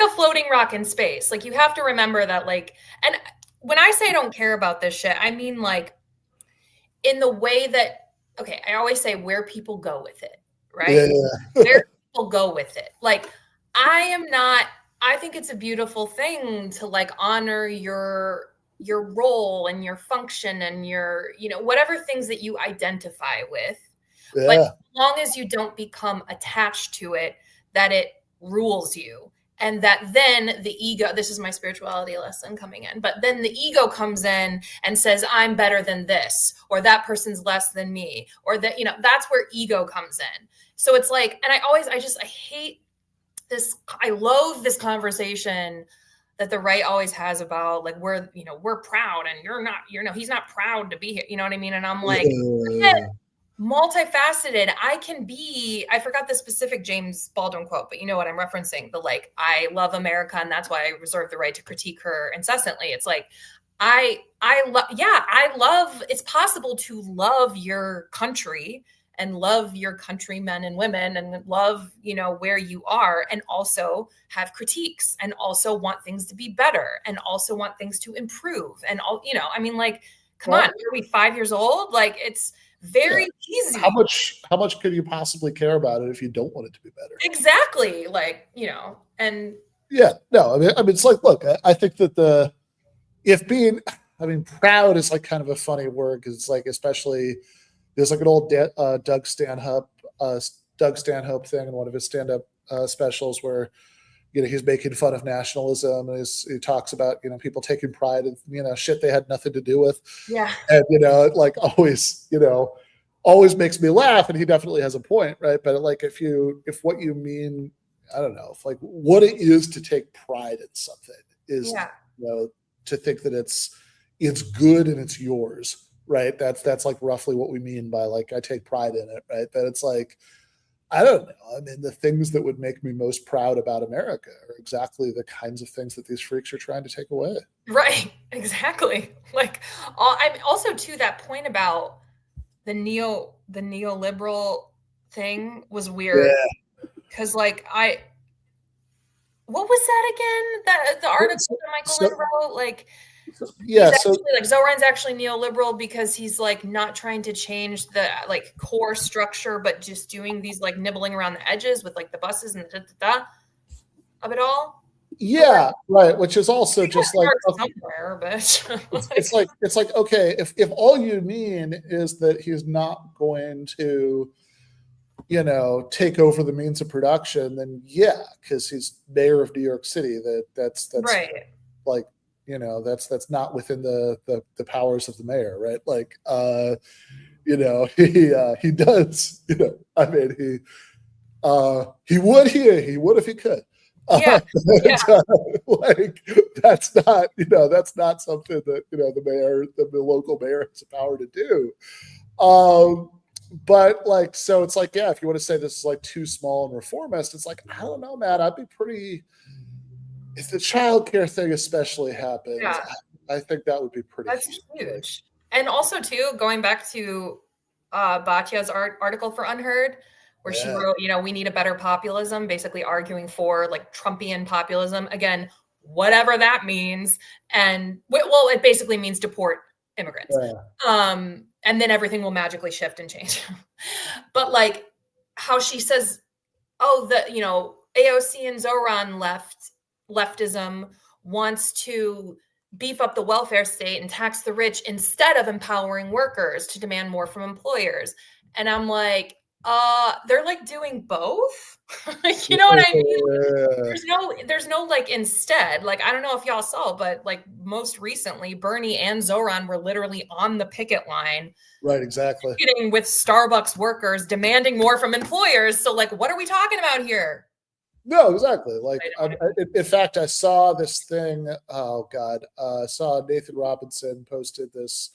a floating rock in space. Like you have to remember that, like, and when I say I don't care about this shit, I mean like in the way that, okay, I always say where people go with it, right? Where people go with it. Like I think it's a beautiful thing to like honor your role and your function and your, you know, whatever things that you identify with. But as long as you don't become attached to it, that it rules you. And that then the ego, this is my spirituality lesson coming in, but then the ego comes in and says, I'm better than this, or that person's less than me, or that, you know, that's where ego comes in. So it's like, and I hate this, I loathe this conversation that the right always has about like, we're proud and you're not, he's not proud to be here. You know what I mean? And I'm like, multifaceted. I forgot the specific James Baldwin quote, but you know what I'm referencing, the like, I love America and that's why I reserve the right to critique her incessantly. It's like, I love, it's possible to love your country and love your countrymen and women and love, you know, where you are, and also have critiques and also want things to be better and also want things to improve. And all, you know, I mean, like, come on, are we 5 years old? Like, it's very easy. How much could you possibly care about it if you don't want it to be better? Exactly. Like, you know, and yeah, no, I mean, it's like, look, I think that proud is like kind of a funny word because it's like, especially there's like an old Doug Stanhope thing in one of his stand-up specials where, you know, he's making fun of nationalism and he talks about, you know, people taking pride in, you know, shit they had nothing to do with. Yeah. And, you know, it like always makes me laugh, and he definitely has a point, right? But like if what you mean, I don't know, if like what it is to take pride in something is, you know, to think that it's good and it's yours, right? That's like roughly what we mean by like, I take pride in it, right? That it's like, I don't know. I mean, the things that would make me most proud about America are exactly the kinds of things that these freaks are trying to take away. Right. Exactly. Like, I'm also to that point about the neoliberal thing was weird. Because like what was that again? The article that Michael Lynn wrote, like, like Zoran's actually neoliberal because he's like not trying to change the like core structure, but just doing these like nibbling around the edges with like the buses and the of it all. Yeah, right. Which is also just like somewhere, but it's like okay, if all you mean is that he's not going to, you know, take over the means of production, then yeah, because he's mayor of New York City. That's right. Like, you know, that's not within the powers of the mayor, right? Like, you know, he does, you know, I mean, he would if he could. Yeah. Like that's not, you know, that's not something that, you know, the local mayor has the power to do. But like, so it's like, yeah, if you want to say this is like too small and reformist, it's like, I don't know, man, I'd be pretty, if the childcare thing especially happens, I think that would be pretty. That's huge. And also too, going back to Batya's article for Unheard, where she wrote, you know, we need a better populism, basically arguing for like Trumpian populism. Again, whatever that means. And well, it basically means deport immigrants. And then everything will magically shift and change. But like how she says, oh, you know, AOC and Zoran leftism wants to beef up the welfare state and tax the rich instead of empowering workers to demand more from employers. And I'm like, they're like doing both. You know what I mean? There's no like instead. Like, I don't know if y'all saw, but like most recently, Bernie and Zoran were literally on the picket line. Right, exactly. Picketing with Starbucks workers, demanding more from employers. So like, what are we talking about here? No, exactly. Like, in fact, I saw this thing. Oh God, I saw Nathan Robinson posted this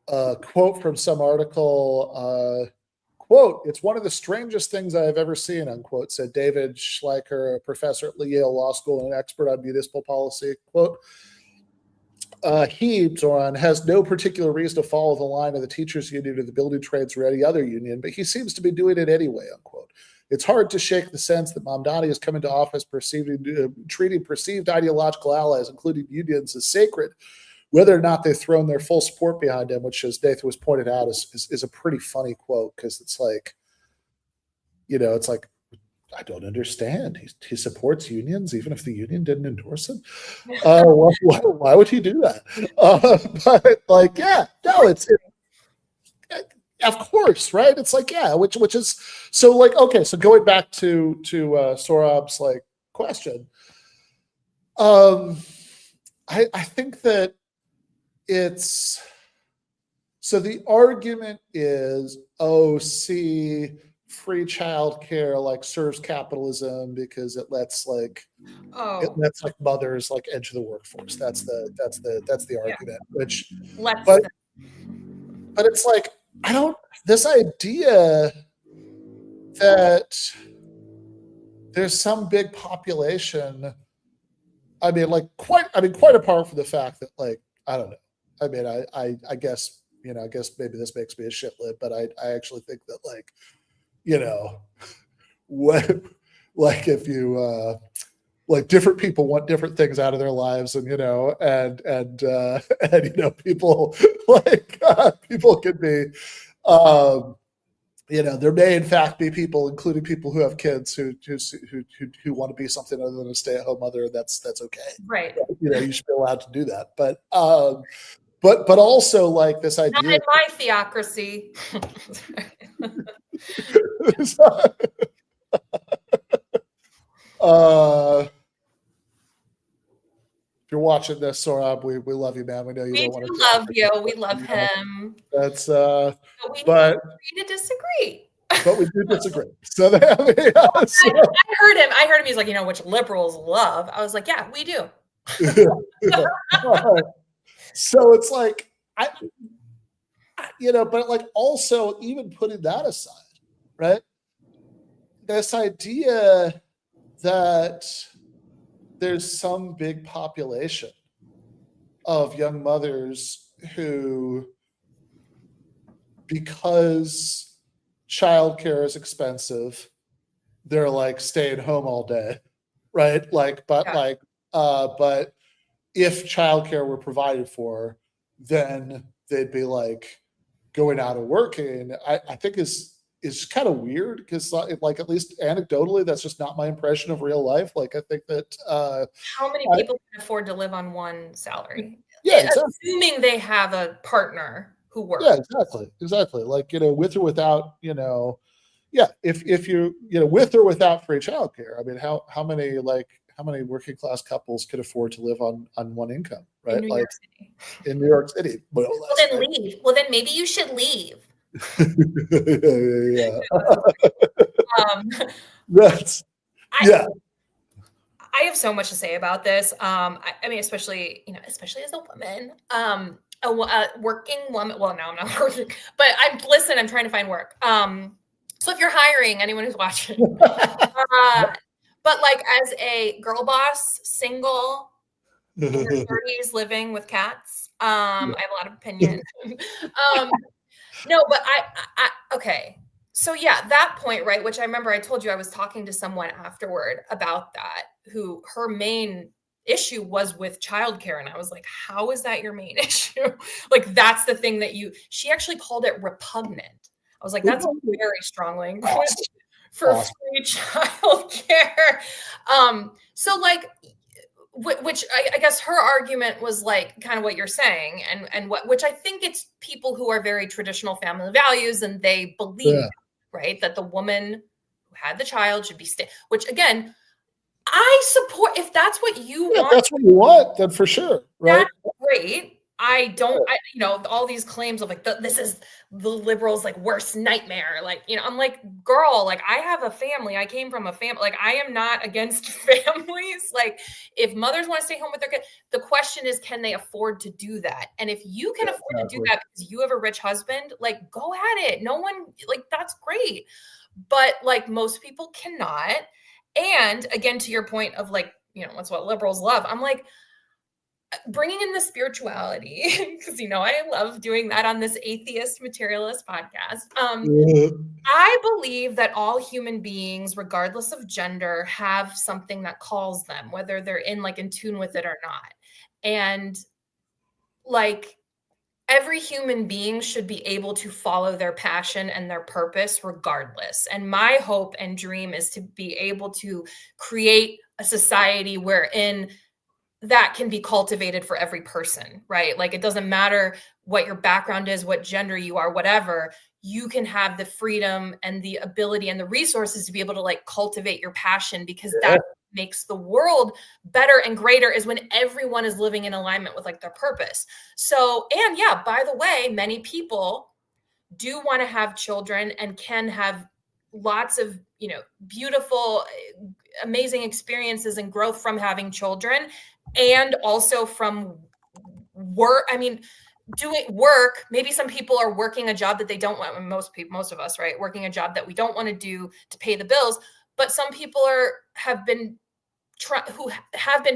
quote from some article quote, "It's one of the strangest things I have ever seen," unquote, said David Schleicher, a professor at Yale Law School and an expert on municipal policy. Quote, he, Zoran, has no particular reason to follow the line of the teachers union or the building trades or any other union, but he seems to be doing it anyway, unquote. It's hard to shake the sense that Mamdani is coming to office treating perceived ideological allies, including unions, as sacred, whether or not they've thrown their full support behind him, which, as Nathan was pointed out, is a pretty funny quote, because it's like, it's like, I don't understand. He supports unions, even if the union didn't endorse him. Why would he do that? But like, yeah, no, it's of course, right? It's like, yeah, which is so like, okay. So going back to Sorab's like question, I think that it's so the argument is, oh, see, free childcare like serves capitalism because it lets like mothers like enter the workforce. That's the argument. Which, but it's like, this idea that there's some big population. Quite apart from the fact that, like, I don't know. I mean, I guess maybe this makes me a shitlib, but I actually think that, like, what, like, if you like, different people want different things out of their lives, and people like people can be there may in fact be people, including people who have kids, who want to be something other than a stay-at-home mother, and that's okay. Right. You should be allowed to do that. But also, like, this idea. Not in my theocracy. If you're watching this, Sorab, we love you, man. We know you don't want to. We love you. We love him. That's we agree to disagree. But we do disagree. So I heard him. He's like, which liberals love. I was like, yeah, we do. So it's like, but like, also, even putting that aside, right? This idea that there's some big population of young mothers who, because childcare is expensive, they're like staying home all day, right? Like, but if childcare were provided for, then they'd be like going out and working. I think is kind of weird, because like, at least anecdotally, that's just not my impression of real life. Like, I think that how many people can afford to live on one salary? Yeah, exactly. Assuming they have a partner who works. Yeah, exactly. Like, with or without, if you with or without free childcare. I mean, how many working class couples could afford to live on one income, right? In New York City. Well, then leave. Well, then maybe you should leave. Yeah. I have so much to say about this. I mean, especially as a woman, a working woman. Well, now I'm not working, but I'm trying to find work. So if you're hiring, anyone who's watching, but like, as a girl boss, single, in your 30s, living with cats, I have a lot of opinions. No, but okay. So yeah, that point, right, which I remember I told you I was talking to someone afterward about that, who her main issue was with childcare. And I was like, how is that your main issue? Like, that's the thing that she actually called it repugnant. I was like, that's very strong language for free childcare. So like, which I guess her argument was like kind of what you're saying, and which I think it's people who are very traditional family values, and they believe, right, that the woman who had the child should be which, again, I support. If that's what you want, that's what you want, then for sure, right? That's great. I don't, all these claims of like, this is the liberals' like worst nightmare. Like, I'm like, girl, like I have a family. I came from a family. Like I am not against families. Like if mothers want to stay home with their kids, the question is, can they afford to do that? And if you can afford to do that because you have a rich husband, like go at it. No one, like that's great. But like most people cannot. And again, to your point of like, that's what liberals love. I'm like, bringing in the spirituality because I love doing that on this atheist materialist podcast. I believe that all human beings, regardless of gender, have something that calls them, whether they're in tune with it or not. And like every human being should be able to follow their passion and their purpose regardless. And my hope and dream is to be able to create a society wherein that can be cultivated for every person, right? Like it doesn't matter what your background is, what gender you are, whatever, you can have the freedom and the ability and the resources to be able to like cultivate your passion, because that makes the world better and greater is when everyone is living in alignment with like their purpose. So, and yeah, by the way, many people do want to have children and can have lots of, beautiful, amazing experiences and growth from having children, and also from work. I mean, doing work, maybe some people are working a job that they don't want. Most of us, right? Working a job that we don't want to do to pay the bills. But some people have been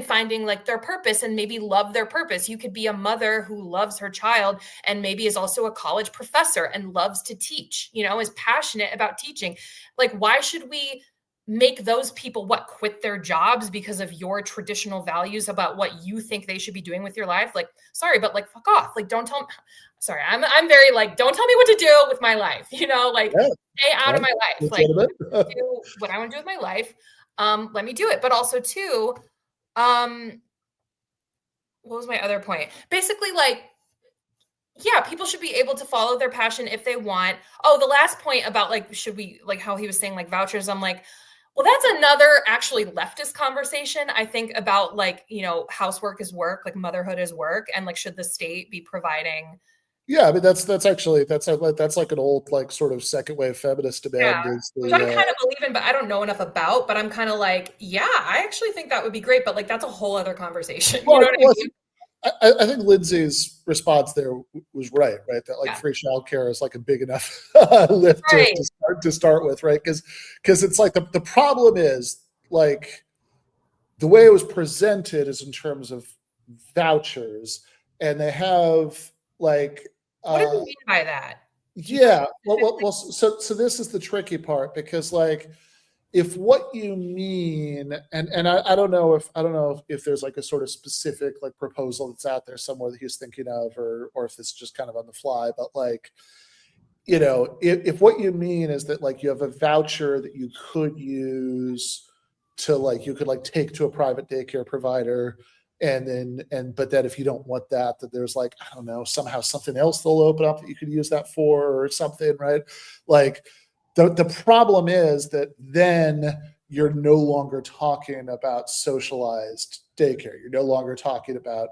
finding like their purpose and maybe love their purpose. You could be a mother who loves her child and maybe is also a college professor and loves to teach, is passionate about teaching. Like, why should we make those people quit their jobs because of your traditional values about what you think they should be doing with your life? Like, sorry, but like, fuck off. Like, don't tell me. Sorry, I'm very like, don't tell me what to do with my life. Like, stay out of my life. Like, do what I want to do with my life. Let me do it. But also too, what was my other point? Basically, like, yeah, people should be able to follow their passion if they want. Oh, the last point about like, should we, like how he was saying like vouchers, I'm like, well, that's another actually leftist conversation, I think, about like, housework is work, like motherhood is work. And like, should the state be providing? Yeah, I mean that's like an old like sort of second wave feminist demand. Yeah, which I kind of believe in, but I don't know enough about. But I'm kind of like, yeah, I actually think that would be great. But like, that's a whole other conversation. You know what I mean? I think Lindsay's response there was right? That like free childcare is like a big enough lift to start with, right? Because it's like the problem is like the way it was presented is in terms of vouchers, and they have like what do you mean by that? Yeah, well, so this is the tricky part, because like if what you mean, and I don't know if there's like a sort of specific like proposal that's out there somewhere that he's thinking of, or if it's just kind of on the fly, but like, if what you mean is that like you have a voucher that you could use to like, you could like take to a private daycare provider, but then if you don't want that there's like, I don't know, somehow something else they'll open up that you could use that for or something, right? Like, the problem is that then you're no longer talking about socialized daycare. You're no longer talking about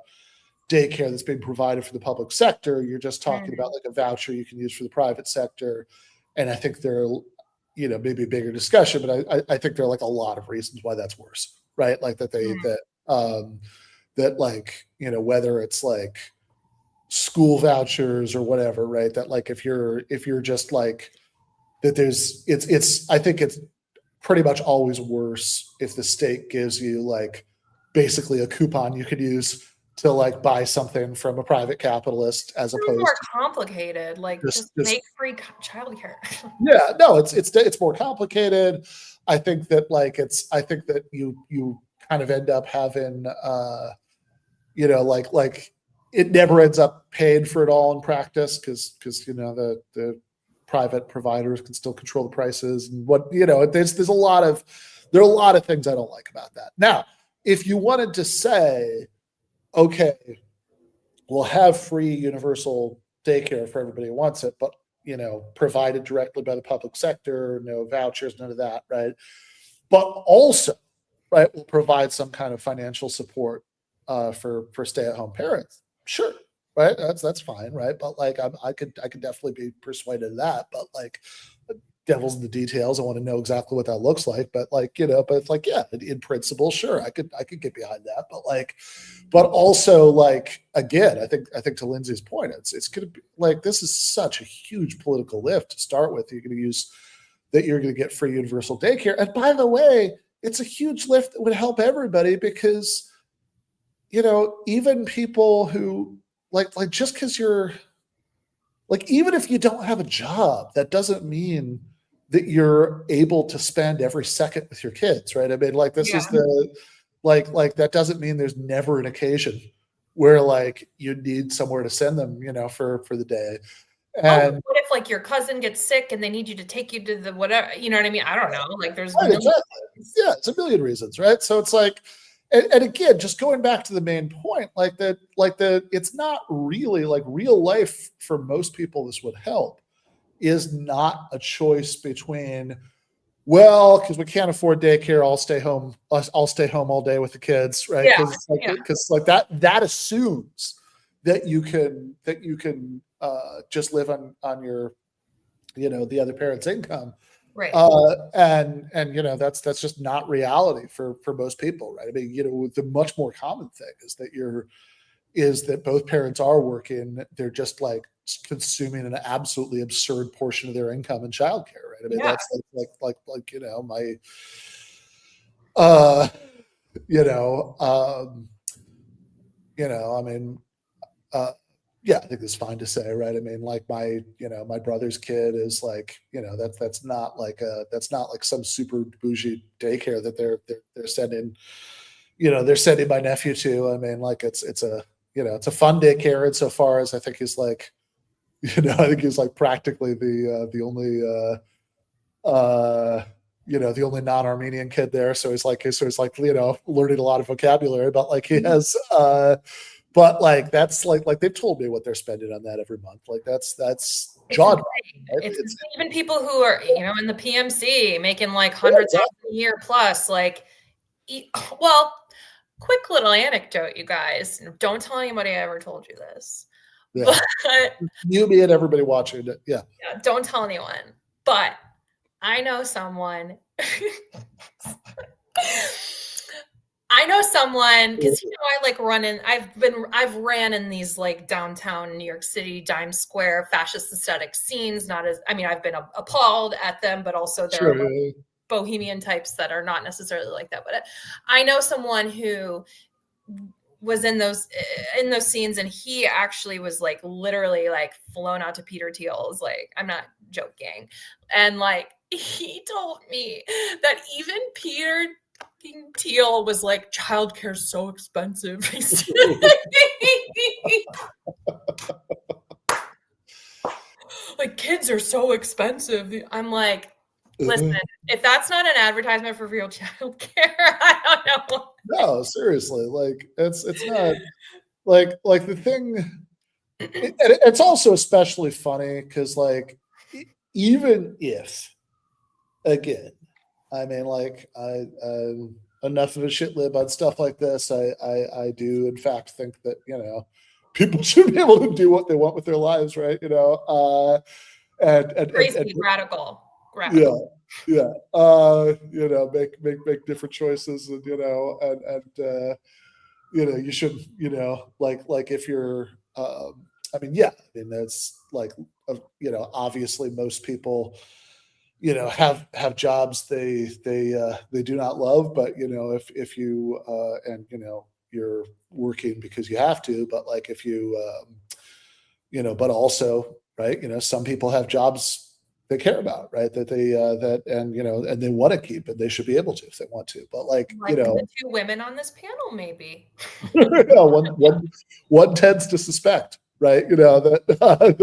daycare that's being provided for the public sector. You're just talking about like a voucher you can use for the private sector. And I think there are, maybe a bigger discussion, but I think there are like a lot of reasons why that's worse, right? Like that like, whether it's like school vouchers or whatever, right? That like, if you're just like, that I think it's pretty much always worse if the state gives you like basically a coupon you could use to like buy something from a private capitalist, as opposed more complicated, like just make free childcare. Yeah, no, it's more complicated. I think that you kind of end up having like it never ends up paying for it all in practice, because the private providers can still control the prices, and there's a lot of things I don't like about that. Now, if you wanted to say, okay, we'll have free universal daycare for everybody who wants it, but provided directly by the public sector, no vouchers, none of that, right? But also, right, we'll provide some kind of financial support for stay-at-home parents. Sure, right? That's fine, right? But like I could definitely be persuaded of that, but like devil's in the details. I want to know exactly what that looks like, but like, but it's like, yeah, in principle, sure, I could get behind that, but like, but also like, again, I think to Lindsay's point, it's going to be like, this is such a huge political lift to start with. You're going to use that you're going to get free universal daycare, and by the way, it's a huge lift that would help everybody because even people who like just because you're like, even if you don't have a job, that doesn't mean that you're able to spend every second with your kids, right? I mean, like this is the like that doesn't mean there's never an occasion where like you need somewhere to send them, for the day. And what if like your cousin gets sick and they need you to take you to the whatever, you know what I mean? I don't know. Like there's right, exactly. Yeah, it's a million reasons, right? So it's like, and again, just going back to the main point, it's not really like real life for most people. This would help is not a choice between, well, because we can't afford daycare, I'll stay home all day with the kids, right? Because like that assumes that you can just live on your the other parent's income. Right. And that's just not reality for most people, right? I mean, the much more common thing is that both parents are working. They're just like consuming an absolutely absurd portion of their income in childcare, right? I mean, that's like my I mean, yeah, I think it's fine to say, right? I mean, like my brother's kid is like, that's not like some super bougie daycare that they're sending, they're sending my nephew to. I mean, like it's a fun daycare insofar as I think he's like, I think he's like practically the only the only non-Armenian kid there. So he's like learning a lot of vocabulary, but like he has but like that's like they've told me what they're spending on that every month. Like that's jaw-dropping, right? It's even people who are in the PMC making like $100,000 a year plus. Like, well, quick little anecdote, you guys. Don't tell anybody I ever told you this. Yeah. But you, me, and everybody watching it. Yeah. Don't tell anyone. But I know someone. I know someone because I like I've ran in these like downtown New York City, Dime Square, fascist aesthetic scenes. I've been appalled at them, but also there are bohemian types that are not necessarily like that. But I know someone who was in those scenes, and he actually was like literally like flown out to Peter Thiel's. Like, I'm not joking, and like he told me that even Peter Thiel was like, childcare is so expensive. Like, kids are so expensive. I'm like, listen, if that's not an advertisement for real childcare, I don't know. No, seriously, like it's not like the thing. It's also especially funny because like even if, again, I mean, like I'm enough of a shit lib on stuff like this. I do in fact think that people should be able to do what they want with their lives, right? And crazy radical. Yeah. Make different choices, and you should like if you're I mean that's like obviously most people have jobs they do not love, but if you and you're working because you have to, but like if you but also, right, some people have jobs they care about, right, that they and they want to keep, and they should be able to if they want to, but like the two women on this panel, maybe one tends to suspect, right, that why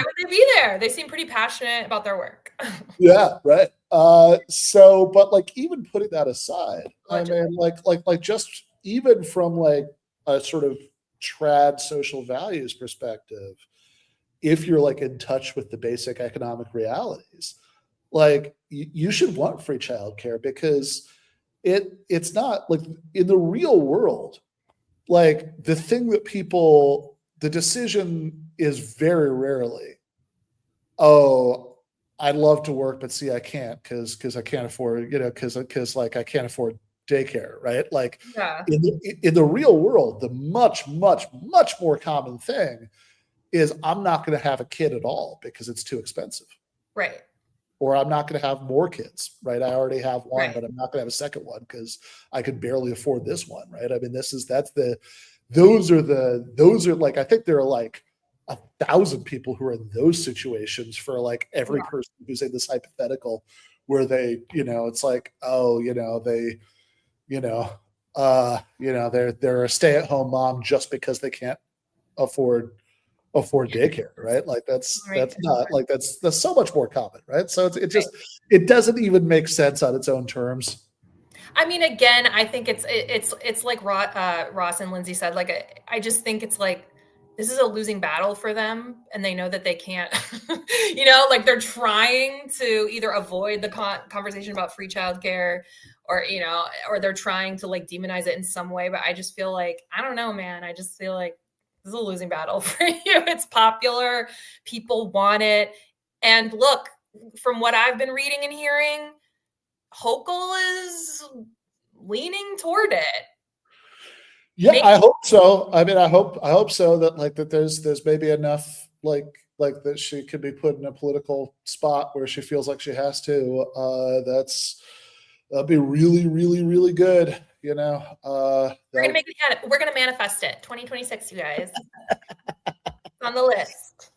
would they be there? They seem pretty passionate about their work. Yeah, right. So, but like even putting that aside, I mean, like just even from like a sort of trad social values perspective, if you're like in touch with the basic economic realities, like you should want free childcare, because it's not like in the real world, like the thing that people the decision is very rarely, oh, I'd love to work, but see, I can't because I can't afford, because like I can't afford daycare, right? Like Yeah. in the real world, the much, much, much more common thing is I'm not going to have a kid at all because it's too expensive. Right. Or I'm not going to have more kids, right? I already have one, Right. but I'm not going to have a second one because I could barely afford this one, right? I mean, those are like, I think there are like 1,000 people who are in those situations for like every person who's in this hypothetical where they, it's like, oh, they're a stay-at-home mom just because they can't afford daycare, right? Like that's not like that's so much more common, right? So it doesn't even make sense on its own terms. I mean, again, I think it's like Ross and Lindsay said. Like, I just think it's like this is a losing battle for them, and they know that they can't. Like they're trying to either avoid the conversation about free childcare, or or they're trying to like demonize it in some way. But I just feel like I don't know, man. I just feel like this is a losing battle for you. It's popular, people want it, and look, from what I've been reading and hearing, Hochul is leaning toward it. Yeah, maybe. I hope so. I mean, I hope so that there's maybe enough like that she could be put in a political spot where she feels like she has to. That'd be really, really, really good. We're gonna make it happen. We're gonna manifest it. 2026, you guys. On the list.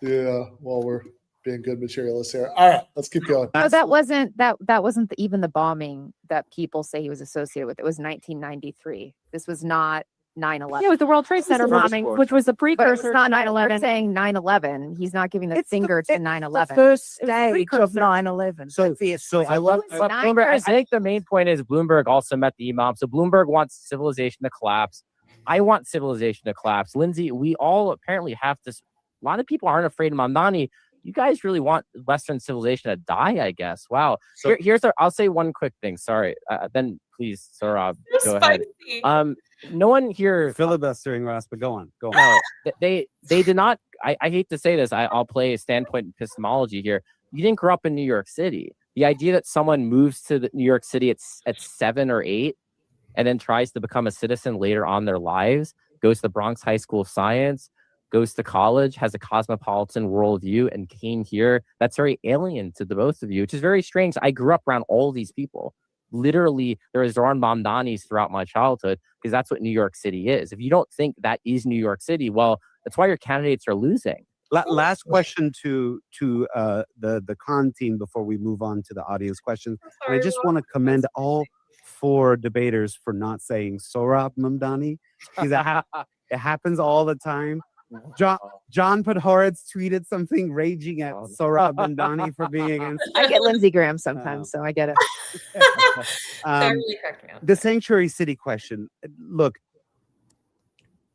Yeah. Well, we're being good materialists here. All right, let's keep going. No, that wasn't even the bombing that people say he was associated with. It was 1993. This was not 9/11. Yeah, it was the World Trade Center bombing, which was the precursor. But it's not to 9/11. Saying 9/11. He's not giving the finger to 9/11. The first stage of 9/11. So I love Bloomberg. I think the main point is Bloomberg also met the imam. So Bloomberg wants civilization to collapse. I want civilization to collapse. Lindsay, we all apparently have this. A lot of people aren't afraid of Mamdani. You guys really want Western civilization to die, I guess. Wow. So I'll say one quick thing. Sorry. Then please, Saurabh, go ahead. No one here filibustering, Ross, but go on. No, they did not. I hate to say this. I'll play a standpoint epistemology here. You didn't grow up in New York City. The idea that someone moves to New York City at 7 or 8 and then tries to become a citizen later on in their lives, goes to the Bronx High School of Science, goes to college, has a cosmopolitan worldview, and came here. That's very alien to the both of you, which is very strange. I grew up around all these people. Literally, there was Zoran Mamdanis throughout my childhood because that's what New York City is. If you don't think that is New York City, well, that's why your candidates are losing. Last question to the con team before we move on to the audience questions. And I just want to commend all 4 debaters for not saying Sohrab Mamdani because it happens all the time. John Podhoretz tweeted something raging at Sohrab Mamdani for being against. I get Lindsey Graham sometimes, so I get it. That really cracked me up. The sanctuary city question. Look,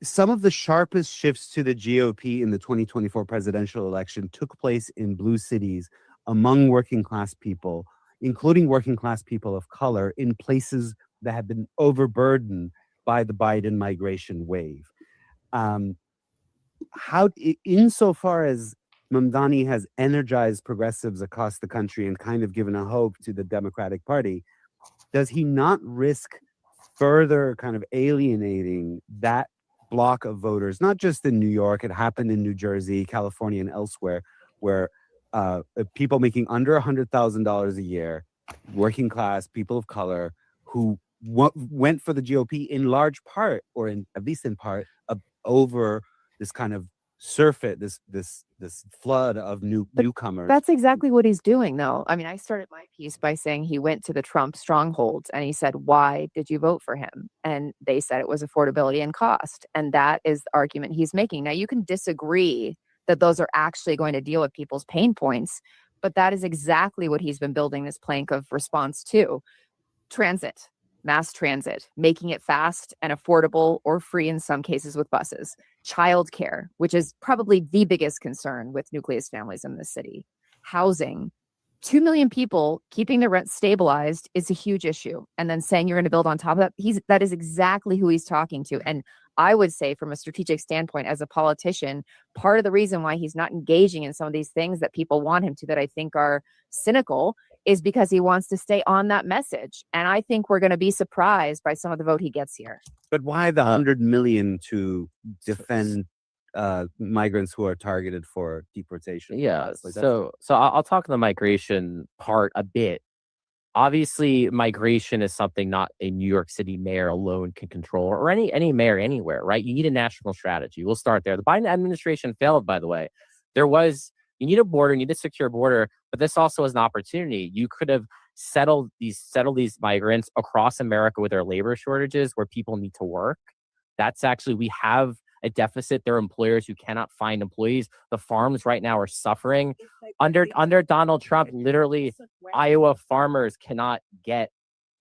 some of the sharpest shifts to the GOP in the 2024 presidential election took place in blue cities among working class people, including working class people of color, in places that have been overburdened by the Biden migration wave. How, insofar as Mamdani has energized progressives across the country and kind of given a hope to the Democratic Party, does he not risk further kind of alienating that block of voters, not just in New York, it happened in New Jersey, California, and elsewhere, where people making under $100,000 a year, working class, people of color, who went for the GOP in large part, or at least in part, over this kind of surfeit, this flood of newcomers. That's exactly what he's doing, though. I mean, I started my piece by saying he went to the Trump strongholds and he said, why did you vote for him? And they said it was affordability and cost. And that is the argument he's making. Now, you can disagree that those are actually going to deal with people's pain points, but that is exactly what he's been building this plank of response to. Transit, mass transit, making it fast and affordable or free in some cases with buses. Childcare, which is probably the biggest concern with nucleus families in this city. Housing, 2 million people keeping their rent stabilized is a huge issue. And then saying you're going to build on top of that, that is exactly who he's talking to. And I would say from a strategic standpoint, as a politician, part of the reason why he's not engaging in some of these things that people want him to, that I think are cynical, is because he wants to stay on that message. And I think we're going to be surprised by some of the vote he gets here. But why the 100 million to defend migrants who are targeted for deportation? Yeah. Like that's- So I'll talk the migration part a bit. Obviously, migration is something not a New York City mayor alone can control, or any mayor anywhere, right? You need a national strategy. We'll start there. The Biden administration failed, by the way. You need a border, you need a secure border, but this also is an opportunity. You could have settled these migrants across America with their labor shortages where people need to work. That's actually, we have a deficit. There are employers who cannot find employees. The farms right now are suffering. Under Donald Trump, literally, Iowa farmers cannot get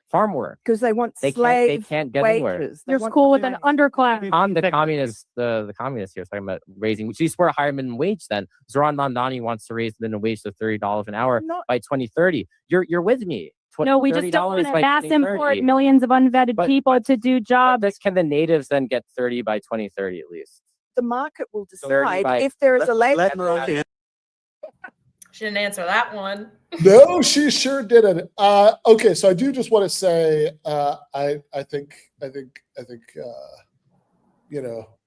farm work because they want they slave can't get anywhere. wages. You're cool with an underclass. The communists here talking about raising. So you support a higher minimum wage then. Zoran Mamdani wants to raise the minimum wage to $30 an hour by 2030. You're with me. No, we just don't want to by mass 2030. import millions of unvetted people to do jobs. Can the natives then get 30 by 2030 at least? The market will 30 decide by- if there is a labor. She didn't answer that one. No, she sure didn't. Okay, so I do just want to say, I think,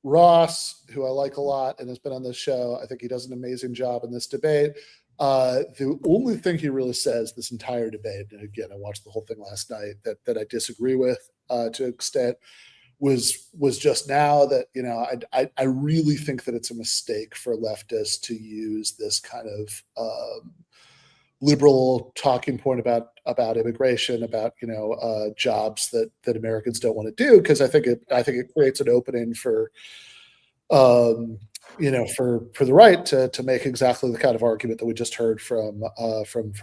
Ross, who I like a lot and has been on this show, I think he does an amazing job in this debate. The only thing he really says this entire debate, and again, I watched the whole thing last night, that I disagree with to an extent, was just now that, I really think that it's a mistake for leftists to use this kind of liberal talking point about immigration, about jobs that Americans don't want to do, because I think it creates an opening for for the right to make exactly the kind of argument that we just heard from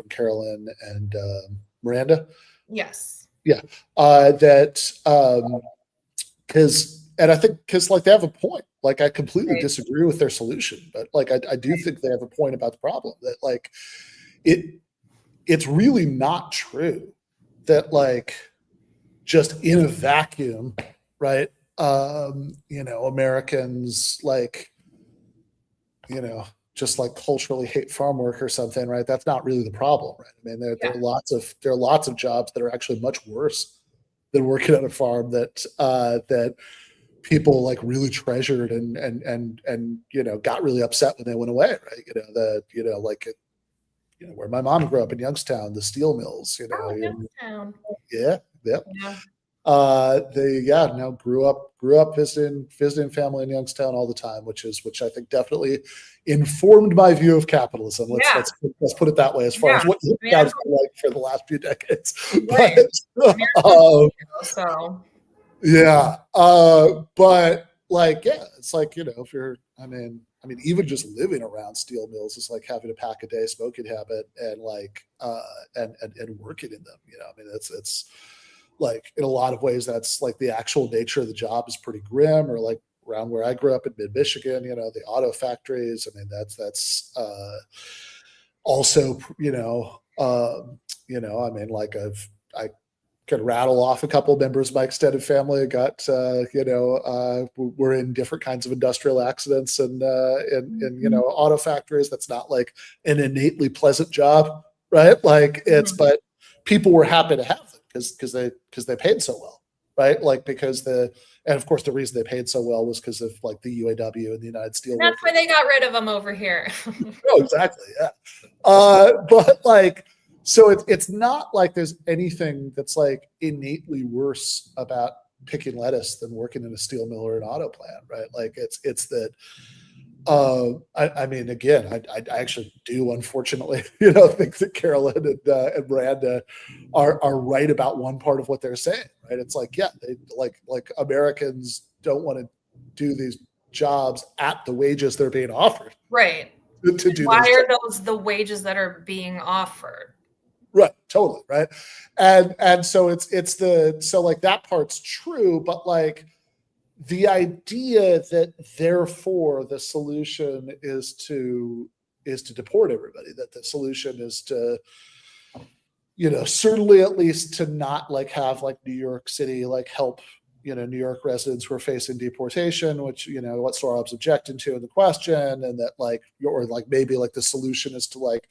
Carolyn and Miranda. Yes. Yeah, and I think because they have a point. Like, I completely disagree with their solution, but I do think they have a point about the problem, that it's really not true that just in a vacuum, right? Americans just culturally hate farm work or something, right? That's not really the problem, right? I mean, there are lots of jobs that are actually much worse than working on a farm that people really treasured and got really upset when they went away, right? Where my mom grew up in Youngstown, the steel mills, Youngstown. Yeah. Grew up visiting family in Youngstown all the time, which I think definitely informed my view of capitalism. Let's put it that way, as far as what Youngstown's been like for the last few decades. Right. It's if you're, I mean, even just living around steel mills is like having a pack a day smoking habit and and working in them. It's in a lot of ways, that's the actual nature of the job is pretty grim. Or around where I grew up in mid-Michigan, the auto factories. I mean, that's also, I could rattle off a couple of members of my extended family were in different kinds of industrial accidents and auto factories. That's not an innately pleasant job, right? But people were happy to have them because they paid so well, right? And of course the reason they paid so well was because of the UAW and the United Steel. And that's why they got rid of them over here. Oh, exactly. Yeah. So it's not like there's anything that's innately worse about picking lettuce than working in a steel mill or an auto plant, right? It's that. I mean, again, I actually do, unfortunately, think that Carolyn and Miranda are right about one part of what they're saying, right? It's they Americans don't want to do these jobs at the wages they're being offered, right? To do why are those the wages that are being offered? Right, totally, right, and so it's that part's true, but the idea that therefore the solution is to deport everybody, that the solution is to, certainly at least to not like have like New York City like help, New York residents who are facing deportation, which, what Sorab's objecting to in the question, and that like, or like maybe like the solution is to like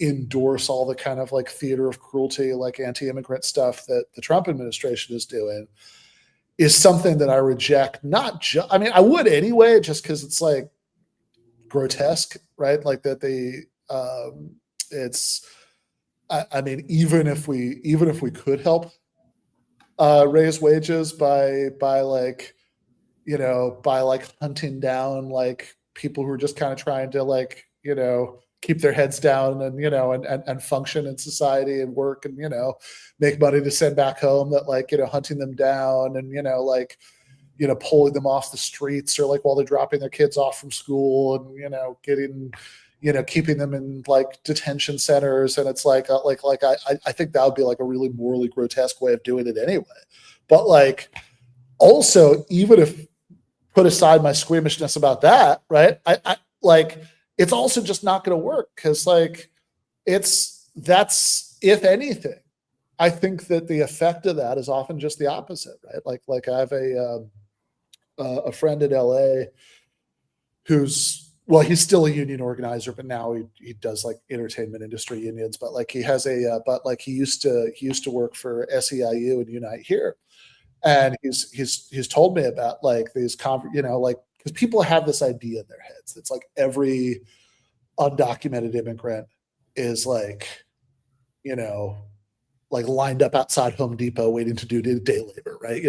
endorse all the kind of like theater of cruelty, like anti-immigrant stuff that the Trump administration is doing, is something that I reject. Not just, I mean, I would anyway, just because it's like grotesque, right? Like that it's, I mean, even if we could help raise wages by like, by like hunting down like people who are just kind of trying to like, keep their heads down and, and function in society and work and, make money to send back home, that like, hunting them down and, like, pulling them off the streets or like while they're dropping their kids off from school and, getting, keeping them in like detention centers. And it's like I think that would be like a really morally grotesque way of doing it anyway. But like, also, even if put aside my squeamishness about that, right? I like, it's also just not going to work because like that's, if anything, I think that the effect of that is often just the opposite, right? Like I have a friend in LA who's, well, he's still a union organizer, but now he does like entertainment industry unions. But like he has he used to work for SEIU and Unite Here, and he's told me about like these like, because people have this idea in their heads that's like every undocumented immigrant is like, like lined up outside Home Depot waiting to do day labor, right?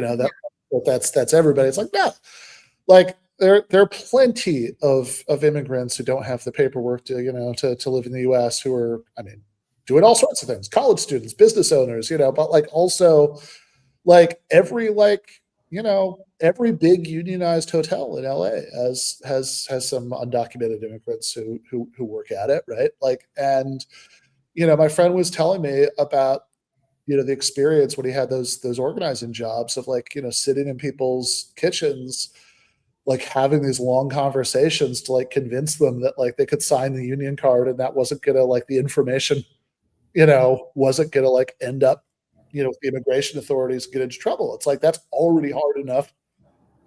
That's everybody. It's like, no, like there are plenty of immigrants who don't have the paperwork to to live in the U.S. who are, I mean, doing all sorts of things, college students, business owners, but like also like every big unionized hotel in LA has some undocumented immigrants who work at it, right? Like, and my friend was telling me about the experience when he had those organizing jobs of like sitting in people's kitchens, like having these long conversations to like convince them that like they could sign the union card and that wasn't gonna like the information wasn't gonna like end up with the immigration authorities, get into trouble. It's like that's already hard enough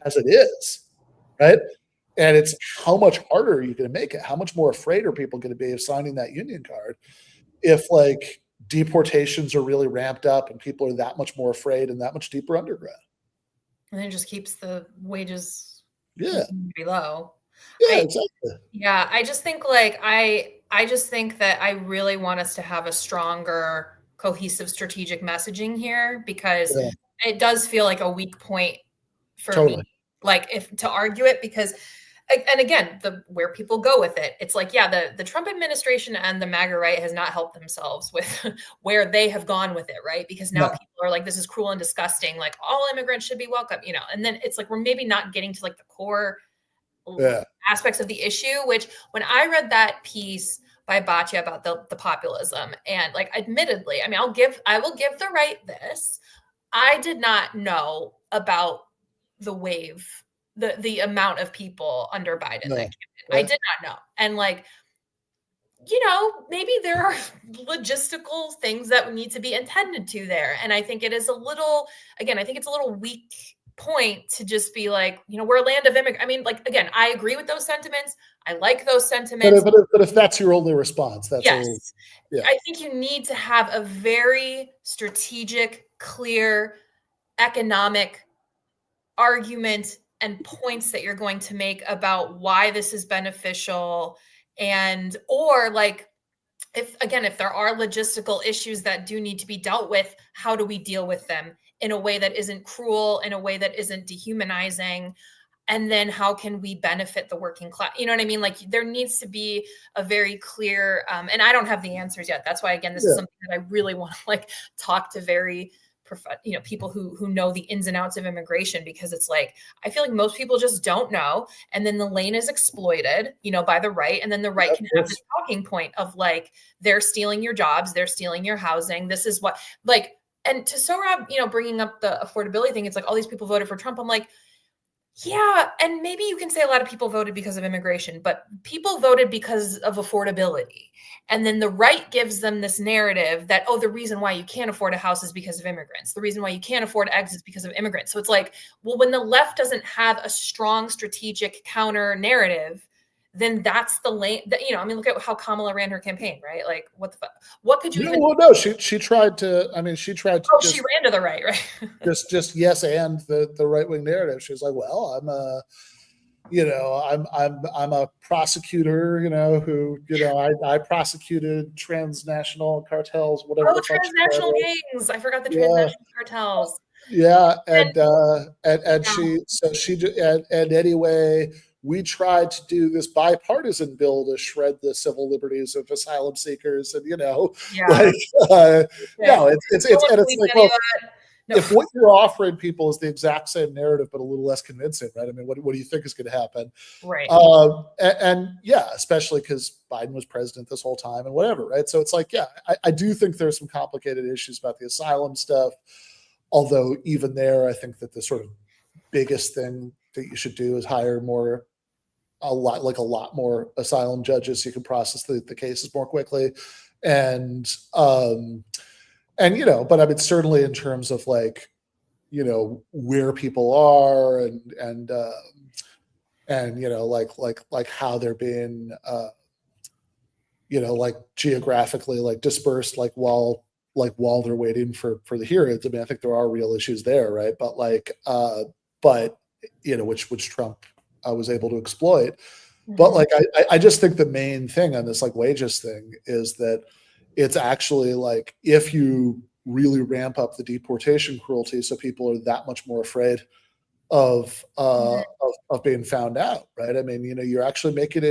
as it is, right? And it's how much harder are you going to make it? How much more afraid are people going to be of signing that union card if like deportations are really ramped up and people are that much more afraid and that much deeper underground? And it just keeps the wages Yeah. very low. Yeah, exactly. Yeah, I just think like I just think that I really want us to have a stronger, cohesive strategic messaging here, because it does feel like a weak point for me, like if to argue it, because, and again, where people go with it, it's like, yeah, the Trump administration and the MAGA right has not helped themselves with where they have gone with it, right? Because now people are like, this is cruel and disgusting, like all immigrants should be welcome, and then it's like we're maybe not getting to like the core aspects of the issue, which when I read that piece by Batya about the populism, and like admittedly, I mean, I will give the right this. I did not know about the wave, the amount of people under Biden that came in. I did not know. And like, maybe there are logistical things that need to be attended to there. And I think it is a little weak point to just be like, we're a land of immigrants. I mean, like, again, I agree with those sentiments. I like those sentiments. But if that's your only response, that's yes. I think you need to have a very strategic, clear, economic argument and points that you're going to make about why this is beneficial, or like, if there are logistical issues that do need to be dealt with, how do we deal with them in a way that isn't cruel, in a way that isn't dehumanizing? And then how can we benefit the working class? You know what I mean? Like there needs to be a very clear, and I don't have the answers yet. That's why, again, this is something that I really want to like talk to very people who know the ins and outs of immigration, because it's like, I feel like most people just don't know. And then the lane is exploited, by the right. And then the right can have this talking point of like, they're stealing your jobs, they're stealing your housing. This is what, like, and to Sohrab, bringing up the affordability thing, it's like all these people voted for Trump. I'm like, Yeah, and maybe you can say a lot of people voted because of immigration, but people voted because of affordability. And then the right gives them this narrative that, oh, the reason why you can't afford a house is because of immigrants. The reason why you can't afford eggs is because of immigrants. So it's like, well, when the left doesn't have a strong strategic counter narrative, then that's the lane that, I mean, look at how Kamala ran her campaign, right? Like, what the fuck? What could you No, even? well, no, she tried to. I mean, she tried to. Oh, just, she ran to the right, right? just yes, and the right wing narrative. She's like, well, I'm a, I'm a prosecutor, who, I prosecuted transnational cartels, whatever Oh, the fuck she said, transnational right? gangs. I forgot the Yeah. transnational cartels. Yeah, and Yeah. and anyway, we tried to do this bipartisan bill to shred the civil liberties of asylum seekers, and Yeah. like no, it's No one and it's believes like, any well, of that. No. if what you're offering people is the exact same narrative but a little less convincing, right? I mean, what do you think is going to happen? Right. And yeah, especially because Biden was president this whole time and whatever, right? So it's like, yeah, I do think there's some complicated issues about the asylum stuff. Although even there, I think that the sort of biggest thing that you should do is hire a lot more asylum judges so you can process the cases more quickly. And but I mean, certainly in terms of like, where people are and like how they're being like geographically like dispersed, like while they're waiting for the hearings. I mean, I think there are real issues there, right? But which Trump was able to exploit. But like I just think the main thing on this like wages thing is that it's actually like, if you really ramp up the deportation cruelty, so people are that much more afraid of being found out, right? I mean, you're actually making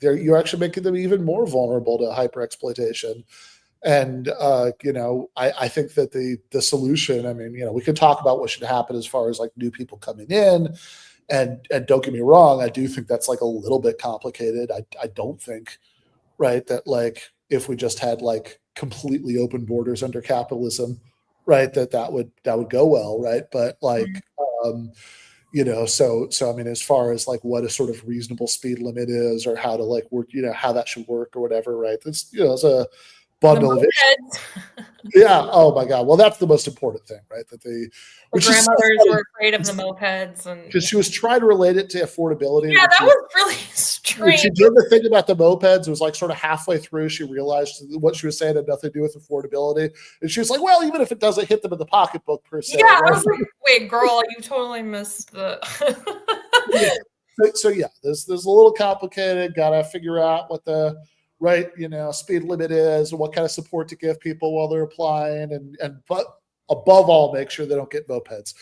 them even more vulnerable to hyper exploitation. And I think that the solution, I mean, we could talk about what should happen as far as like new people coming in, and don't get me wrong, I do think that's like a little bit complicated. I don't think, right, that like if we just had like completely open borders under capitalism, right, that would go well, right? But like so I mean, as far as like what a sort of reasonable speed limit is, or how to like work, how that should work or whatever, right? It's it's a bundle of issues. Yeah. Oh my God. Well, that's the most important thing, right? That the grandmothers were afraid of the mopeds, and because she was trying to relate it to affordability. Yeah, that was really strange. She did the thing about the mopeds. It was like sort of halfway through, she realized what she was saying had nothing to do with affordability, and she was like, "Well, even if it doesn't hit them in the pocketbook per se." Yeah, right? I was like, "Wait, girl, you totally missed the." So yeah, this is a little complicated. Got to figure out what the right speed limit is, and what kind of support to give people while they're applying, but above all, make sure they don't get mopeds.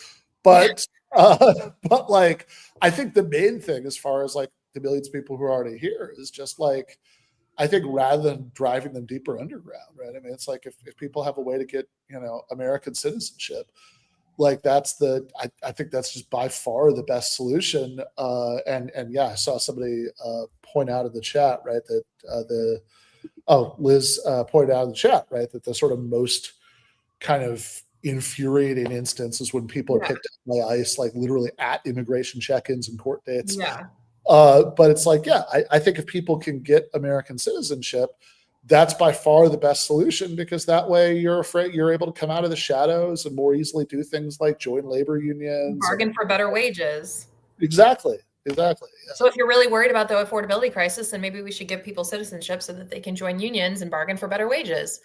But but like, I think the main thing, as far as like the millions of people who are already here, is just like, I think rather than driving them deeper underground, right? I mean, it's like if people have a way to get American citizenship, like I think that's just by far the best solution. And yeah, I saw somebody point out in the chat, right, that Liz pointed out in the chat, right, that the sort of most kind of infuriating instance is when people are picked up by ICE, like literally at immigration check-ins and court dates. Yeah. But it's like, yeah, I think if people can get American citizenship, that's by far the best solution, because that way you're able to come out of the shadows and more easily do things like join labor unions, bargain for better wages. Exactly. Yeah. So if you're really worried about the affordability crisis, then maybe we should give people citizenship so that they can join unions and bargain for better wages.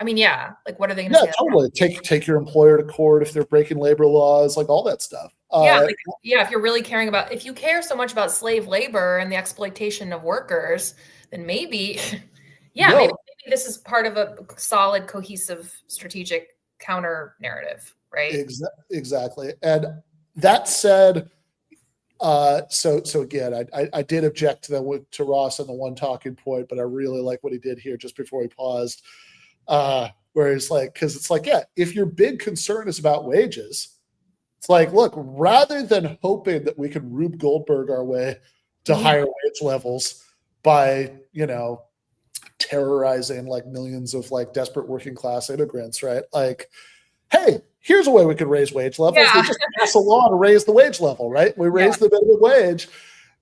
I mean, yeah, like what are they going to say? Totally. Take your employer to court if they're breaking labor laws, like all that stuff. If you're really if you care so much about slave labor and the exploitation of workers, then maybe, maybe this is part of a solid, cohesive, strategic counter narrative, right? Exactly. And that said, so again, I did object to Ross on the one talking point, but I really like what he did here just before he paused. Where it's like, because it's like, yeah, if your big concern is about wages, it's like, look, rather than hoping that we can Rube Goldberg our way to higher wage levels by, terrorizing like millions of like desperate working class immigrants, right? Like, hey, here's a way we could raise wage levels. Yeah. They just pass a law to raise the wage level, right? We raise the minimum wage.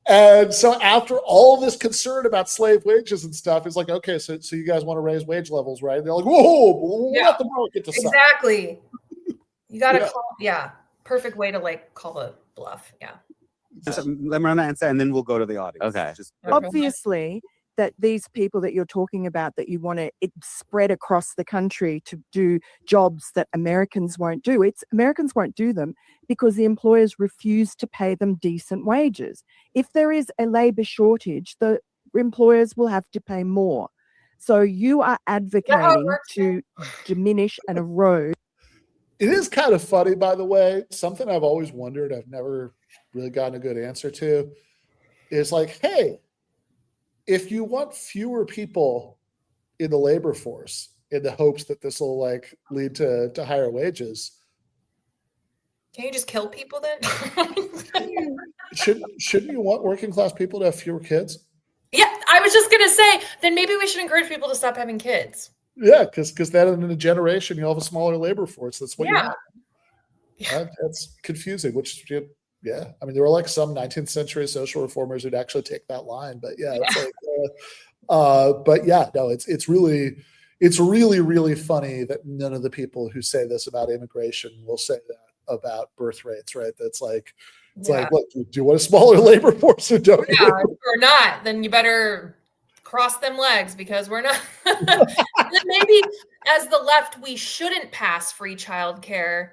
And so after all this concern about slave wages and stuff, it's like, okay, so you guys want to raise wage levels, right? And they're like, whoa, we'll let the market decide. Exactly. You got to call, perfect way to like call a bluff. Yeah. So, let me run that answer, and then we'll go to the audience. Okay. Obviously, that these people that you're talking about, that you want to spread across the country to do jobs that Americans won't do, Americans won't do them because the employers refuse to pay them decent wages. If there is a labor shortage, the employers will have to pay more. So you are advocating to diminish and erode. It is kind of funny, by the way. Something I've always wondered, I've never really gotten a good answer to, is like, hey, if you want fewer people in the labor force in the hopes that this will like lead to higher wages, can you just kill people then? shouldn't you want working class people to have fewer kids? Yeah, I was just gonna say, then maybe we should encourage people to stop having kids. Yeah, because then in a generation you'll have a smaller labor force. That's what you want. That's confusing. Yeah, I mean, there were like some 19th century social reformers who'd actually take that line, but it's like, but yeah, no, it's really really funny that none of the people who say this about immigration will say that about birth rates, right? That's like, it's like, look, do you want a smaller labor force or don't you? Or not, then you better cross them legs because we're not. Then maybe as the left, we shouldn't pass free childcare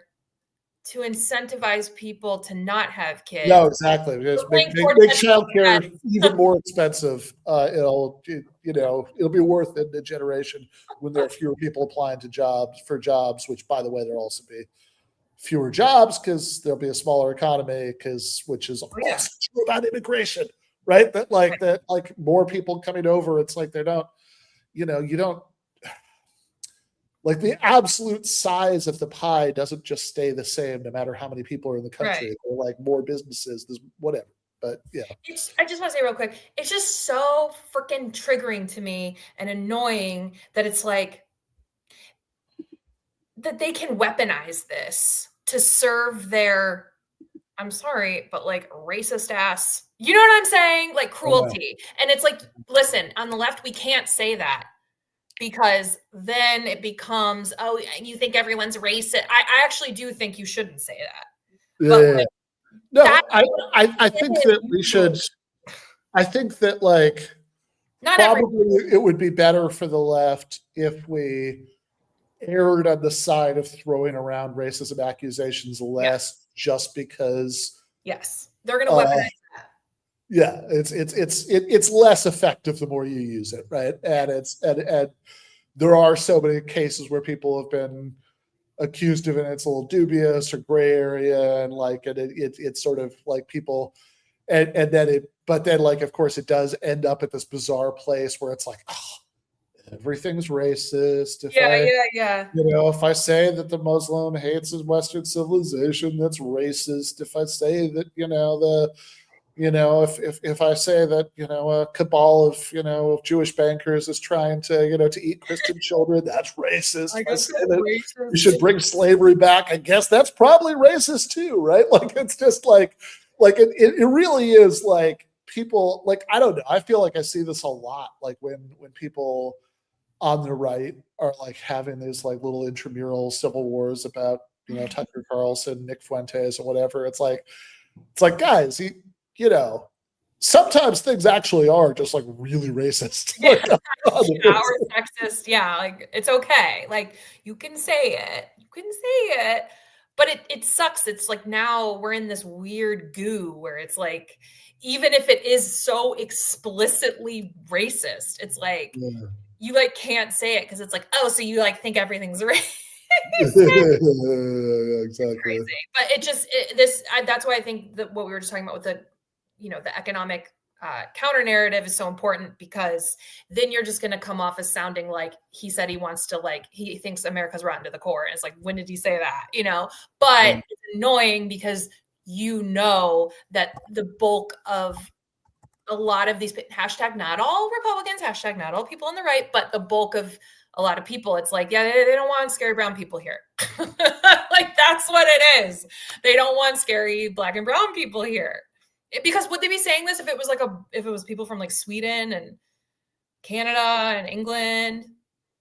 to incentivize people to not have kids. No, exactly. Because make childcare even more expensive. It'll be worth it in a generation when there are fewer people applying to jobs, which, by the way, there'll also be fewer jobs because there'll be a smaller economy, which is also true about immigration, right? That like more people coming over, it's like you don't like the absolute size of the pie doesn't just stay the same no matter how many people are in the country. Right. Or like more businesses, there's whatever. But yeah. I just want to say real quick, it's just so freaking triggering to me and annoying that it's like that they can weaponize this to serve their, I'm sorry, but like racist ass, you know what I'm saying? Like cruelty. And it's like, listen, on the left, we can't say that. Because then it becomes, oh, you think everyone's racist. I actually do think you shouldn't say that. Yeah. No, I think that we should. I think that like probably it would be better for the left if we erred on the side of throwing around racism accusations less, just because. Yes, they're going to weaponize that. Yeah, it's less effective the more you use it, right? And there are so many cases where people have been accused of it, and it's a little dubious or gray area, and like it's sort of like people, and then but then like of course it does end up at this bizarre place where it's like, oh, everything's racist. If I say that the Muslim hates Western civilization, that's racist. If I say that if I say that, a cabal of Jewish bankers is trying to eat Christian children, that's racist. If I say that you should bring slavery back, I guess that's probably racist too, right? Like, it's just like it really is like people, like, I don't know. I feel like I see this a lot, like when people on the right are like having these like little intramural civil wars about, Tucker Carlson, Nick Fuentes or whatever. It's like, guys, sometimes things actually are just like really racist. Our sexist, like it's okay. Like you can say it, but it sucks. It's like now we're in this weird goo where it's like, even if it is so explicitly racist, it's like you like can't say it because it's like, oh, so you like think everything's racist. Exactly. Crazy. But that's why I think that what we were just talking about with the economic counter narrative is so important, because then you're just going to come off as sounding like he said he wants to, like, he thinks America's rotten to the core. And it's like, when did he say that? But it's annoying because that the bulk of a lot of these hashtag, not all Republicans, hashtag, not all people on the right, but the bulk of a lot of people, it's like, yeah, they don't want scary brown people here. Like, that's what it is. They don't want scary Black and brown people here. Because would they be saying this if it was like if it was people from like Sweden and Canada and England?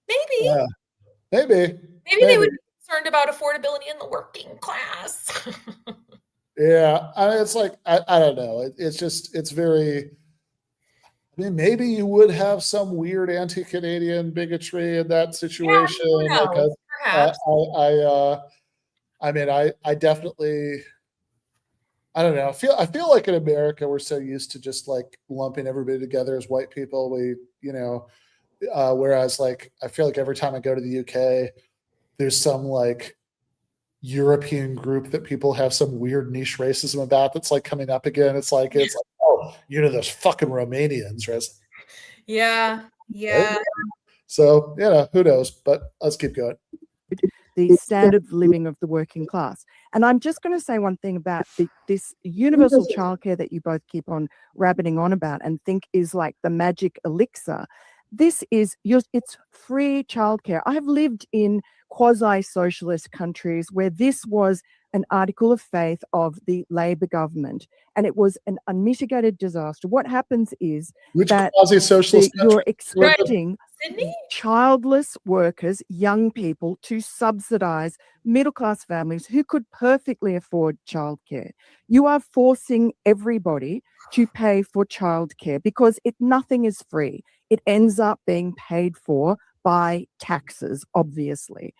Maybe. Maybe They would be concerned about affordability in the working class. Yeah, I mean, it's like I don't know. It's very. I mean, maybe you would have some weird anti-Canadian bigotry in that situation. Yeah, who knows? Perhaps. I mean, I definitely. I don't know. I feel like in America we're so used to just like lumping everybody together as white people. Whereas like I feel like every time I go to the UK, there's some like European group that people have some weird niche racism about that's like coming up again. It's like oh, those fucking Romanians, right? Yeah. Yeah. So who knows? But let's keep going. The standard of living of the working class. And I'm just going to say one thing about this universal childcare that you both keep on rabbiting on about and think is like the magic elixir. This is it's free childcare. I have lived in quasi-socialist countries where this was an article of faith of the Labor government, and it was an unmitigated disaster. What happens is that quasi-socialist you're expecting childless workers, young people, to subsidize middle-class families who could perfectly afford childcare. You are forcing everybody to pay for childcare because nothing is free. It ends up being paid for by taxes, obviously.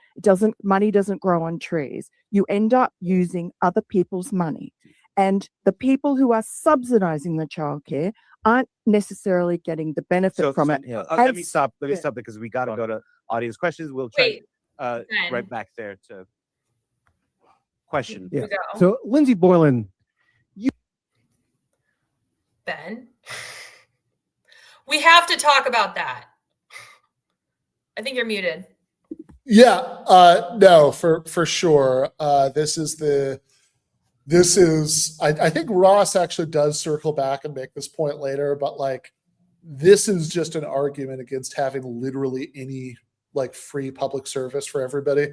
Money doesn't grow on trees. You end up using other people's money. And the people who are subsidizing the childcare aren't necessarily getting the benefit from it. Let me stop because we got to go to audience questions. We'll try right back there to question. Yeah. So Lindsay Boylan, Ben, we have to talk about that. I think you're muted. Yeah, no, for sure. This is I think Ross actually does circle back and make this point later, but like this is just an argument against having literally any like free public service for everybody.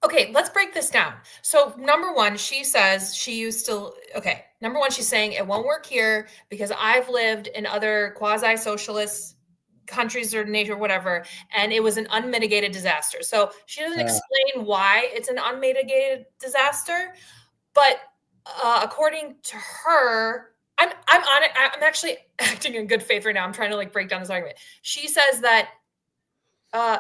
Okay, let's break this down. So number one, she says she's saying it won't work here because I've lived in other quasi-socialist countries or nature, whatever, and it was an unmitigated disaster. So she doesn't explain why it's an unmitigated disaster, but according to her, I'm on it. I'm actually acting in good faith right now. I'm trying to like break down this argument. She says that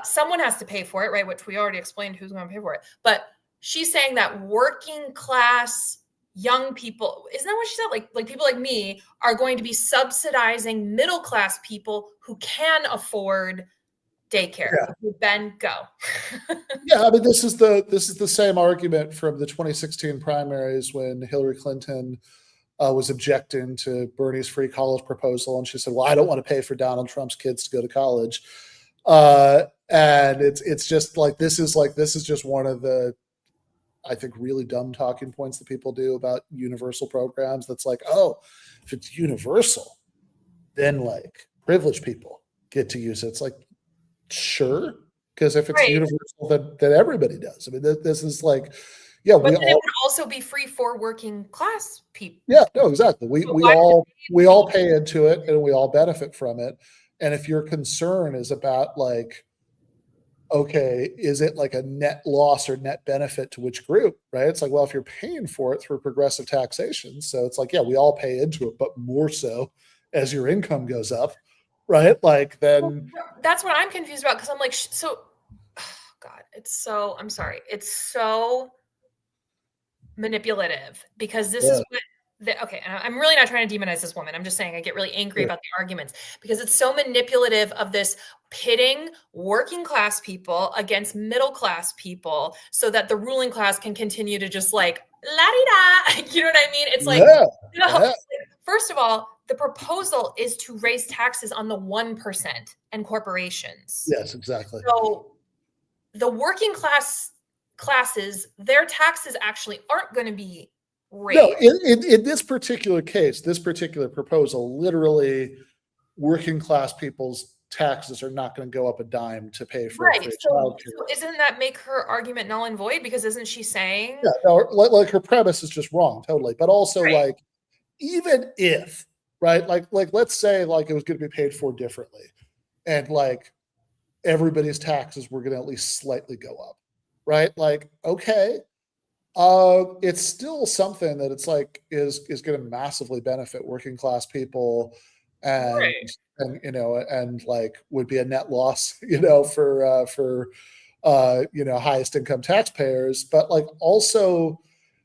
someone has to pay for it, right? Which we already explained who's going to pay for it. But she's saying that working class young people, isn't that what she said? Like people like me are going to be subsidizing middle class people who can afford daycare. Yeah. Ben, go. Yeah, I mean this is the same argument from the 2016 primaries when Hillary Clinton was objecting to Bernie's free college proposal, and she said, "Well, I don't want to pay for Donald Trump's kids to go to college." And it's just like this is just one of the, I think, really dumb talking points that people do about universal programs. That's like, oh, if it's universal, then like privileged people get to use it. It's like, sure, because if it's universal, then everybody does. I mean, this is like, yeah, but it would also be free for working class people. Yeah, no, exactly. We all pay into it and we all benefit from it. And if your concern is about like, okay, is it like a net loss or net benefit to which group, right? It's like, well, if you're paying for it through progressive taxation, so it's like, yeah, we all pay into it, but more so as your income goes up, right? Like then. That's what I'm confused about because I'm like, God, I'm sorry. It's so manipulative because this is what. Okay, and I'm really not trying to demonize this woman. I'm just saying I get really angry about the arguments because it's so manipulative of this pitting working class people against middle class people so that the ruling class can continue to just like la-di-da. You know what I mean? It's like, first of all, the proposal is to raise taxes on the 1% and corporations. Yes, exactly. So the working classes, their taxes actually aren't going to be raised. No, in this particular case, this particular proposal, literally working class people's taxes are not going to go up a dime to pay for Right. free So, childcare. so isn't that make her argument null and void? Because isn't she saying Yeah, no, like her premise is just wrong, totally. But also, like, even if, right, like let's say like it was going to be paid for differently, and like everybody's taxes were going to at least slightly go up, right? Like, okay, it's still something that it's like is going to massively benefit working class people, and you know, and like would be a net loss, you know, for you know, highest income taxpayers, but like also,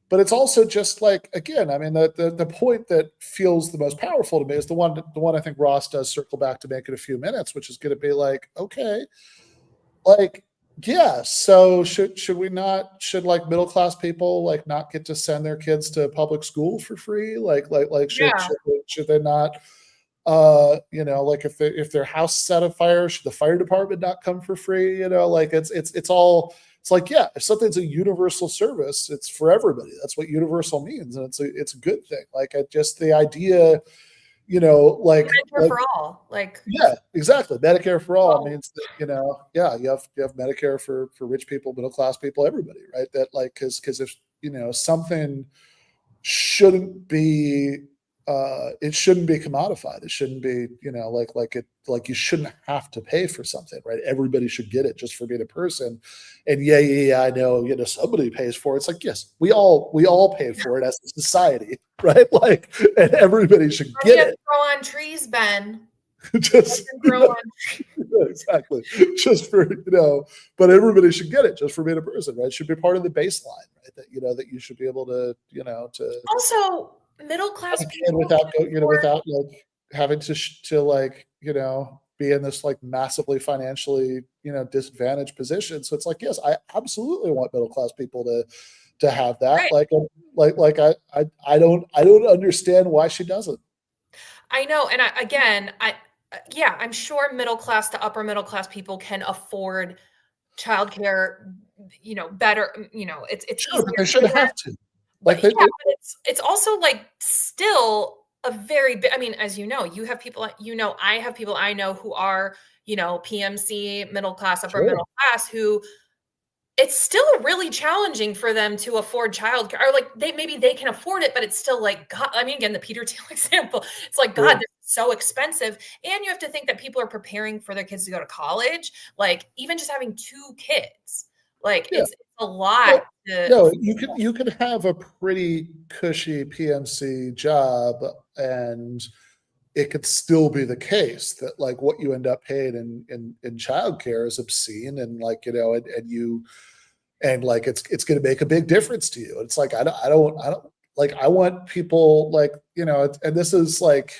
but it's also just like, again, I mean, the point that feels the most powerful to me is the one I think Ross does circle back to make in a few minutes, which is going to be like, okay, like, yeah, so should we not, should like middle class people like not get to send their kids to public school for free? Like Yeah. should they not, you know, like if their house set on fire, should the fire department not come for free? You know, like it's all, it's like, yeah, if something's a universal service, it's for everybody. That's what universal means, and it's a good thing. Like, just the idea, you know, like Medicare for all, like, yeah, exactly. Medicare for all means that, you know, yeah, you have Medicare for rich people, middle class people, everybody, right? That like, because if, you know, something shouldn't be, it shouldn't be commodified. It shouldn't be, you know, like you shouldn't have to pay for something, right? Everybody should get it just for being a person. And yeah, I know, you know, somebody pays for it. It's like, yes, we all paid for it as a society, right? Like, and everybody should get it. Grow on trees, Ben. Just grow on yeah, exactly. Just for, you know, but everybody should get it just for being a person, right? It should be part of the baseline, right? That, you know, that you should be able to, you know, to Also, middle class people without, you know, without like having to like, you know, be in this like massively financially, you know, disadvantaged position. So it's like, yes, I absolutely want middle class people to have that. Right. Like I don't understand why she doesn't. I know, and yeah, I'm sure middle class to upper middle class people can afford childcare, you know, better, you know, it's Sure, but easier they for shouldn't them. have to. Like, But yeah, but it's also like still a very big, I mean, as you know, you have people, you know, I have people I know who are, you know, PMC, middle class, upper middle class, who it's still really challenging for them to afford childcare, or like maybe they can afford it, but it's still like, God, I mean, again, the Peter Thiel example, it's like, God, this is so expensive. And you have to think that people are preparing for their kids to go to college. Like, even just having 2 kids, like it's a lot. No, you can have a pretty cushy PMC job, and it could still be the case that like what you end up paid in childcare is obscene, and like, you know, and like it's going to make a big difference to you. It's like I don't like, I want people like, you know, and this is like,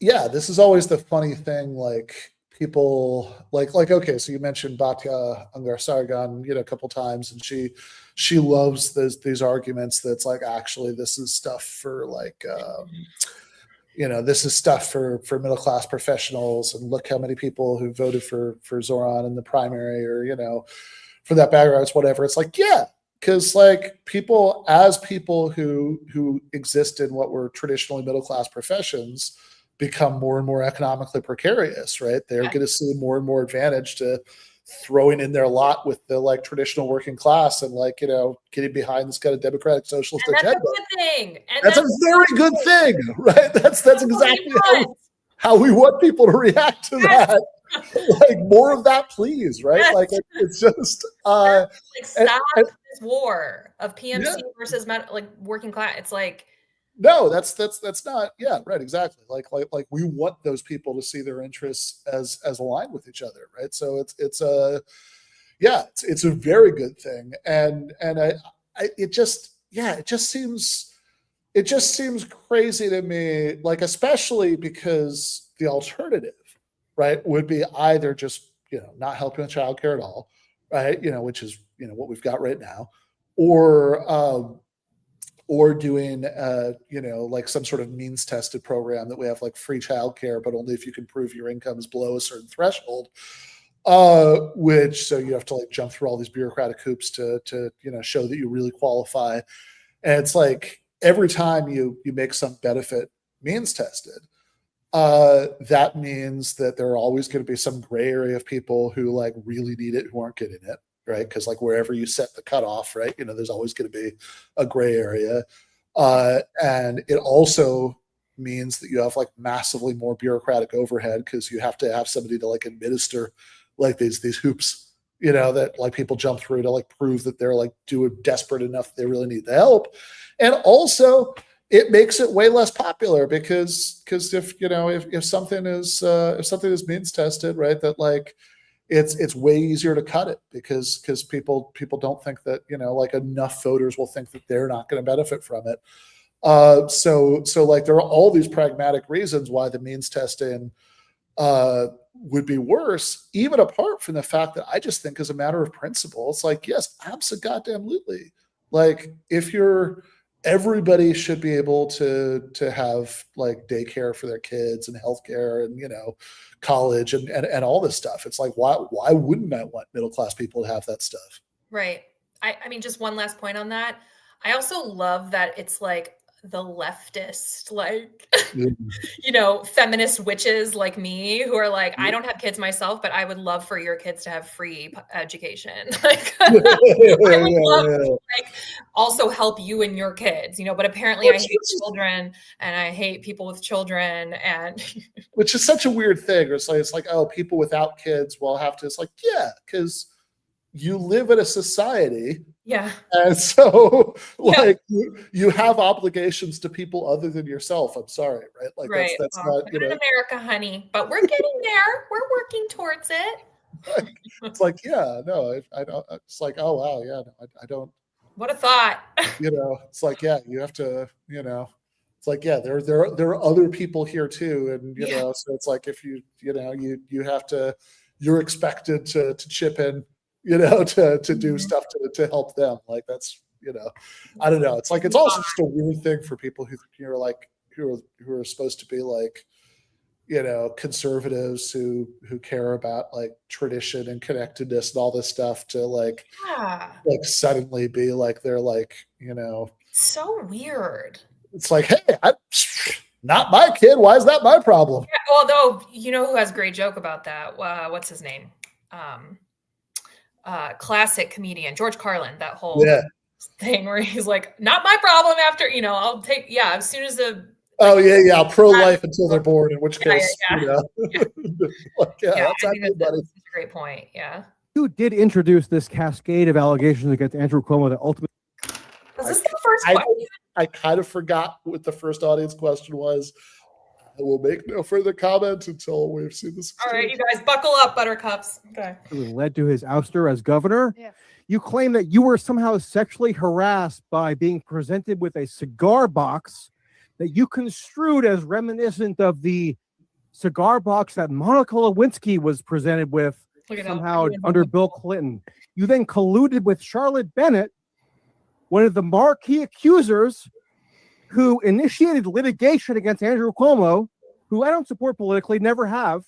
yeah, this is always the funny thing, like people like okay, so you mentioned Batya Angar Sargon, you know, a couple times, and she loves these arguments that's like, actually this is stuff for like you know, this is stuff for middle class professionals, and look how many people who voted for Zoran in the primary, or, you know, for that background, it's whatever. It's like, yeah, because like people who exist in what were traditionally middle class professions become more and more economically precarious, right? They're going to see more and more advantage to throwing in their lot with the like traditional working class, and like, you know, getting behind this kind of democratic socialist And that's agenda. a good thing. And that's a very good thing, right? That's exactly how we want people to react to that. Like, more of that, please, right? Like it's just like, stop this war of PMC versus like working class. It's like, no, that's not, yeah, right, exactly. Like we want those people to see their interests as aligned with each other, right? So it's a, yeah, it's a very good thing, and it just seems crazy to me, like, especially because the alternative, right, would be either just, you know, not helping with childcare at all, right, you know, which is, you know, what we've got right now, or doing, you know, like some sort of means tested program that we have like free childcare, but only if you can prove your income is below a certain threshold. Which, so you have to like jump through all these bureaucratic hoops to you know, show that you really qualify. And it's like every time you make some benefit means tested, that means that there are always going to be some gray area of people who like really need it who aren't getting it, right? Because like wherever you set the cutoff, right, there's always going to be a gray area. And it also means that you have like massively more bureaucratic overhead because you have to have somebody to like administer like these hoops, that like people jump through to like prove that they're like desperate enough they really need the help. And also it makes it way less popular because if something is means tested, right, that like it's way easier to cut it because people don't think that like enough voters will think that they're not going to benefit from it. So like there are all these pragmatic reasons why the means testing would be worse, even apart from the fact that I just think as a matter of principle, it's like, yes, absolutely. Like everybody should be able to have like daycare for their kids and healthcare and college and all this stuff. It's like why wouldn't I want middle class people to have that stuff? Right. I mean, just one last point on that. I also love that it's like the leftist, like, feminist witches like me who are like, I don't have kids myself, but I would love for your kids to have free education. Like, I would love to like also help you and your kids, but apparently I hate children and I hate people with children, and which is such a weird thing. It's like, oh, people without kids will have to. It's like, yeah, because you live in a society. Yeah. And so like you have obligations to people other than yourself. I'm sorry, right? Like that's not, in America, honey, but we're getting there. We're working towards it. It's like, yeah, no, I don't. It's like, oh wow, yeah, no, I don't. What a thought. It's like, yeah, you have to, it's like, yeah, there are other people here too. And, so it's like, if you have to, you're expected to chip in, to do stuff to help them. Like that's, I don't know. It's like, it's also just a weird thing for people who are like, who are supposed to be like, conservatives who care about like tradition and connectedness and all this stuff to like suddenly be like, they're like, so weird. It's like, hey, not my kid. Why is that my problem? Yeah, although, who has a great joke about that? What's his name? Classic comedian George Carlin, that whole thing where he's like, not my problem after, I'll take, as soon as the pro-life until they're born, in which case, like, that's actually a great point. You did introduce this cascade of allegations against Andrew Cuomo that ultimately. Was this the first question? I kind of forgot what the first audience question was. I will make no further comment until we've seen this. All right, you guys, buckle up, buttercups. Okay. It led to his ouster as governor. Yeah. You claim that you were somehow sexually harassed by being presented with a cigar box that you construed as reminiscent of the cigar box that Monica Lewinsky was presented with somehow under Bill Clinton. You then colluded with Charlotte Bennett, one of the marquee accusers who initiated litigation against Andrew Cuomo, who I don't support politically, never have,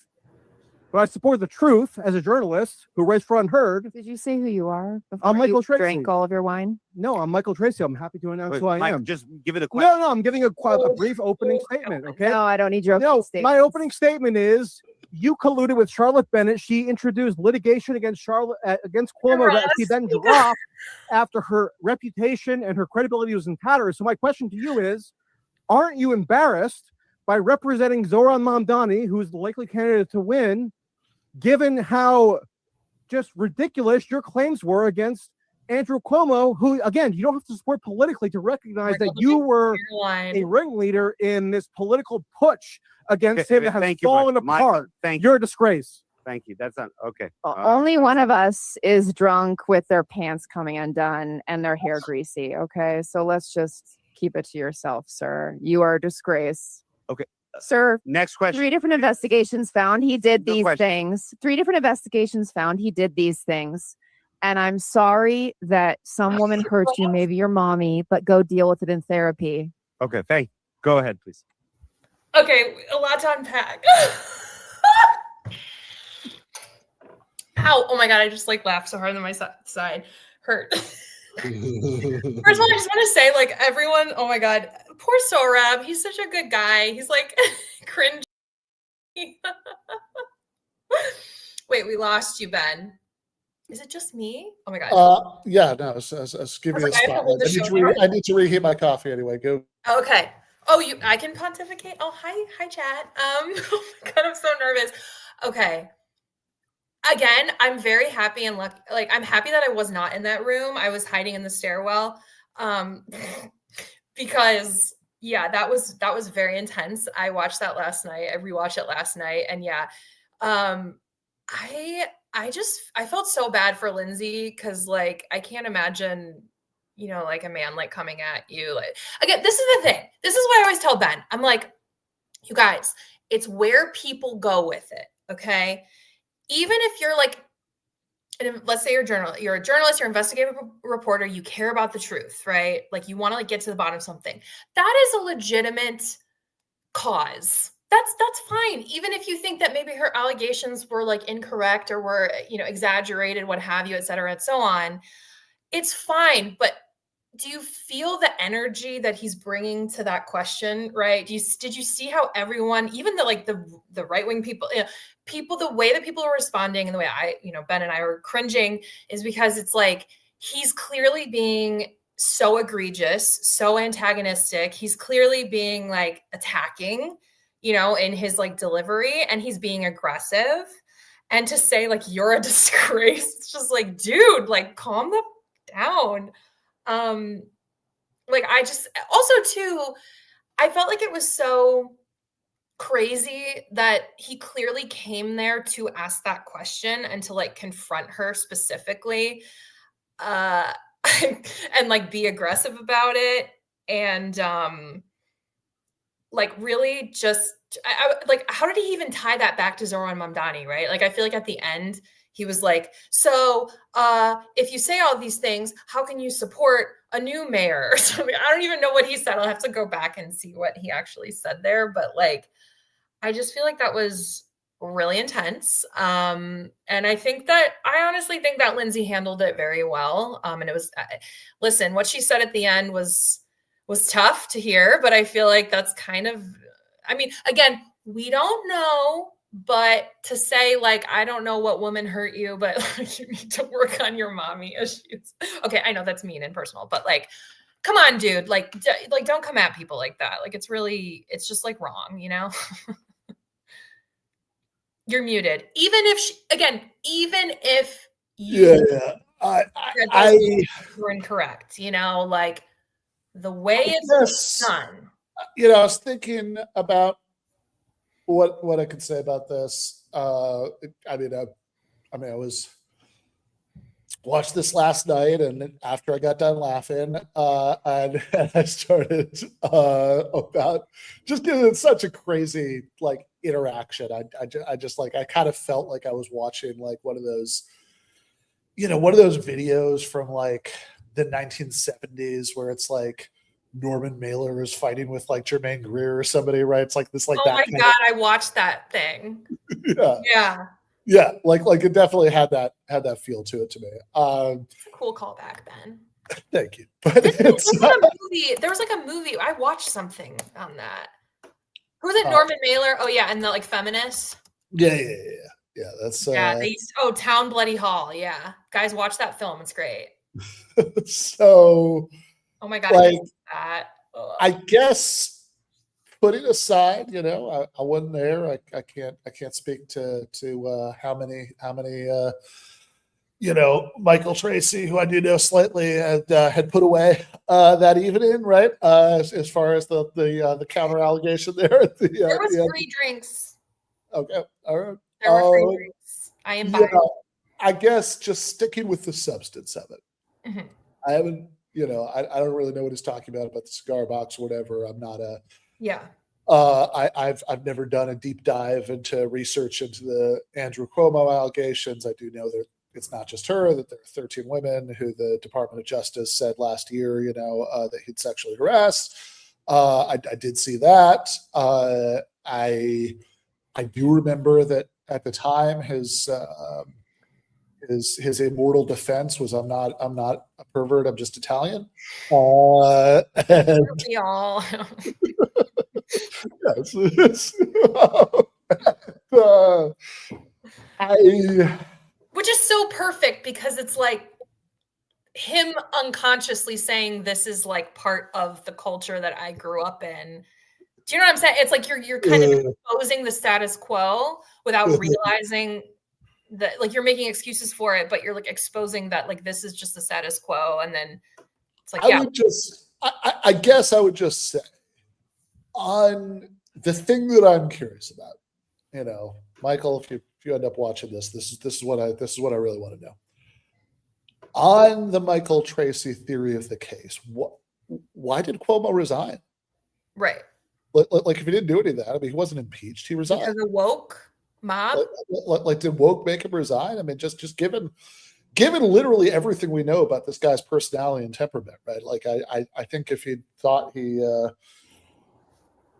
but I support the truth as a journalist who writes for Unheard. Did you say who you are? I'm Michael Tracy. Drank all of your wine? No, I'm Michael Tracy. I'm happy to announce who I am. Just give it a question. No, I'm giving a brief opening statement. Okay. No, I don't need your opening statement. My opening statement is you colluded with Charlotte Bennett. She introduced litigation against Cuomo that she then dropped after her reputation and her credibility was in tatters. So my question to you is, aren't you embarrassed by representing Zoran Mamdani, who is the likely candidate to win, given how just ridiculous your claims were against Andrew Cuomo, who, again, you don't have to support politically to recognize that you were a ringleader in this political putsch against him that has fallen apart. You're a disgrace. Thank you. That's not okay. Only one of us is drunk with their pants coming undone and their hair greasy. Okay, so let's just keep it to yourself, sir. You are a disgrace. Okay. Sir, next question. 3 different investigations found he did these things. 3 different investigations found he did these things. And I'm sorry that some woman hurt you, maybe your mommy, but go deal with it in therapy. Okay, go ahead, please. Okay, a lot to unpack. Ow, oh my God, I just like laughed so hard that my side hurt. First of all, I just want to say, like, everyone, oh my God, poor Sorab, he's such a good guy. He's like cringe Wait, we lost you, Ben. Is it just me? Oh my god. Yeah, no, let's give I you was the like, I have to hold spotlight. the show down. I need to reheat my coffee anyway. Go. Okay. Oh, I can pontificate. Oh, hi, chat. Oh my god, I'm so nervous. Okay. Again, I'm very happy and lucky. Like, I'm happy that I was not in that room. I was hiding in the stairwell. Because yeah, that was very intense. I watched that last night. I rewatched it last night, and yeah, I felt so bad for Lindsay because like I can't imagine, like a man like coming at you. Like again, this is the thing. This is what I always tell Ben. I'm like, you guys, it's where people go with it. Okay. Even if you're like, and let's say you're a journalist, you're an investigative reporter, you care about the truth, right? Like you want to like get to the bottom of something. That is a legitimate cause. That's fine. Even if you think that maybe her allegations were like incorrect or were, exaggerated, what have you, et cetera, and so on. It's fine. But do you feel the energy that he's bringing to that question, right? Did you see how everyone, even the right-wing people, the way that people are responding and the way Ben and I were cringing is because it's like, he's clearly being so egregious, so antagonistic. He's clearly being like attacking, in his like delivery, and he's being aggressive. And to say like, you're a disgrace, it's just like, dude, like calm down. Like I just also too, I felt like it was so crazy that he clearly came there to ask that question and to like confront her specifically, and like be aggressive about it. And like really just I like, how did he even tie that back to Zoran Mamdani, right? Like I feel like at the end he was like, so if you say all these things, how can you support a new mayor or something? I don't even know what he said. I'll have to go back and see what he actually said there. But like, I just feel like that was really intense. And I honestly think that Lindsay handled it very well. And it was, listen, what she said at the end was tough to hear, but I feel like that's kind of, I mean, again, we don't know, but to say like, I don't know what woman hurt you, but like, you need to work on your mommy issues. Okay, I know that's mean and personal, but like, come on, dude, like don't come at people like that. Like, it's just like wrong, You're muted. Even if you were incorrect, like the way it's done. I was thinking about what I could say about this. I was watched this last night, and after I got done laughing, and I started about just because it's such a crazy like interaction. I just like I kind of felt like I was watching like one of those videos from like the 1970s where it's like Norman Mailer is fighting with like Jermaine Greer or somebody, right? It's like this, like oh that. Oh my god, I watched that thing. Yeah, like it definitely had that feel to it to me. It's a cool callback, Ben. Thank you. But there was like a movie. I watched something on that. Who was it? Norman Mailer. Oh yeah, and the like feminists. Yeah. That's they used Town Bloody Hall. Yeah, guys, watch that film. It's great. So. Oh my god, like, I guess putting aside, I wasn't there. I can't speak to how many Michael Tracy, who I do know slightly, had put away that evening, right? As far as the counter allegation there. There was free drinks. Okay, all right. There were free drinks. I am buying. I guess just sticking with the substance of it. Mm-hmm. I haven't. I don't really know what he's talking about the cigar box or whatever. I'm not a. Yeah. I've never done a deep dive into research into the Andrew Cuomo allegations. I do know that it's not just her, that there are 13 women who the Department of Justice said last year, that he'd sexually harassed. I did see that. I do remember that at the time his immortal defense was I'm not a pervert, I'm just Italian. And we all Which is so perfect because it's like him unconsciously saying this is like part of the culture that I grew up in. Do you know what I'm saying? It's like you're kind of exposing the status quo without realizing that, like, you're making excuses for it, but you're like exposing that like this is just the status quo, and then it's like I guess I would just say on the thing that I'm curious about, you know, Michael, if you end up watching this is what I really want to know. On the Michael Tracy theory of the case, why did Cuomo resign? Right. Like if he didn't do any of that, I mean, he wasn't impeached. He resigned. Because of woke mob. Like did woke make him resign? I mean, just given literally everything we know about this guy's personality and temperament, right? Like I think if he thought he,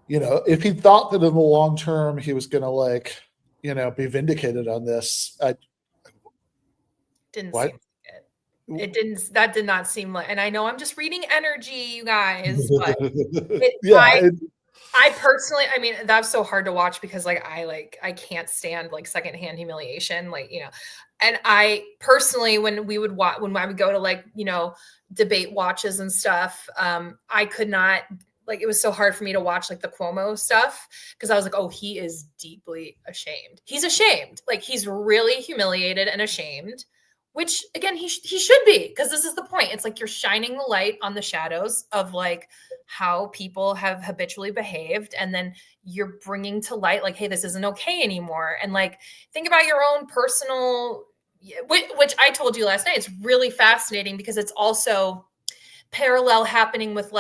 if he thought that in the long term he was going to like, be vindicated on this, didn't seem like it. It didn't. That did not seem like. And I know I'm just reading energy, you guys, but I personally, I mean, that's so hard to watch because I can't stand like secondhand humiliation, and I personally, when I would go to debate watches and stuff, I could not, it was so hard for me to watch the Cuomo stuff because I was like, oh, he is deeply ashamed. He's ashamed. He's really humiliated and ashamed, which again, he should be, because this is the point. It's like you're shining the light on the shadows of how people have habitually behaved. And then you're bringing to light hey, this isn't okay anymore. And think about your own personal, which I told you last night. It's really fascinating because it's also parallel happening with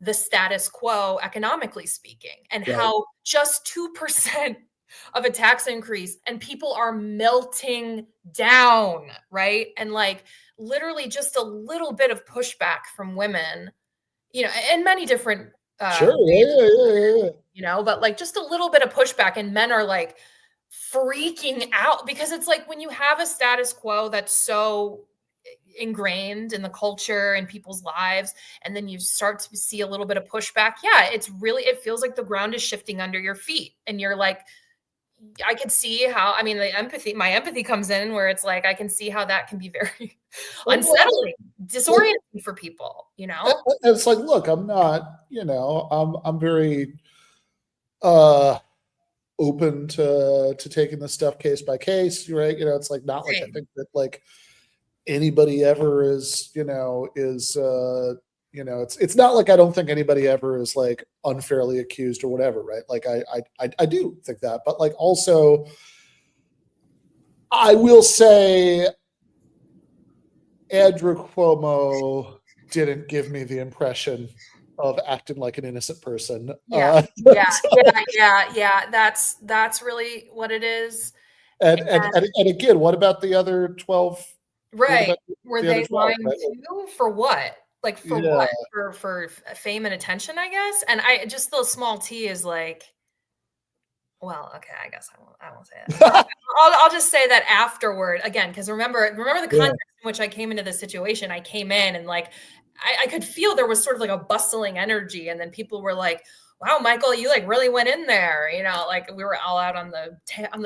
the status quo, economically speaking, and how just 2% of a tax increase and people are melting down, right? And literally just a little bit of pushback from women, and many different ways, but just a little bit of pushback, and men are freaking out because it's when you have a status quo that's so ingrained in the culture and people's lives, and then you start to see a little bit of pushback. It feels like the ground is shifting under your feet, and you're I could see how, my empathy comes in where it's I can see how that can be very unsettling, disorienting for people, It's look, I'm not, I'm very open to taking this stuff case by case, right? It's not I think that anybody ever is, it's not I don't think anybody ever is unfairly accused or whatever, right? I do think that, but also I will say Andrew Cuomo didn't give me the impression of acting like an innocent person. Yeah. That's really what it is. And again, what about the other 12? Right. Were they lying too? For what? What? For fame and attention, I guess. And I just, the small t is well, okay, I guess I won't say it. I'll just say that afterward again, because remember the context in which I came into this situation. I came in and I could feel there was sort of a bustling energy, and then people were wow, Michael, you really went in there, we were all out on the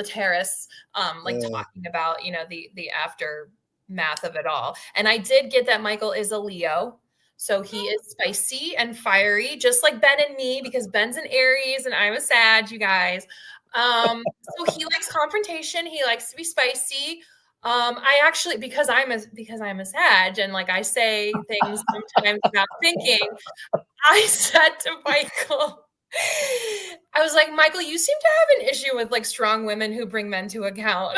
terrace, talking about, the aftermath of it all. And I did get that Michael is a Leo. So he is spicy and fiery, just like Ben and me, because Ben's an Aries and I'm a Sag, you guys. So he likes confrontation. He likes to be spicy. I actually, because I'm a Sag, and I say things sometimes without thinking, I said to Michael, I was like, Michael, you seem to have an issue with strong women who bring men to account.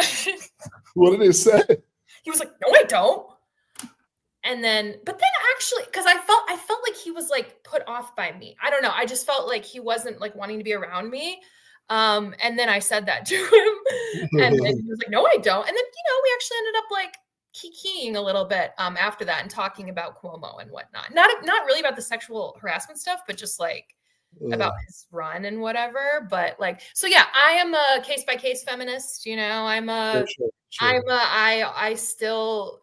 What did he say? He was like, no, I don't. And then, but then actually, because I felt like he was put off by me. I don't know. I just felt like he wasn't wanting to be around me. And then I said that to him, and then he was like, no, I don't. And then, we actually ended up kikiing a little bit after that and talking about Cuomo and whatnot. Not really about the sexual harassment stuff, but just about his run and whatever. But so yeah, I am a case by case feminist. I still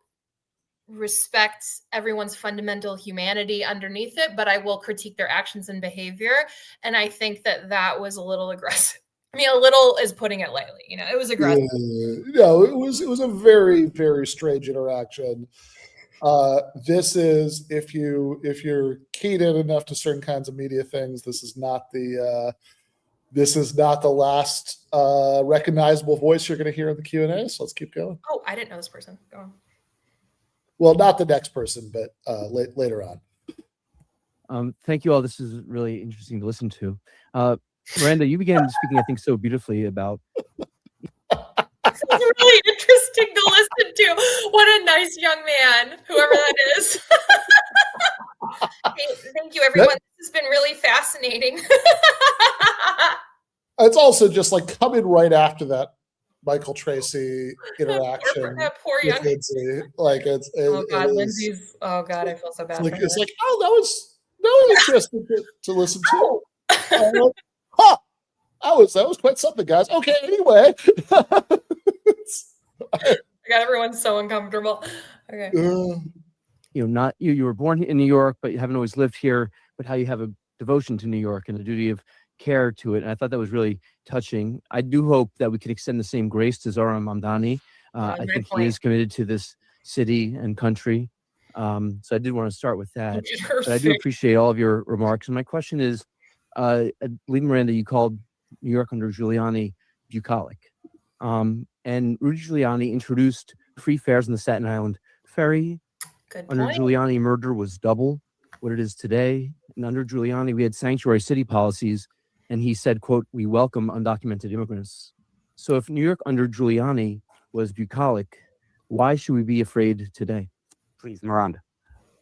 respect everyone's fundamental humanity underneath it, but I will critique their actions and behavior. And I think that was a little aggressive. I mean, a little is putting it lightly. You know, it was aggressive. No, it was a very, very strange interaction. This is if you're keyed in enough to certain kinds of media things, this is not the last recognizable voice you're going to hear in the Q&A. So let's keep going. Oh, I didn't know this person. Go on. Well, not the next person, but later on. Thank you all. This is really interesting to listen to. Miranda, you began speaking, I think, so beautifully about. This is really interesting to listen to. What a nice young man, whoever that is. Thank you, everyone. This has been really fascinating. It's also just like coming right after that Michael Tracy interaction. that poor with young. Lindsay. Like Oh God, Lindsay's. Oh God, I feel so bad. It's like, oh, that was interesting to listen to. That was quite something, guys. Okay, anyway. I got everyone so uncomfortable. Okay. Not you were born in New York, but you haven't always lived here, but how you have a devotion to New York and a duty of care to it. And I thought that was really touching. I do hope that we could extend the same grace to Zoran Mamdani. I think he is committed to this city and country. So I did want to start with that. But I do appreciate all of your remarks. And my question is, I believe, Miranda, you called New York under Giuliani bucolic. And Rudy Giuliani introduced free fares on the Staten Island Ferry. Under Giuliani, murder was double what it is today. And under Giuliani, we had sanctuary city policies. And he said, quote, "We welcome undocumented immigrants." So if New York under Giuliani was bucolic, why should we be afraid today? Please, Miranda.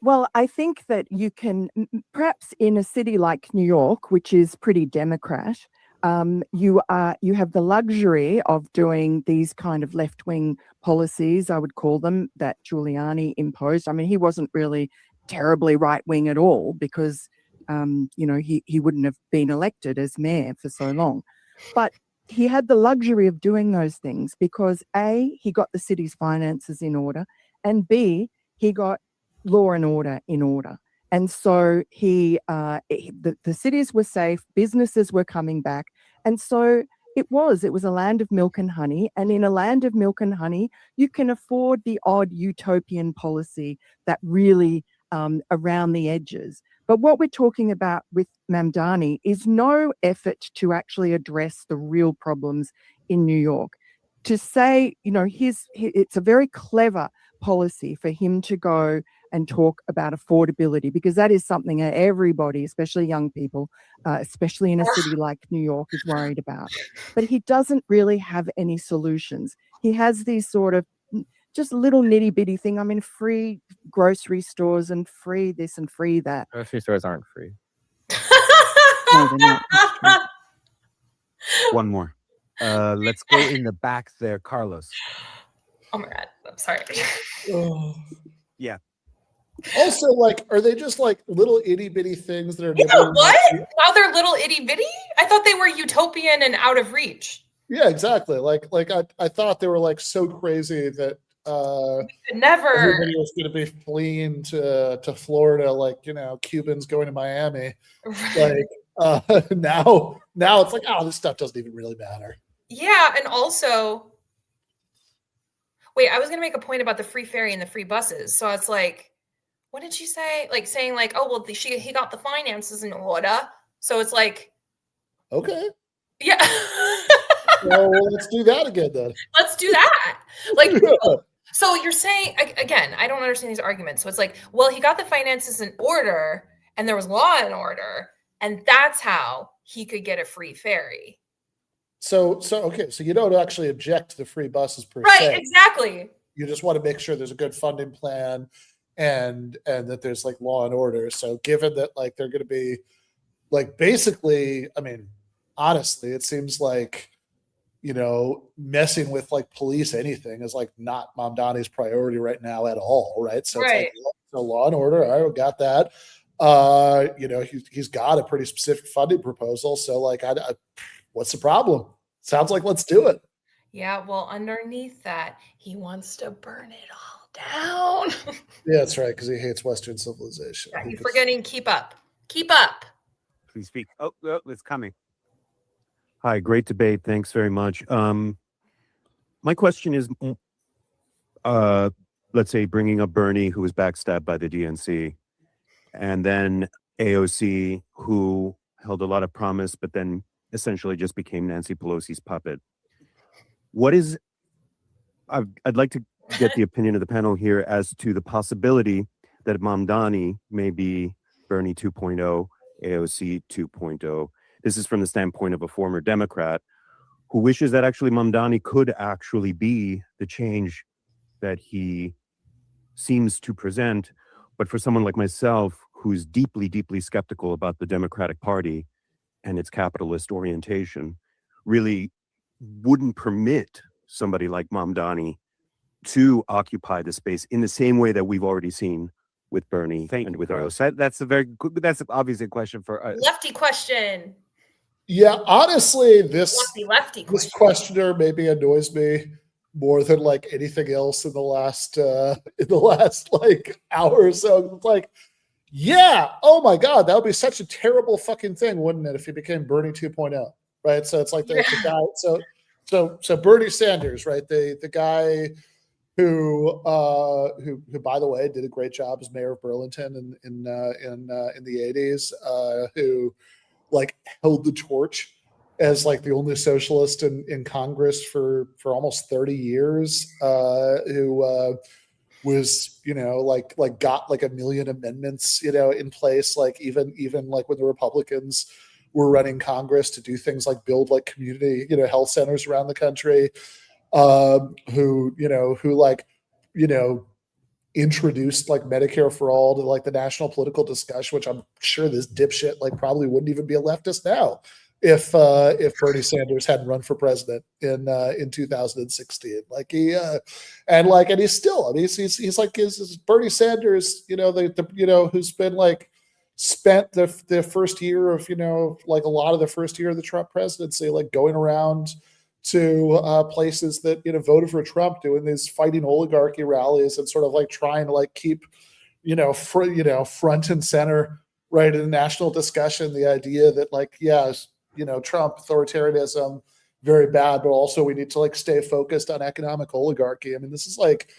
Well, I think that you can, perhaps in a city like New York, which is pretty Democrat, you have the luxury of doing these kind of left-wing policies, I would call them, that Giuliani imposed. I mean, he wasn't really terribly right-wing at all because, he wouldn't have been elected as mayor for so long. But he had the luxury of doing those things because A, he got the city's finances in order, and B, he got law and order in order. And so the cities were safe, businesses were coming back. And so it was a land of milk and honey. And in a land of milk and honey, you can afford the odd utopian policy that really around the edges. But what we're talking about with Mamdani is no effort to actually address the real problems in New York. To say, it's a very clever policy for him to go and talk about affordability, because that is something that everybody, especially young people, especially in a city like New York, is worried about. But he doesn't really have any solutions. He has these sort of just little nitty bitty thing. I mean, free grocery stores and free this and free that. Grocery stores aren't free. No, they're not. That's true. One more. Let's go in the back there, Carlos. Oh my God, I'm sorry. Yeah. Also, are they just little itty bitty things that are? Yeah, what? Now they're little itty bitty? I thought they were utopian and out of reach. Yeah, exactly. I thought they were so crazy that never. Everybody was going to be fleeing to Florida, Cubans going to Miami. Now it's this stuff doesn't even really matter. Yeah, and also, wait, I was going to make a point about the free ferry and the free buses. So it's what did she say? Saying oh, well, he got the finances in order. So it's okay. Yeah. Well, let's do that again then. Let's do that. So you're saying, again, I don't understand these arguments. So it's well, he got the finances in order and there was law and order, and that's how he could get a free ferry. So you don't actually object to the free buses per se. Right, exactly. You just want to make sure there's a good funding plan and that there's law and order. So given that they're going to be basically, I mean, honestly, it seems messing with police anything is not Mamdani's priority right now at all, right? So right. It's so law and order, all right, we got that. He's got a pretty specific funding proposal. So what's the problem? Sounds like let's do it. Yeah, well, underneath that, he wants to burn it all down. Yeah, that's right, because he hates Western civilization. Yeah, you're forgetting keep up. Keep up. Please speak. Oh, it's coming. Hi, great debate. Thanks very much. My question is, let's say bringing up Bernie, who was backstabbed by the DNC, and then AOC, who held a lot of promise, but then essentially just became Nancy Pelosi's puppet. I'd like to get the opinion of the panel here as to the possibility that Mamdani may be Bernie 2.0, AOC 2.0. This is from the standpoint of a former Democrat who wishes that actually Mamdani could actually be the change that he seems to present. But for someone like myself, who's deeply, deeply skeptical about the Democratic Party and its capitalist orientation, really wouldn't permit somebody like Mamdani to occupy the space in the same way that we've already seen with Bernie and with Carlos. Rose. That's a very good, that's obviously a question for us. Lefty question. Yeah, honestly, this Lefty this questioner maybe annoys me more than like anything else in the last like hour or so. It's like, yeah, oh my God, that would be such a terrible fucking thing, wouldn't it, if he became Bernie 2.0, right? So it's like the guy. So Bernie Sanders, right? The guy who by the way did a great job as mayor of Burlington in the 80s, who like held the torch as like the only socialist in Congress for almost 30 years, who was, like got like 1 million amendments, in place, like even like when the Republicans were running Congress to do things like build like community, health centers around the country, who like, introduced like Medicare for all to like the national political discussion, which I'm sure this dipshit like probably wouldn't even be a leftist now if Bernie Sanders hadn't run for president in 2016. Like and he's still, I mean, he's like is Bernie Sanders, who's been like spent the first year of, like a lot of the first year of the Trump presidency, like going around to places that voted for Trump, doing these fighting oligarchy rallies and sort of like trying to like keep front and center, right, in the national discussion, the idea that like, yes, Trump authoritarianism very bad, but also we need to like stay focused on economic oligarchy. I mean, this is like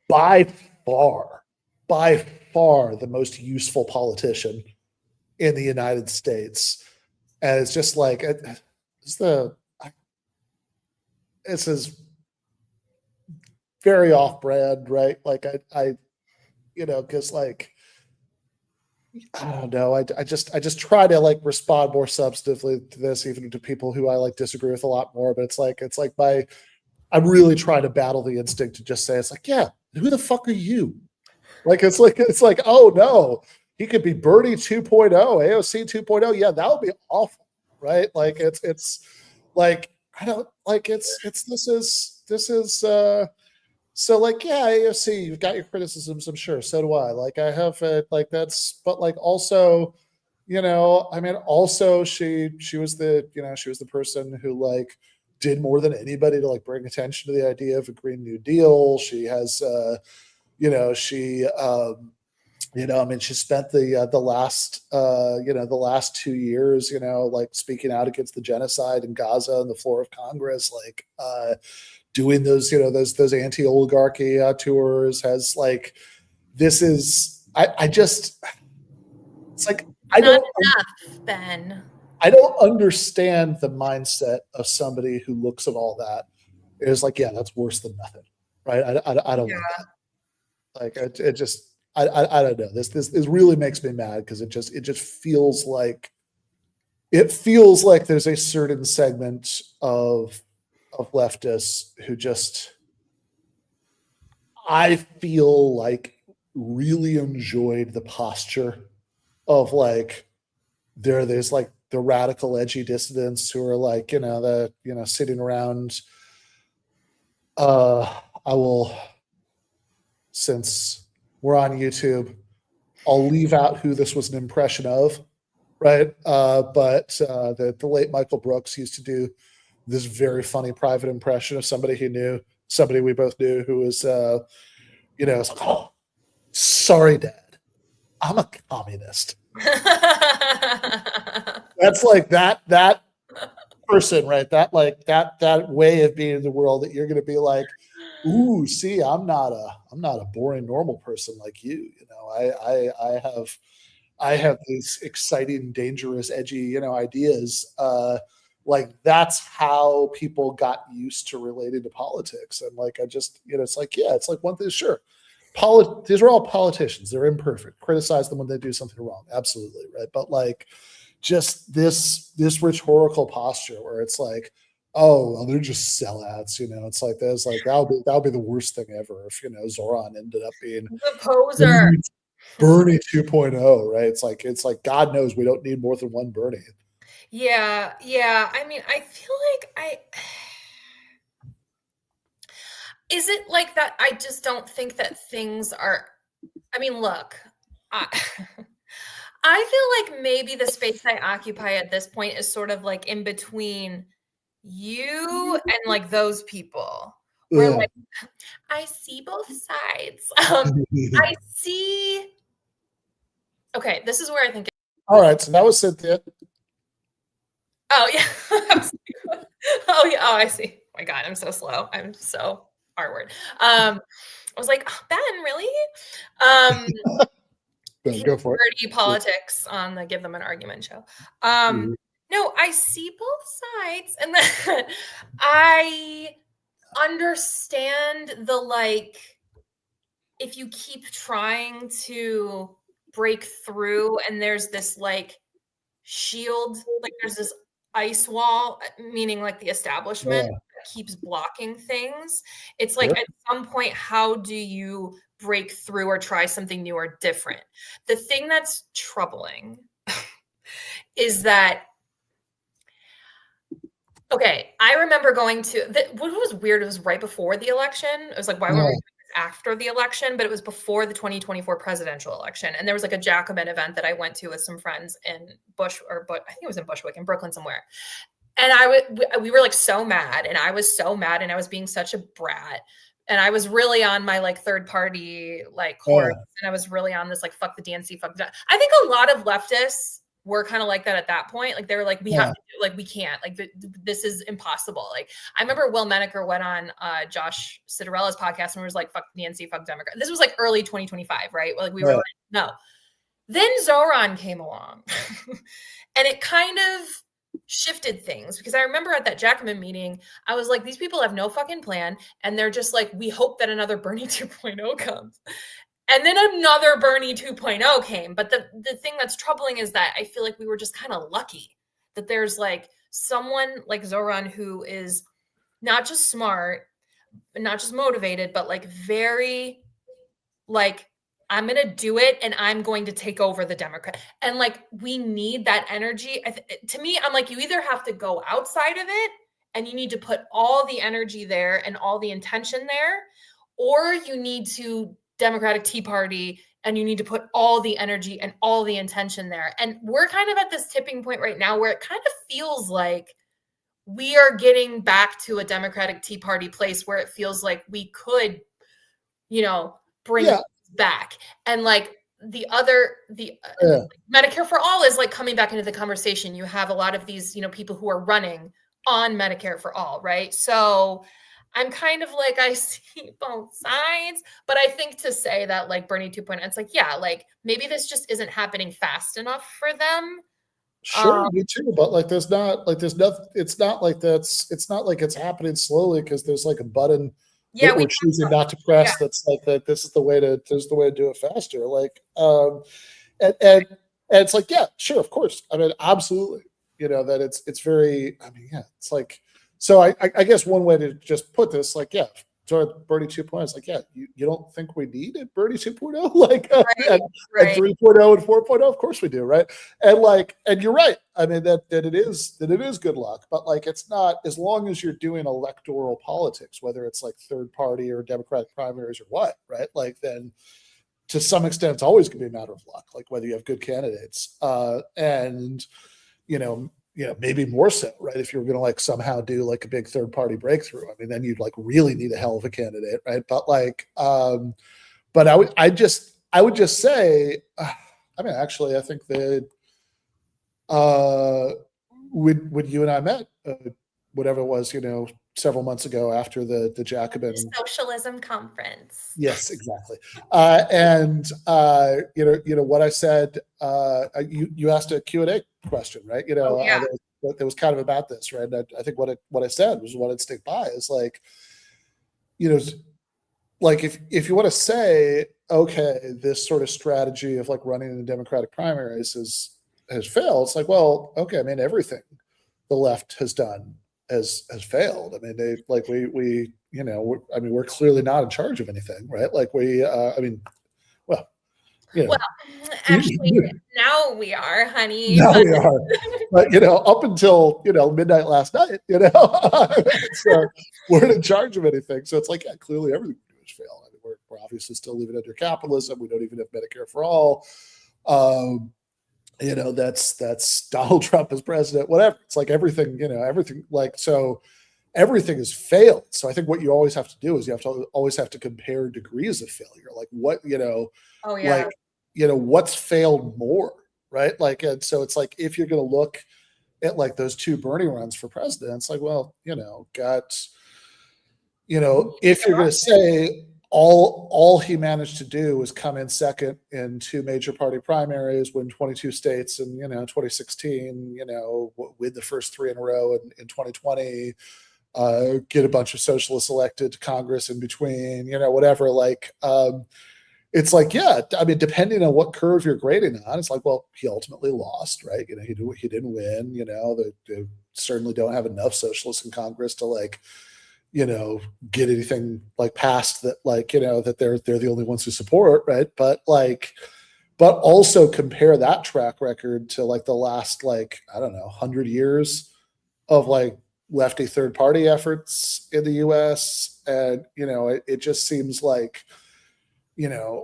by far the most useful politician in the United States, and it's just like this is very off-brand, right? Like I because like I don't know. I just try to like respond more substantively to this, even to people who I like disagree with a lot more. But it's like I'm really trying to battle the instinct to just say it's like, yeah, who the fuck are you? Like it's like oh no, he could be Bernie 2.0, AOC 2.0. Yeah, that would be awful, right? Like it's like I don't like it's this is so like, yeah, AOC, you've got your criticisms, I'm sure. So do I. Like I have it, like that's, but like also, I mean, also she was the, she was the person who like did more than anybody to like bring attention to the idea of a Green New Deal. She has, I mean, she spent the last 2 years, like speaking out against the genocide in Gaza on the floor of Congress, like doing those, those anti-oligarchy tours. Has like, this is, I just, it's like, Not enough, Ben. I don't understand the mindset of somebody who looks at all that. It's like, yeah, that's worse than nothing, right? I don't want that. Like it just, I don't know. This really makes me mad because it just feels like there's a certain segment of leftists who just, I feel like, really enjoyed the posture of like there's like the radical edgy dissidents who are like, sitting around. I will, since we're on YouTube, I'll leave out who this was an impression of, right? But the late Michael Brooks used to do this very funny private impression of somebody he knew, somebody we both knew, who was, it's like, oh, sorry, Dad, I'm a communist. That's like that person, right? That like that way of being in the world that you're going to be like, ooh, see, I'm not a boring normal person like you. You know, I have these exciting, dangerous, edgy, you know, ideas. Like that's how people got used to relating to politics. And like I just, you know, it's like, yeah, it's like one thing, sure. These are all politicians. They're imperfect. Criticize them when they do something wrong. Absolutely, right? But like just this rhetorical posture where it's like, oh, well, they're just sellouts, you know. It's like there's like that'll be the worst thing ever if, you know, Zoran ended up being The poser. Bernie 2.0, right? It's like God knows we don't need more than one Bernie. Yeah. I mean, I feel like is it like that? I just don't think that things are. I mean, look, I feel like maybe the space I occupy at this point is sort of like in between you and like those people. Where Yeah. like I see both sides. I see. Okay, this is where I think. All right, so that was Cynthia. Oh yeah. Oh yeah. Oh, I see. Oh my God, I'm so slow. I'm so R-word. I was like, oh, Ben, really? Go for it. Dirty politics on the Give Them an Argument show. No, I see both sides, and then I understand the like. If you keep trying to break through, and there's this like shield, like there's this ice wall, meaning like the establishment that keeps blocking things. It's like at some point, how do you break through or try something new or different? The thing that's troubling is that, okay, I remember going to, what was weird, it was right before the election. It was like, why were we doing this after the election? But it was before the 2024 presidential election. And there was like a Jacobin event that I went to with some friends in I think it was in Bushwick, in Brooklyn somewhere. And we were like so mad, and I was so mad, and I was being such a brat. And I was really on my like third party like course, and I was really on this like fuck the DNC, fuck the. I think a lot of leftists were kind of like that at that point. Like they were like, we have to do, like we can't, like this is impossible. Like I remember Will Menaker went on Josh Cittarella's podcast and was like, fuck the DNC, fuck Democrat. This was like early 2025, right? Like we were like, no. Then Zoran came along, and it kind of shifted things, because I remember at that Jacobin meeting, I was like, these people have no fucking plan, and they're just like, we hope that another Bernie 2.0 comes. And then another Bernie 2.0 came. But the thing that's troubling is that I feel like we were just kind of lucky that there's like someone like Zoran who is not just smart, not just motivated, but like very like, I'm going to do it, and I'm going to take over the Democrat. And like, we need that energy. To me, I'm like, you either have to go outside of it and you need to put all the energy there and all the intention there, or you need to Democratic Tea Party and you need to put all the energy and all the intention there. And we're kind of at this tipping point right now where it kind of feels like we are getting back to a Democratic Tea Party place where it feels like we could, you know, bring it back. And like Medicare for All is like coming back into the conversation. You have a lot of these, you know, people who are running on Medicare for All, right? So I'm kind of like, I see both sides, but I think to say that like Bernie 2.0, it's like, yeah, like maybe this just isn't happening fast enough for them. Sure, me too. But like, there's nothing. It's not like it's not like it's happening slowly because there's like a button that we're choosing not to press. That's like that. This is the way to do it faster. Like, and it's like, yeah, sure, of course. I mean, absolutely. You know that it's very. I mean, yeah, it's like. So I guess one way to just put this, like, yeah, toward Bernie 2.0, it's like, yeah, you don't think we need a Bernie 2.0, like, and 3.0 and 4.0, of course we do, right? And like, and you're right. I mean that it is good luck, but like, it's not, as long as you're doing electoral politics, whether it's like third party or Democratic primaries or what, right? Like, then to some extent, it's always going to be a matter of luck, like whether you have good candidates, and maybe more so, right? If you were going to like somehow do like a big third party breakthrough, I mean, then you'd like really need a hell of a candidate, right? But like, but I would just say, I mean, actually, I think that when you and I met, whatever it was, several months ago after the Jacobin socialism conference. Yes, exactly. And what I said. You asked a Q&A question, right? That was kind of about this, right? And I think what I said was what I'd stick by is like, like if you want to say, okay, this sort of strategy of like running in the Democratic primaries has failed, it's like, well, okay, I mean, everything the left has done has failed. I mean, we're clearly not in charge of anything, right? Like well, actually, now we are, honey. Now we are, but up until midnight last night, so we're in charge of anything. So it's like, yeah, clearly everything we do is fail. I mean, we're obviously still living under capitalism. We don't even have Medicare for all. That's Donald Trump as president. Whatever. It's like everything. So everything has failed. So I think what you always have to do is you have to always have to compare degrees of failure. Like what Oh yeah. What's failed more, right? Like, and so it's like, if you're going to look at like those two Bernie runs for president, it's like, well, if you're going to say all he managed to do was come in second in two major party primaries, win 22 states in 2016, win the first three in a row in 2020, get a bunch of socialists elected to Congress in between, whatever, like, it's like, yeah, I mean, depending on what curve you're grading on, it's like, well, he ultimately lost, right? He didn't win. They certainly don't have enough socialists in Congress to like, get anything like passed that, like, that they're the only ones who support, right? But also compare that track record to like the last, like, I don't know, 100 years of like lefty third party efforts in the U.S. And it just seems like,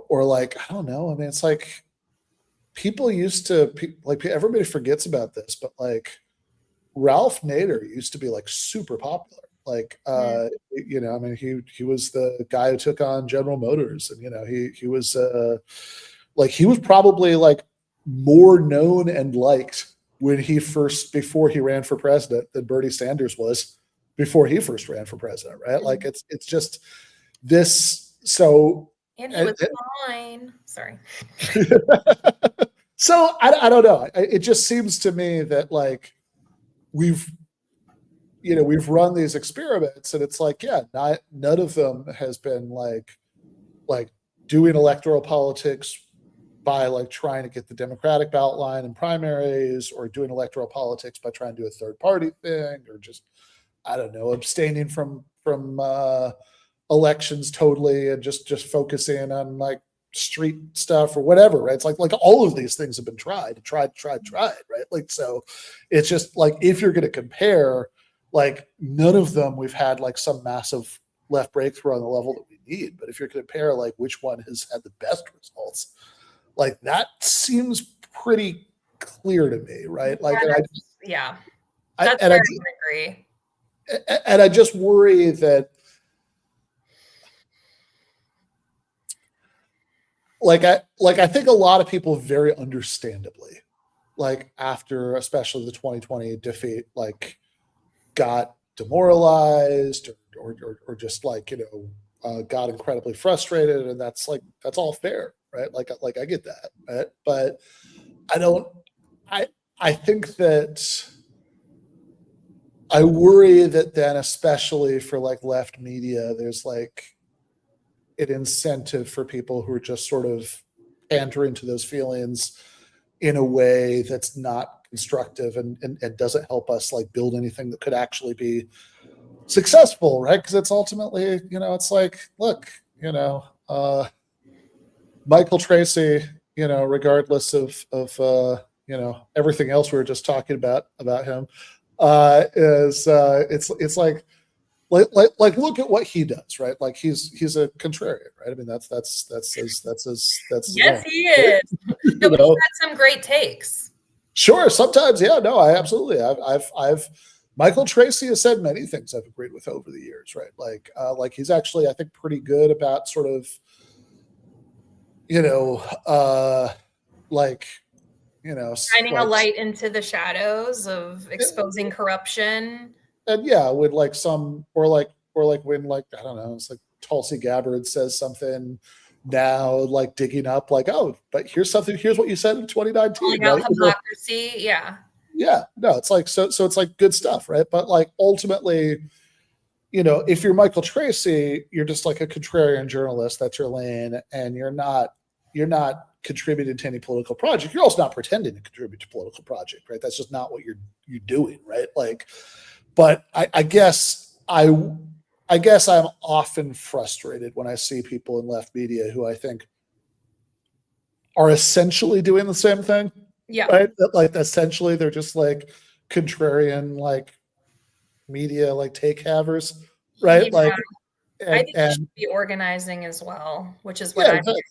or like, I don't know. I mean, it's like people used to, like, everybody forgets about this, but like Ralph Nader used to be like super popular. Like, I mean, he was the guy who took on General Motors, and he was like, he was probably like more known and liked before he ran for president than Bernie Sanders was before he first ran for president, right? Like, it's just this. So, and he was fine. Sorry. So I don't know. It just seems to me that like we've run these experiments, and it's like, yeah, none of them has been like doing electoral politics by like trying to get the Democratic ballot line in primaries, or doing electoral politics by trying to do a third party thing, or just, I don't know, abstaining from elections totally and just focusing on like street stuff or whatever, right? It's like all of these things have been tried, right? Like, so it's just like, if you're going to compare, like, none of them we've had like some massive left breakthrough on the level that we need. But if you're going to compare like which one has had the best results, like, that seems pretty clear to me, right? Like, yeah, I agree. And I just worry that, I think a lot of people very understandably, like, after especially the 2020 defeat, like, got demoralized or just like, got incredibly frustrated, and that's all fair, right? Like I get that, right? But I think that I worry that then, especially for like left media, there's like an incentive for people who are just sort of pandering to those feelings in a way that's not constructive and doesn't help us like build anything that could actually be successful, right? Because it's ultimately, it's like, look, Michael Tracy, regardless of everything else we were just talking about him, is it's like look at what he does, right? Like, he's a contrarian, right? I mean, that's yes, he is. No, but he's had some great takes. Sure, sometimes, yeah, no, I absolutely, I've Michael Tracy has said many things I've agreed with over the years, right? Like he's actually, I think, pretty good about sort of, like shining a like, light into the shadows of exposing corruption. and yeah, when like some or like when like I don't know, it's like Tulsi Gabbard says something now, like digging up, like, oh, but here's what you said in 2019, Calling right? out hypocrisy. Yeah. Yeah, no, it's like so it's like good stuff, right? But like ultimately, if you're Michael Tracy, you're just like a contrarian journalist. That's your lane, and you're not contributing to any political project. You're also not pretending to contribute to political project, right? That's just not what you're doing, right? Like, but I guess I'm often frustrated when I see people in left media who I think are essentially doing the same thing. Yeah. Right. That, like, essentially they're just like contrarian, like media, like take havers. Right. Yeah. Like, I think we should be organizing as well, which is what I'm doing.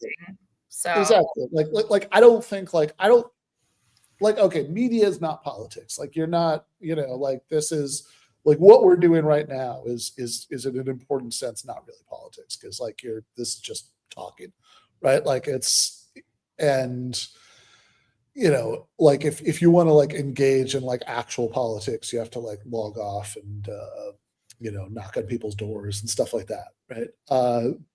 So exactly. Like I don't think okay, media is not politics. Like you're not, like this is like what we're doing right now is in an important sense not really politics, because like this is just talking, right? Like it's, and like if you want to like engage in like actual politics, you have to like log off and knock on people's doors and stuff like that, right?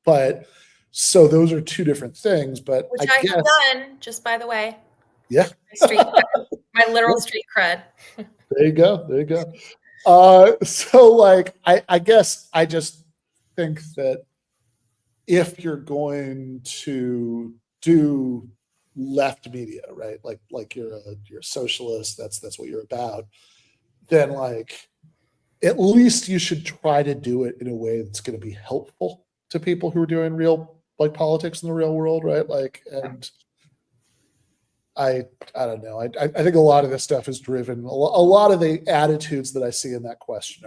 But so those are two different things. But which I I guess, have done, just by the way. Yeah. My literal street cred. There you go. So like I guess I just think that if you're going to do left media, right? Like you're a socialist, that's what you're about, then like at least you should try to do it in a way that's going to be helpful to people who are doing real like politics in the real world, right? Like, and I don't know. I think a lot of this stuff is driven. A lot of the attitudes that I see in that question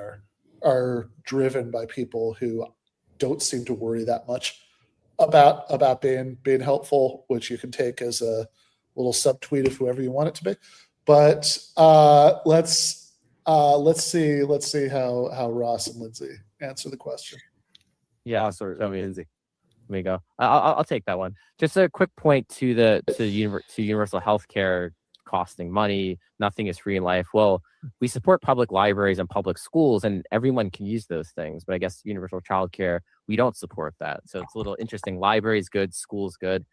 are driven by people who don't seem to worry that much about being helpful, which you can take as a little subtweet of whoever you want it to be. But let's see how Ross and Lindsay answer the question. Yeah, sorry, Lindsay. Let me go. I'll take that one. Just a quick point to universal healthcare costing money. Nothing is free in life. Well, we support public libraries and public schools, and everyone can use those things. But I guess universal childcare, we don't support that. So it's a little interesting. Libraries good, schools good.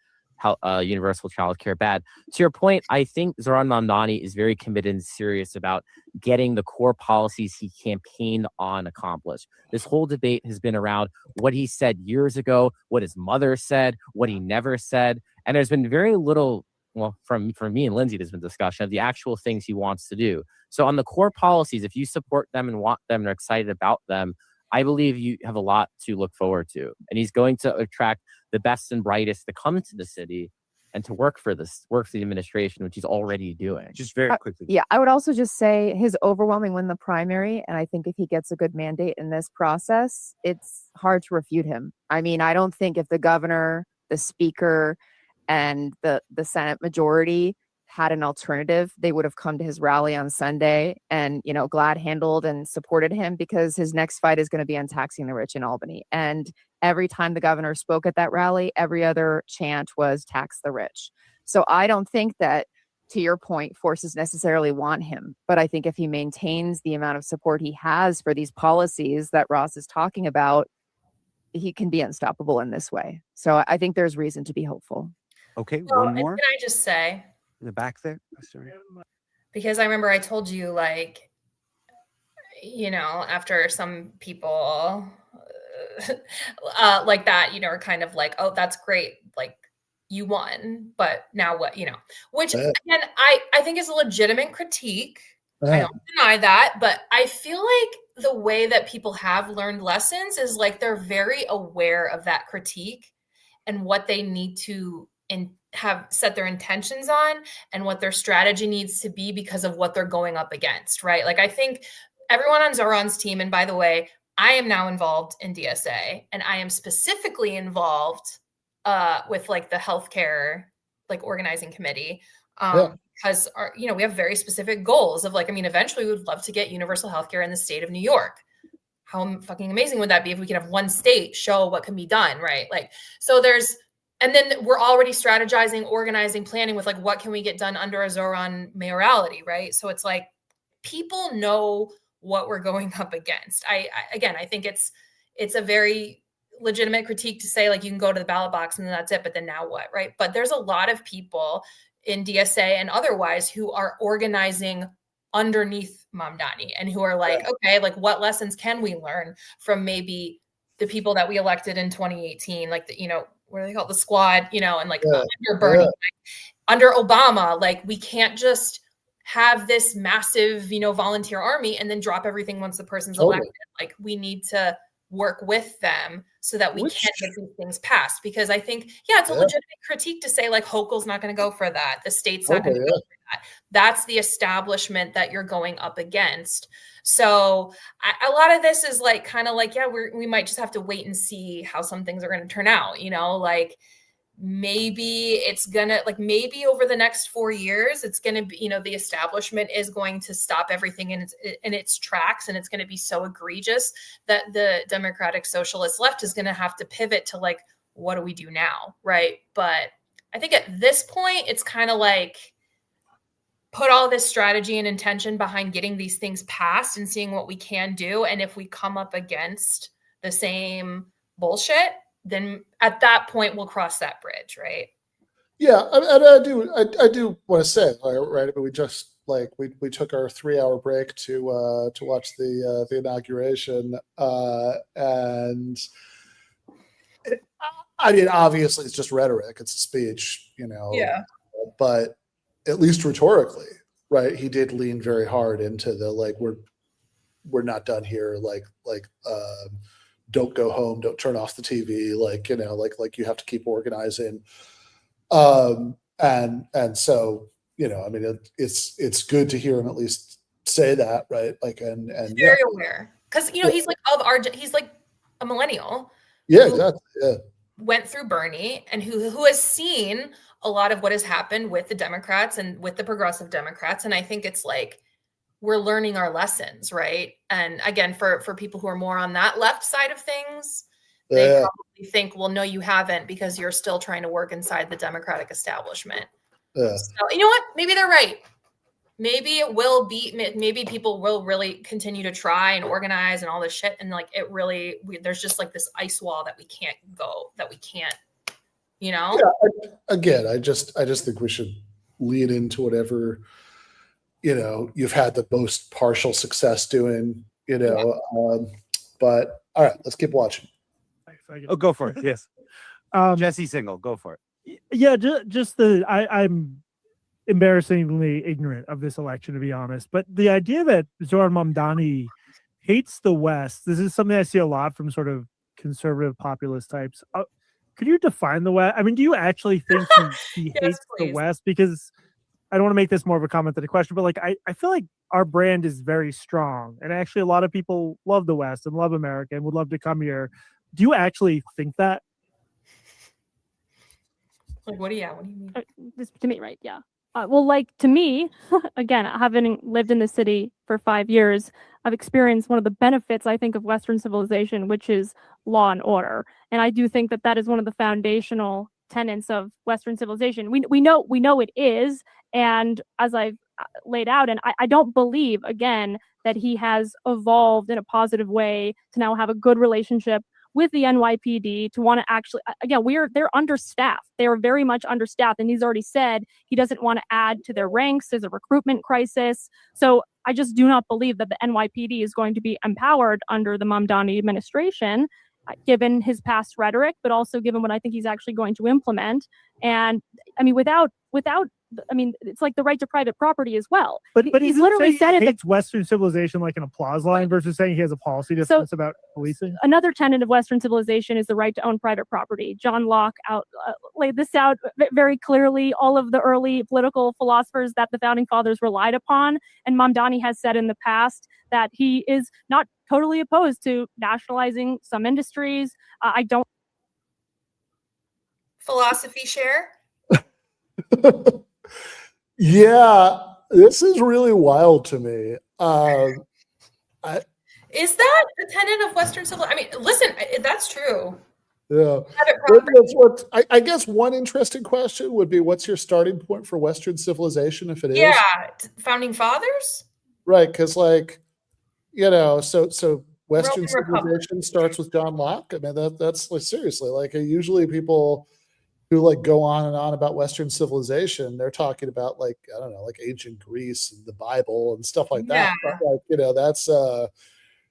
Universal childcare bad. To your point, I think Zoran Mamdani is very committed and serious about getting the core policies he campaigned on accomplished. This whole debate has been around what he said years ago, what his mother said, what he never said, and there's been very little. Well, from me and Lindsay, there's been discussion of the actual things he wants to do. So on the core policies, if you support them and want them and are excited about them, I believe you have a lot to look forward to. And he's going to attract the best and brightest to come to the city and to work for the administration, which he's already doing. Just very quickly. Yeah, I would also just say his overwhelming win the primary. And I think if he gets a good mandate in this process, it's hard to refute him. I mean, I don't think if the governor, the speaker, and the Senate majority had an alternative, they would have come to his rally on Sunday and, glad handled and supported him, because his next fight is going to be on taxing the rich in Albany. And every time the governor spoke at that rally, every other chant was tax the rich. So I don't think that, to your point, forces necessarily want him. But I think if he maintains the amount of support he has for these policies that Ross is talking about, he can be unstoppable in this way. So I think there's reason to be hopeful. Okay, Well, one more can I just say, in the back there? Sorry. because I remember I told you, like, after some people like that, are kind of like, oh, that's great, like you won, but now what? Which again, I think is a legitimate critique. I don't deny that, but I feel like the way that people have learned lessons is like they're very aware of that critique and what they need to have set their intentions on and what their strategy needs to be because of what they're going up against, right? Like I think everyone on Zoran's team, and by the way, I am now involved in DSA, and I am specifically involved with like the healthcare like organizing committee. Because we have very specific goals of like, eventually we would love to get universal healthcare in the state of New York. How fucking amazing would that be if we could have one state show what can be done, right? Like, so there's And then we're already strategizing, organizing, planning with like, what can we get done under a Zoran mayoralty, right? So it's like, people know what we're going up against. I think it's a very legitimate critique to say like, you can go to the ballot box and then that's it, but then now what, right? But there's a lot of people in DSA and otherwise who are organizing underneath Mamdani and who are like, okay, like what lessons can we learn from maybe the people that we elected in 2018, like the, what do they call it? The squad, and like under Bernie, like, under Obama, like we can't just have this massive, volunteer army and then drop everything once the person's elected. Like we need to work with them so that we can get these things passed. Because I think, it's a legitimate critique to say like Hochul's not going to go for that. The state's not going to go for that. That's the establishment that you're going up against. So a lot of this is like, kind of like, we might just have to wait and see how some things are going to turn out, like, maybe it's gonna maybe over the next 4 years it's gonna be the establishment is going to stop everything in its tracks, and it's going to be so egregious that the Democratic Socialist left is going to have to pivot to like, what do we do now, right? But I think at this point it's kind of like, put all this strategy and intention behind getting these things passed and seeing what we can do, and if we come up against the same bullshit, then at that point we'll cross that bridge, right? Yeah, I do want to say, right? I mean, we just we took our 3-hour break to watch the inauguration, and I mean, obviously it's just rhetoric; it's a speech, Yeah. But at least rhetorically, right? He did lean very hard into the we're not done here, don't go home, don't turn off the TV, like you have to keep organizing. And so, I mean, it's good to hear him at least say that, right? Like, and very aware. Cause he's like he's like a millennial. Yeah, exactly. Yeah. Went through Bernie and who has seen a lot of what has happened with the Democrats and with the progressive Democrats. And I think it's like, we're learning our lessons, right? And again, for people who are more on that left side of things, they probably think, well, no, you haven't, because you're still trying to work inside the Democratic establishment. Yeah. So, you know what? Maybe they're right. Maybe it will be, maybe people will really continue to try and organize and all this shit. And like, it really, there's just like this ice wall that we can't go, that we can't, Yeah, again, I just think we should lean into whatever, you've had the most partial success doing, but all right, let's keep watching. Oh, go for it. Yes. Jesse Single, go for it. Yeah, I'm embarrassingly ignorant of this election, to be honest. But the idea that Zoran Mamdani hates the West, this is something I see a lot from sort of conservative populist types. Could you define the West? I mean, do you actually think he hates the West? Because I don't want to make this more of a comment than a question, but like I feel like our brand is very strong, and actually a lot of people love the West and love America and would love to come here. Do you actually think that? Like, what do you mean? This to me, right? Yeah. Well, like to me, again, having lived in the city for 5 years, I've experienced one of the benefits, I think, of Western civilization, which is law and order. And I do think that that is one of the foundational tenets of Western civilization. We know it is. And as I've laid out, and I don't believe, again, that he has evolved in a positive way to now have a good relationship with the NYPD, to want to actually, again, they're understaffed. They are very much understaffed. And he's already said he doesn't want to add to their ranks. There's a recruitment crisis. So I just do not believe that the NYPD is going to be empowered under the Mamdani administration, given his past rhetoric, but also given what I think he's actually going to implement. And I mean, without, I mean, it's like the right to private property as well. But he's literally said it. Hates Western civilization like an applause line versus saying he has a policy difference about policing. Another tenet of Western civilization is the right to own private property. John Locke laid this out very clearly. All of the early political philosophers that the founding fathers relied upon, and Mamdani has said in the past that he is not totally opposed to nationalizing some industries. I don't. Philosophy share. Yeah, this is really wild to me. Is that the tenet of Western civilization? I mean, listen, that's true. Yeah. I guess one interesting question would be, what's your starting point for Western civilization, if it is? Yeah, founding fathers. Right, because so Western Roman Republic. civilization starts with John Locke. I mean, that's like, seriously, like, usually people who like go on and on about Western civilization, they're talking about, like, I don't know, like ancient Greece and the Bible and stuff like that. But like, that's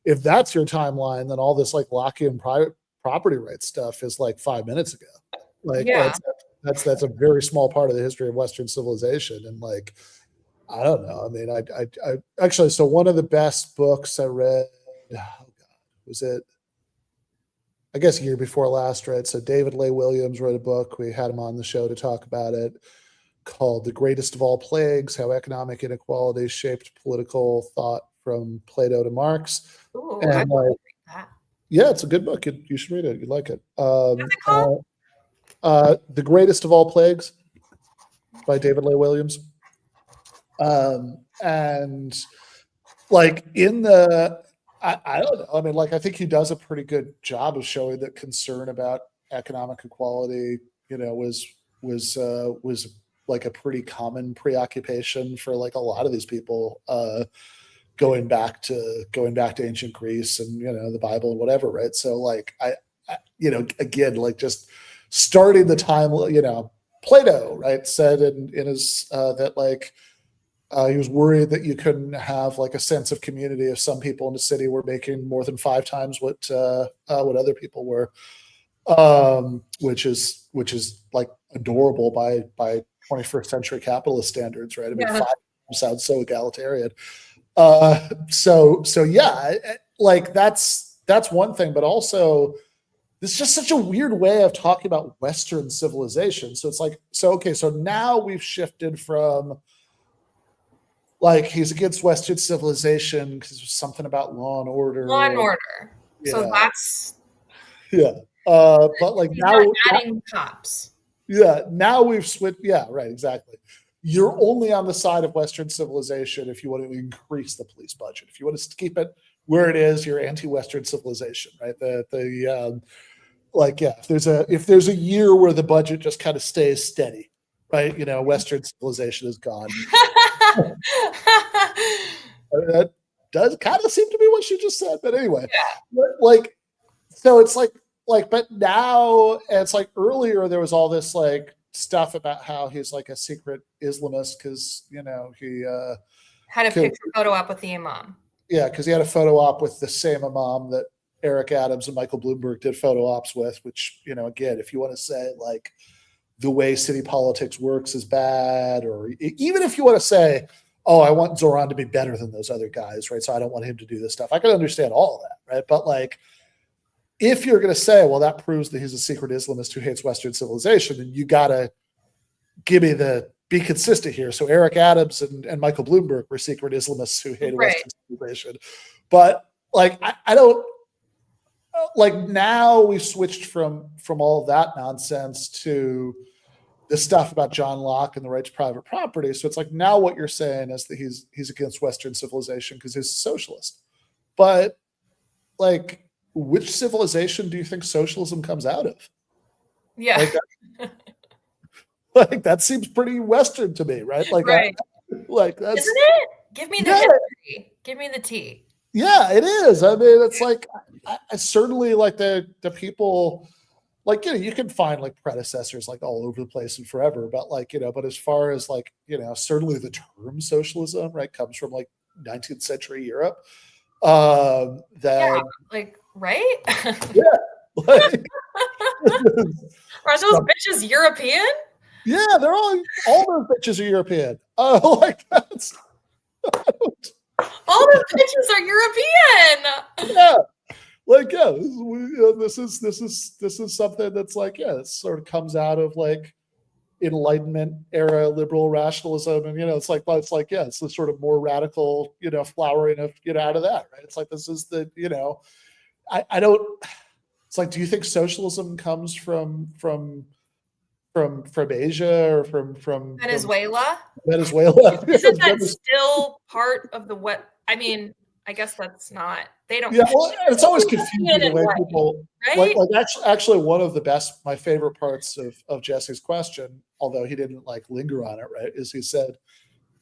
if that's your timeline, then all this like Lockean private property rights stuff is like 5 minutes ago. Like, that's a very small part of the history of Western civilization. And like, I don't know. I mean, I actually, so one of the best books I read, was it, I guess, year before last, right? So David Leigh Williams wrote a book. We had him on the show to talk about it, called The Greatest of All Plagues: How Economic Inequality Shaped Political Thought from Plato to Marx. Ooh, And like, yeah, it's a good book. You should read it. You'd like it. The Greatest of All Plagues by David Leigh Williams. And like in the, I don't know. I mean, like, I think he does a pretty good job of showing that concern about economic equality, was like a pretty common preoccupation for like a lot of these people, going back to ancient Greece and, the Bible and whatever. Right. So like, I again, like, just starting the time, Plato, right, said in his, that like, he was worried that you couldn't have like a sense of community if some people in the city were making more than 5 times what other people were, which is like adorable by 21st century capitalist standards, right? I mean, 5 sounds so egalitarian. So yeah, like that's one thing, but also it's just such a weird way of talking about Western civilization. So it's like, okay, so now we've shifted from, like, he's against Western civilization because there's something about law and order. Law and order. Yeah. So that's but like he's now not adding cops. Yeah, now we've switched. Yeah, right, exactly. You're only on the side of Western civilization if you want to increase the police budget. If you want to keep it where it is, you're anti-Western civilization, right? If there's a year where the budget just kind of stays steady, right? Western civilization is gone. That does kind of seem to be what she just said, but anyway, like, so it's like, but now it's like earlier there was all this like stuff about how he's like a secret Islamist because he had a picture photo op with the imam. Yeah, because he had a photo op with the same imam that Eric Adams and Michael Bloomberg did photo ops with, which, again, if you want to say like the way city politics works is bad, or even if you want to say, oh, I want Zoran to be better than those other guys, right? So I don't want him to do this stuff. I can understand all of that, right? But like, if you're going to say, well, that proves that he's a secret Islamist who hates Western civilization, then you got to be consistent here. So Eric Adams and Michael Bloomberg were secret Islamists who hated Western civilization. But like, I don't, like, now we've switched from all of that nonsense to the stuff about John Locke and the right to private property. So it's like, now what you're saying is that he's against Western civilization because he's a socialist. But like, which civilization do you think socialism comes out of? Yeah. Like that seems pretty Western to me, right? Like, right. Like that's, isn't it? Give me the history. Give me the tea. Yeah, it is. I mean, it's like, I certainly like the people, like, you can find like predecessors like all over the place and forever, but like, but as far as like, certainly the term socialism, right, comes from like 19th century Europe. Like, right? Yeah. Like, are those bitches European? Yeah, they're all those bitches are European. Like that's all those bitches are European. Yeah. Like, yeah, this is something that's like, yeah, it sort of comes out of like Enlightenment era liberal rationalism, and it's like yeah, it's the sort of more radical, flowering of out of that, right? It's like this is the I don't. It's like, do you think socialism comes from Asia or from Venezuela? Venezuela? Isn't that still part of the what? I mean, I guess that's not. They don't. Yeah, well, it's always Opinion confusing the and way what, people right? like actually one of the best, my favorite parts of Jesse's question, although he didn't like linger on it, right, is he said,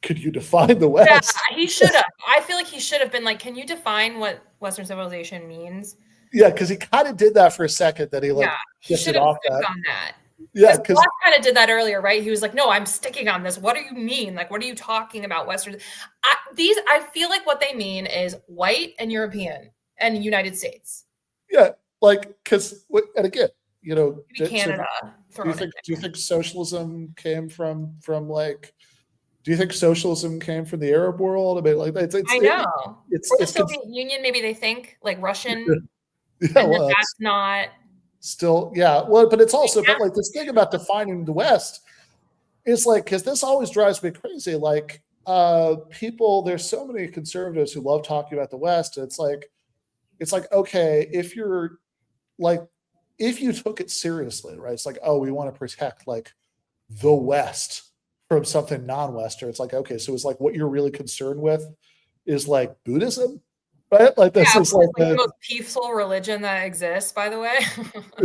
"Could you define the Yeah, West?" he should have. I feel like he should have been like, "Can you define what Western civilization means?" Yeah, because he kind of did that for a second. Then he like Yeah, he should shifted have off stuck that. on that. Yeah, Because because Block kind of did that earlier, right? He was like, "No, I'm sticking on this. What do you mean? Like, what are you talking about, Western?" I feel like what they mean is white and European and United States. yeah, like because and again, you know, Maybe Canada do you think socialism came from like? Do you think socialism came from the Arab world? I mean, like I know. Or the it's Soviet Union, maybe they think like Russian, yeah, and well, that's not. still, yeah. Well, but it's also, but like this thing about defining the West is like, because this always drives me crazy. Like, people, there's so many conservatives who love talking about the West. And it's like, okay, if you're like, if you took it seriously, right? It's like, oh, we want to protect like the West from something non-Western. It's like, okay, so it's like what you're really concerned with is like Buddhism, right? Like this is like the most peaceful religion that exists, by the way.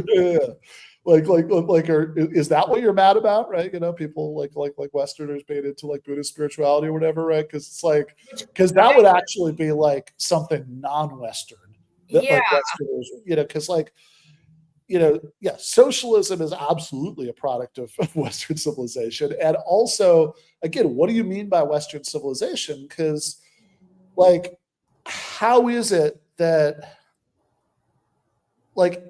yeah. Is that what you're mad about, right? You know, people like Westerners being into like Buddhist spirituality or whatever, right? Because it's like, because that would actually be like something non-Western that like Westerners, you know, because like, you know, yeah, socialism is absolutely a product of Western civilization. And also, again, what do you mean by Western civilization? Because like, how is it that like,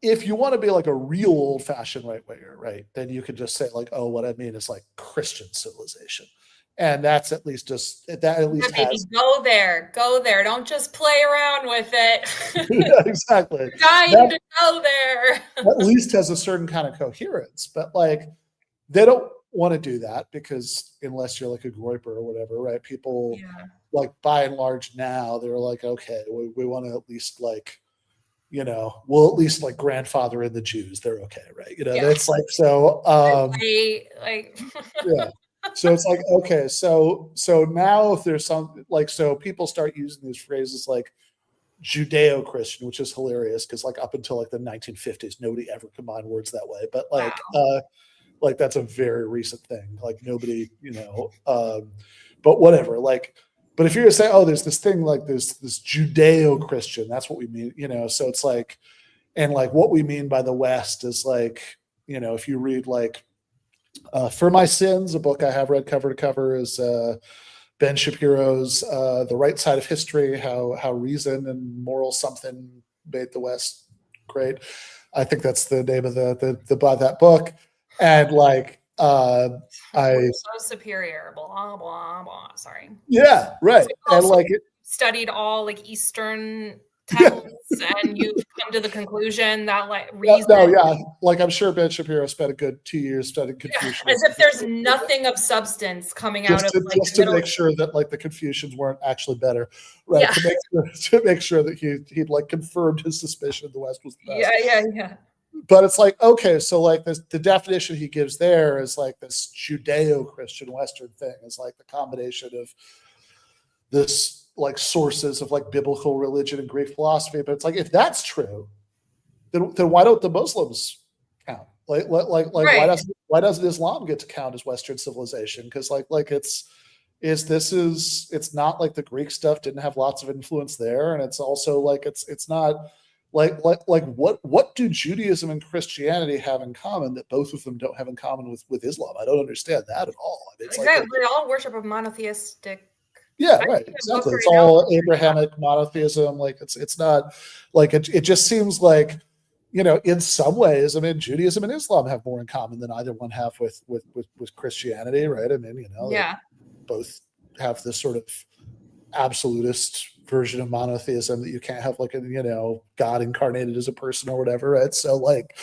if you want to be like a real old fashioned right winger, right, then you could just say like, oh, what I mean is like Christian civilization. And that's at least just that at least Yeah, baby, has go there. Don't just play around with it. yeah, exactly. Dying to go there. At least has a certain kind of coherence. But like they don't want to do that because unless you're like a Groiper or whatever, right? People like by and large now they're like, okay, we want to at least like, you know, we'll at least like grandfather in the Jews. They're okay, right? You know, that's like so. Like yeah. So it's like okay, so now if there's some like so people start using these phrases like Judeo-Christian, which is hilarious because like up until like the 1950s, nobody ever combined words that way. But like that's a very recent thing. Like nobody, you know, but whatever. Like, but if you're gonna say, oh, there's this thing like this Judeo-Christian, that's what we mean, you know. So it's like, and like what we mean by the West is like, you know, if you read like For My Sins, a book I have read cover to cover, is Ben Shapiro's The Right Side of History, how reason and moral something made the West great. I think that's the name of the by that book. And like we're so superior, blah blah blah. Sorry. Yeah, right. And like it studied all like Eastern texts, and you've come to the conclusion that like reason. Like I'm sure Ben Shapiro spent a good 2 years studying Confucianism. As if there's nothing of substance coming out of like just to make sure that like the Confucians weren't actually better, right? To make sure that he'd like confirmed his suspicion the West was the best. Yeah. But it's like, okay, so like the definition he gives there is like this Judeo-Christian Western thing is like the combination of this like sources of like biblical religion and Greek philosophy. But it's like, if that's true, then why don't the Muslims count? Like why doesn't Islam get to count as Western civilization? Because it's not like the Greek stuff didn't have lots of influence there, and it's also like it's not like what do Judaism and Christianity have in common that both of them don't have in common with Islam? I don't understand that at all. I mean, it's like we all worship a monotheistic. Yeah, right. Exactly. It's all Abrahamic monotheism. Like it's not like it just seems like, you know, in some ways, I mean, Judaism and Islam have more in common than either one have with Christianity, right? I mean, you know, they both have this sort of absolutist version of monotheism that you can't have like a, you know, God incarnated as a person or whatever, right? So like,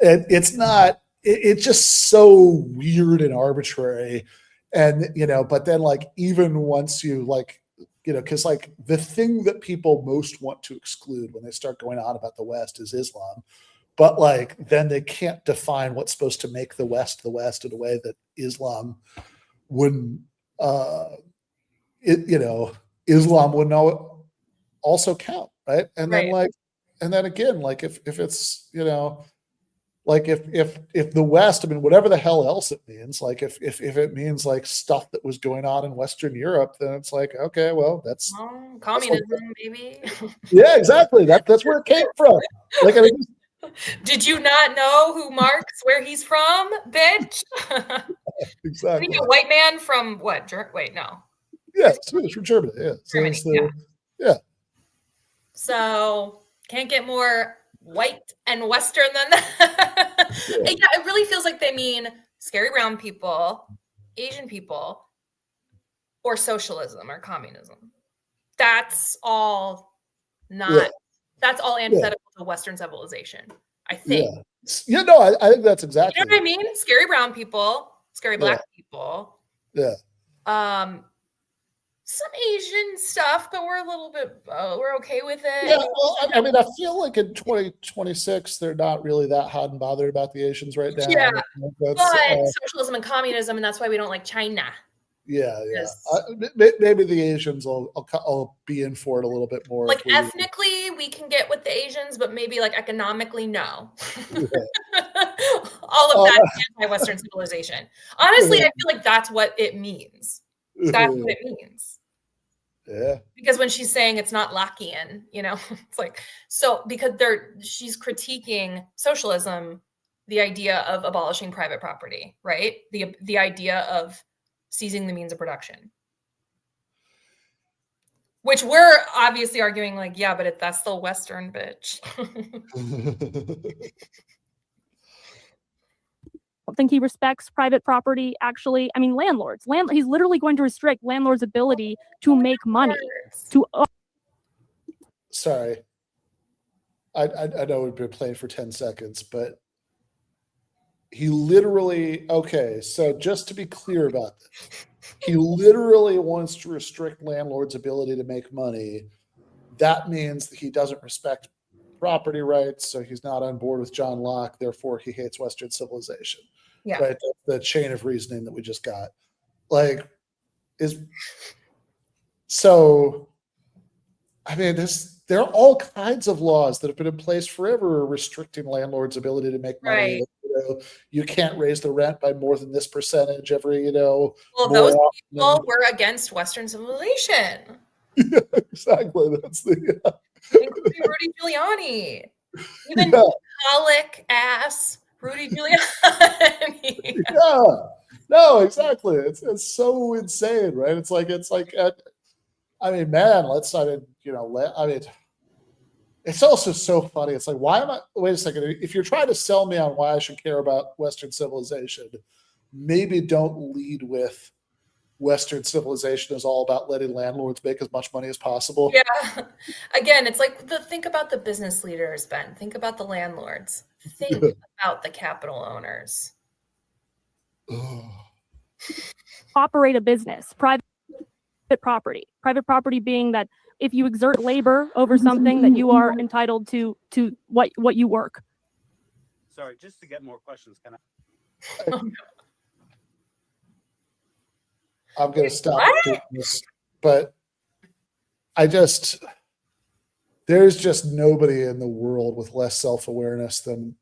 it's not. It's just so weird and arbitrary, and you know. But then like even once you like, you know, because like the thing that people most want to exclude when they start going on about the West is Islam, but like then they can't define what's supposed to make the West in a way that Islam wouldn't. You know, Islam would know also count, right? And then Right. and then again, like if it's, like if the West, I mean, whatever the hell else it means, like if it means like stuff that was going on in Western Europe, then it's like, okay, well, that's Communism, maybe. yeah, exactly. That's where it came from. Like, I mean, Did you not know who Marx, where he's from, bitch? exactly. A white man from what? Wait, no. Yeah, it's from Germany. Yeah. So Germany, yeah. So can't get more white and Western than that. Yeah, it really feels like they mean scary brown people, Asian people, or socialism or communism. That's all that's all antithetical to Western civilization, I think. Yeah, no, I think that's exactly. You know what I mean? Scary brown people, scary black people. Yeah. Some Asian stuff, but we're a little bit, we're okay with it. Yeah, well, I mean, I feel like in 2026, they're not really that hot and bothered about the Asians right now. Yeah, but socialism and communism, and that's why we don't like China. Yeah. Maybe the Asians I'll be in for it a little bit more. Like ethnically, we can get with the Asians, but maybe like economically, no. All of that is anti-Western civilization. Honestly, I feel like that's what it means. That's what it means. Yeah. Because when she's saying it's not Lockean, it's like, so because she's critiquing socialism, the idea of abolishing private property, right? The idea of seizing the means of production. Which we're obviously arguing like, yeah, but that's still Western, bitch. I think he respects private property. Actually, I mean, landlords. He's literally going to restrict landlords' ability to make money. Sorry, I know we've been playing for 10 seconds, but he literally. Okay, so just to be clear about this, he literally wants to restrict landlords' ability to make money. That means that he doesn't respect property rights, so he's not on board with John Locke. Therefore, he hates Western civilization. Yeah. Right. That's the chain of reasoning that we just got. Like, so. I mean, there are all kinds of laws that have been in place forever restricting landlords' ability to make money. Right. You can't raise the rent by more than this percentage every. Well, those people were against Western civilization. Yeah, exactly. That's including Rudy Giuliani, even Pollock ass Rudy Giuliani. Yeah, no, exactly. It's so insane, right? It's like I mean, man, it's also so funny. It's like, wait a second. If you're trying to sell me on why I should care about Western civilization, maybe don't lead with Western civilization is all about letting landlords make as much money as possible. Yeah. Again, it's like think about the business leaders, Ben. Think about the landlords. Think about the capital owners. Operate a business, private property being that if you exert labor over something that you are entitled to what you work. Sorry, just to get more questions, can I? I'm going to stop doing this, but there's just nobody in the world with less self-awareness than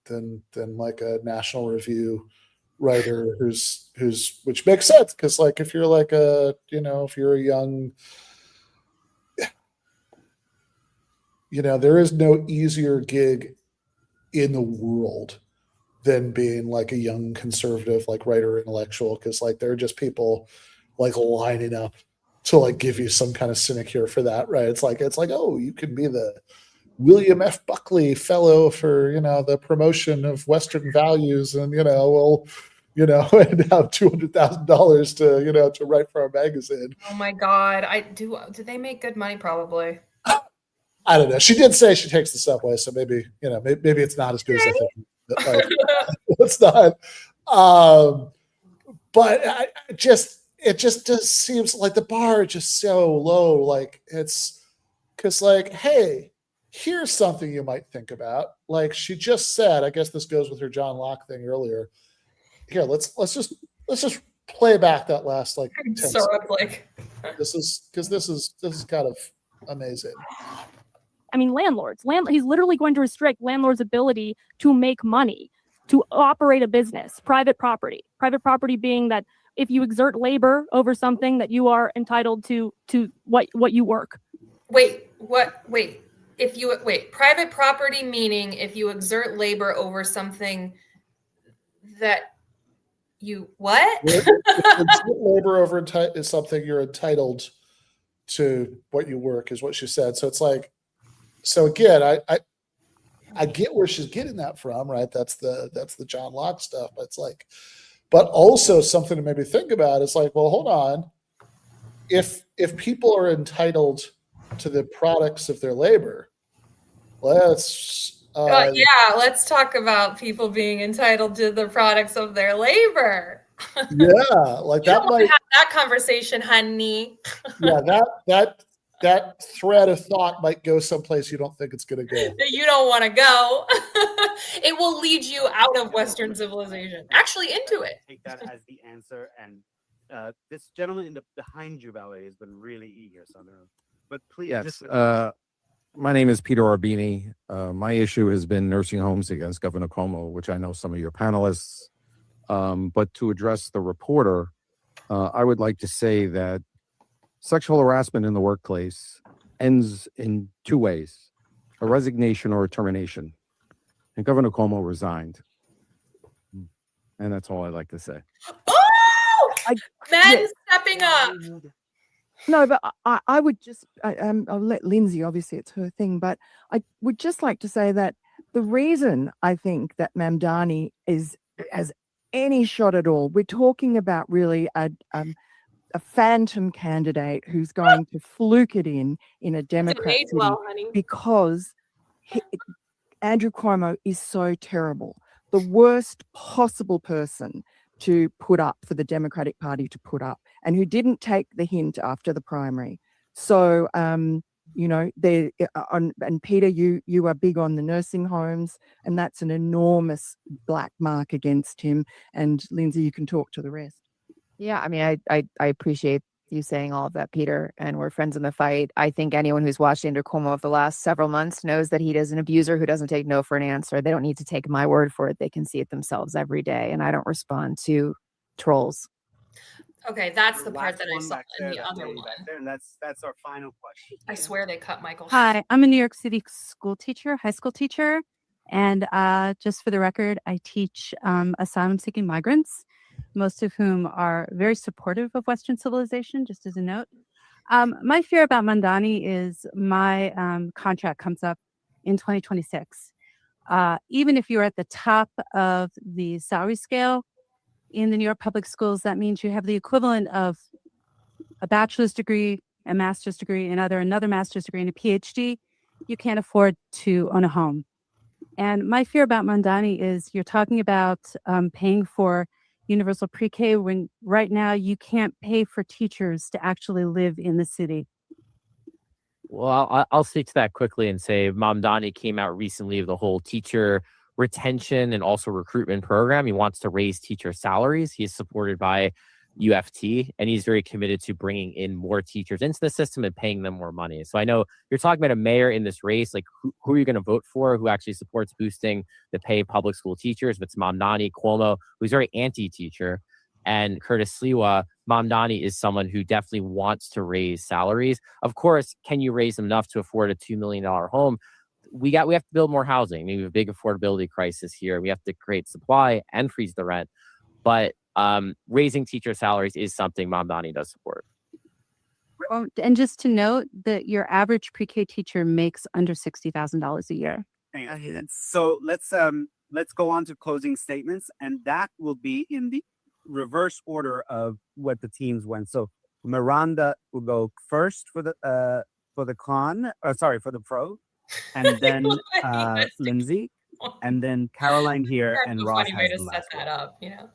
like a National Review writer which makes sense. Cause like, if you're like if you're a young, there is no easier gig in the world than being like a young conservative, like writer intellectual. Cause like, there are just people like lining up to like give you some kind of sinecure for that, right? It's like, oh, you can be the William F. Buckley Fellow for the promotion of Western values, and and have $200,000 to write for our magazine. Oh my God, do they make good money? Probably. I don't know. She did say she takes the subway, so maybe maybe it's not as good as I think. It's not. But it just seems like the bar is just so low. Like, it's because like, hey, here's something you might think about. Like she just said, I guess this goes with her John Locke thing earlier. Here, let's just play back that last like 10 seconds. This is kind of Amazing. I mean, landlords. He's literally going to restrict landlords' ability to make money, to operate a business, private property. Private property being that if you exert labor over something, that you are entitled to what you work. Wait, what? Wait. Private property meaning if you exert labor over something that you what? Labor over is something you're entitled to what you work, is what she said. So it's like, so again, I get where she's getting that from, right? That's the John Locke stuff. But it's like, but also something to maybe think about is like, well, hold on. If people are entitled to the products of their labor, let's let's talk about people being entitled to the products of their labor. Yeah, like You that don't want might to have that conversation, honey. yeah, that thread of thought might go someplace you don't think it's going to go. That you don't want to go. It will lead you out of Western civilization, actually into it. Take that as the answer. And this gentleman behind you, Ballet, has been really eager. So I don't know. But please, Yes. My name is Peter Orbini. My issue has been nursing homes against Governor Cuomo, which I know some of your panelists. But to address the reporter, I would like to say that sexual harassment in the workplace ends in two ways: a resignation or a termination. And Governor Cuomo resigned. And that's all I'd like to say. Oh, men stepping up. No, but I would just, I'll let Lindsay, obviously it's her thing, but I would just like to say that the reason I think that Mamdani has any shot at all, we're talking about really a phantom candidate who's going to fluke it in a Democrat age city well, honey. because Andrew Cuomo is so terrible. The worst possible person to put up for the Democratic Party to put up, and who didn't take the hint after the primary. So, you know, and Peter, you are big on the nursing homes, and that's an enormous black mark against him. And Lindsay, you can talk to the rest. Yeah, I mean, I appreciate you saying all of that, Peter, and we're friends in the fight. I think anyone who's watched Andrew Cuomo over the last several months knows that he is an abuser who doesn't take no for an answer. They don't need to take my word for it. They can see it themselves every day, and I don't respond to trolls. Okay, that's the part Last that I one saw back in there, the that other lady one. back there, and that's our final question. I swear they cut Michael. Hi, I'm a New York City school teacher, high school teacher. And just for the record, I teach asylum-seeking migrants, most of whom are very supportive of Western civilization, just as a note. My fear about Mamdani is my contract comes up in 2026. Even if you're at the top of the salary scale in the New York public schools, that means you have the equivalent of a bachelor's degree, a master's degree, and either another master's degree and a PhD. You can't afford to own a home. And my fear about Mamdani is you're talking about paying for universal pre-K when right now you can't pay for teachers to actually live in the city. Well, I'll speak to that quickly and say Mamdani came out recently with the whole teacher retention and also recruitment program. He wants to raise teacher salaries. He's supported by UFT, and he's very committed to bringing in more teachers into the system and paying them more money. So I know you're talking about a mayor in this race. Like, who are you going to vote for? Who actually supports boosting the pay of public school teachers? If it's Mamdani, Cuomo, who's very anti-teacher, and Curtis Sliwa, Mamdani is someone who definitely wants to raise salaries. Of course, can you raise them enough to afford a $2 million home? We have to build more housing. We have a big affordability crisis here. We have to create supply and freeze the rent. But raising teacher salaries is something Mamdani does support. Well, and just to note that your average pre-K teacher makes under $60,000 a year. So let's go on to closing statements, and that will be in the reverse order of what the teams went. So Miranda will go first for the pro, and then Lindsay, and then Caroline here, That's and a Ross funny way has to the set last that up, you know.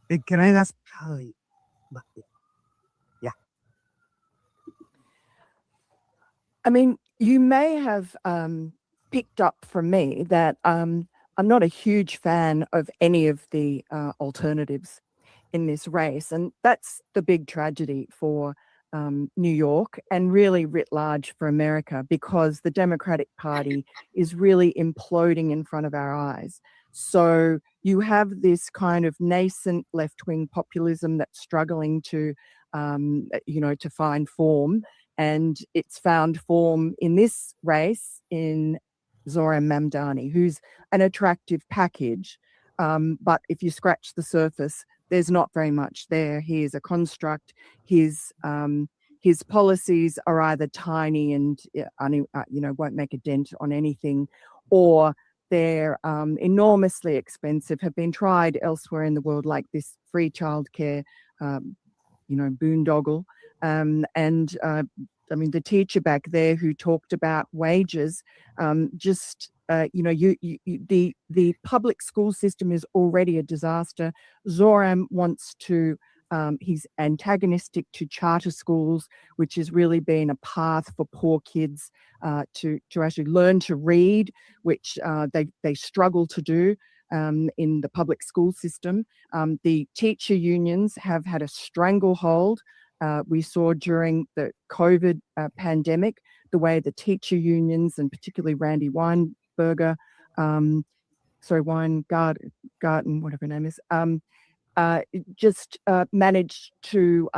word. Can I ask Caroline? Yeah. I mean, you may have picked up from me that I'm not a huge fan of any of the alternatives in this race. And that's the big tragedy for New York and really writ large for America, because the Democratic Party is really imploding in front of our eyes. So you have this kind of nascent left-wing populism that's struggling to, to find form, and it's found form in this race in Zoran Mamdani, who's an attractive package, but if you scratch the surface, there's not very much there. He is a construct. His policies are either tiny and won't make a dent on anything, or they're enormously expensive, have been tried elsewhere in the world, like this free childcare, boondoggle. The teacher back there who talked about wages, the public school system is already a disaster. Zoran wants to, he's antagonistic to charter schools, which has really been a path for poor kids to actually learn to read, which they struggle to do in the public school system. The teacher unions have had a stranglehold. We saw during the COVID pandemic, the way the teacher unions, and particularly Randy Weingarten, whatever her name is, just managed to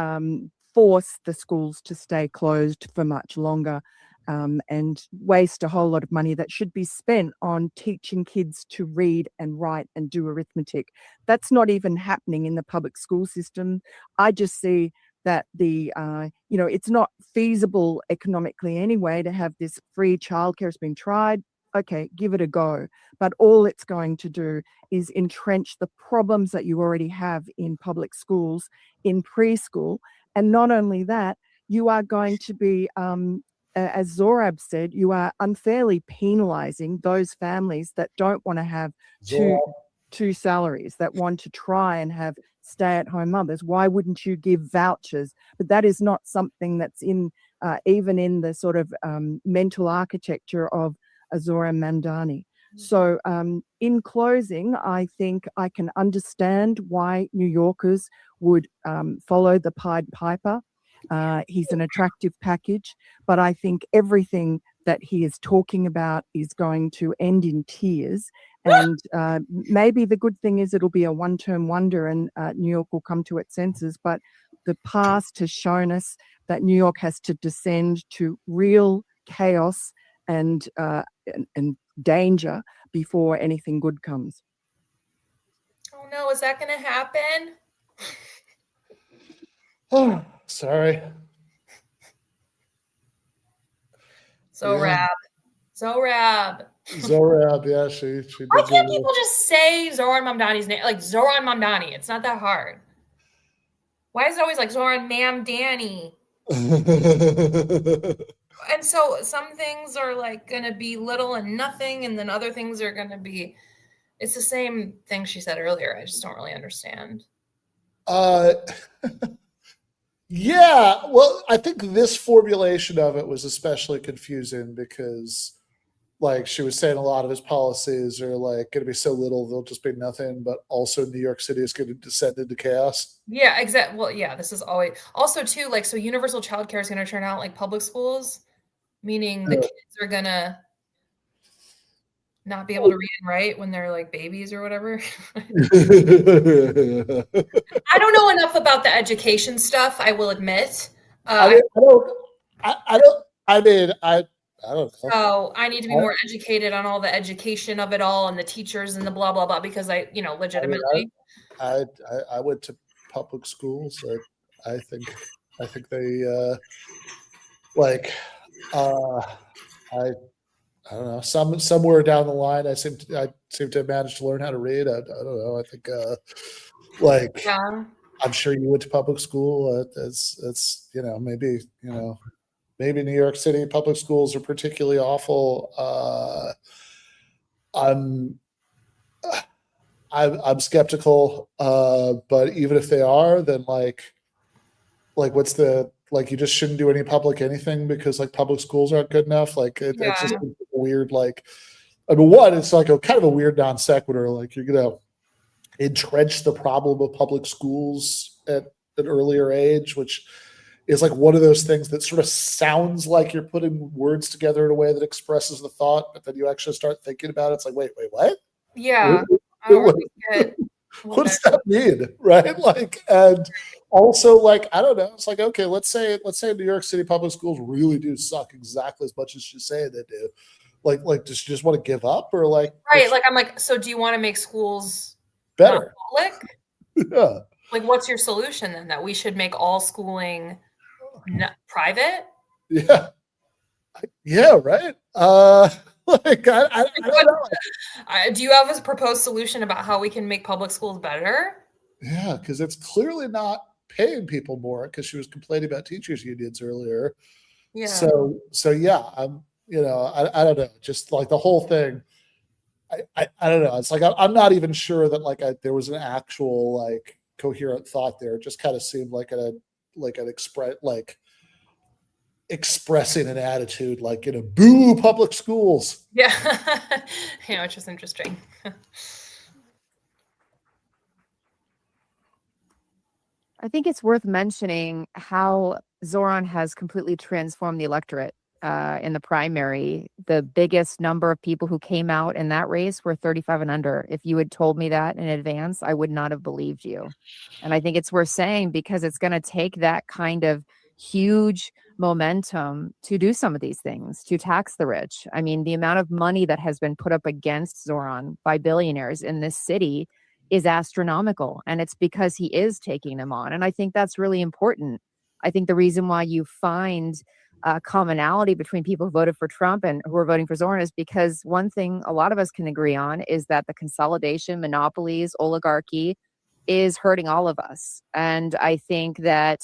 force the schools to stay closed for much longer, and waste a whole lot of money that should be spent on teaching kids to read and write and do arithmetic. That's not even happening in the public school system. I just see that it's not feasible economically anyway to have this free childcare. It's been tried. Okay, give it a go. But all it's going to do is entrench the problems that you already have in public schools, in preschool. And not only that, you are going to be, as Zorab said, you are unfairly penalizing those families that don't want to have two salaries, that want to try and have stay-at-home mothers. Why wouldn't you give vouchers? But that is not something that's in even in the sort of mental architecture of Zoran Mamdani. So in closing, I think I can understand why New Yorkers would follow the Pied Piper. He's an attractive package, but I think everything that he is talking about is going to end in tears. And maybe the good thing is it'll be a one-term wonder and New York will come to its senses. But the past has shown us that New York has to descend to real chaos and danger before anything good comes. Oh no, is that going to happen? Oh, sorry. Zorab. Zorab, yeah, she did. Why can't people just say Zoran Mamdani's name? Like Zoran Mamdani. It's not that hard. Why is it always like Zoran Mamdani? And so some things are like going to be little and nothing, and then other things are going to be, it's the same thing she said earlier. I just don't really understand. Yeah, well, I think this formulation of it was especially confusing because, like, she was saying a lot of his policies are like going to be so little they'll just be nothing, but also New York City is going to descend into chaos. Yeah, exactly. Well, yeah, this is always also too, like, so universal childcare is going to turn out like public schools, meaning the kids are going to not be able to read and write when they're like babies or whatever. I don't know enough about the education stuff, I will admit. I don't know. So I need to be more educated on all the education of it all and the teachers and the blah, blah, blah, because legitimately. I went to public schools. I think they I don't know. Somewhere down the line, I seem to have managed to learn how to read. I don't know. I think I'm sure you went to public school. It's maybe New York City public schools are particularly awful. I'm skeptical, but even if they are, then like what's the you just shouldn't do any public anything because like public schools aren't good enough. Like it's just weird. Like it's like a kind of a weird non sequitur. Like you're gonna entrench the problem of public schools at an earlier age, which is like one of those things that sort of sounds like you're putting words together in a way that expresses the thought, but then you actually start thinking about it. It's like, wait, what? Yeah. What, I don't really get what does that mean? Right? Like, and also like, I don't know. It's like, okay, let's say New York City public schools really do suck exactly as much as you say they do. Like, does you just want to give up, or like, right? Like, I'm like, so do you want to make schools better? not public? Yeah. Like, what's your solution then? That we should make all schooling private? Yeah. Yeah. Right. Like, I don't know. Do you have a proposed solution about how we can make public schools better? Yeah, because it's clearly not paying people more, because she was complaining about teachers unions earlier. Yeah. So yeah, I don't know. Just like the whole thing, I don't know. It's like I'm not even sure that like there was an actual like coherent thought there. It just kind of seemed like expressing an attitude like, boo public schools. Yeah. Yeah, which is interesting. I think it's worth mentioning how Zoran has completely transformed the electorate in the primary. The biggest number of people who came out in that race were 35 and under. If you had told me that in advance, I would not have believed you. And I think it's worth saying, because it's going to take that kind of huge momentum to do some of these things, to tax the rich. I mean, the amount of money that has been put up against Zoran by billionaires in this city is astronomical, and it's because he is taking them on. And I think that's really important. I think the reason why you find commonality between people who voted for Trump and who are voting for Zoran is because one thing a lot of us can agree on is that the consolidation, monopolies, oligarchy is hurting all of us. And I think that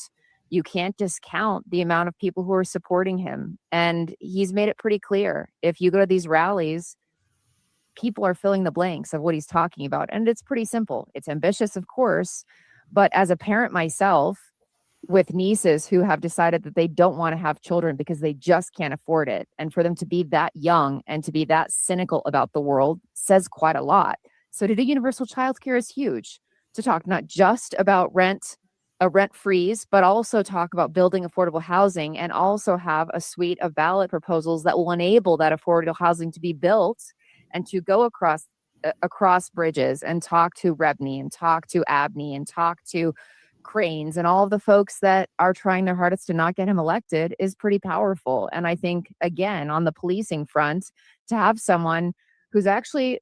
you can't discount the amount of people who are supporting him. And he's made it pretty clear. If you go to these rallies, people are filling the blanks of what he's talking about. And it's pretty simple. It's ambitious, of course, but as a parent myself, with nieces who have decided that they don't want to have children because they just can't afford it, and for them to be that young and to be that cynical about the world says quite a lot. So to do universal childcare is huge. To talk not just about a rent freeze, but also talk about building affordable housing, and also have a suite of ballot proposals that will enable that affordable housing to be built and to go across bridges and talk to Rebney and talk to Abney and talk to Cranes and all of the folks that are trying their hardest to not get him elected is pretty powerful. And I think, again, on the policing front, to have someone who's actually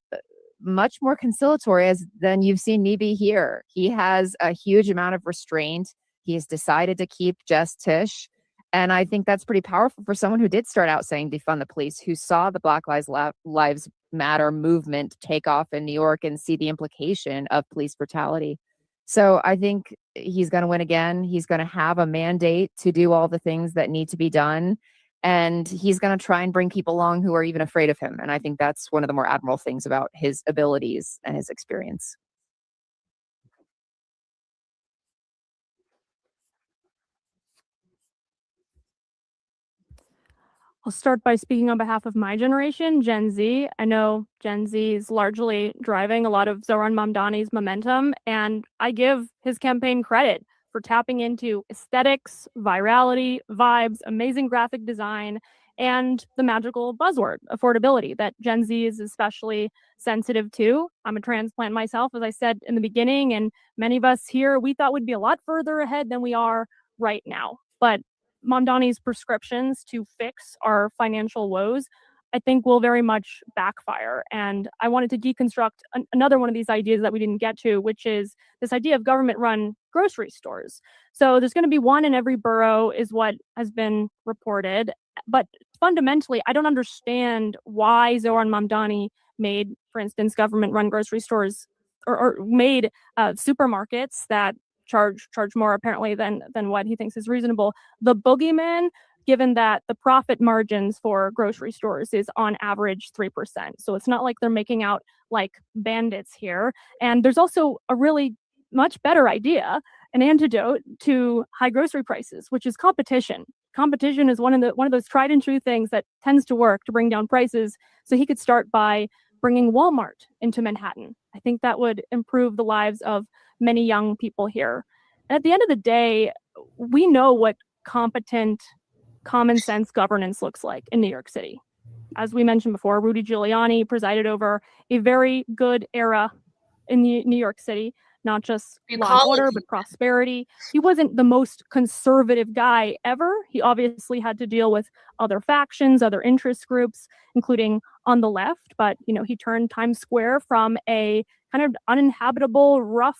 much more conciliatory than you've seen me be here. He has a huge amount of restraint. He has decided to keep just Tish. And I think that's pretty powerful for someone who did start out saying defund the police, who saw the Black Lives Matter movement take off in New York and see the implication of police brutality. So I think he's going to win again. He's going to have a mandate to do all the things that need to be done. And he's going to try and bring people along who are even afraid of him. And I think that's one of the more admirable things about his abilities and his experience. I'll start by speaking on behalf of my generation, Gen Z. I know Gen Z is largely driving a lot of Zoran Mamdani's momentum, and I give his campaign credit for tapping into aesthetics, virality, vibes, amazing graphic design, and the magical buzzword, affordability, that Gen Z is especially sensitive to. I'm a transplant myself, as I said in the beginning, and many of us here, we thought we'd be a lot further ahead than we are right now. But Mamdani's prescriptions to fix our financial woes, I think, will very much backfire. And I wanted to deconstruct another one of these ideas that we didn't get to, which is this idea of government-run grocery stores. So there's going to be one in every borough, is what has been reported. But fundamentally, I don't understand why Zoran Mamdani made, for instance, government-run grocery stores or made supermarkets that charge more apparently than what he thinks is reasonable, the boogeyman, given that the profit margins for grocery stores is on average 3%. So it's not like they're making out like bandits here. And there's also a really much better idea, an antidote to high grocery prices, which is competition. Competition is one of those tried and true things that tends to work to bring down prices. So he could start by bringing Walmart into Manhattan. I think that would improve the lives of many young people here. And at the end of the day, we know what competent, common sense governance looks like in New York City. As we mentioned before, Rudy Giuliani presided over a very good era in New York City, not just law and order, but prosperity. He wasn't the most conservative guy ever. He obviously had to deal with other factions, other interest groups, including on the left. But, you know, he turned Times Square from a kind of uninhabitable, rough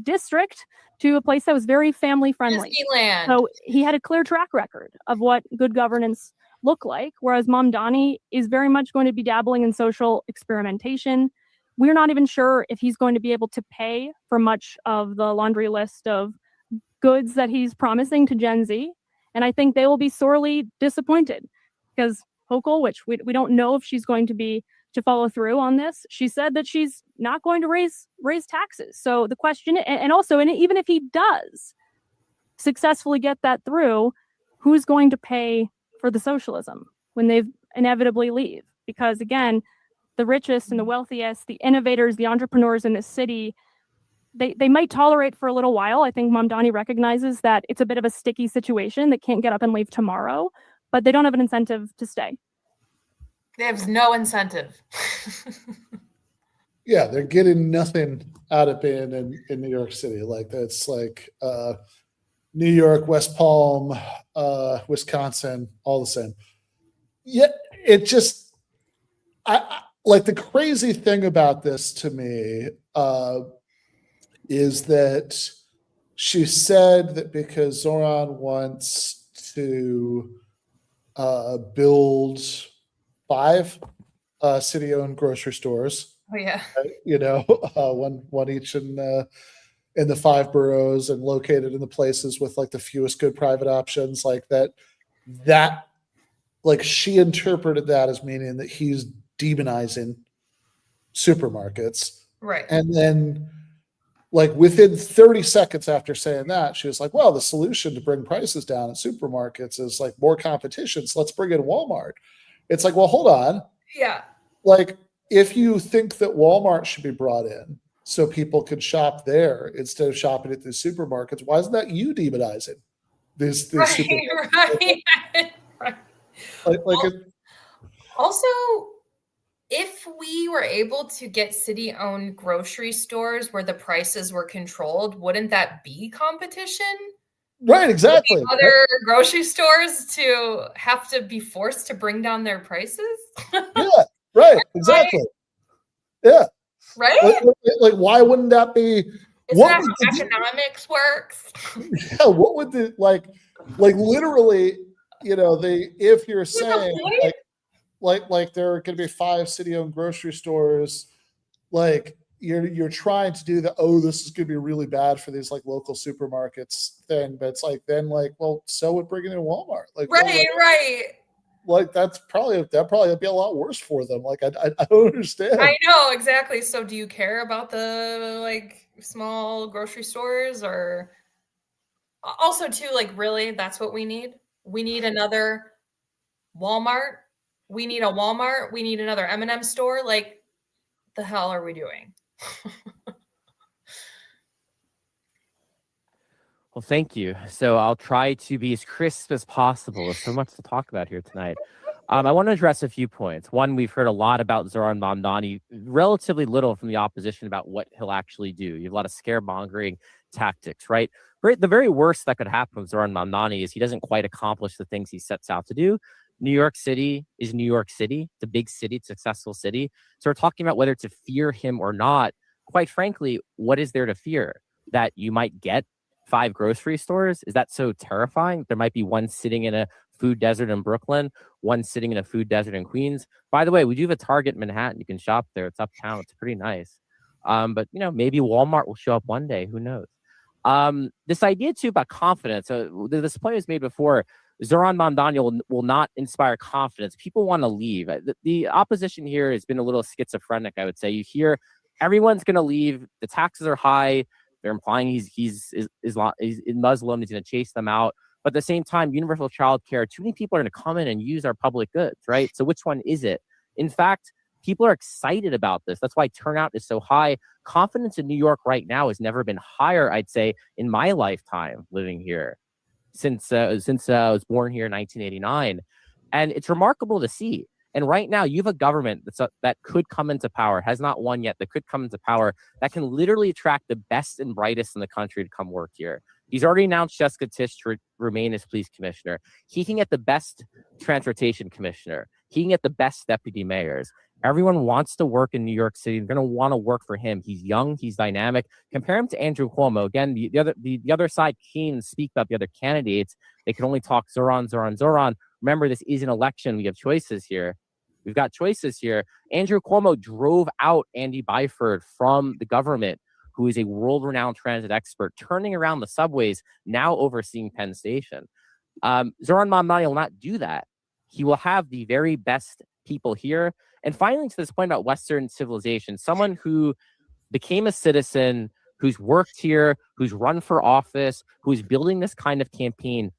district to a place that was very family friendly. Disneyland. So he had a clear track record of what good governance look like, whereas Mamdani is very much going to be dabbling in social experimentation. We're not even sure if he's going to be able to pay for much of the laundry list of goods that he's promising to Gen Z. And I think they will be sorely disappointed because Hochul, which we don't know if she's going to follow through on this, she said that she's not going to raise taxes. So the question, and also, and even if he does successfully get that through, who's going to pay for the socialism when they inevitably leave? Because again, the richest and the wealthiest, the innovators, the entrepreneurs in this city, they might tolerate for a little while. I think Mamdani recognizes that it's a bit of a sticky situation. They can't get up and leave tomorrow, but they don't have an incentive to stay. They have no incentive. Yeah, they're getting nothing out of being in New York City. Like that's like New York, West Palm, Wisconsin, all the same. Yet it just, I like the crazy thing about this to me is that she said that because Zoran wants to build 5 city-owned grocery stores. Oh yeah, you know, one each in the 5 boroughs and located in the places with like the fewest good private options, like that like she interpreted that as meaning that he's demonizing supermarkets. right. And then like within 30 seconds after saying that, she was like, well, the solution to bring prices down at supermarkets is like more competition. So let's bring in Walmart. It's like, well, hold on. Yeah. Like if you think that Walmart should be brought in so people can shop there instead of shopping at the supermarkets, why isn't that you demonizing these Right, supermarkets? right. Like Also, if we were able to get city-owned grocery stores where the prices were controlled, wouldn't that be competition? Right, exactly. Other grocery stores to have to be forced to bring down their prices? Yeah, right, exactly. Yeah. Right? Like why wouldn't that be? Isn't that how economics works? Yeah, what would the like literally, you know, if you're saying like there are going to be 5 city-owned grocery stores, like you're trying to do this is going to be really bad for these like local supermarkets thing, but it's like then like, well, so would bringing in Walmart, like right. Like that'd probably be a lot worse for them. Like I don't understand. I know exactly. So do you care about the like small grocery stores, or also too like really that's what we need? We need another Walmart. We need a Walmart. We need another M&M store. Like the hell are we doing? Well, thank you. So I'll try to be as crisp as possible. There's so much to talk about here tonight. I want to address a few points. One, we've heard a lot about Zoran Mamdani, relatively little from the opposition about what he'll actually do. You have a lot of scaremongering tactics, right? The very worst that could happen with Zoran Mamdani is he doesn't quite accomplish the things he sets out to do. New York City is New York City. It's a big city, it's a successful city. So we're talking about whether to fear him or not. Quite frankly, what is there to fear? That you might get 5 grocery stores? Is that so terrifying? There might be one sitting in a food desert in Brooklyn, one sitting in a food desert in Queens. By the way, we do have a Target in Manhattan. You can shop there. It's uptown. It's pretty nice. But you know, maybe Walmart will show up one day. Who knows? This idea too about confidence. This play was made before. Zoran Mamdani will not inspire confidence. People want to leave. The opposition here has been a little schizophrenic, I would say. You hear everyone's going to leave. The taxes are high. They're implying he's Muslim. He's going to chase them out. But at the same time, universal child care, too many people are going to come in and use our public goods, right? So which one is it? In fact, people are excited about this. That's why turnout is so high. Confidence in New York right now has never been higher, I'd say, in my lifetime living here. since I was born here in 1989, and it's remarkable to see. And right now, you have a government that could come into power, has not won yet, that could come into power, that can literally attract the best and brightest in the country to come work here. He's already announced Jessica Tisch to remain as police commissioner. He can get the best transportation commissioner. He can get the best deputy mayors. Everyone wants to work in New York City. They're going to want to work for him. He's young. He's dynamic. Compare him to Andrew Cuomo. Again, the other side can't speak about the other candidates. They can only talk Zoran. Remember, this is an election. We have choices here. We've got choices here. Andrew Cuomo drove out Andy Byford from the government, who is a world-renowned transit expert, turning around the subways, now overseeing Penn Station. Zoran Mamdani will not do that. He will have the very best people here. And finally, to this point about Western civilization, someone who became a citizen, who's worked here, who's run for office, who's building this kind of campaign.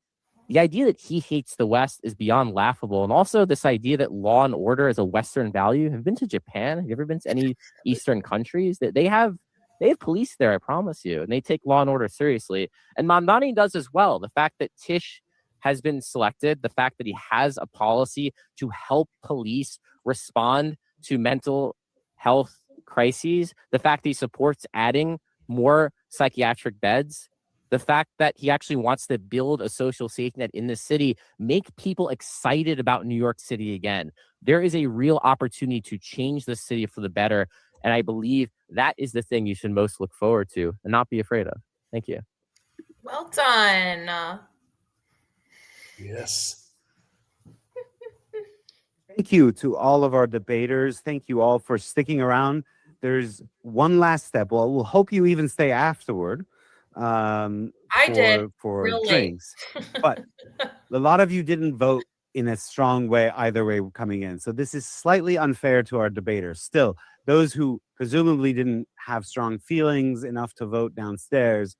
The idea that he hates the West is beyond laughable. And also this idea that law and order is a Western value. Have you been to Japan? Have you ever been to any Eastern countries? That they have police there, I promise you, and they take law and order seriously. And Mamdani does as well. The fact that Tisch has been selected, the fact that he has a policy to help police respond to mental health crises, the fact that he supports adding more psychiatric beds, the fact that he actually wants to build a social safety net in the city, make people excited about New York City again. There is a real opportunity to change the city for the better. And I believe that is the thing you should most look forward to and not be afraid of. Thank you. Well done. Yes. Thank you to all of our debaters. Thank you all for sticking around. There's one last step. Well, we'll hope you even stay afterward. Did for real drinks, but a lot of you didn't vote in a strong way either way coming in. So this is slightly unfair to our debaters. Still, those who presumably didn't have strong feelings enough to vote downstairs,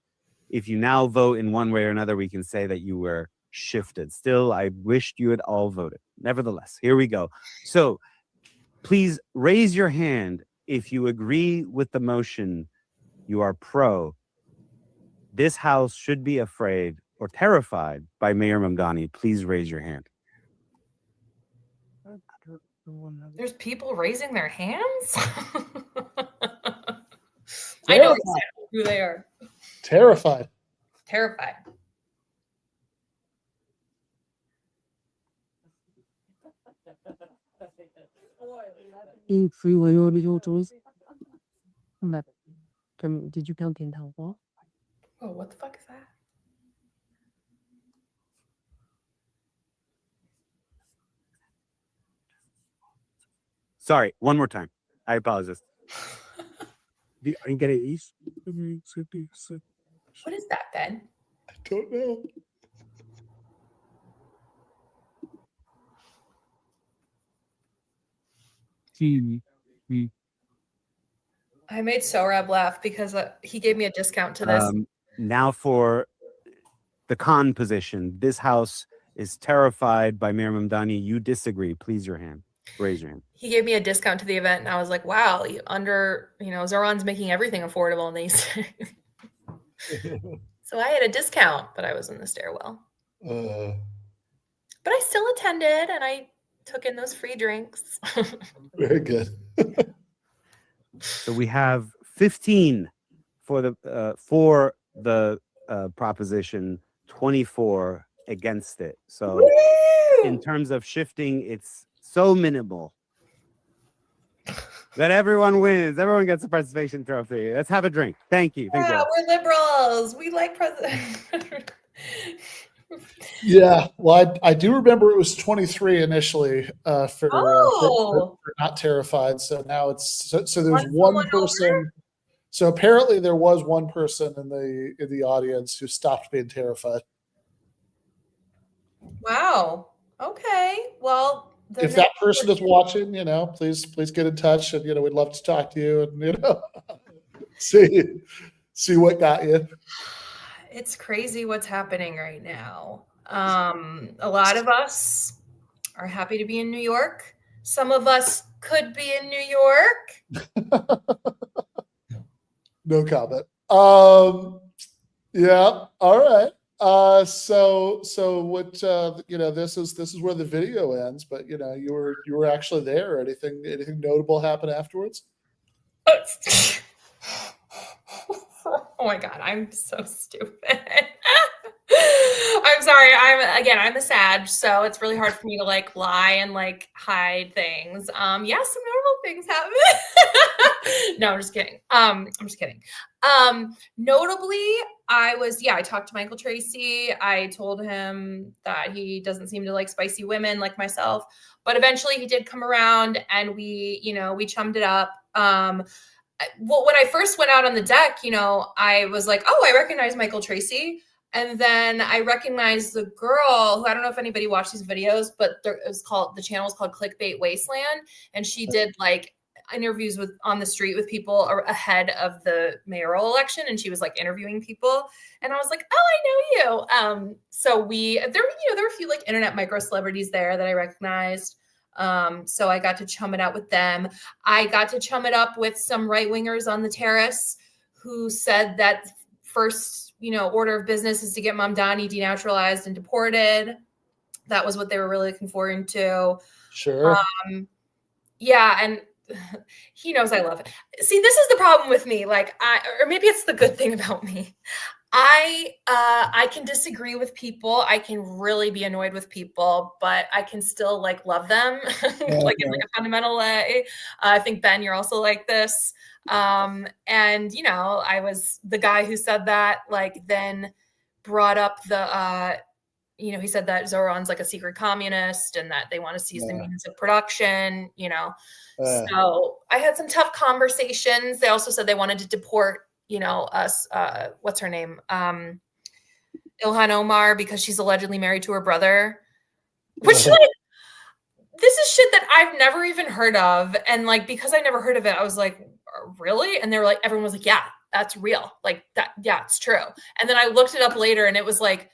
if you now vote in one way or another, we can say that you were shifted. Still, I wished you had all voted. Nevertheless, here we go. So please raise your hand if you agree with the motion. You are pro. This house should be afraid or terrified by Mayor Mamdani. Please raise your hand. There's people raising their hands? I know exactly who they are. Terrified. Terrified. Did you count in town hall? Oh, what the fuck is that? Sorry, one more time. I apologize. Are you getting these? What is that, Ben? I don't know. I made Sorab laugh because he gave me a discount to this. Now for the con position. This house is terrified by Mayor Mamdani. You disagree. Please raise your hand. He gave me a discount to the event, and I was like, wow, Zoran's making everything affordable. And so I had a discount, but I was in the stairwell. But I still attended, and I took in those free drinks. Very good. So we have 15 for the proposition, 24 against it. So Woo! In terms of shifting, it's so minimal that everyone wins. Everyone gets a participation trophy. Let's have a drink. Thank you. Thank you. Yeah, we're liberals. We like president. Yeah, well, I do remember it was 23 initially for not terrified. So now it's so there's one person. Over? So apparently there was one person in the audience who stopped being terrified. Wow. Okay. Well, if that person is watching, please get in touch, and we'd love to talk to you, and see what got you. It's crazy what's happening right now. A lot of us are happy to be in New York. Some of us could be in New York. No comment. Yeah. All right. So what? This is where the video ends. But you were actually there. Anything notable happen afterwards? Oh my God, I'm so stupid. I'm sorry. I'm a Sag, so it's really hard for me to like lie and like hide things. Yeah, some notable things happen. No, I'm just kidding. I'm just kidding. Notably, I talked to Michael Tracy. I told him that he doesn't seem to like spicy women like myself, but eventually he did come around and we chummed it up. Well, when I first went out on the deck, I was like, oh, I recognize Michael Tracy. And then I recognized the girl who, I don't know if anybody watched these videos, but the channel is called Clickbait Wasteland. And she did like interviews on the street with people ahead of the mayoral election. And she was like interviewing people. And I was like, oh, I know you. So there were a few like internet micro celebrities there that I recognized. So I got to chum it out with them. I got to chum it up with some right wingers on the terrace who said that first, order of business is to get Mamdani denaturalized and deported. That was what they were really looking forward to. Sure. Yeah. And he knows I love it. See, this is the problem with me. Like or maybe it's the good thing about me. I can disagree with people. I can really be annoyed with people, but I can still like love them like in like a fundamental way. I think, Ben, you're also like this. And I was the guy who said that, like then brought up he said that Zoran's like a secret communist and that they want to seize the means of production, So I had some tough conversations. They also said they wanted to deport us, what's her name? Ilhan Omar, because she's allegedly married to her brother, which like, this is shit that I've never even heard of. And like, because I never heard of it, I was like, really? And they were like, everyone was like, yeah, that's real. Like that. Yeah, it's true. And then I looked it up later and it was like,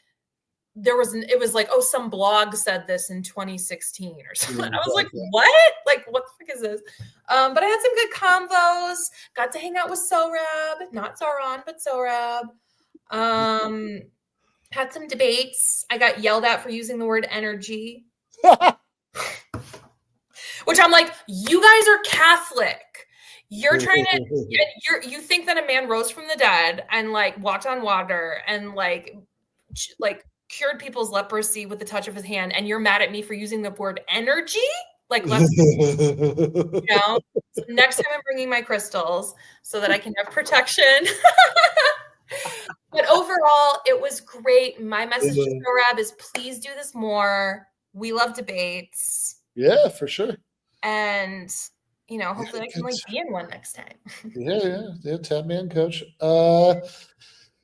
it was like, oh, some blog said this in 2016 or something. I was like, what? Like, what the fuck is this? But I had some good convos, got to hang out with Sohrab, not Zoran, but Sohrab. Had some debates. I got yelled at for using the word energy. Which I'm like, you guys are Catholic. You're trying to, you think that a man rose from the dead and like walked on water and like cured people's leprosy with the touch of his hand, and you're mad at me for using the word energy? Like, let's, so next time I'm bringing my crystals so that I can have protection. But overall, it was great. My message to Sohrab is please do this more. We love debates. Yeah, for sure. And, hopefully I can like be in one next time. Yeah, 10-man coach.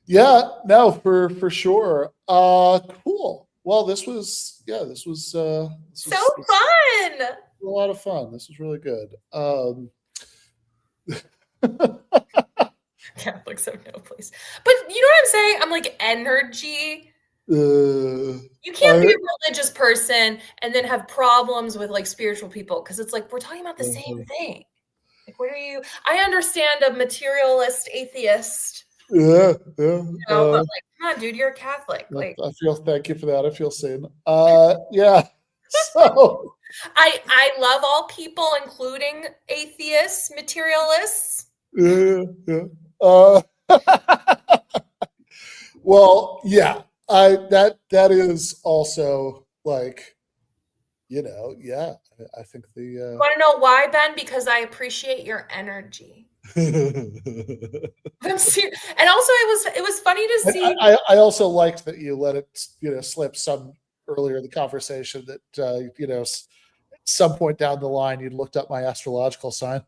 Yeah, no, for sure. Cool. Well, this was so fun. A lot of fun. This was really good. Catholics have no place. But you know what I'm saying? I'm like, energy. You can't be a religious person and then have problems with like spiritual people, because it's like we're talking about the same thing. Like, what are you? I understand a materialist atheist. Yeah. But like, come on, dude, you're a Catholic. Like, Thank you for that. I feel seen. Yeah. So I love all people, including atheists, materialists. Yeah. Well, yeah. That is also like, yeah. I think You want to know why, Ben? Because I appreciate your energy. I'm serious. And also, it was funny to see. I also liked that you let it slip some earlier in the conversation that at some point down the line you'd looked up my astrological sign.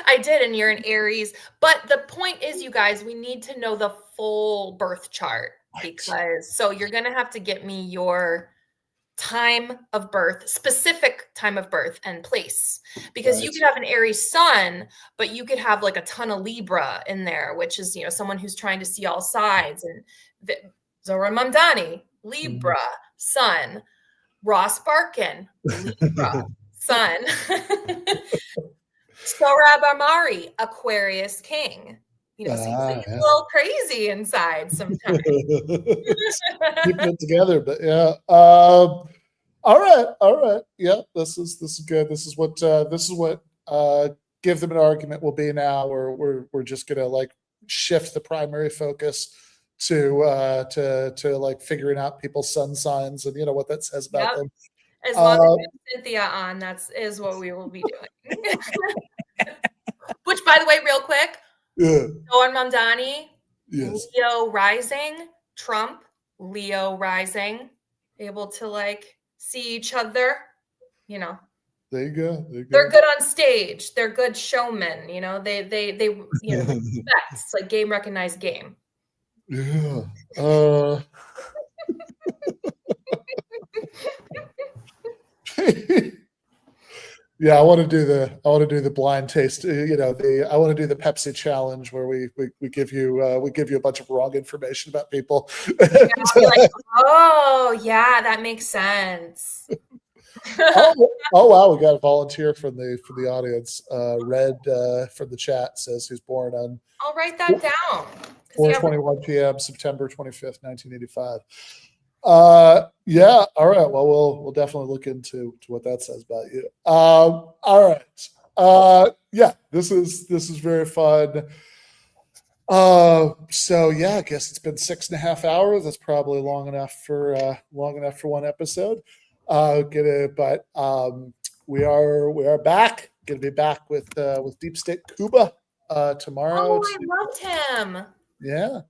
I did, and you're an Aries. But the point is, you guys, we need to know the full birth chart, because so you're gonna have to get me your time of birth, specific time of birth and place, because you could have an Aries sun, but you could have like a ton of Libra in there, which is someone who's trying to see all sides. And Zoran Mamdani, Libra sun, Ross Barkin, Libra sun, Sohrab Ahmari, Aquarius king. seems like it's yeah. a little crazy inside sometimes. Keeping it together, but yeah. All right. Yeah, this is good. This is what give them an argument will be now. We're just gonna like shift the primary focus to like figuring out people's sun signs and what that says about Yep. them. As long as we have Cynthia on, is what we will be doing. Which, by the way, real quick, Zoran Mamdani, Yes. Leo rising, Trump, Leo rising, able to like see each other, There you go. They're good on stage. They're good showmen. They respect. It's like game recognized game. Yeah. Yeah, I want to do the blind taste. I want to do the Pepsi challenge where we give you a bunch of wrong information about people. Like, oh yeah, that makes sense. oh wow, we got a volunteer from the audience. Red from the chat says who's born on. I'll write that down. 4:21 p.m. September 25th, 1985. Yeah. All right. Well, we'll definitely look into what that says about you. All right. Yeah. This is very fun. So yeah, I guess it's been 6.5 hours. That's probably long enough for one episode. But we are back. Gonna be back with Deep State Cuba tomorrow. Oh, I loved him. Yeah.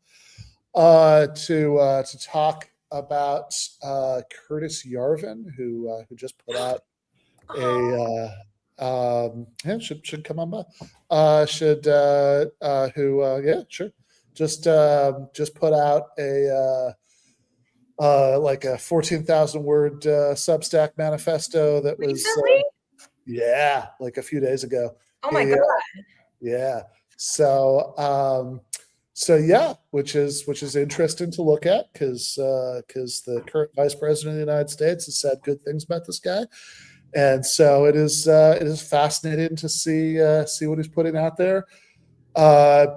To talk about Curtis Yarvin, who just put out should come on by. Just put out a like a 14,000 word Substack manifesto that was like a few days ago. Oh my God. Yeah. So yeah, which is interesting to look at because the current vice president of the United States has said good things about this guy, and so it is fascinating to see what he's putting out there.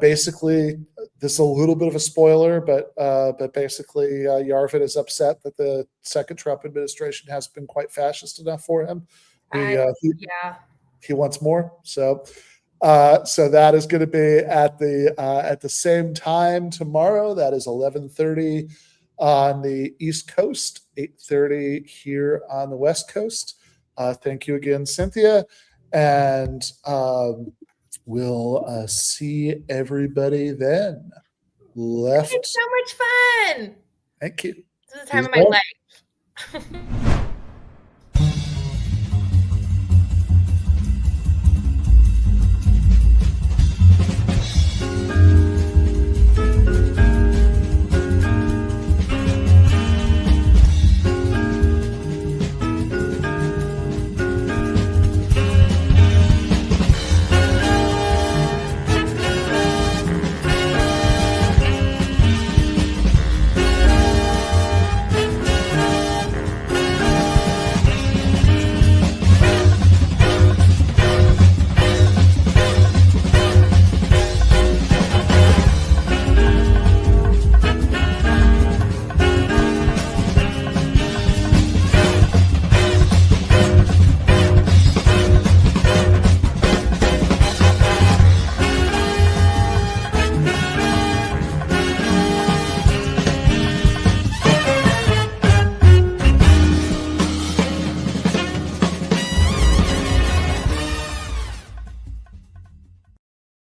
Basically, this is a little bit of a spoiler, but basically, Yarvin is upset that the second Trump administration has been quite fascist enough for him. He wants more. So that is going to be at the same time tomorrow. That is 11:30 on the East Coast, 8:30 here on the West Coast. Thank you again, Cynthia, and we'll see everybody then. It's so much fun. Thank you. This is the time of my life.